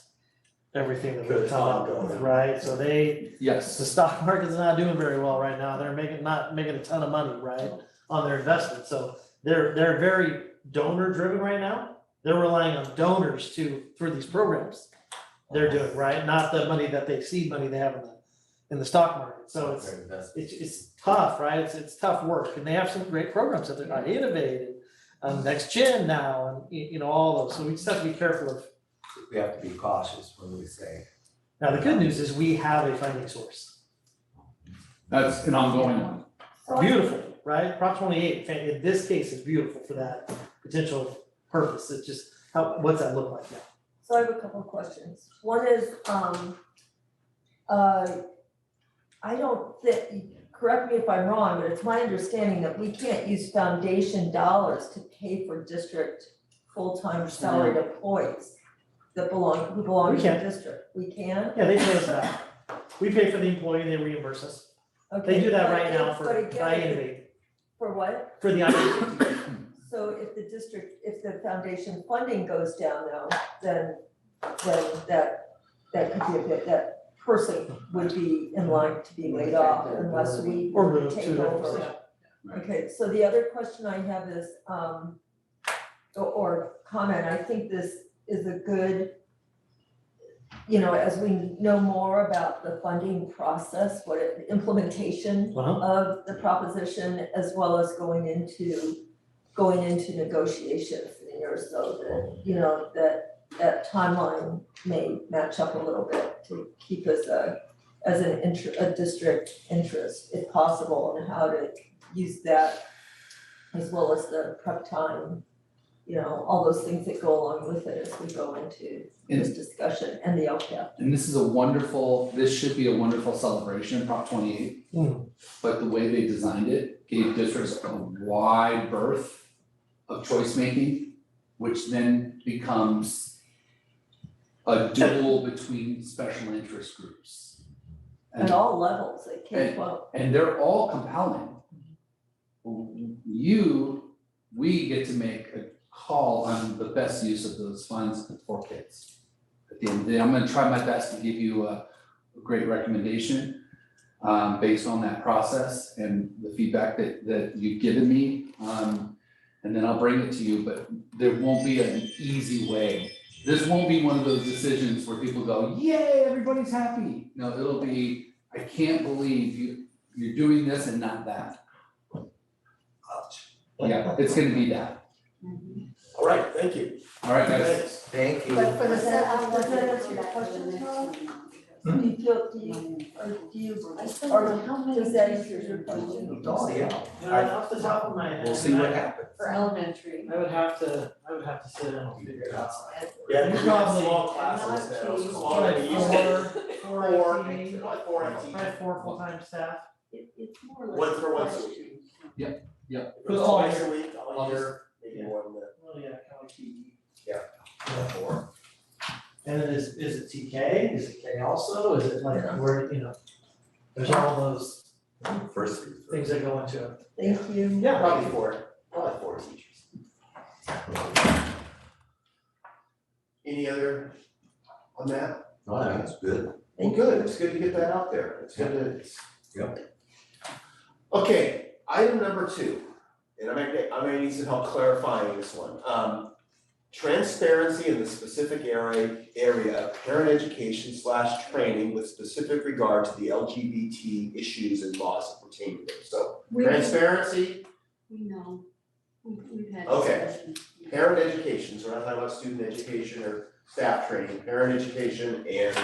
everything that we come up with, right? So the stock market's not doing very well right now. They're not making a ton of money, right, on their investment. So they're very donor driven right now. They're relying on donors for these programs they're doing, right? Not the money that seed money they have in the stock market. So it's tough, right? It's tough work, and they have some great programs that they're innovative. Next gen now, and all those. So we just have to be careful of. We have to be cautious when we say. Now, the good news is we have a funding source. that's an ongoing one. Beautiful, right? Prop 28, in this case, is beautiful for that potential purpose. It's just, what's that look like now? So I have a couple of questions. One is, I don't think, correct me if I'm wrong, but it's my understanding that we can't use foundation dollars to pay for district full-time salaried employees who belong to the district. We can? Yeah, they pay us back. We pay for the employee, they reimburse us. Okay, They do that but right now but again, Innovate, For what? for the Innovate. So if the foundation funding goes down though, then that could be a bit, that person would be in line to be laid off unless we Or move take to over. another. Okay, so the other question I have is, or comment, I think this is a good as we know more about the funding process, implementation of the proposition, as well as going into negotiations in so that, that timeline may match up a little bit to keep us as a district interest, if possible, and how to use that, as well as the prep time, all those things that go along with it as we go into this discussion and the LCAP. And this should be a wonderful celebration, Prop 28. But the way they designed it gave districts a wide berth of choice making, which then becomes a duel between special interest groups. At all levels, at K-12. And they're all compelling. We get to make a call on the best use of those funds for kids. At the end of the day, I'm gonna try my best to give you a great recommendation based on that process and the feedback that you've given me. And then I'll bring it to you, but there won't be an easy way. This won't be one of those decisions where people go, yay, everybody's happy. No, it'll be, I can't believe you're doing this and not that. Yeah, it's gonna be that. All right, thank you. All right, guys. Thank you. But for the set, does that answer your question, Tom? Do you feel, or does that answer your question? Off the top of my head. We'll see what happens. For elementary. I would have to sit down and figure it out. Yeah, you probably Probably all classes now, not so already used to. Four FTE, Four FTE. I have 4 full-time staff. It's more or less. One for once a week. Yep. If it was twice a week, I'll use maybe more than that. Well, yeah, kind of like TE. Yeah. Four. And then is it TK? Is it K also? Is it like where, there's all those First things that go into it. Thank you. Yeah, probably four teachers. Any other on that? No, I think it's good. Well, good, it's good to get that out there, it's good to. Yep. Okay, item number 2, and I may need some help clarifying this one. Transparency in the specific area of parent education / training with specific regard to the LGBT issues and laws that pertain to them. So transparency, We know, we've had Okay. discussions. parent education, so we're not talking about student education or staff training, parent education and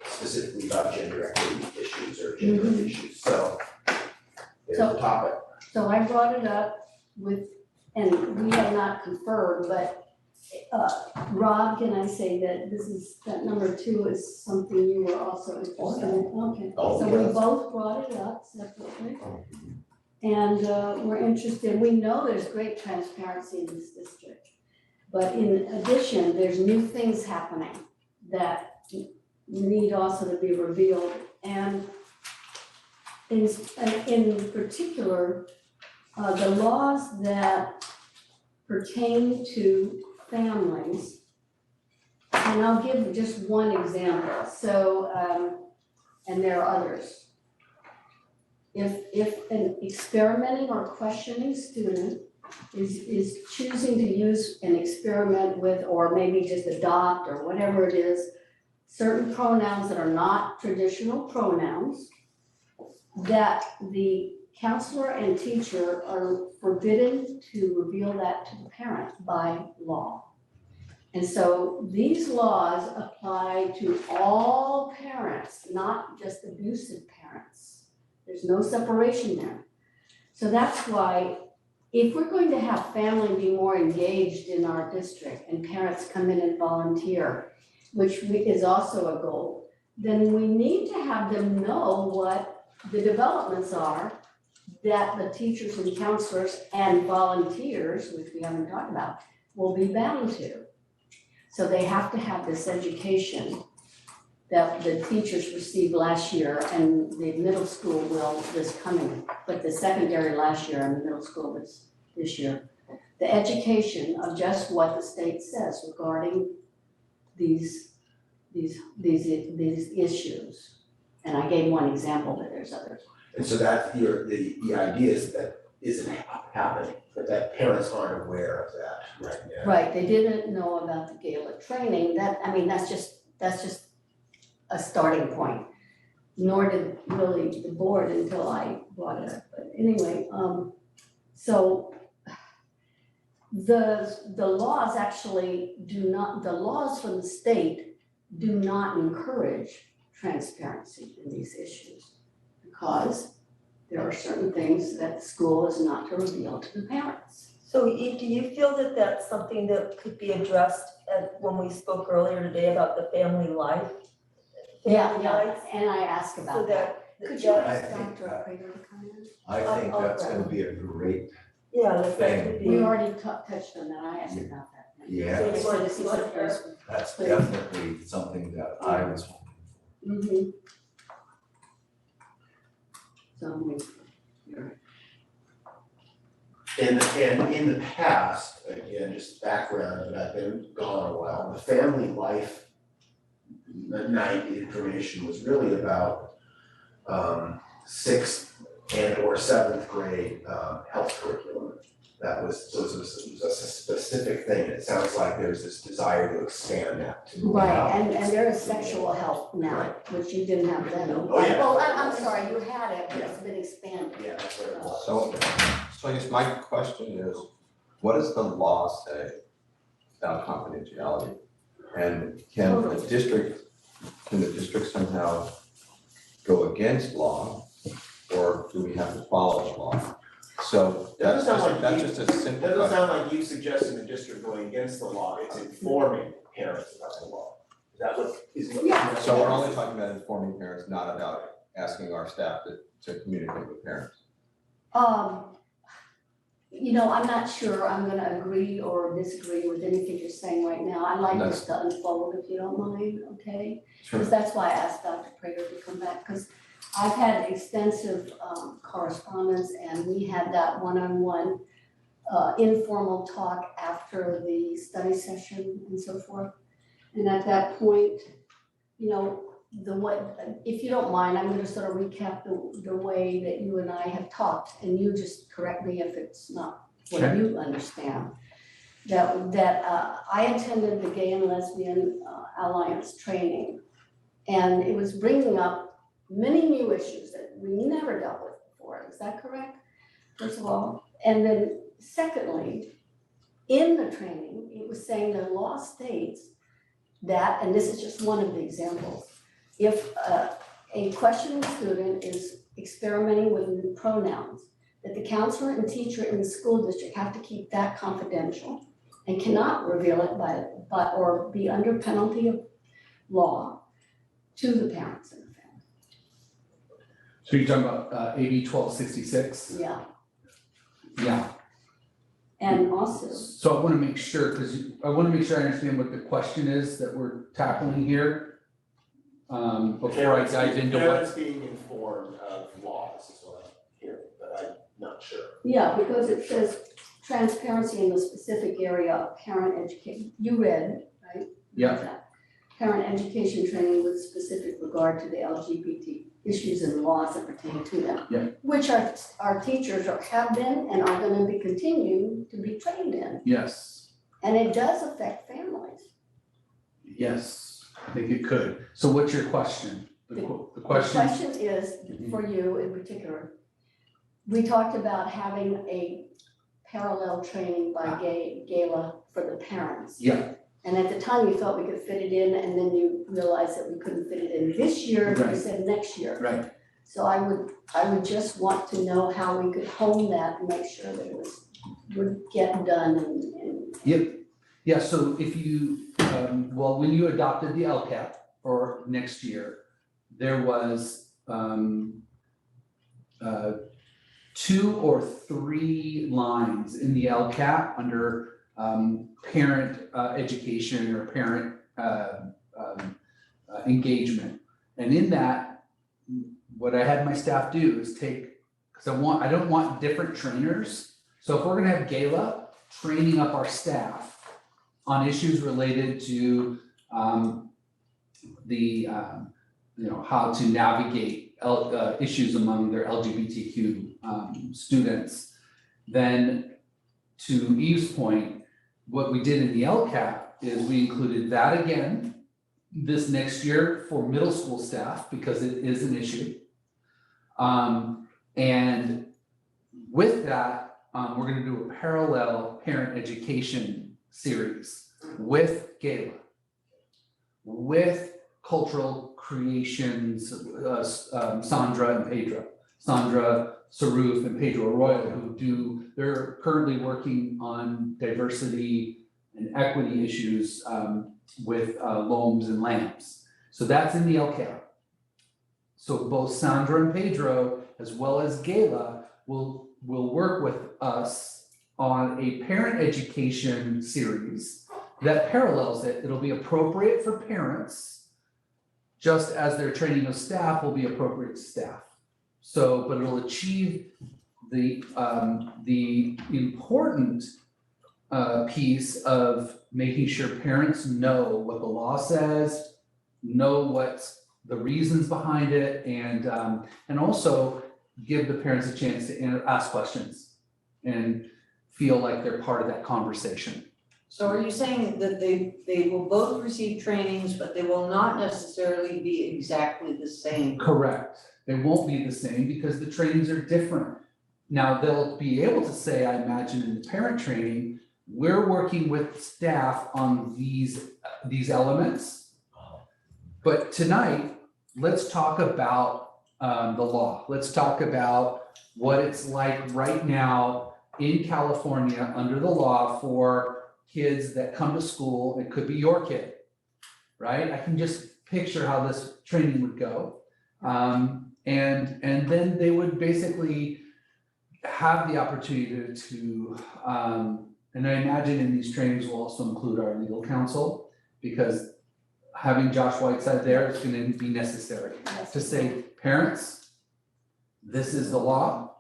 specifically about gender equity issues or gender issues, so there's the topic. So I brought it up with, and we have not confirmed, but Rob, can I say that number 2 is something you were also interested in? Okay, so we both brought it up separately. And we're interested, we know there's great transparency in this district. But in addition, there's new things happening that need also to be revealed. And in particular, the laws that pertain to families, and I'll give just one example. So, and there are others. If an experimenting or questioning student is choosing to use an experiment with, or maybe just adopt or whatever it is, certain pronouns that are not traditional pronouns, that the counselor and teacher are forbidden to reveal that to the parent by law. And so these laws apply to all parents, not just abusive parents. There's no separation there. So that's why if we're going to have family be more engaged in our district and parents come in and volunteer, which is also a goal, then we need to have them know what the developments are that the teachers and counselors and volunteers, which we haven't talked about, will be bound to. So they have to have this education that the teachers received last year and the middle school will this coming, but the secondary last year and the middle school this year. The education of just what the state says regarding these issues. And I gave one example, but there's others. And so that the idea is that isn't happening, that parents aren't aware of that right now. Right, they didn't know about the gala training, that's just a starting point. Nor did really the board until I brought it up, but anyway, so the laws actually the laws from the state do not encourage transparency in these issues because there are certain things that the school is not to reveal to the parents. So Eve, do you feel that that's something that could be addressed when we spoke earlier today about the family life? Family life? And I asked So about that. Could you I ask think Dr. that- Prater to come in? I think that's gonna be a great Yeah, that thing. could be. We already touched on that, I asked about that. Yeah. So you wanted to see what first? That's definitely something that I was hoping for. Mm-hmm. So, And in the past, again, just background, but I've been gone a while, the family life night information was really about sixth and or seventh grade health curriculum. That was, so it was a specific thing, and it sounds like there's this desire to expand that to move right, out. and there is sexual health now, which you didn't have then. Oh, yeah. Well, I'm sorry, you had it, but it's been expanded. Yeah, that's what it was. So I guess my question is, what does the law say about confidentiality? And can the district somehow go against law, or do we have to follow the law? So that's just a simple Doesn't question. sound like you suggesting the district going against the law, it's informing parents about the law. Is that what is? Yeah. So we're only talking about informing parents, not about asking our staff to communicate with parents. I'm not sure I'm gonna agree or disagree with anything you're saying right now. I'd like this to unfold if you don't mind, okay? Sure. Because that's why I asked Dr. Prater to come back, because I've had extensive correspondence and we had that one-on-one informal talk after the study session and so forth. And at that point, if you don't mind, I'm gonna sort of recap the way that you and I have talked, and you just correct me if it's not what Okay. you understand. I attended the Gay and Lesbian Alliance training, and it was bringing up many new issues that we never dealt with before. Is that correct? First of all, and then secondly, in the training, it was saying the law states that, and this is just one of the examples, if a questioning student is experimenting with new pronouns, that the counselor and teacher in the school district have to keep that confidential and cannot reveal it or be under penalty of law to the parents and the family. So you're talking about AB 1266? Yeah, Yeah. and also, So I want to make sure, because I want to make sure I understand what the question is that we're tackling here. Before I dive into what. Parents being informed of laws is what I'm hearing, but I'm not sure. yeah, because it says transparency in the specific area of parent education. You read, right? Yeah. Parent education training with specific regard to the LGBT issues and laws that pertain to them. Yeah. Which our teachers have been and are gonna be continuing to be trained in. Yes, And it does affect families. yes, I think it could. So what's your question? The The question? question is, for you in particular, we talked about having a parallel training by gala for the parents. Yeah, And at the time, you thought we could fit it in, and then you realized that we couldn't fit it in this year, and you Right. said next year. right. So I would just want to know how we could hone that and make sure that it would get done and. Yep. Yeah, so if you, when you adopted the LCAP for next year, there was 2 or 3 lines in the LCAP under parent education or parent engagement. And in that, what I had my staff do is take, because I don't want different trainers. So if we're gonna have gala, training up our staff on issues related to how to navigate issues among their LGBTQ students. Then to Eve's point, what we did in the LCAP is we included that again this next year for middle school staff because it is an issue. And with that, we're gonna do a parallel parent education series with Gala, with cultural creations, Sandra and Pedro. Sandra Saruf and Pedro Arroyo, they're currently working on diversity and equity issues with loams and lambs. So that's in the LCAP. So both Sandra and Pedro, as well as Gala, will work with us on a parent education series that parallels it. It'll be appropriate for parents, just as their training of staff will be appropriate to staff. So, but it'll achieve the important piece of making sure parents know what the law says, know what's the reasons behind it, and also give the parents a chance to ask questions and feel like they're part of that conversation. So are you saying that they will both receive trainings, but they will not necessarily be exactly the same? Correct. They won't be the same because the trainings are different. Now, they'll be able to say, I imagine in the parent training, we're working with staff on these elements. But tonight, let's talk about the law. Let's talk about what it's like right now in California under the law for kids that come to school. It could be your kid, right? I can just picture how this training would go. And then they would basically have the opportunity to and I imagine in these trainings will also include our legal counsel, because having Josh Whiteside there is going to be necessary to say, parents, this is the law.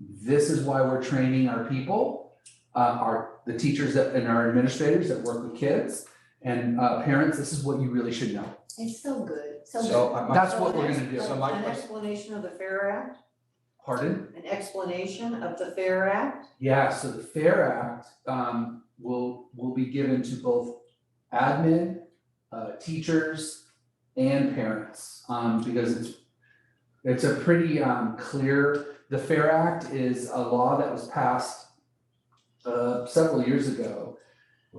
This is why we're training our people, the teachers and our administrators that work with kids, and parents, this is what you really should know. It's so good, That's what we're gonna do. So an explanation of the FAIR Act? Pardon? An explanation of the FAIR Act? Yeah, so the FAIR Act will be given to both admin, teachers, and parents, because it's a pretty clear. The FAIR Act is a law that was passed several years ago.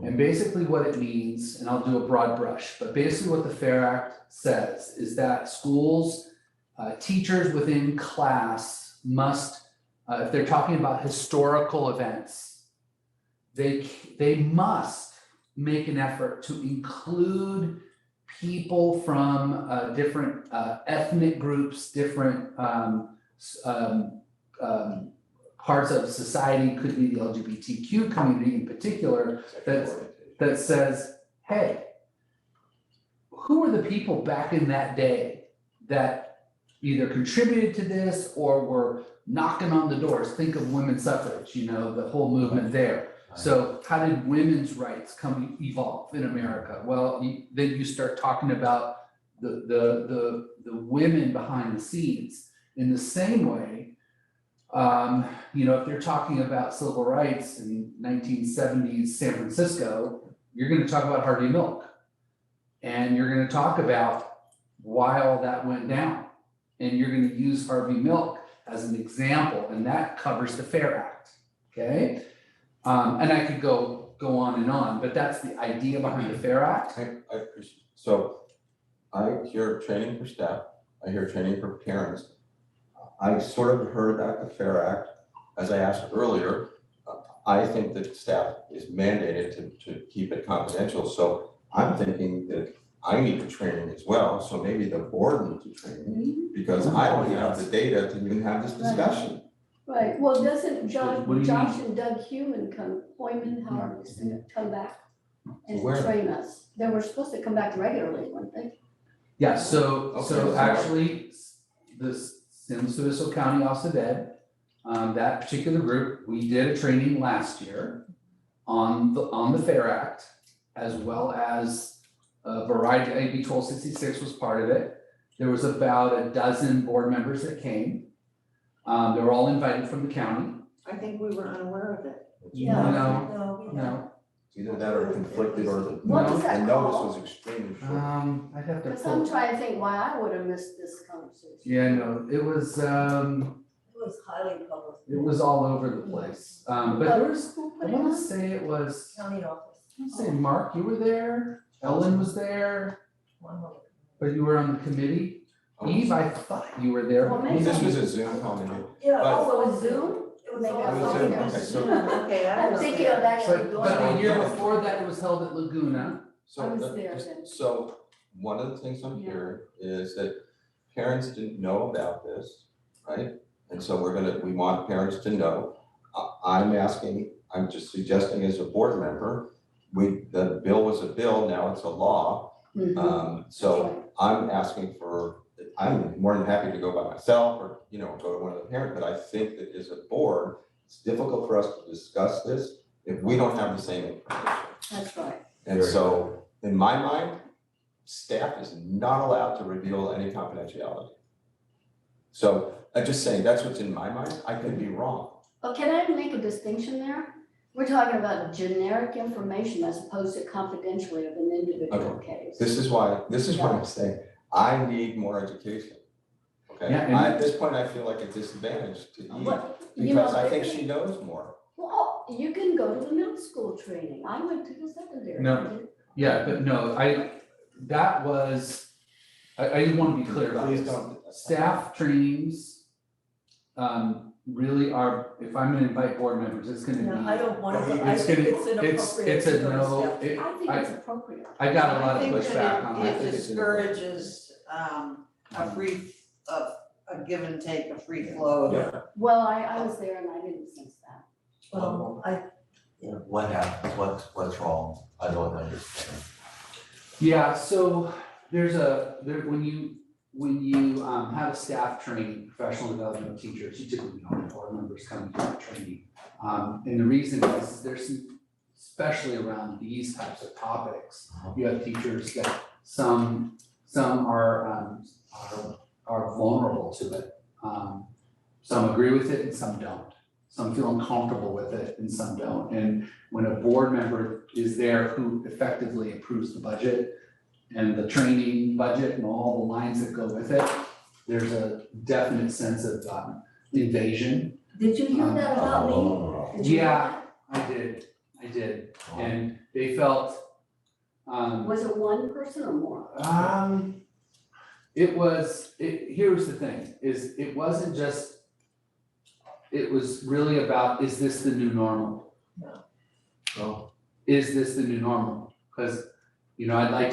And basically what it means, and I'll do a broad brush, but basically what the FAIR Act says is that schools, teachers within class must, if they're talking about historical events, they must make an effort to include people from different ethnic groups, different parts of society, could be the LGBTQ community in particular, that says, hey, who are the people back in that day that either contributed to this or were knocking on the doors? Think of women's suffrage, the whole movement there. So how did women's rights evolve in America? Well, then you start talking about the women behind the scenes. In the same way, if you're talking about civil rights in 1970s San Francisco, you're going to talk about Harvey Milk, and you're going to talk about why all that went down, and you're going to use Harvey Milk as an example, and that covers the FAIR Act. Okay, and I could go on and on, but that's the idea behind the FAIR Act. I appreciate. So I hear training for staff. I hear training for parents. I sort of heard that the FAIR Act, as I asked earlier, I think that staff is mandated to keep it confidential. So I'm thinking that I need the training as well. So maybe the board needs to train me, because I don't even have the data to even have this discussion. Right, well, doesn't Josh What do you and Doug Heumann, however it's gonna come back and Where? train us? They were supposed to come back regularly, weren't they? Yeah, so Okay. actually, the San Luis Obispo County Office of Ed, that particular group, we did a training last year on the FAIR Act, as well as a variety, AB 1266 was part of it. There was about a dozen board members that came. They were all invited from the county. I think we were unaware of it. Yeah. No. Either that or conflicted or the, What was that the notice called? was extremely short. I'd have to Because pull. I'm trying to think why I would have missed this conversation. Yeah, no, it was, It was highly public. it was all over the place. But there was, I wanna say it was, County office. I wanna say, Mark, you were there, Ellen was there, One moment. but you were on the committee. Oh. Eve, I thought you were there. Well, but maybe- This was a Zoom call meeting. Yeah, But- also Oh, it was Zoom? It was Maybe all. I It was Zoom, okay, so, Okay, I I'm was thinking there. of actually going. But the year Yeah. before that, it was held at Laguna. so, I was there then. so one of the things I'm Yeah. hearing is that parents didn't know about this, right? And so we want parents to know. I'm just suggesting as a board member, the bill was a bill, now it's a law. Mhm. So I'm asking I'm more than happy to go by myself or, go to one of the parents, but I think that as a board, it's difficult for us to discuss this if we don't have the same information. That's right. And so, in my mind, staff is not allowed to reveal any confidentiality. So, I'm just saying, that's what's in my mind, I could be wrong. But can I make a distinction there? We're talking about generic information as opposed to confidentially of an individual case. This is what I'm saying, I need more education. Okay, Yeah, and- at this point, I feel like a disadvantage to Eve, Well, you know, because I think there- she knows more. Well, you can go to the middle school training. I went to the secondary. No. Yeah, but no, that was, I just wanna be clear about Please this. don't. Staff trainings, really are, if I'm gonna invite board members, it's gonna be. No, I don't want to, I It's think gonna, it's inappropriate it's to a go to no, staff. it, I think it's appropriate. I got a lot of I think pushback that on it that. discourages, a free, a give and take, a free flow. Yeah. Well, I was there and I didn't sense that. Well, What happens, what's wrong? I don't understand. Yeah, so when you have a staff training, professional development of teachers, you typically don't have board members coming to that training. And the reason is there's some, especially around these types of topics, you have teachers that some are vulnerable to it. Some agree with it and some don't. Some feel uncomfortable with it and some don't. And when a board member is there who effectively approves the budget and the training budget and all the lines that go with it, there's a definite sense of invasion. Did you hear that about me? Did you hear Yeah, I did. And they felt, that? Was it one person or more? here's the thing, is it wasn't just, it was really about, is this the new normal? Oh. Is this the new normal? Because, I'd like